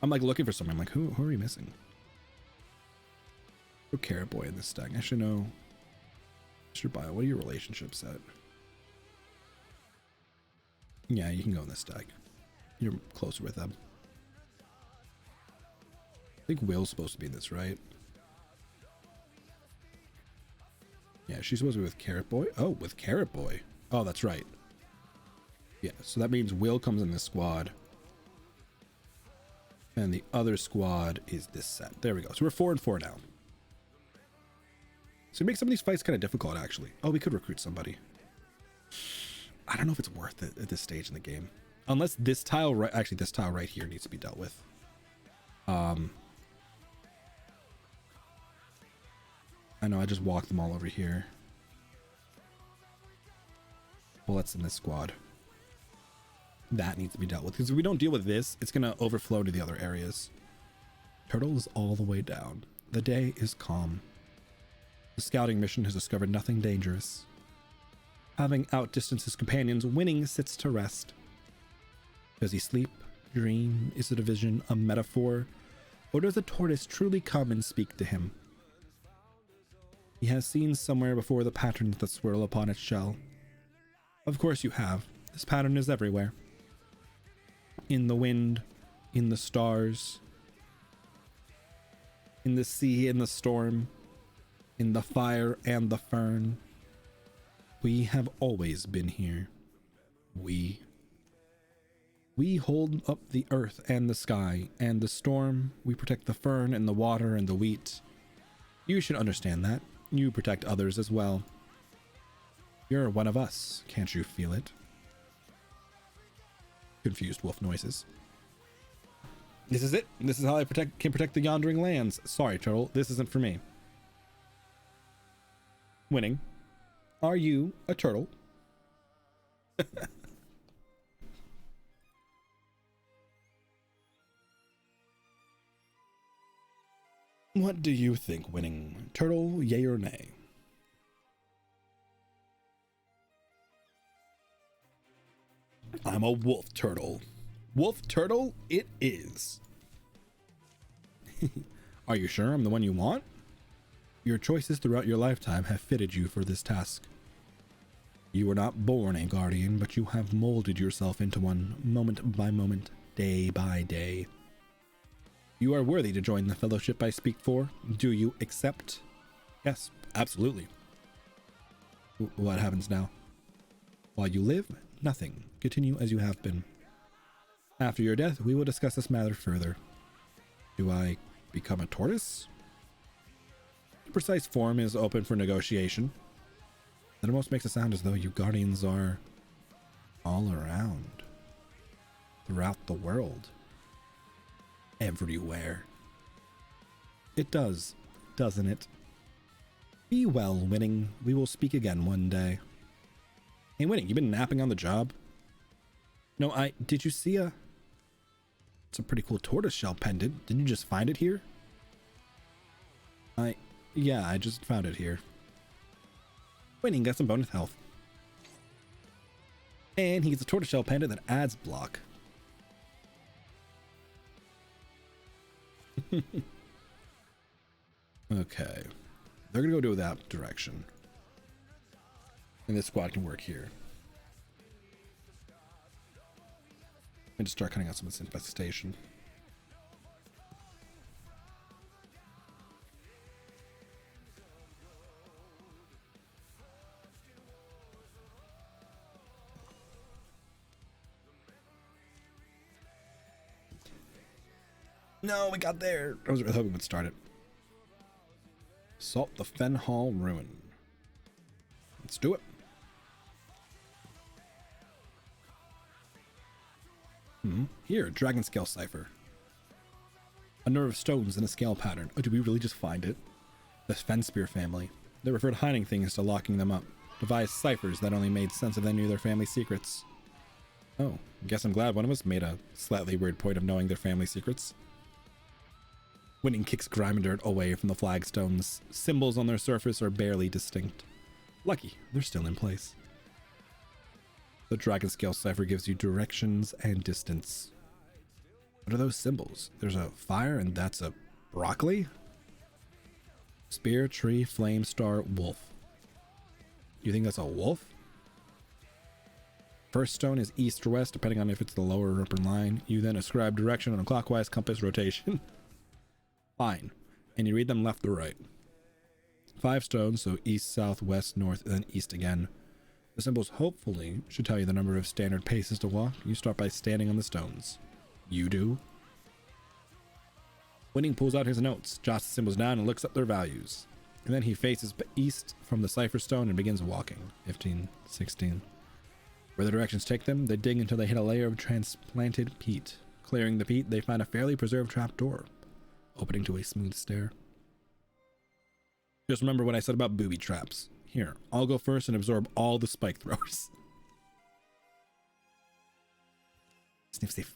I'm like looking for someone. I'm like, who are we missing? Put Carrot Boy in this stack. I should know. Mr. Bio, what are your relationships at? Yeah, you can go in this stack. You're closer with them. I think Will's supposed to be in this, right? Yeah, she's supposed to be with Carrot Boy. Oh, with Carrot Boy. Oh, that's right. Yeah, so that means Will comes in this squad. And the other squad is this set. There we go. So we're 4-4 now. So it makes some of these fights kind of difficult, actually. Oh, we could recruit somebody. I don't know if it's worth it at this stage in the game. Unless this tile, right? Actually, this tile right here needs to be dealt with. I know, I just walked them all over here. Bullets in this squad. That needs to be dealt with, because if we don't deal with this, it's going to overflow to the other areas. Turtle is all the way down. The day is calm. The scouting mission has discovered nothing dangerous. Having outdistanced his companions, Winning sits to rest. Does he sleep, dream? Is it a vision, a metaphor? Or does the tortoise truly come and speak to him? He has seen somewhere before the patterns that swirl upon its shell. Of course you have. This pattern is everywhere. In the wind, in the stars, in the sea, in the storm, in the fire and the fern. We have always been here. We hold up the earth and the sky and the storm. We protect the fern and the water and the wheat. You should understand that. You protect others as well. You're one of us. Can't you feel it? Confused wolf noises. This is it. This is how I can protect the Yondering Lands. Sorry, Turtle. This isn't for me. Winning. Are you a turtle? What do you think, Winning? Turtle, yay or nay? I'm a wolf turtle. Wolf turtle it is. Are you sure I'm the one you want? Your choices throughout your lifetime have fitted you for this task. You were not born a guardian, but you have molded yourself into one, moment by moment, day by day. You are worthy to join the fellowship I speak for. Do you accept? Yes, absolutely. What happens now? While you live, nothing. Continue as you have been. After your death, we will discuss this matter further. Do I become a tortoise? The precise form is open for negotiation. That almost makes it sound as though you guardians are all around. Throughout the world. Everywhere. It does, doesn't it? Be well, Winning. We will speak again one day. Hey, Winning, you been napping on the job? No, did you see it's a pretty cool tortoiseshell pendant. Didn't you just find it here? Yeah, I just found it here. Winning got some bonus health. And he gets a tortoiseshell pendant that adds block. Okay. They're gonna go do that direction. And this squad can work here. And just start cutting out some of this infestation. No, we got there. I was hoping we'd start it. Assault the Fen Hall Ruin. Let's do it. Here, Dragon Scale Cipher. A number of stones in a scale pattern. Oh, did we really just find it? The Fenspear family. They referred hiding things to locking them up. Devised ciphers that only made sense if they knew their family secrets. Oh, guess I'm glad one of us made a slightly weird point of knowing their family secrets. Winning kicks grime and dirt away from the flagstones. Symbols on their surface are barely distinct. Lucky, they're still in place. The Dragon Scale Cipher gives you directions and distance. What are those symbols? There's a fire and that's a broccoli? Spear, tree, flame, star, wolf. You think that's a wolf? First stone is east or west, depending on if it's the lower or upper line. You then ascribe direction on a clockwise compass rotation. Fine. And you read them left to right. 5 stones, so east, south, west, north, and then east again. The symbols hopefully should tell you the number of standard paces to walk. You start by standing on the stones. You do. Winning pulls out his notes, jots the symbols down, and looks up their values. And then he faces east from the cipher stone and begins walking. 15, 16. Where the directions take them, they dig until they hit a layer of transplanted peat. Clearing the peat, they find a fairly preserved trapdoor, opening to a smooth stair. Just remember what I said about booby traps. Here, I'll go first and absorb all the spike throwers. Sniff, sniff.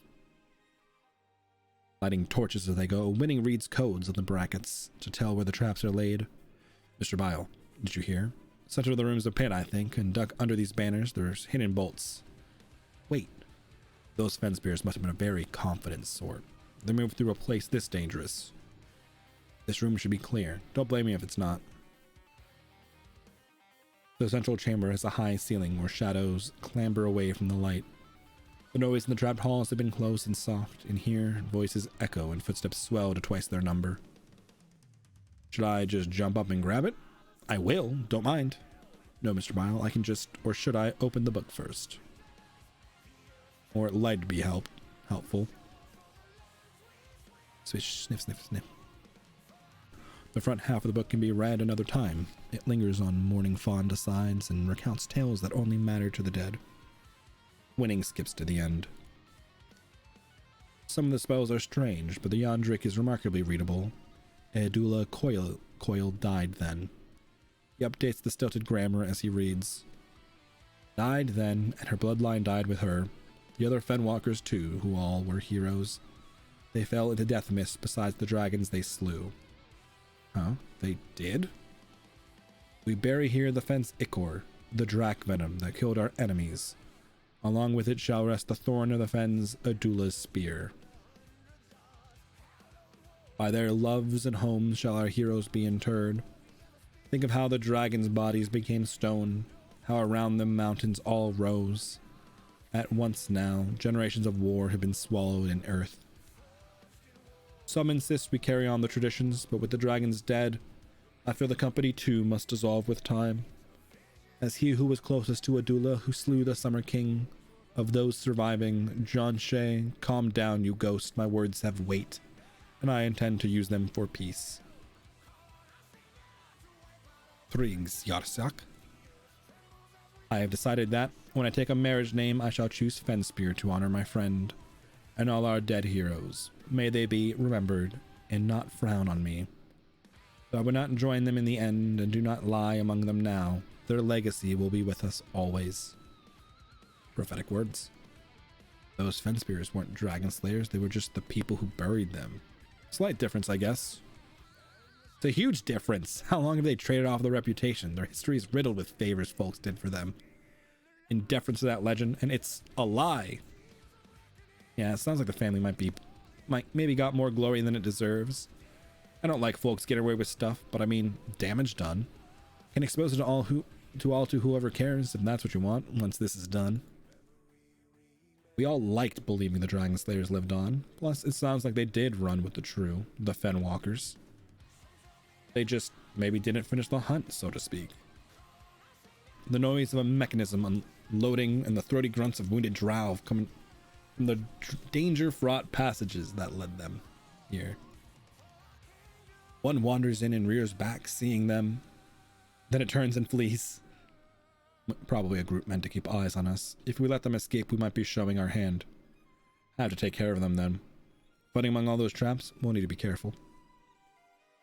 Lighting torches as they go, Winning reads codes on the brackets to tell where the traps are laid. Mr. Bile, did you hear? Center of the room's a pit, I think, and duck under these banners. There's hidden bolts. Wait, those Fenspears must have been a very confident sort. They moved through a place this dangerous. This room should be clear. Don't blame me if it's not. The central chamber has a high ceiling where shadows clamber away from the light. The noise in the trapped halls have been close and soft. In here, voices echo and footsteps swell to twice their number. Should I just jump up and grab it? I will, don't mind. No, Mr. Bile, I can just, or should I open the book first? Or light be helpful. Swish, sniff, sniff, sniff. The front half of the book can be read another time. It lingers on morning fond asides and recounts tales that only matter to the dead. Winning skips to the end. Some of the spells are strange, but the Yandrik is remarkably readable. Edula Coil died then. He updates the stilted grammar as he reads. Died then, and her bloodline died with her. The other Fenwalkers too, who all were heroes. They fell into death mist besides the dragons they slew. Huh? They did? We bury here the fence ichor, the drac venom that killed our enemies. Along with it shall rest the thorn of the fens, Adula's spear. By their loves and homes shall our heroes be interred. Think of how the dragons' bodies became stone, how around them mountains all rose. At once now, generations of war have been swallowed in earth. Some insist we carry on the traditions, but with the dragons dead, I feel the company too must dissolve with time. As he who was closest to Adula, who slew the Summer King, of those surviving, John Shea, calm down, you ghost, my words have weight, and I intend to use them for peace. Thrigs Yarsak. I have decided that, when I take a marriage name, I shall choose Fenspear to honor my friend, and all our dead heroes. May they be remembered, and not frown on me. Though I would not join them in the end, and do not lie among them now, their legacy will be with us always. Prophetic words. Those Fenspears weren't dragon slayers, they were just the people who buried them. Slight difference, I guess. It's a huge difference. How long have they traded off their reputation? Their history is riddled with favors folks did for them. In deference to that legend, and it's a lie. Yeah, it sounds like the family maybe got more glory than it deserves. I don't like folks getting away with stuff, but I mean, damage done. Can expose it to whoever cares, if that's what you want, once this is done. We all liked believing the Dragon Slayers lived on. Plus, it sounds like they did run with the Fenwalkers. They just maybe didn't finish the hunt, so to speak. The noise of a mechanism unloading and the throaty grunts of wounded drow coming from the danger-fraught passages that led them here. One wanders in and rears back, seeing them. Then it turns and flees. Probably a group meant to keep eyes on us. If we let them escape, we might be showing our hand. Have to take care of them then. Fighting among all those traps, we'll need to be careful.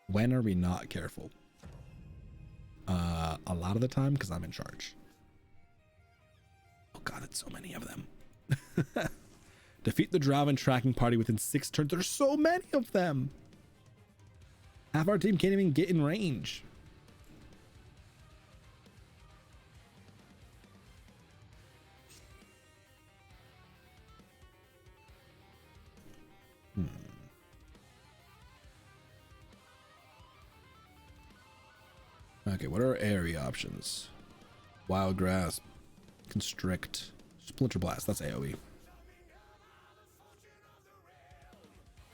When are we not careful? A lot of the time, because I'm in charge. Oh god, it's so many of them. Defeat the Drow tracking party within 6 turns. There's so many of them! Half our team can't even get in range. Okay, what are our area options? Wild Grasp, Constrict, Splinter Blast, that's AoE.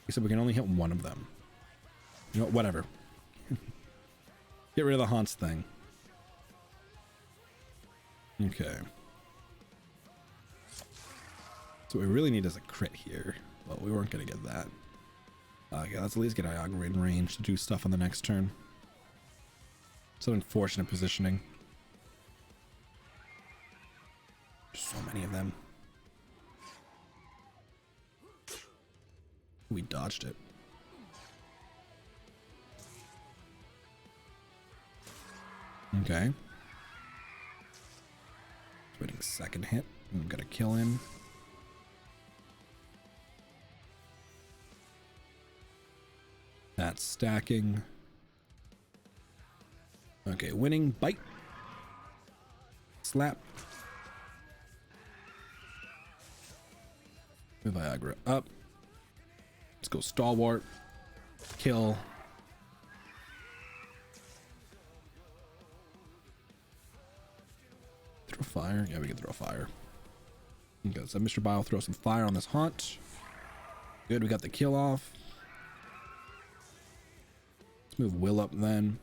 Except we can only hit one of them. You know, whatever. Get rid of the haunts thing. Okay. So what we really need is a crit here. Well, we weren't going to get that. Okay, let's at least get Iagra in range to do stuff on the next turn. Some unfortunate positioning. So many of them. We dodged it. Okay. Waiting second hit. I'm gonna kill him. That's stacking. Okay, winning. Bite. Slap. Move Viagra up. Let's go Stalwart. Kill. Throw fire. Yeah, we can throw fire. Okay, so Mr. Bile throw some fire on this haunt. Good, we got the kill off. Let's move Will up then.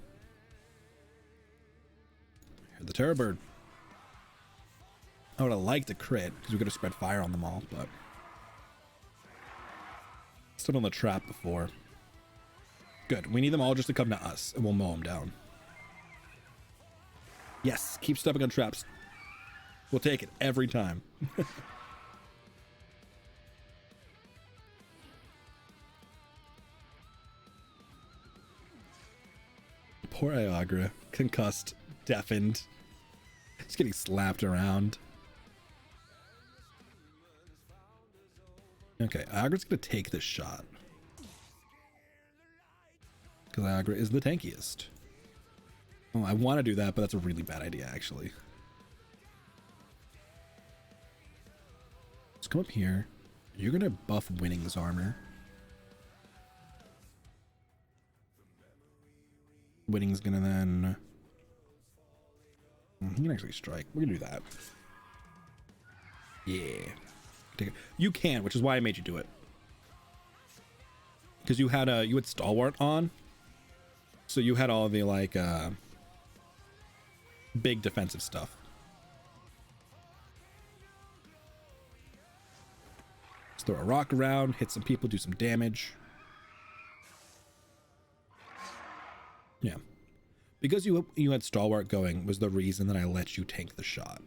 Here's the Terror Bird. I would have liked a crit because we could have spread fire on them all, but stood on the trap before. Good. We need them all just to come to us and we'll mow them down. Yes, keep stepping on traps. We'll take it every time. Poor Iagra. Concussed, deafened. Just getting slapped around. Okay, Iagra's gonna take this shot. Because Iagra is the tankiest. Oh, I want to do that, but that's a really bad idea, actually. Let's come up here. You're gonna buff Winning's armor. Winning's gonna then... He can actually strike. We're gonna do that. Yeah. You can, which is why I made you do it. Because you had Stalwart on. So you had all the like big defensive stuff. Let's throw a rock around, hit some people, do some damage. Yeah. Because you had Stalwart going was the reason that I let you tank the shot.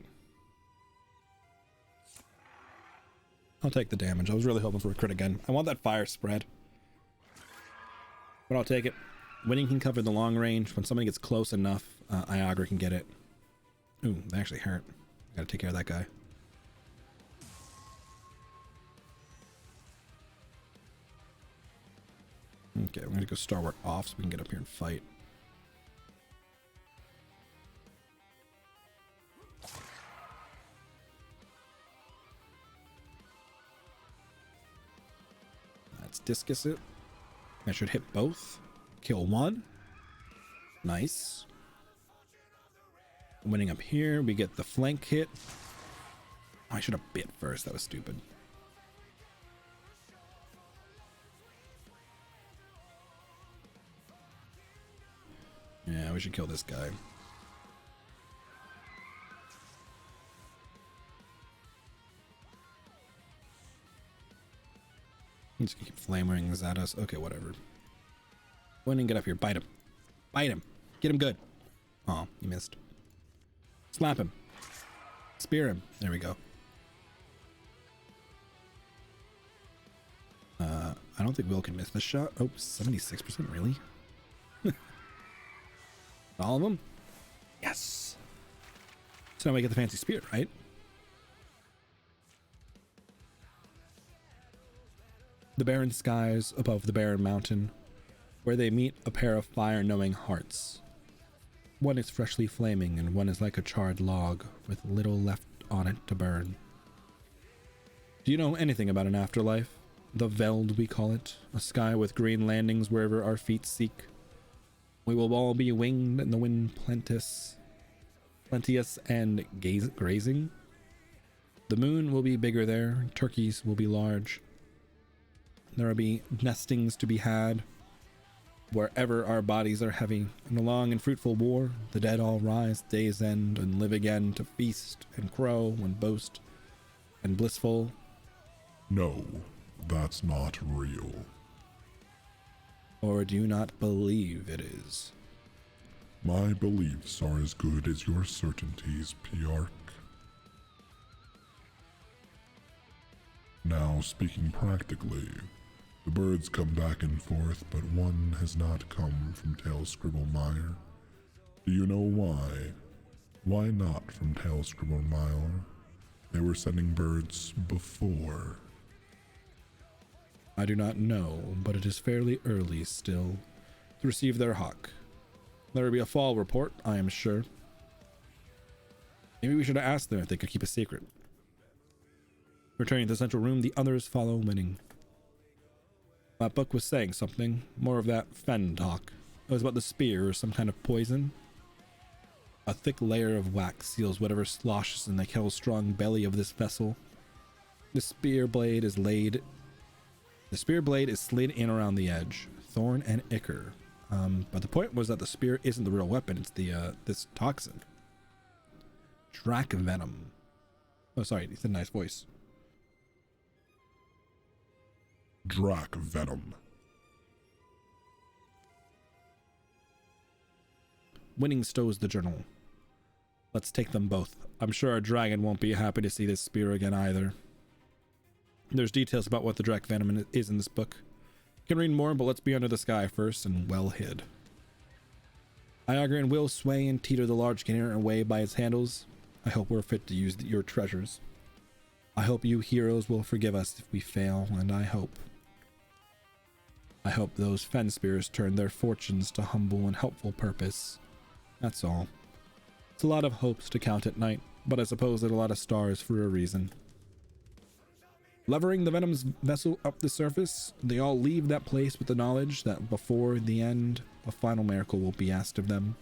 I'll take the damage. I was really hoping for a crit again. I want that fire spread. But I'll take it. Winning can cover the long range. When somebody gets close enough, Iagra can get it. Ooh, they actually hurt. Gotta take care of that guy. Okay, we're gonna go Stalwart off so we can get up here and fight. Let's discus it. That should hit both. Kill one. Nice. Winning up here, we get the flank hit. Oh, I should have bit first. That was stupid. we should kill this guy. He's gonna keep flame rings at us. Okay, whatever. Go in and get up here. Bite him. Bite him. Get him good. Oh, you missed. Slap him. Spear him. There we go. I don't think Will can miss this shot. Oh, 76%, really? All of them? Yes. So now we get the fancy spear, right? The barren skies above the barren mountain, where they meet a pair of fire-knowing hearts. One is freshly flaming, and one is like a charred log, with little left on it to burn. Do you know anything about an afterlife? The Veld, we call it. A sky with green landings wherever our feet seek. We will all be winged in the wind plenteous and grazing. The moon will be bigger there. Turkeys will be large. There will be nestings to be had wherever our bodies are heavy. In a long and fruitful war, the dead all rise day's end and live again to feast and crow and boast and blissful. No, that's not real. Or do you not believe it is? My beliefs are as good as your certainties, Piark. Now, speaking practically, the birds come back and forth, but one has not come from Tail Scribble Mire. Do you know why? Why not from Tail Scribble Mire? They were sending birds before. I do not know, but it is fairly early still to receive their hawk. There will be a fall report, I am sure. Maybe we should have asked them if they could keep a secret. Returning to the central room, the others follow winning. That book was saying something, more of that fen talk. It was about the spear or some kind of poison. A thick layer of wax seals whatever sloshes in the kettle-strong belly of this vessel. The spear blade is slid in around the edge. Thorn and ichor. But the point was that the spear isn't the real weapon, it's the this toxin. Drac venom. Oh, sorry, it's a nice voice. Drac venom. Winning stows the journal. Let's take them both. I'm sure our dragon won't be happy to see this spear again either. There's details about what the Drac venom is in this book. You can read more, but let's be under the sky first and well hid. Iagra and Will sway and teeter the large container away by its handles. I hope we're fit to use your treasures. I hope you heroes will forgive us if we fail, and I hope those fen spears turn their fortunes to humble and helpful purpose. That's all. It's a lot of hopes to count at night, but I suppose there's a lot of stars for a reason. Levering the Venom's vessel up the surface, they all leave that place with the knowledge that before the end, a final miracle will be asked of them.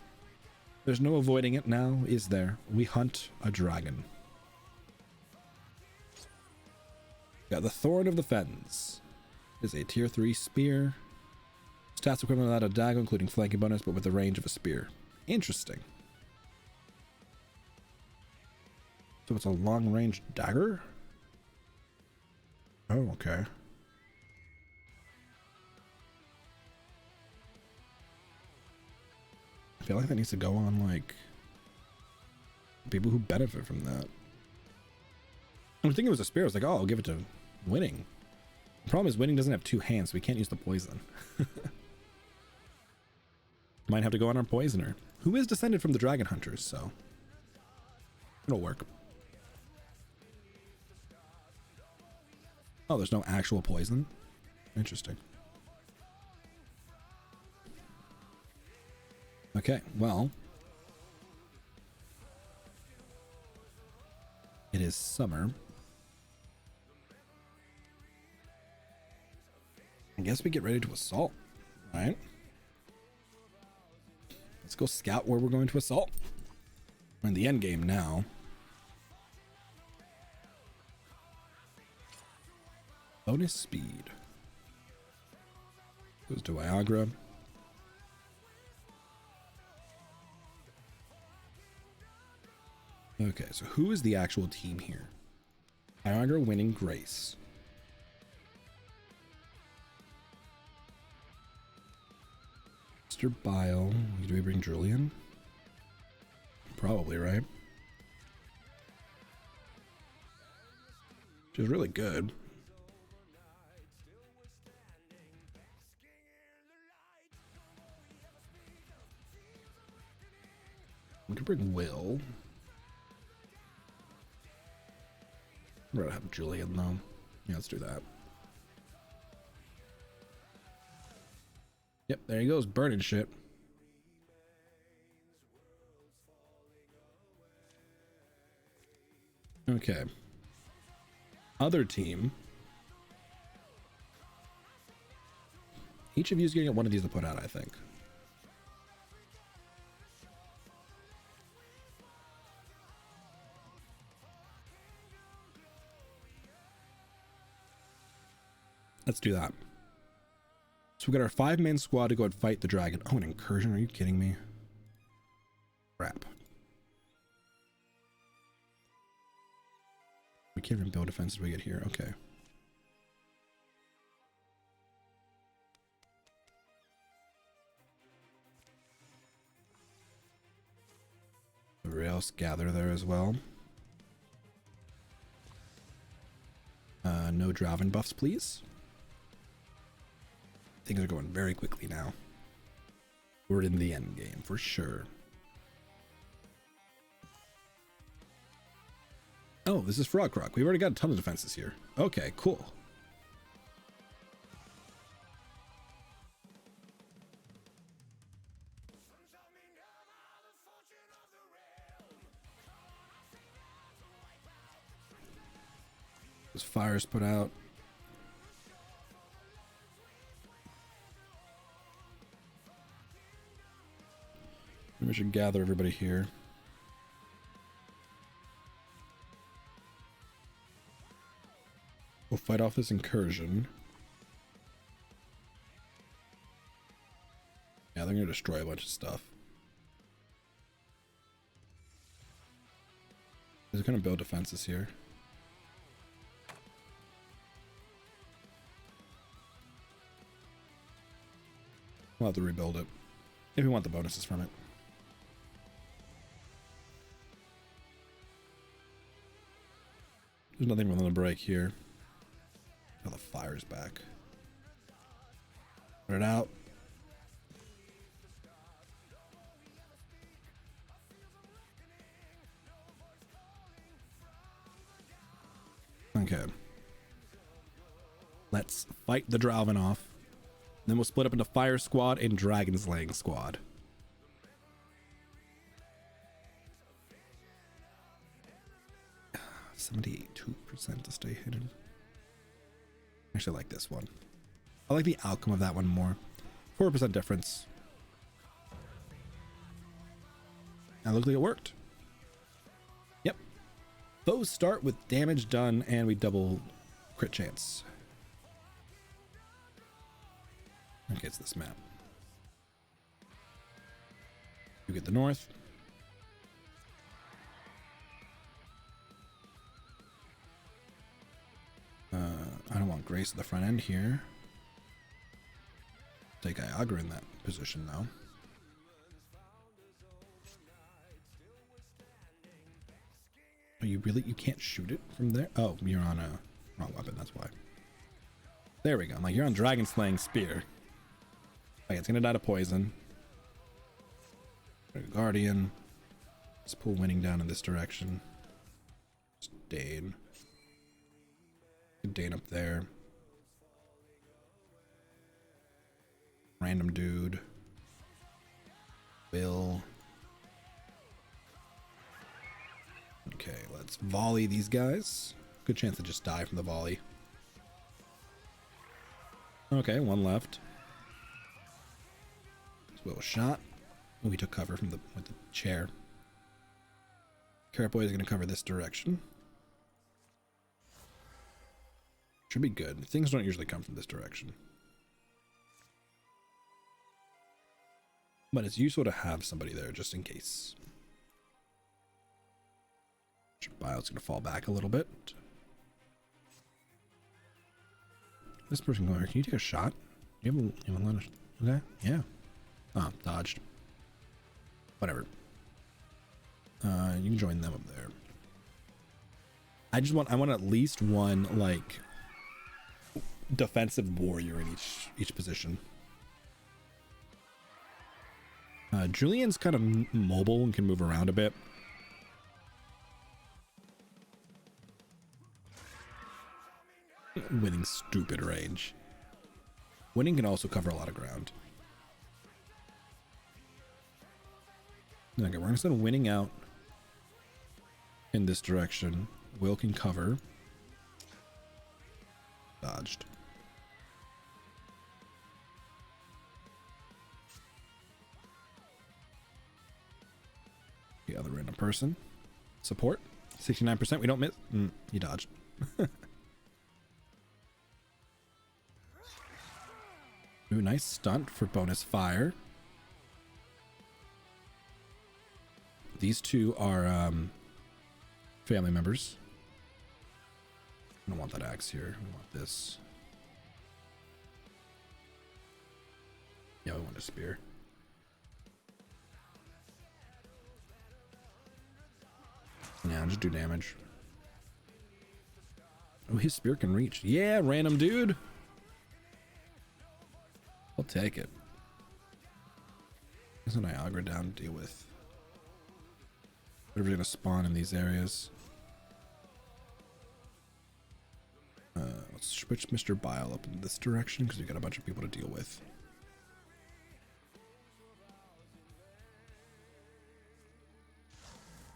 There's no avoiding it now, is there? We hunt a dragon. Got the Thorn of the Fens. Is a tier 3 spear. Stats equivalent to that of a dagger, including flanking bonus, but with the range of a spear. Interesting. So it's a long-range dagger? Oh, okay. I feel like that needs to go on, like, people who benefit from that. I was thinking it was a spear. I was like, oh, I'll give it to Winning. The problem is Winning doesn't have 2 hands, so we can't use the poison. Might have to go on our poisoner, who is descended from the dragon hunters, so it'll work. Oh, there's no actual poison? Interesting. Okay, well. It is summer. I guess we get ready to assault, right? Let's go scout where we're going to assault. We're in the end game now. Bonus speed. Goes to Iagra. Okay, so who is the actual team here? Iondra winning Grace. Mr. Bile. Do we bring Julian? Probably, right? Which is really good. We could bring Will. I'd rather have Julian though. Yeah, let's do that. Yep, there he goes, burning shit. Okay. Other team. Each of you is gonna get one of these to put out, I think. Let's do that. So we got our 5-man squad to go and fight the dragon. Oh, an incursion? Are you kidding me? Crap. We can't even build defenses we get here. Okay. Everybody else gather there as well. No Draven buffs, please. Things are going very quickly now. We're in the end game for sure. Oh, this is Frog Croc. We've already got a ton of defenses here. Okay, cool. Those fires put out. We should gather everybody here. We'll fight off this incursion. Yeah, they're gonna destroy a bunch of stuff. They're gonna build defenses here. We'll have to rebuild it if we want the bonuses from it. There's nothing within the break here. Oh, the fire's back. Put it out. Okay. Let's fight the Draven off. Then we'll split up into Fire Squad and Dragon Slaying Squad. %72% to stay hidden. Actually, I like this one. I like the outcome of that one more. 4% difference. That looked like it worked. Yep. Foes start with damage done, and we double crit chance. Okay, it's this map. You get the north. I don't want Grace at the front end here. Take Iagra in that position though. Oh, you can't shoot it from there? Oh, you're on a wrong weapon, that's why. There we go. I'm like, you're on Dragon Slaying Spear. Okay, it's gonna die to poison. Guardian. Let's pull winning down in this direction. Just Dane. Dane up there. Random dude. Bill. Okay, let's volley these guys. Good chance to just die from the volley. Okay, one left. Will shot. Oh, we took cover from with the chair. Carrot Boy is going to cover this direction. Should be good. Things don't usually come from this direction. But it's useful to have somebody there just in case. Bio's gonna fall back a little bit. This person going here. Can you take a shot? You have a lot of. Okay. Yeah. Oh, dodged. Whatever. You can join them up there. I want at least one like defensive warrior in each position. Julian's kind of mobile and can move around a bit. Winning stupid range. Winning can also cover a lot of ground. Okay, we're gonna send Winning out in this direction. Will can cover. Dodged. The other random person. Support. 69%. We don't miss. He dodged. Ooh, nice stunt for bonus fire. These two are family members. I don't want that axe here. We want this. Yeah, we want a spear. Yeah, just do damage. Oh, his spear can reach. Yeah, random dude. I'll take it. There's an Niagara down to deal with. Whatever's gonna spawn in these areas. Let's switch Mr. Bile up in this direction because we got a bunch of people to deal with.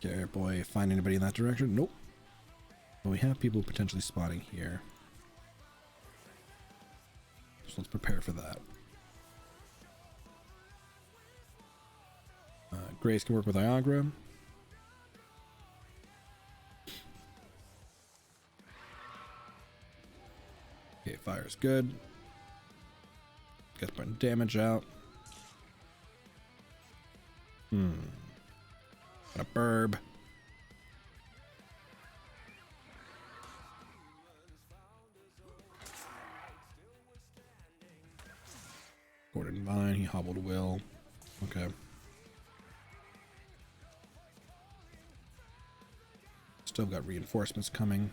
Okay, boy, find anybody in that direction? Nope. But we have people potentially spawning here. So let's prepare for that. Grace can work with Niagara. Okay, fire is good. Get putting damage out. Got a burb. Gordon Vine, he hobbled Will. Okay. Still got reinforcements coming.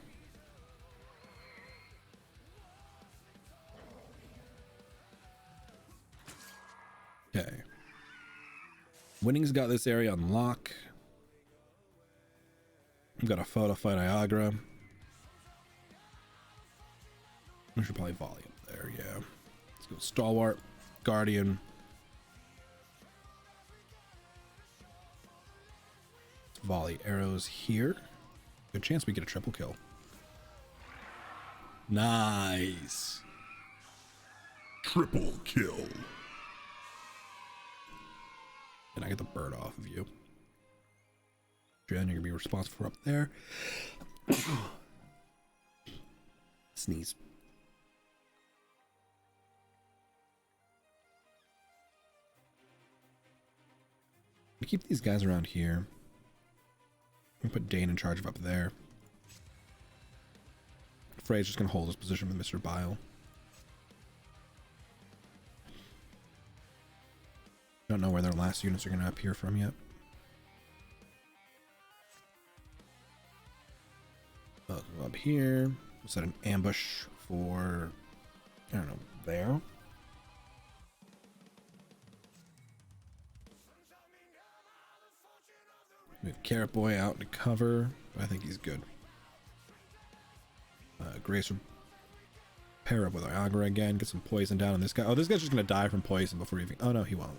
Okay. Winning's got this area on lock. We've got a photo fight Niagara. We should probably volley up there, yeah. Let's go Stalwart, Guardian. Let's volley arrows here. Good chance we get a triple kill. Nice. Triple kill. Can I get the bird off of you? Jen, you're gonna be responsible for up there. Sneeze. We keep these guys around here. I'm gonna put Dane in charge of up there. Frey's just gonna hold his position with Mr. Bile. Don't know where their last units are gonna appear from yet. Go up here. We'll set an ambush for, I don't know, there. Move Carrot Boy out to cover. I think he's good. Grace will pair up with Niagara again. Get some poison down on this guy. Oh, this guy's just gonna die from poison before even. Oh no, he won't.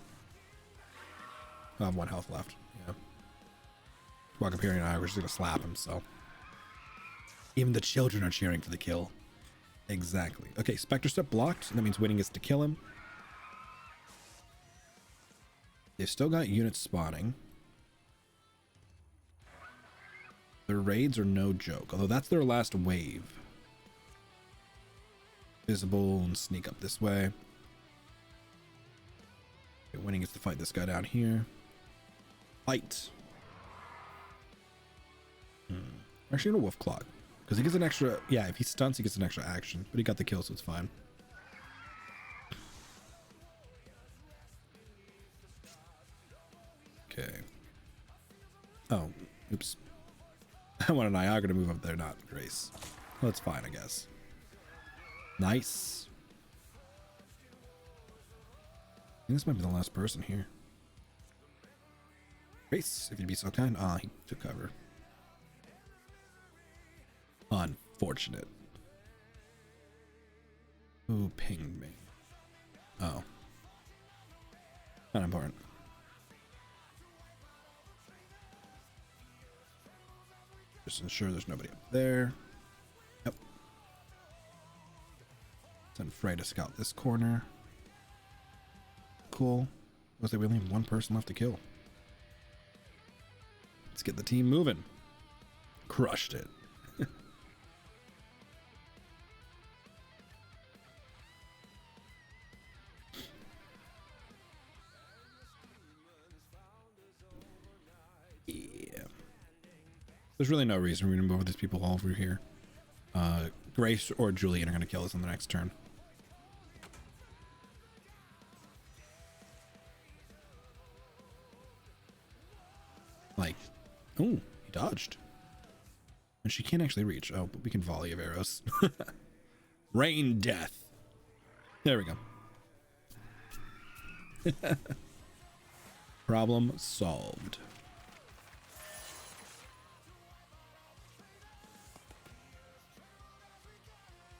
I have 1 health left. Yeah. Walk up here and Niagara's just gonna slap him. So even the children are cheering for the kill. Exactly. Okay, Spectre Step blocked. That means Winning gets to kill him. They've still got units spawning. Their raids are no joke, although that's their last wave. Visible and sneak up this way. Okay, Winning gets to fight this guy down here. Fight. Actually, no wolf clog. Because he gets an extra, yeah, if he stunts, he gets an extra action. But he got the kill, so it's fine. Okay. Oh, oops. I wanted Niagara to move up there, not Grace. Well, that's fine, I guess. Nice. I think this might be the last person here. Grace, if you'd be so kind. Ah, he took cover. Unfortunate. Who pinged me? Oh. Not important. Just ensure there's nobody up there. Yep. Send Frey to scout this corner. Cool. Looks like we only have one person left to kill. Let's get the team moving. Crushed it. Yeah. There's really no reason we're going to move these people all over here. Grace or Julian are going to kill us on the next turn. Like, oh, he dodged. And she can't actually reach. Oh, but we can volley of arrows. Rain death. There we go. Problem solved.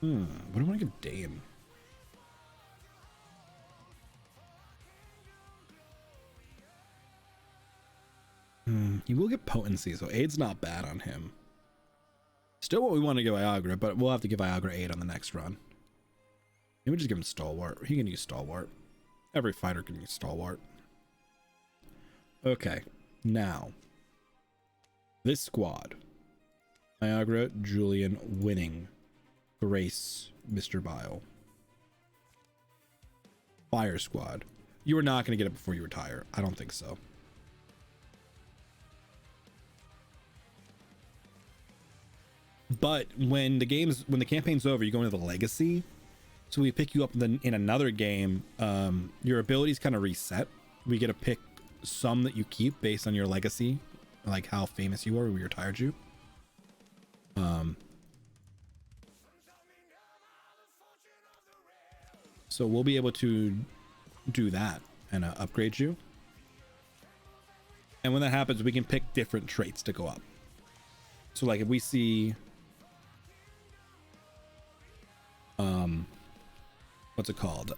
What do I want to give Dame? He will get potency, so 8's not bad on him. Still what we want to give Viagra, but we'll have to give Viagra 8 on the next run. Maybe just give him Stalwart. He can use Stalwart. Every fighter can use Stalwart. Okay, now. This squad. Viagra, Julian, winning. Grace, Mr. Bile. Fire squad. You are not going to get it before you retire. I don't think so. But when the campaign's over, you go into the legacy. So we pick you up in another game. Your abilities kind of reset. We get to pick some that you keep based on your legacy, like how famous you are. We retired you. So we'll be able to do that and upgrade you. And when that happens, we can pick different traits to go up. So like if we see what's it called?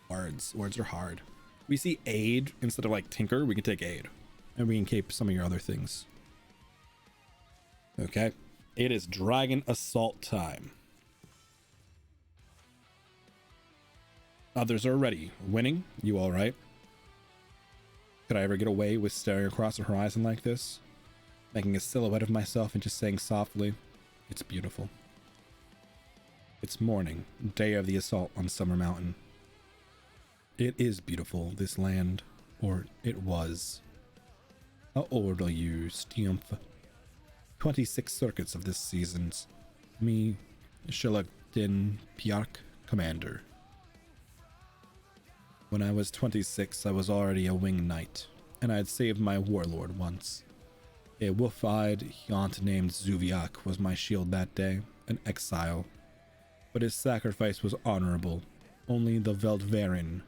Words are hard. We see aid instead of like tinker, we can take aid. And we can keep some of your other things. Okay. It is dragon assault time. Others are ready. Winning? You all right? Could I ever get away with staring across the horizon like this? Making a silhouette of myself and just saying softly, it's beautiful. It's morning, day of the assault on Summer Mountain. It is beautiful, this land, or it was. How old are you, Stiumph? 26 circuits of this season's. Me, Shilakdin Piark, Commander. When I was 26, I was already a wing knight, and I had saved my warlord once. A wolf-eyed Hyant named Zuviak was my shield that day, an exile. But his sacrifice was honorable. Only the Veldverin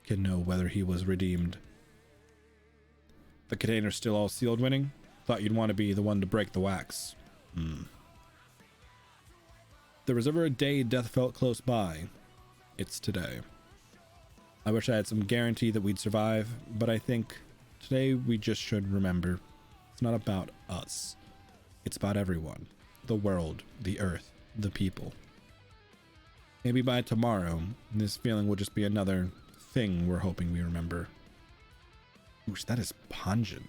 can know whether he was redeemed. The container's still all sealed, Winning? Thought you'd want to be the one to break the wax. There was ever a day death felt close by. It's today. I wish I had some guarantee that we'd survive, but I think today we just should remember. It's not about us. It's about everyone. The world, the earth, the people. Maybe by tomorrow, this feeling will just be another thing we're hoping we remember. Oosh, that is pungent.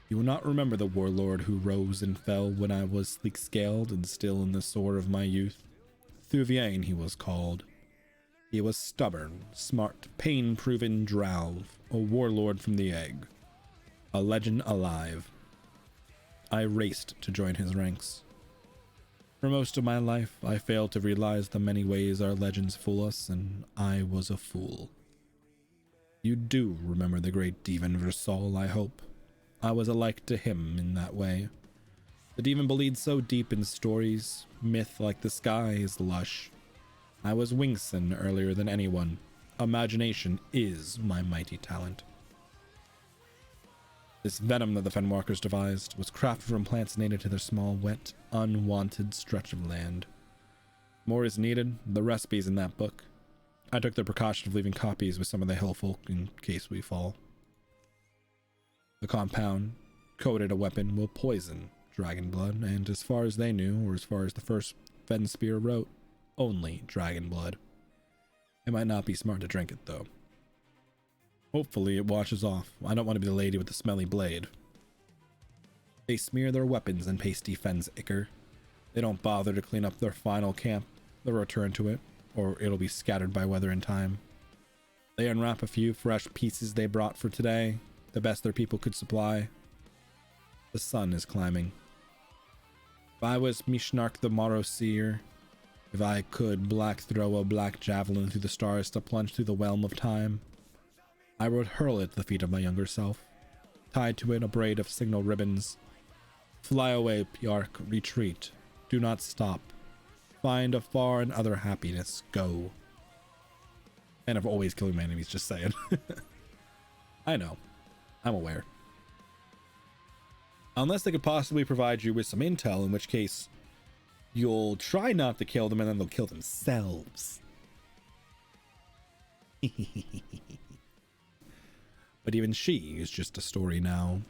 You will not remember the warlord who rose and fell when I was sleek-scaled and still in the soar of my youth. Thuviain he was called. He was stubborn, smart, pain-proven Dralv, a warlord from the egg. A legend alive. I raced to join his ranks. For most of my life, I failed to realize the many ways our legends fool us, and I was a fool. You do remember the great Demon Versal, I hope. I was alike to him in that way. The demon believed so deep in stories, myth like the sky is lush. I was Wingson earlier than anyone. Imagination is my mighty talent. This venom that the Fenwalkers devised was crafted from plants native to their small, wet, unwanted stretch of land. More is needed. The recipe's in that book. I took the precaution of leaving copies with some of the hill folk in case we fall. The compound, coated a weapon, will poison dragon blood, and as far as they knew, or as far as the first Fen Spear wrote, only dragon blood. It might not be smart to drink it, though. Hopefully it washes off. I don't want to be the lady with the smelly blade. They smear their weapons in pasty Fen's ichor. They don't bother to clean up their final camp. They'll return to it, or it'll be scattered by weather in time. They unwrap a few fresh pieces they brought for today, the best their people could supply. The sun is climbing. If I was Mishnark the Morrow Seer, if I could black throw a black javelin through the stars to plunge through the realm of time, I would hurl it at the feet of my younger self, tied to it a braid of signal ribbons. Fly away, Pjark, retreat. Do not stop. Find a far and other happiness. Go. And I've always killing my enemies, just saying. I know. I'm aware. Unless they could possibly provide you with some intel, in which case you'll try not to kill them and then they'll kill themselves. But even she is just a story now.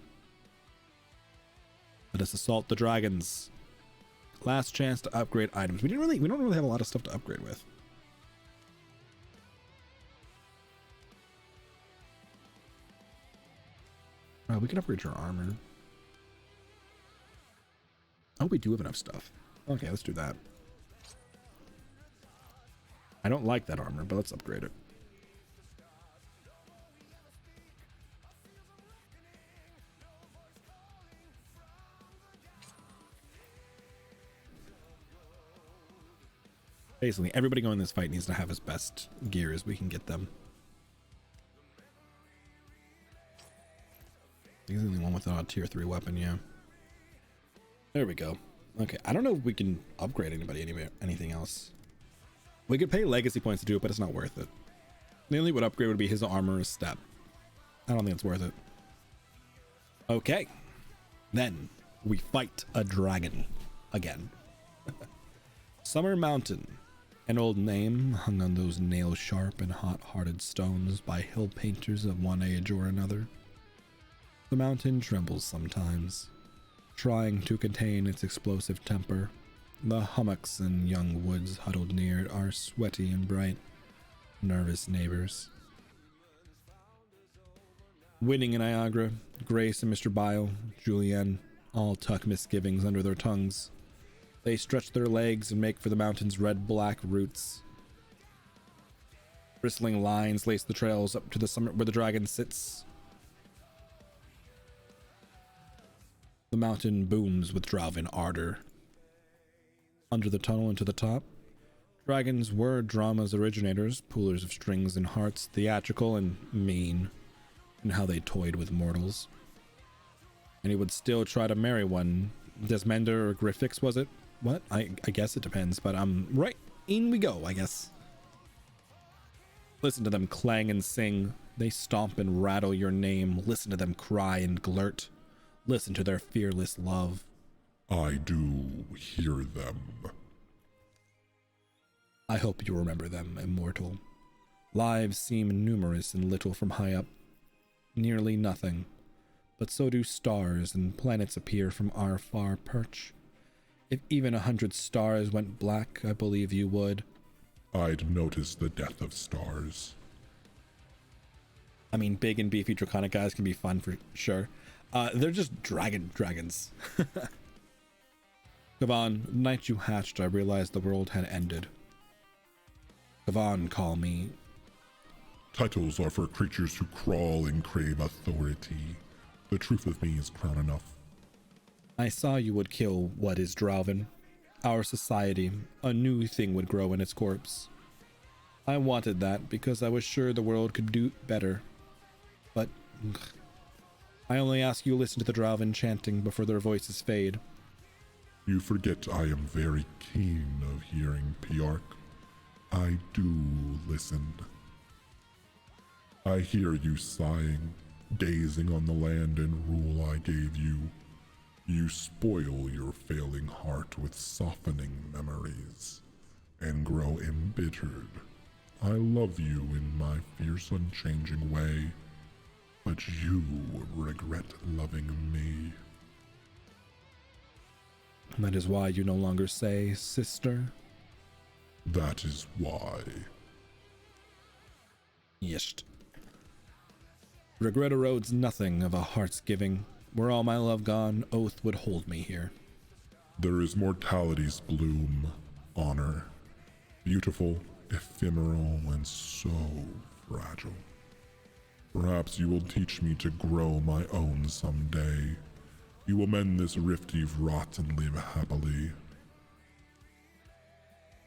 Let us assault the dragons. Last chance to upgrade items. We don't really have a lot of stuff to upgrade with. We can upgrade your armor. Oh, we do have enough stuff. Okay, let's do that. I don't like that armor, but let's upgrade it. Basically, everybody going in this fight needs to have as best gear as we can get them. He's the only one without a tier 3 weapon, yeah. There we go. Okay, I don't know if we can upgrade anything else. We could pay legacy points to do it, but it's not worth it. The only upgrade would be his armor step. I don't think it's worth it. Okay. Then we fight a dragon again. Summer Mountain. An old name hung on those nail-sharp and hot-hearted stones by hill painters of one age or another. The mountain trembles sometimes, trying to contain its explosive temper. The hummocks and young woods huddled near it are sweaty and bright, nervous neighbors. Winning in Niagara, Grace and Mr. Bile, Julienne, all tuck misgivings under their tongues. They stretch their legs and make for the mountain's red-black roots. Bristling lines lace the trails up to the summit where the dragon sits. The mountain booms with Dralvin ardor. Under the tunnel and to the top, dragons were drama's originators, pullers of strings and hearts, theatrical and mean in how they toyed with mortals. And he would still try to marry one. Desmender or Griffix, was it? What? I guess it depends, but right, in we go, I guess. Listen to them clang and sing. They stomp and rattle your name. Listen to them cry and glurt. Listen to their fearless love. I do hear them. I hope you remember them, immortal. Lives seem numerous and little from high up. Nearly nothing. But so do stars, and planets appear from our far perch. If even 100 stars went black, I believe you would. I'd notice the death of stars. I mean, big and beefy draconic guys can be fun for sure. They're just dragons. Kavan, the night you hatched, I realized the world had ended. Kavan, call me. Titles are for creatures who crawl and crave authority. The truth of me is crown enough. I saw you would kill what is Drauven. Our society, a new thing would grow in its corpse. I wanted that because I was sure the world could do better. But I only ask you to listen to the Drauven chanting before their voices fade. You forget I am very keen of hearing, Piark. I do listen. I hear you sighing, gazing on the land and rule I gave you. You spoil your failing heart with softening memories, and grow embittered. I love you in my fierce, unchanging way, but you regret loving me. That is why you no longer say, sister. That is why. Yesht. Regret erodes nothing of a heart's giving. Were all my love gone, oath would hold me here. There is mortality's bloom, honor, beautiful, ephemeral, and so fragile. Perhaps you will teach me to grow my own someday. You will mend this rift you've wrought and live happily.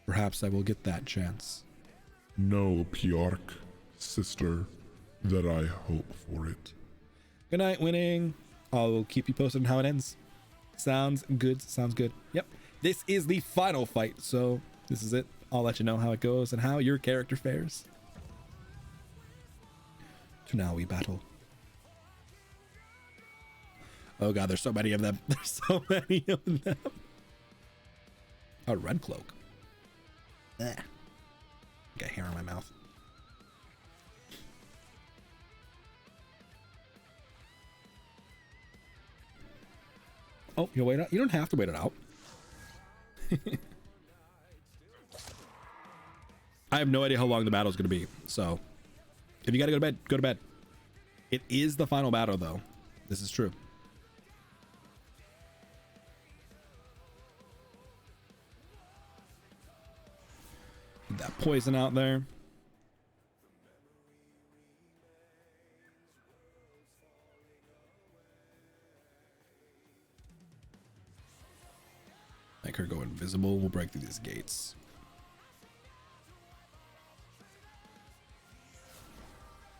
Perhaps I will get that chance. Know, Piark, sister, that I hope for it. Good night, Winning. I'll keep you posted on how it ends. Sounds good. Sounds good. Yep. This is the final fight, so this is it. I'll let you know how it goes and how your character fares. So now we battle. Oh god, there's so many of them. There's so many of them. A red cloak. Ugh. Got hair in my mouth. Oh, you'll wait out? You don't have to wait it out. I have no idea how long the battle is going to be. So, if you got to go to bed, go to bed. It is the final battle, though. This is true. Get that poison out there. Make her go invisible. We'll break through these gates.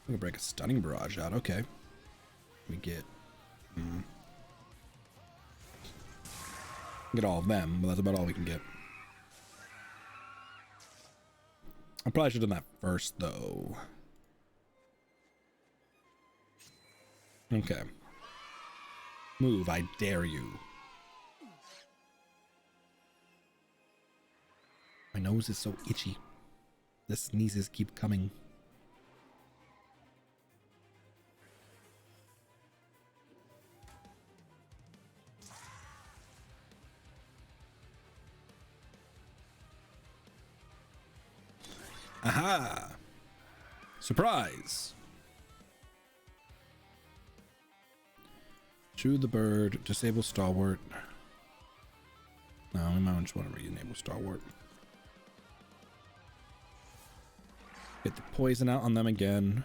We're gonna break a stunning barrage out. Okay. We get get all of them, but that's about all we can get. I probably should have done that first, though. Okay. Move, I dare you. My nose is so itchy. The sneezes keep coming. Aha! Surprise! Shoot the bird, disable stalwart. No, we might just want to re-enable stalwart. Get the poison out on them again.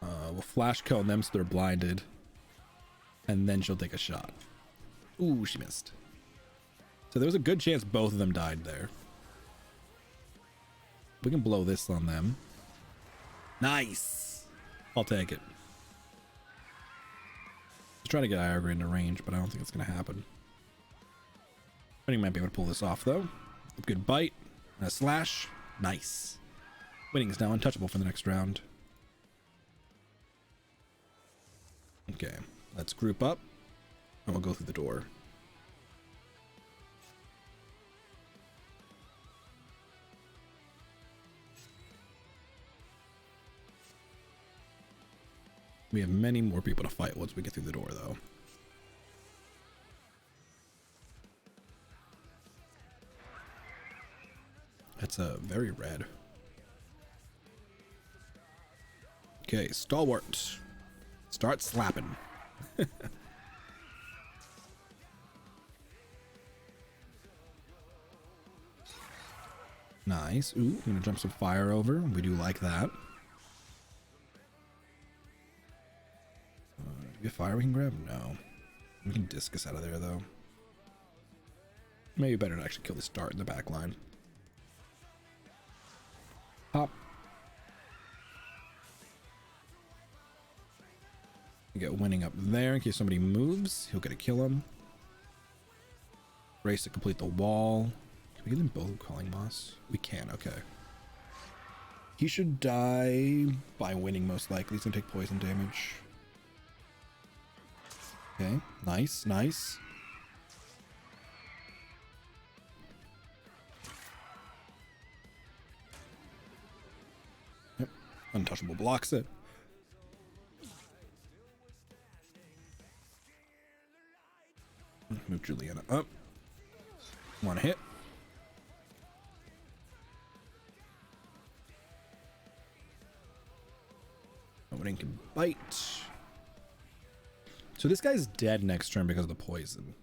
We'll flash cone them so they're blinded. And then she'll take a shot. Ooh, she missed. So there was a good chance both of them died there. We can blow this on them. Nice! I'll take it. Let's try to get Iagre into range, but I don't think it's going to happen. I think we might be able to pull this off, though. A good bite. And a slash. Nice. Winning is now untouchable for the next round. Okay, let's group up. And we'll go through the door. We have many more people to fight once we get through the door, though. That's a very red. Okay, stalwart. Start slapping. Nice. Ooh, I'm gonna jump some fire over. We do like that. Do we have fire we can grab? No. We can discus out of there, though. Maybe better to actually kill this dart in the back line. Pop. We get winning up there in case somebody moves. He'll get to kill him. Race to complete the wall. Can we get them both calling moss? We can, okay. He should die by winning most likely. He's gonna take poison damage. Okay, nice, nice. Yep, untouchable blocks it. Move Juliana up. One hit. Nobody can bite. So this guy's dead next turn because of the poison.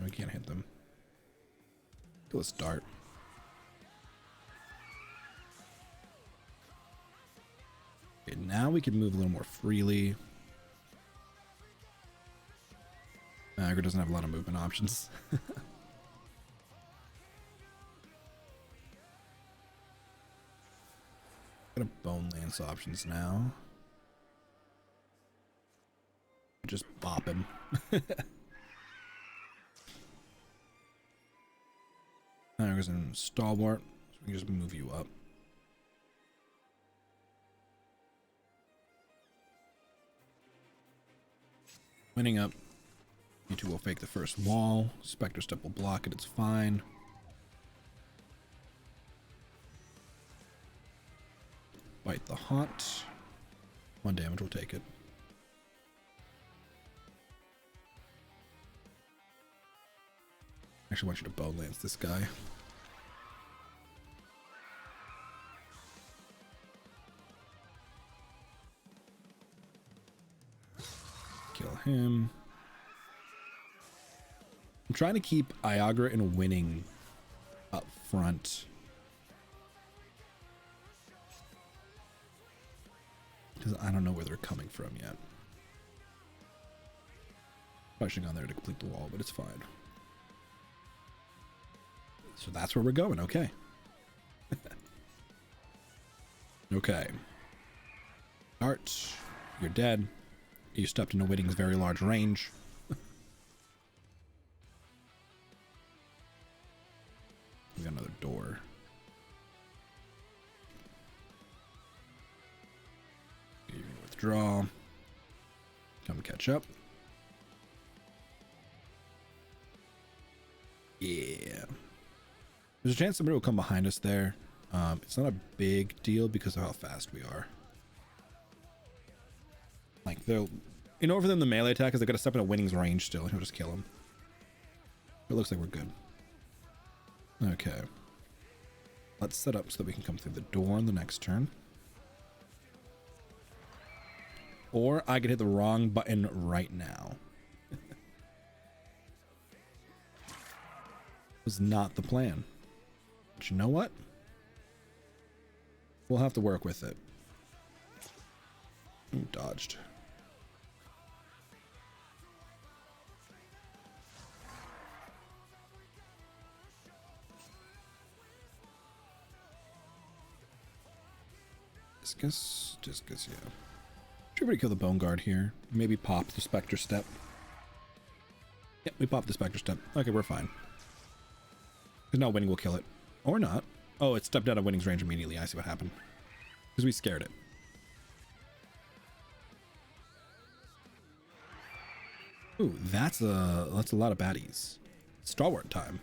We can't hit them. Let's start. Okay, now we can move a little more freely. Niagara doesn't have a lot of movement options. Got a bone lance options now. Just bop him. Niagara's in stalwart, so we can just move you up. Winning up. You two will fake the first wall. Spectre Step will block it. It's fine. Bite the hot. 1 damage will take it. Actually, want you to bow lance this guy. Kill him. I'm trying to keep Iagra and winning up front. Because I don't know where they're coming from yet. Probably should have gone there to complete the wall, but it's fine. So that's where we're going, okay. Okay. Art, you're dead. You stepped into Whitting's very large range. We got another door. You're gonna withdraw. Come catch up. Yeah. There's a chance somebody will come behind us there. It's not a big deal because of how fast we are. Like, they'll... In order for them to melee attack is they've got to step into Winning's range still, and he'll just kill him. It looks like we're good. Okay. Let's set up so that we can come through the door on the next turn. Or I could hit the wrong button right now. Was not the plan. But you know what? We'll have to work with it. Ooh, dodged. Discus, yeah. Should we kill the Bone Guard here? Maybe pop the Spectre Step. Yep, we popped the Spectre Step. Okay, we're fine. Because now Winning will kill it. Or not. Oh, it stepped out of Winning's range immediately. I see what happened. Because we scared it. Ooh, that's a lot of baddies. Stalwart time.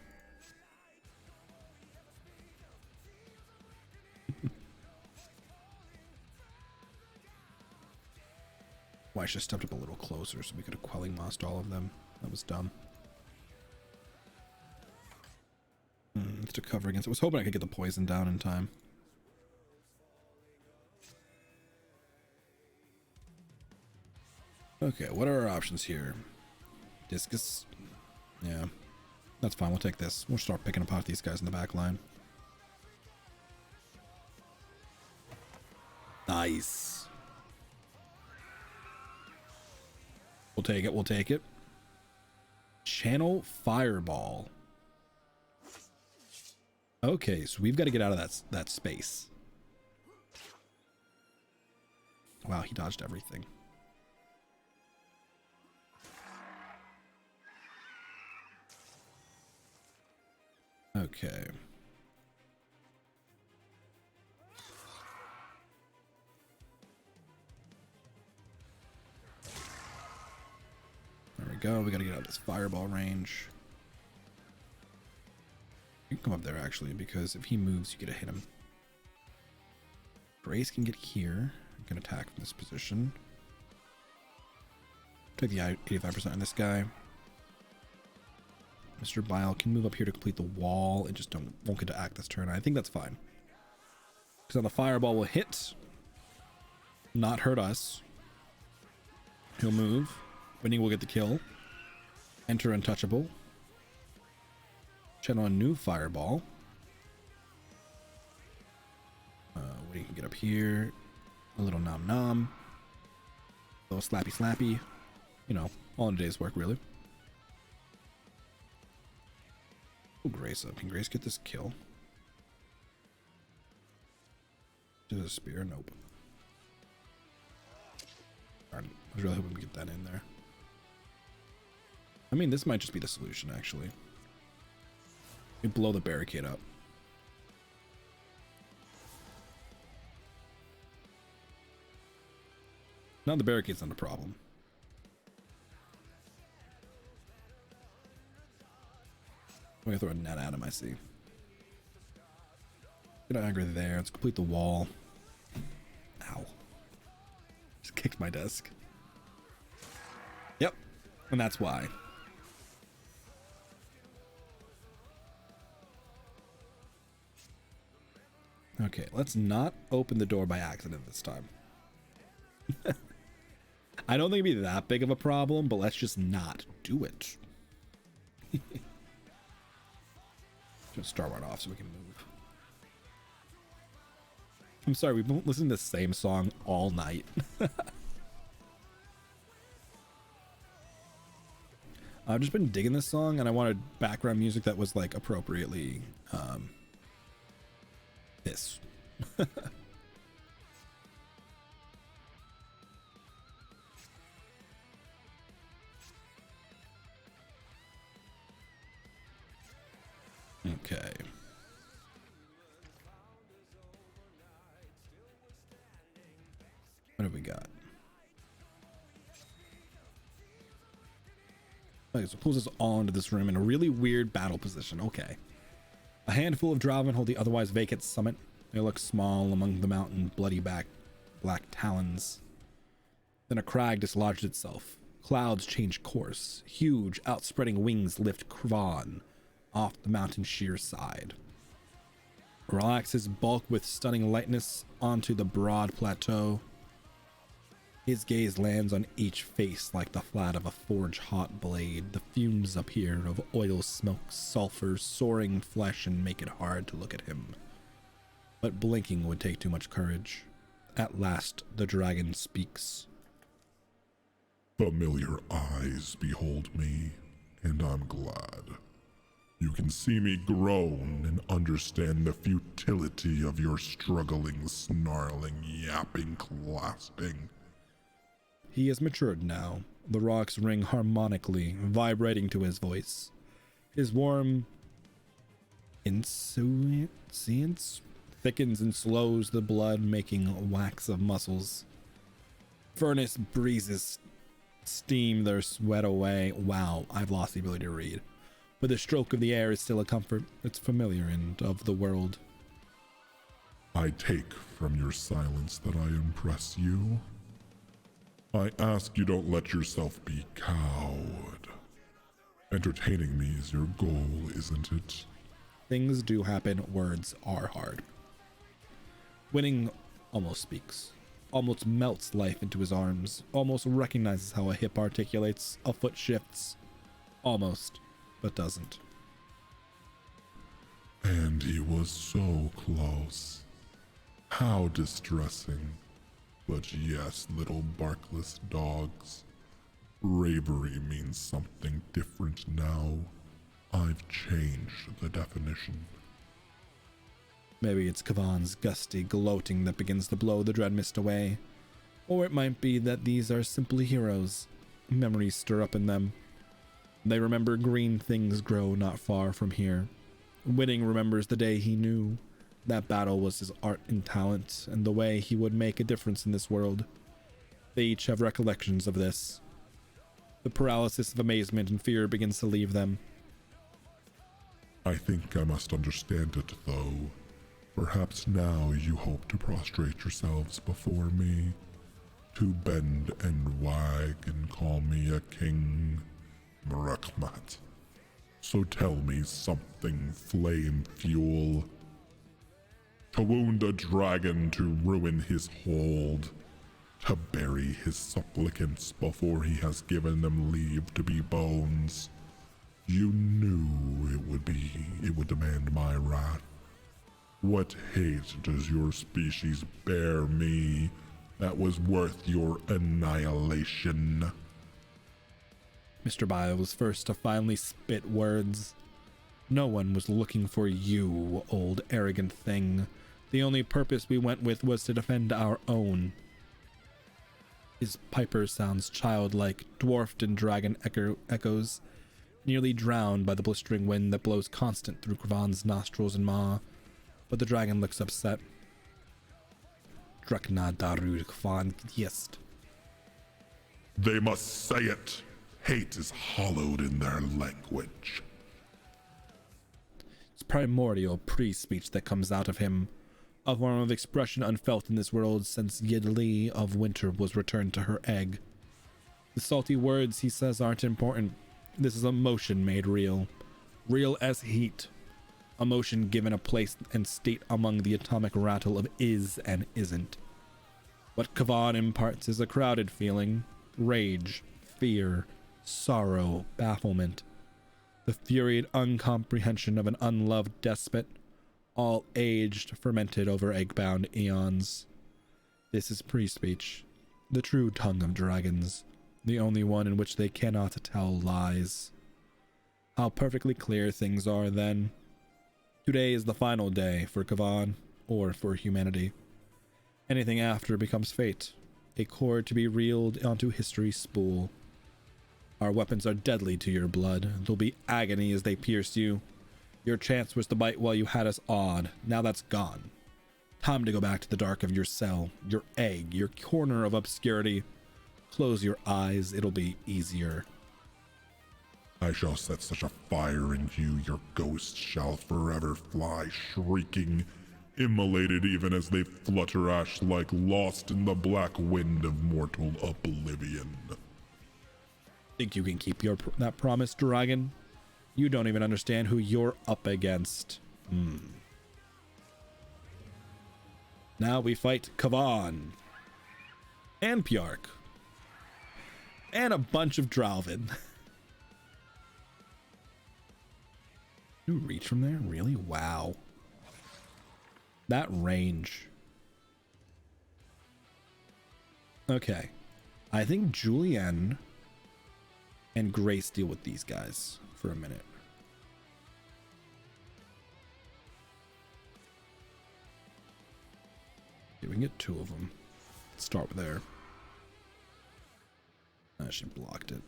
Why I should have stepped up a little closer so we could have quelling mossed all of them. That was dumb. It's to cover against it. I was hoping I could get the poison down in time. Okay, what are our options here? Discus? Yeah. That's fine, we'll take this. We'll start picking apart these guys in the back line. Nice. take it. We'll take it. Channel Fireball. Okay, so we've got to get out of that space. Wow, he dodged everything. Okay. There we go. We got to get out of this fireball range. You can come up there actually, because if he moves, you get to hit him. Grace can get here. You can attack from this position. Take the 85% on this guy. Mr. Bile can move up here to complete the wall and just won't get to act this turn. I think that's fine. Because now the fireball will hit, not hurt us. He'll move. Winning will get the kill. Enter untouchable. Channel a new fireball. Winning can get up here. A little nom nom. A little slappy slappy. You know, all in a day's work, really. Oh, Grace up. Can Grace get this kill? Does a spear? Nope. I was really hoping we get that in there. I mean, this might just be the solution, actually. We blow the barricade up. Now the barricade's not a problem. I'm gonna throw a net at him, I see. Get an aggro there. Let's complete the wall. Ow. Just kicked my desk. Yep. And that's why. Okay, let's not open the door by accident this time. I don't think it'd be that big of a problem, but let's just not do it. Just start right off so we can move. I'm sorry, we've been listening to the same song all night. I've just been digging this song, and I wanted background music that was like appropriately this. Okay. What have we got? Okay, so pulls us all into this room in a really weird battle position. Okay. A handful of Drauven hold the otherwise vacant summit. They look small among the mountain bloody black talons. Then a crag dislodged itself. Clouds change course. Huge, outspreading wings lift Kron off the mountain's sheer side. Relaxes bulk with stunning lightness onto the broad plateau. His gaze lands on each face like the flat of a forge-hot blade. The fumes up here of oil, smoke, sulfur, soaring flesh and make it hard to look at him. But blinking would take too much courage. At last, the dragon speaks. Familiar eyes behold me, and I'm glad. You can see me groan and understand the futility of your struggling, snarling, yapping, clasping. He has matured now. The rocks ring harmonically, vibrating to his voice. His warm insouciance thickens and slows the blood, making wax of muscles. Furnace breezes steam their sweat away. Wow, I've lost the ability to read. But the stroke of the air is still a comfort. It's familiar and of the world. I take from your silence that I impress you. I ask you don't let yourself be cowed. Entertaining me is your goal, isn't it? Things do happen. Words are hard. Winning almost speaks. Almost melts life into his arms. Almost recognizes how a hip articulates. A foot shifts. Almost. But doesn't. And he was so close. How distressing. But yes, little barkless dogs. Bravery means something different now. I've changed the definition. Maybe it's Kavan's gusty gloating that begins to blow the dread mist away. Or it might be that these are simply heroes. Memories stir up in them. They remember green things grow not far from here. Whitting remembers the day he knew that battle was his art and talent, and the way he would make a difference in this world. They each have recollections of this. The paralysis of amazement and fear begins to leave them. I think I must understand it, though. Perhaps now you hope to prostrate yourselves before me, to bend and wag and call me a king, Mrakmat. So tell me something, flame fuel. To wound a dragon to ruin his hold, to bury his supplicants before he has given them leave to be bones. You knew it would demand my wrath. What hate does your species bear me that was worth your annihilation? Mr. Bio was first to finally spit words. No one was looking for you, old arrogant thing. The only purpose we went with was to defend our own. His piper sounds childlike, dwarfed in dragon echoes, nearly drowned by the blistering wind that blows constant through Kavan's nostrils and maw. But the dragon looks upset. Drakna Darud Kavan Gyest. They must say it. Hate is hollowed in their language. It's primordial pre-speech that comes out of him, a form of expression unfelt in this world since Yidli of Winter was returned to her egg. The salty words he says aren't important. This is emotion made real. Real as heat. Emotion given a place and state among the atomic rattle of is and isn't. What Kavan imparts is a crowded feeling. Rage, fear, sorrow, bafflement. The furied uncomprehension of an unloved despot, all aged, fermented over egg-bound eons. This is pre-speech, the true tongue of dragons, the only one in which they cannot tell lies. How perfectly clear things are then. Today is the final day for Kavan, or for humanity. Anything after becomes fate, a cord to be reeled onto history's spool. Our weapons are deadly to your blood. There'll be agony as they pierce you. Your chance was to bite while you had us awed. Now that's gone. Time to go back to the dark of your cell, your egg, your corner of obscurity. Close your eyes, it'll be easier. I shall set such a fire in you, your ghost shall forever fly shrieking, immolated even as they flutter ash-like, lost in the black wind of mortal oblivion. Think you can keep that promise, dragon? You don't even understand who you're up against. Now we fight Kavan. And Pjark. And a bunch of Dralvin. You reach from there? Really? Wow. That range. Okay. I think Julianne and Grace deal with these guys for a minute. Okay, we can get 2 of them. Let's start there. She blocked it.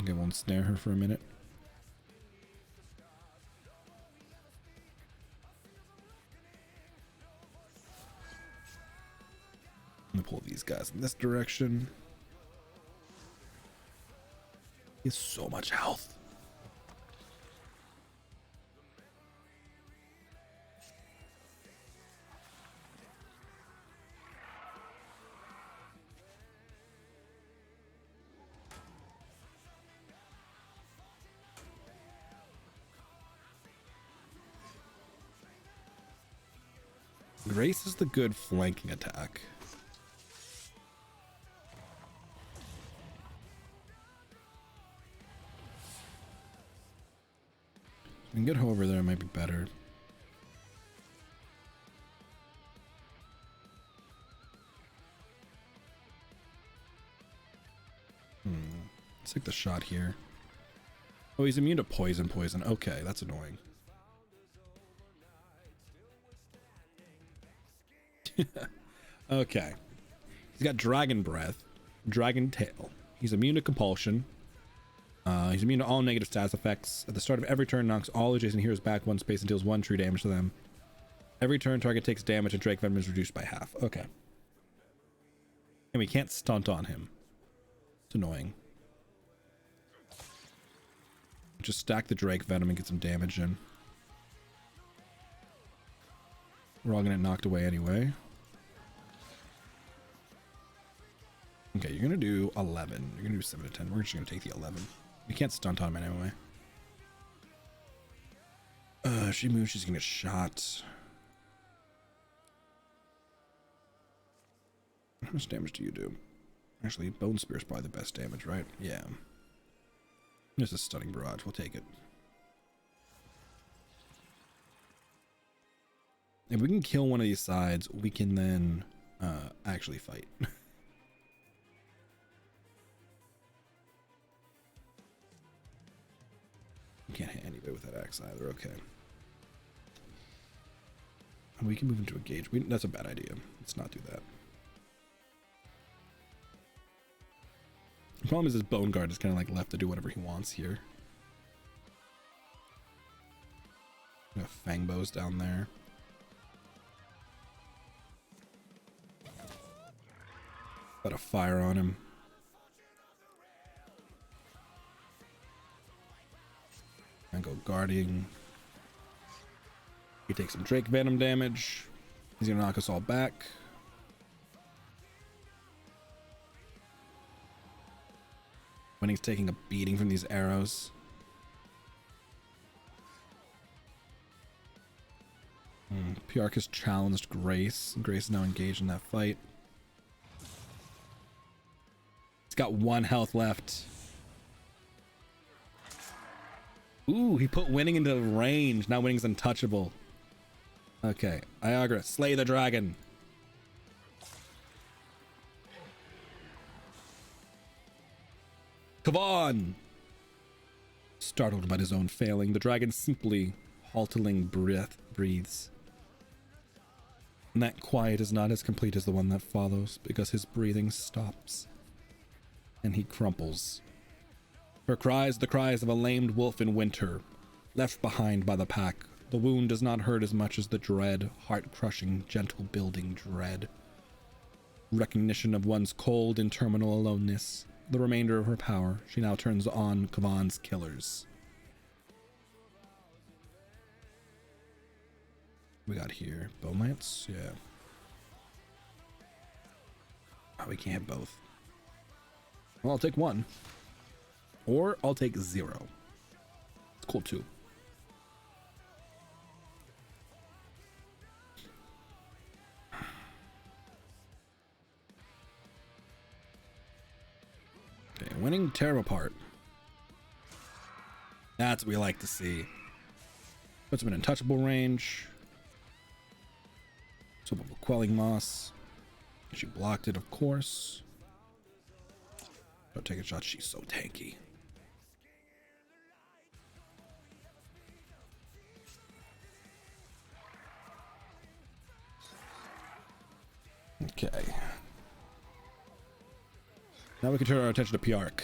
Okay, we'll snare her for a minute. I'm gonna pull these guys in this direction. He has so much health. Grace is the good flanking attack. We can get her over there, it might be better. Let's take the shot here. Oh, he's immune to poison. Okay, that's annoying. Okay. He's got Dragon Breath, Dragon Tail. He's immune to Compulsion. He's immune to all negative stats effects. At the start of every turn, knocks all adjacent heroes back one space and deals 1 true damage to them. Every turn, target takes damage and Drake Venom is reduced by half. Okay. And we can't stunt on him. It's annoying. Just stack the Drake Venom and get some damage in. We're all gonna get knocked away anyway. Okay, you're gonna do 11. You're gonna do 7 to 10. We're just gonna take the 11. We can't stunt on him anyway. She moves, she's gonna get shot. How much damage do you do? Actually, Bone Spear is probably the best damage, right? Yeah. Just a stunning barrage. We'll take it. If we can kill one of these sides, we can then actually fight. You can't hit anybody with that axe either. Okay. And we can move into a gauge. That's a bad idea. Let's not do that. The problem is his Bone Guard is kind of like left to do whatever he wants here. We have Fang Bows down there. Got a fire on him. And go guarding. He takes some Drake Venom damage. He's gonna knock us all back. Winning's taking a beating from these arrows. Piark has challenged Grace. Grace is now engaged in that fight. He's got 1 health left. Ooh, he put Winning into range. Now Winning's untouchable. Okay, Iagra, slay the dragon. Kavan! Startled by his own failing, the dragon simply halting breathes. And that quiet is not as complete as the one that follows, because his breathing stops. And he crumples. Her cries, the cries of a lamed wolf in winter, left behind by the pack. The wound does not hurt as much as the dread, heart-crushing, gentle-building dread. Recognition of one's cold, interminable aloneness. The remainder of her power, she now turns on Kavan's killers. We got here Bone Lance, yeah. Oh, we can't have both. Well, I'll take 1. Or I'll take 0. It's cool too. Okay, Winning, tear apart. That's what we like to see. Puts him in untouchable range. So Quelling Moss. She blocked it, of course. Don't take a shot. She's so tanky. Okay. Now we can turn our attention to Piark.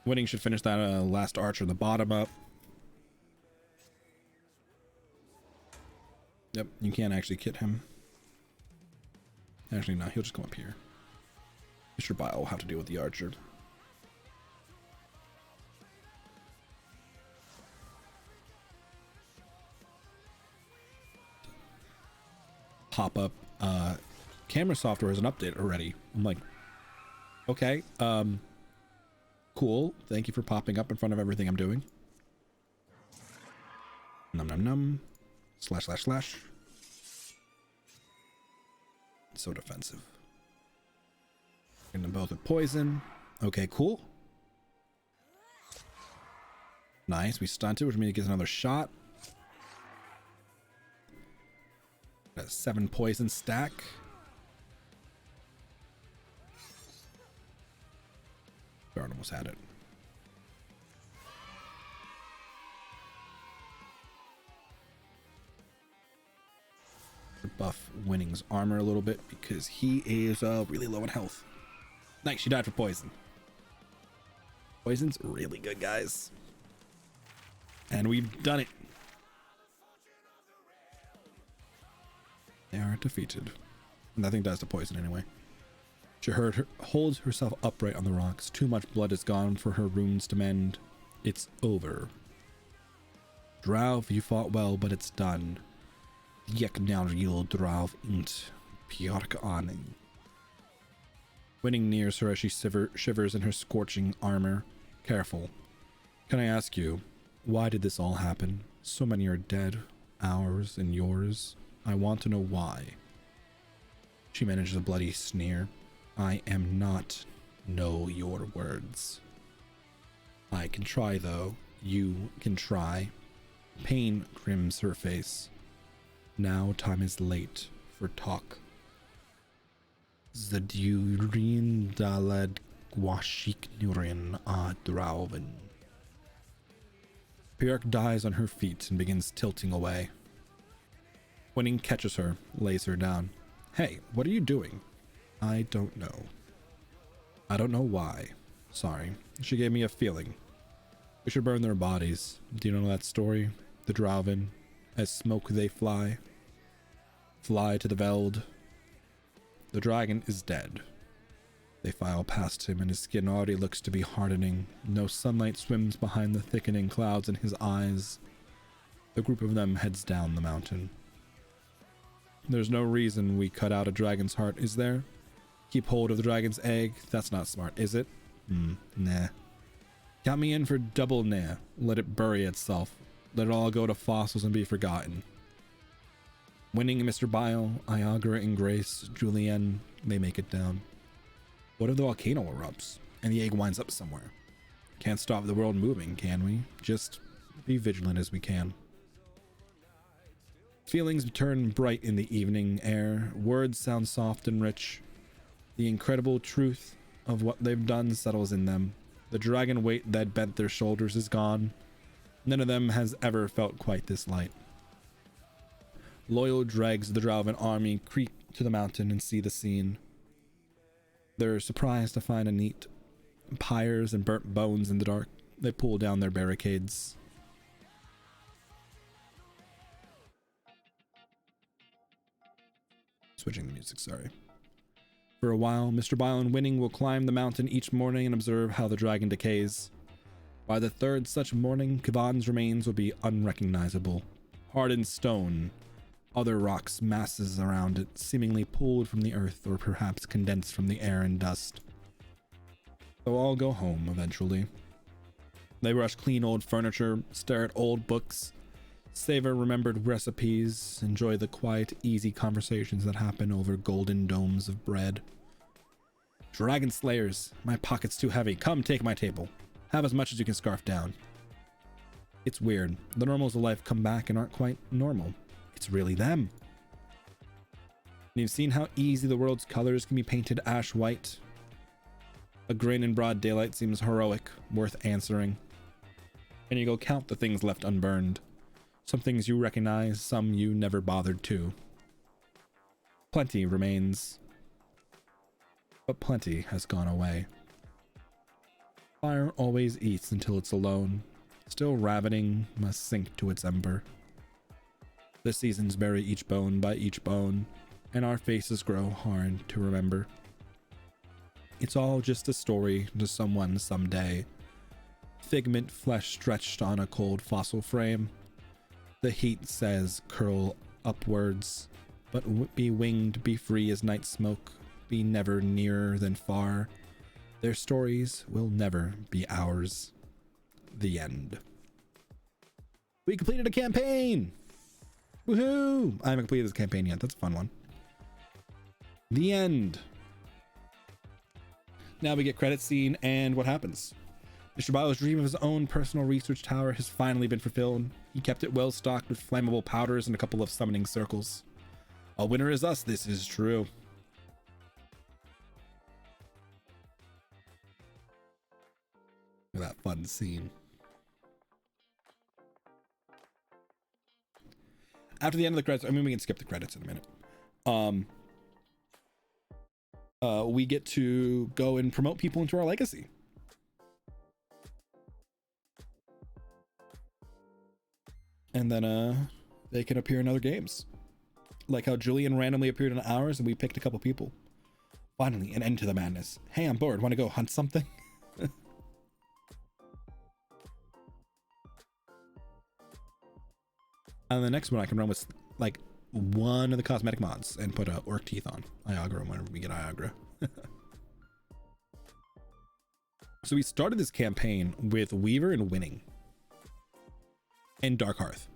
Winning should finish that last archer in the bottom up. Yep, you can't actually kit him. Actually, no, he'll just come up here. Mr. Bile will have to deal with the archer. Pop up. Camera software has an update already. I'm like, okay, cool. Thank you for popping up in front of everything I'm doing. Num num num. Slash slash slash. So defensive. Getting them both with poison. Okay, cool. Nice. We stunted, which means he gets another shot. Got a 7 poison stack. Guard him with almost had it. Buff Winning's armor a little bit because he is really low in health. Nice, she died for poison. Poison's really good, guys. And we've done it. They are defeated. And I think that's the poison anyway. She holds herself upright on the rocks. Too much blood is gone for her wounds to mend. It's over. Drauv, you fought well, but it's done. Yek now you'll Drauv int Pjork aning. Winning nears her as she shivers in her scorching armor. Careful. Can I ask you, why did this all happen? So many are dead, ours and yours. I want to know why. She manages a bloody sneer. I am not know your words. I can try though. You can try. Pain crims her face. Now time is late for talk. Zadurin dalad washik nurin drauven. Pjork dies on her feet and begins tilting away. Winning catches her, lays her down. Hey, what are you doing? I don't know. I don't know why. Sorry. She gave me a feeling. We should burn their bodies. Do you know that story? The Drauven. As smoke they fly. Fly to the Veld. The dragon is dead. They file past him and his skin already looks to be hardening. No sunlight swims behind the thickening clouds in his eyes. The group of them heads down the mountain. There's no reason we cut out a dragon's heart, is there? Keep hold of the dragon's egg? That's not smart, is it? Nah. Count me in for double nah. Let it bury itself. Let it all go to fossils and be forgotten. Winning Mr. Bile, Iagra and Grace, Julienne, they make it down. What if the volcano erupts and the egg winds up somewhere? Can't stop the world moving, can we? Just be vigilant as we can. Feelings turn bright in the evening air. Words sound soft and rich. The incredible truth of what they've done settles in them. The dragon weight that bent their shoulders is gone. None of them has ever felt quite this light. Loyal dregs the Drauven army creep to the mountain and see the scene. They're surprised to find a neat pyres and burnt bones in the dark. They pull down their barricades. Switching the music, sorry. For a while, Mr. Bile and Winning will climb the mountain each morning and observe how the dragon decays. By the third such morning, Kivan's remains will be unrecognizable. Hardened stone, other rocks, masses around it, seemingly pulled from the earth or perhaps condensed from the air and dust. They'll all go home eventually. They brush clean old furniture, stare at old books, savor remembered recipes, enjoy the quiet, easy conversations that happen over golden domes of bread. Dragon slayers, my pocket's too heavy. Come take my table. Have as much as you can scarf down. It's weird. The normals of life come back and aren't quite normal. It's really them. You've seen how easy the world's colors can be painted ash white. A grin in broad daylight seems heroic, worth answering. And you go count the things left unburned. Some things you recognize, some you never bothered to. Plenty remains. But plenty has gone away. Fire always eats until it's alone. Still ravening, must sink to its ember. The seasons bury each bone by each bone, and our faces grow hard to remember. It's all just a story to someone someday. Figment flesh stretched on a cold fossil frame. The heat says curl upwards, but be winged, be free as night smoke, be never nearer than far. Their stories will never be ours. The end. We completed a campaign! Woohoo! I haven't completed this campaign yet. That's a fun one. The end. Now we get credit scene and what happens. Mr. Bile's dream of his own personal research tower has finally been fulfilled. He kept it well stocked with flammable powders and a couple of summoning circles. A winner is us, this is true. Look at that fun scene. After the end of the credits, I mean, we can skip the credits in a minute. We get to go and promote people into our legacy. And then they can appear in other games. Like how Julian randomly appeared in ours and we picked a couple people. Finally, an end to the madness. Hey, I'm bored. Want to go hunt something? And the next one I can run with like one of the cosmetic mods and put orc teeth on Iagra whenever we get Iagra. So we started this campaign with Weaver and Winning and Dark Hearth.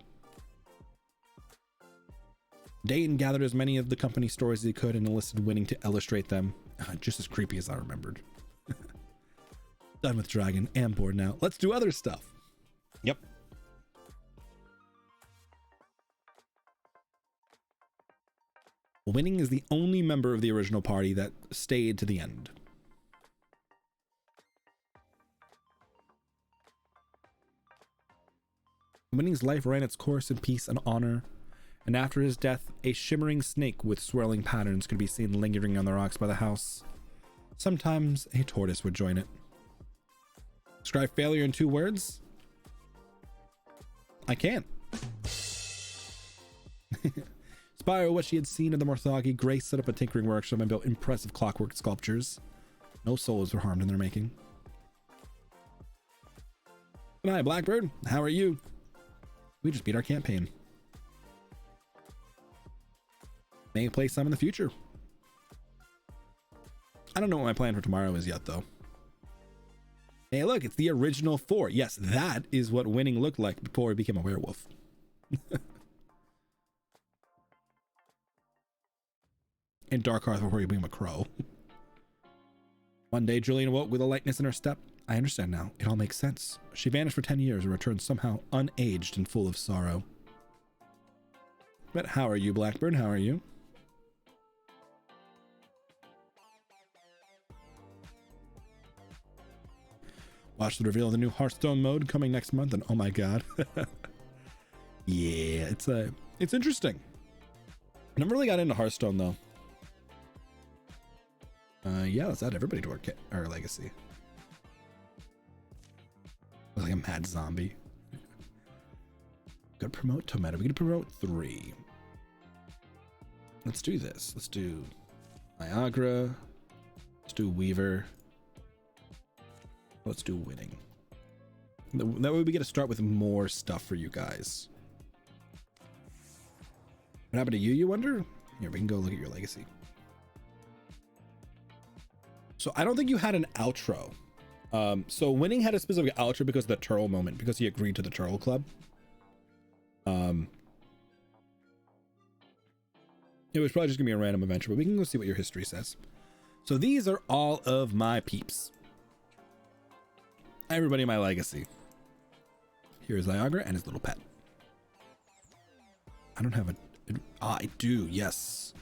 Dayton gathered as many of the company stories as he could and enlisted Winning to illustrate them. Just as creepy as I remembered. Done with Dragon. Am bored now. Let's do other stuff. Yep. Winning is the only member of the original party that stayed to the end. Winning's life ran its course in peace and honor, and after his death, a shimmering snake with swirling patterns could be seen lingering on the rocks by the house. Sometimes a tortoise would join it. Describe failure in 2 words? I can't. Inspired by what she had seen of the Morthagi, Grace set up a tinkering workshop and built impressive clockwork sculptures. No souls were harmed in their making. Hi, Blackbird. How are you? We just beat our campaign. May play some in the future. I don't know what my plan for tomorrow is yet, though. Hey, look, it's the original 4. Yes, that is what Winning looked like before he became a werewolf. And Dark Hearth before he became a crow. One day, Julian awoke with a lightness in her step. I understand now. It all makes sense. She vanished for 10 years and returned somehow unaged and full of sorrow. But how are you, Blackbird? How are you? Watch the reveal of the new Hearthstone mode coming next month, and oh my god. Yeah, it's interesting. Never really got into Hearthstone though. Yeah, let's add everybody to our legacy. Like a mad zombie. Gotta promote Tomato. We gotta promote 3. Let's do this. Let's do Iagra. Let's do Weaver. Let's do Winning. That way we get to start with more stuff for you guys. What happened to you, you wonder? Here, we can go look at your legacy. So I don't think you had an outro. So Winning had a specific outro because of the Turtle moment, because he agreed to the Turtle Club. It was probably just gonna be a random adventure, but we can go see what your history says. So these are all of my peeps. Everybody in my legacy. Here's Iagra and his little pet. I don't have a... I do, yes.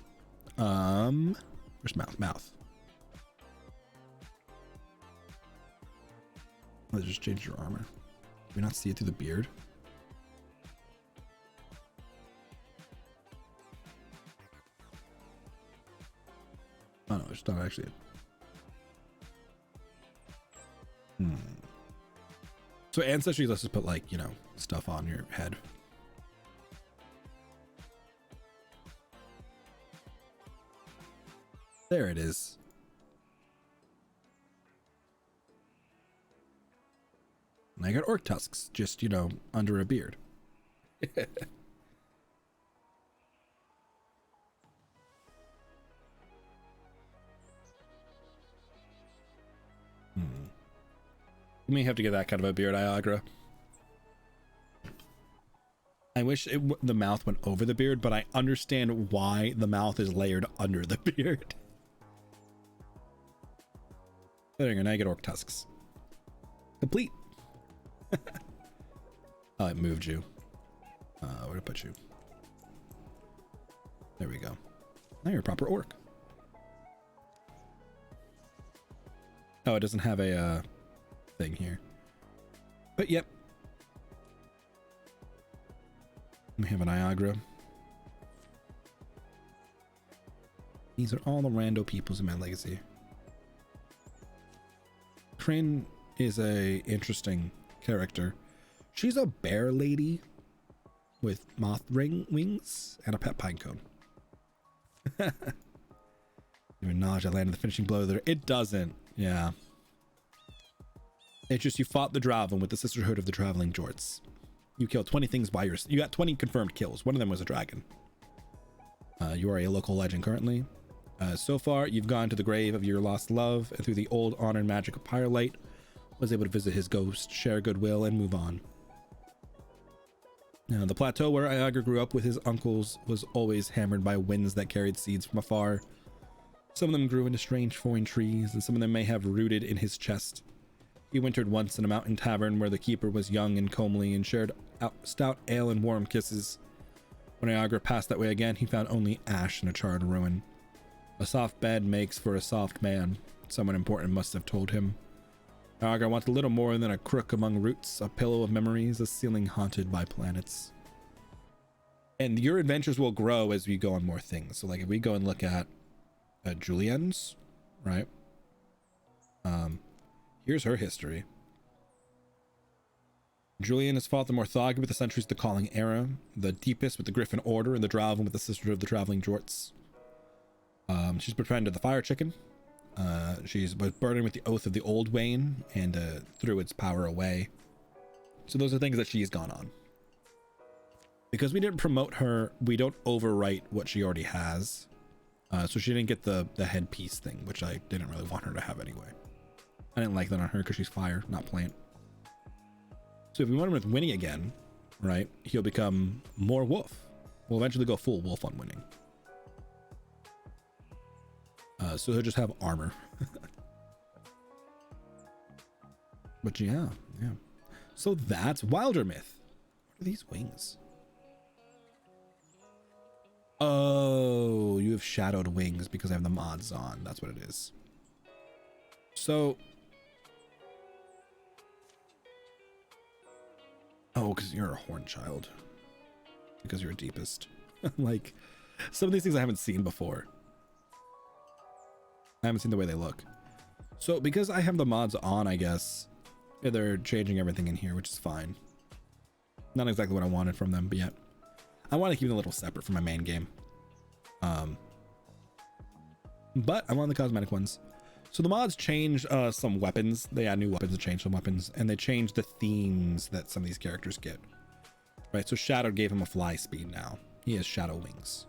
Where's Mouth? Mouth. Let's just change your armor. Can we not see it through the beard? Oh no, it's not actually it. So ancestry, let's just put like, you know, stuff on your head. There it is. And I got orc tusks, just, you know, under a beard. You may have to get that kind of a beard, Iagra. I wish the mouth went over the beard, but I understand why the mouth is layered under the beard. There you go, now you get orc tusks. Complete. Oh, it moved you. Where to put you? There we go. Now you're a proper orc. Oh, it doesn't have a thing here. But yep. We have an Niagara. These are all the rando peoples in my legacy. Crane is a interesting character. She's a bear lady with moth wings and a pet pine cone. You acknowledge I landed the finishing blow there. It doesn't. Yeah. It's just you fought the Draven with the Sisterhood of the Traveling Jorts. You killed 20 things by yourself. You got 20 confirmed kills. One of them was a dragon. You are a local legend currently. So far, you've gone to the grave of your lost love, and through the old honor and magic of Pyrelight, was able to visit his ghost, share goodwill, and move on. Now, the plateau where Iagar grew up with his uncles was always hammered by winds that carried seeds from afar. Some of them grew into strange foreign trees, and some of them may have rooted in his chest. He wintered once in a mountain tavern where the keeper was young and comely and shared stout ale and warm kisses. When Iagar passed that way again, he found only ash and a charred ruin. A soft bed makes for a soft man, someone important must have told him. Iagar wanted little more than a crook among roots, a pillow of memories, a ceiling haunted by planets. And your adventures will grow as we go on more things. So like if we go and look at Julien's, right? Here's her history. Julian has fought the Morthagi with the Centuries of the Calling Era, the Deepest with the Griffin Order, and the Draven with the Sisterhood of the Traveling Jorts. She's befriended the Fire Chicken. She's burdened with the Oath of the Old Wayne and threw its power away. So those are things that she's gone on. Because we didn't promote her, we don't overwrite what she already has. So she didn't get the headpiece thing, which I didn't really want her to have anyway. I didn't like that on her because she's fire, not plant. So if we want him with Winnie again, right, he'll become more wolf. We'll eventually go full wolf on Winning. So he'll just have armor. But yeah. So that's Wilder Myth. What are these wings? Oh, you have shadowed wings because I have the mods on. That's what it is. So. Oh, because you're a horn child. Because you're a deepest. Like, some of these things I haven't seen before. I haven't seen the way they look. So because I have the mods on, I guess, they're changing everything in here, which is fine. Not exactly what I wanted from them, but yeah. I want to keep them a little separate from my main game. But I want the cosmetic ones. So the mods changed some weapons. They add new weapons and changed some weapons. And they changed the themes that some of these characters get. Right, so Shadow gave him a fly speed now. He has shadow wings.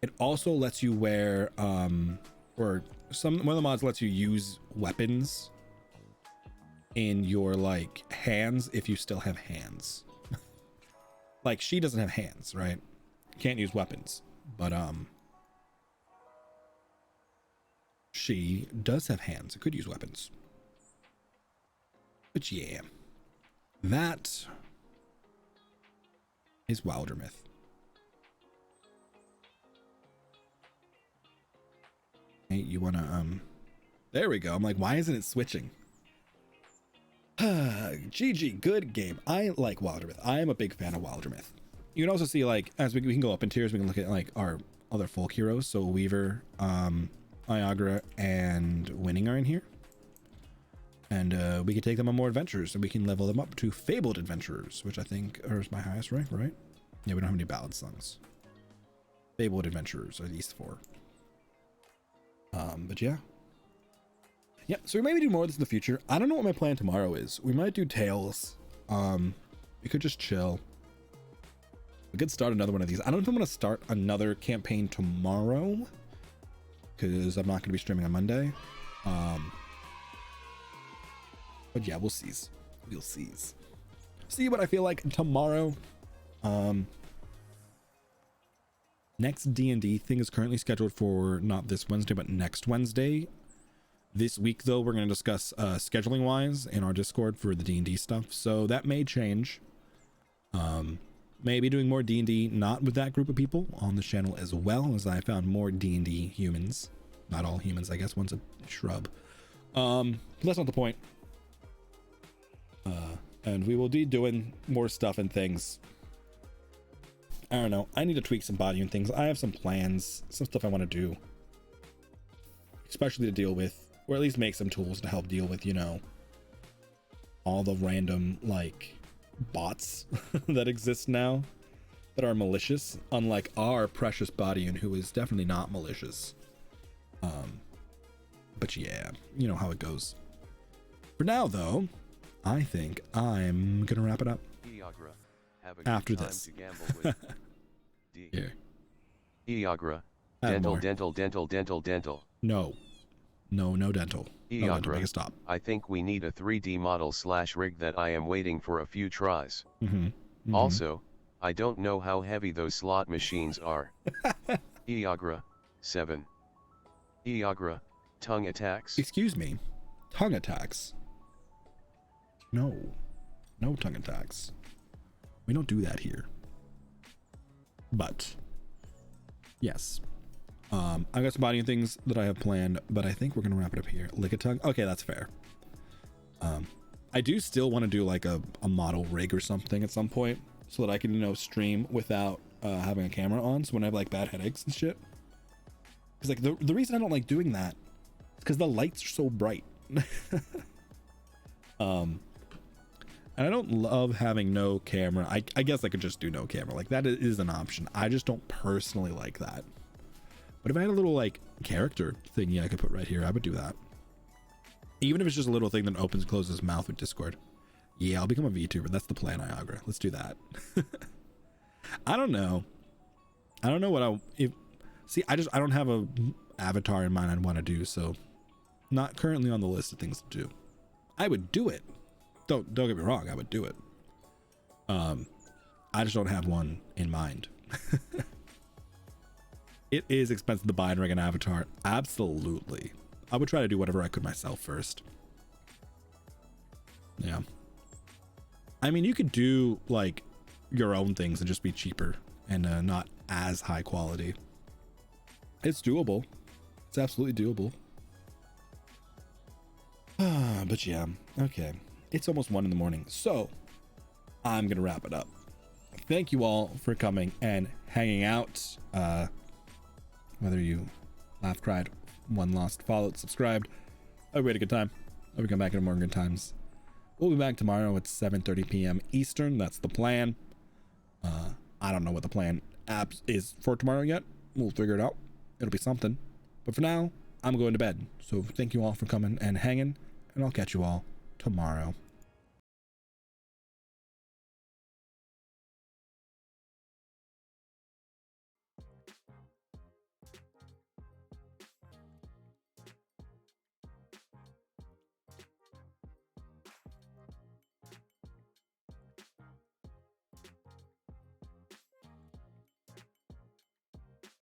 It also lets you wear, one of the mods lets you use weapons in your like hands if you still have hands. Like she doesn't have hands, right? Can't use weapons, but she does have hands. It could use weapons. But yeah, that is Wilder Myth. Hey, you wanna there we go. I'm like, why isn't it switching? GG, good game. I like Wilder Myth. I am a big fan of Wilder Myth. You can also see like as we can go up in tiers, we can look at like our other folk heroes. So Weaver, Iagra, and Winning are in here. And we can take them on more adventures and we can level them up to Fabled Adventurers, which I think is my highest rank, right? Yeah, we don't have any ballad songs. Fabled Adventurers are these four. But yeah, so we maybe do more of this in the future. I don't know what my plan tomorrow is. We might do Tales. We could just chill. We could start another one of these. I don't know if I'm going to start another campaign tomorrow because I'm not going to be streaming on Monday. But yeah, we'll see. See what I feel like tomorrow. Next D&D thing is currently scheduled for not this Wednesday, but next Wednesday. This week, though, we're going to discuss scheduling wise in our Discord for the D&D stuff. So that may change. Maybe doing more D&D, not with that group of people on the channel as well, as I found more D&D humans. Not all humans, I guess. One's a shrub. But that's not the point. and we will be doing more stuff and things. I don't know. I need to tweak some body and things. I have some plans, some stuff I want to do, especially to deal with, or at least make some tools to help deal with, you know, all the random like bots that exist now that are malicious, unlike our precious Bodian, who is definitely not malicious. But yeah, you know how it goes. For now, though, I think I'm gonna wrap it up Iagra, have a good after time this. to gamble with D. Here, Iagra, add dental, more. dental, dental, dental, dental. No dental. No dental. Make Iagra, it stop. I think we need a 3D model / rig that I am waiting for a few tries. Also, I don't know how heavy those slot machines are. Iagra, 7. Iagra, tongue attacks. Excuse me, tongue attacks. No tongue attacks. We don't do that here. But yes, I got some body and things that I have planned, but I think we're gonna wrap it up here. Lick a tongue. Okay, that's fair. I do still want to do like a model rig or something at some point, so that I can, you know, stream without having a camera on. So when I have like bad headaches and shit, because like the reason I don't like doing that is because the lights are so bright. And I don't love having no camera. I guess I could just do no camera. Like that is an option. I just don't personally like that. But if I had a little like character thingy I could put right here, I would do that. Even if it's just a little thing that opens and closes his mouth with Discord. Yeah, I'll become a VTuber. That's the plan, Iagra. Let's do that. I don't know what I don't have a avatar in mind I'd want to do, so not currently on the list of things to do. I would do it. Don't get me wrong, I would do it. I just don't have one in mind. It is expensive to buy and rig an avatar. Absolutely. I would try to do whatever I could myself first. Yeah. I mean, you could do like your own things and just be cheaper and not as high quality. It's doable. It's absolutely doable. But yeah, okay. It's almost 1 a.m, so I'm gonna wrap it up. Thank you all for coming and hanging out. Whether you laughed, cried, won, lost, followed, subscribed, I hope we had a good time. Hope we come back at more good times. We'll be back tomorrow at 7:30 p.m. Eastern. That's the plan. I don't know what the plan is for tomorrow yet. We'll figure it out. It'll be something. But for now, I'm going to bed. So thank you all for coming and hanging, and I'll catch you all tomorrow.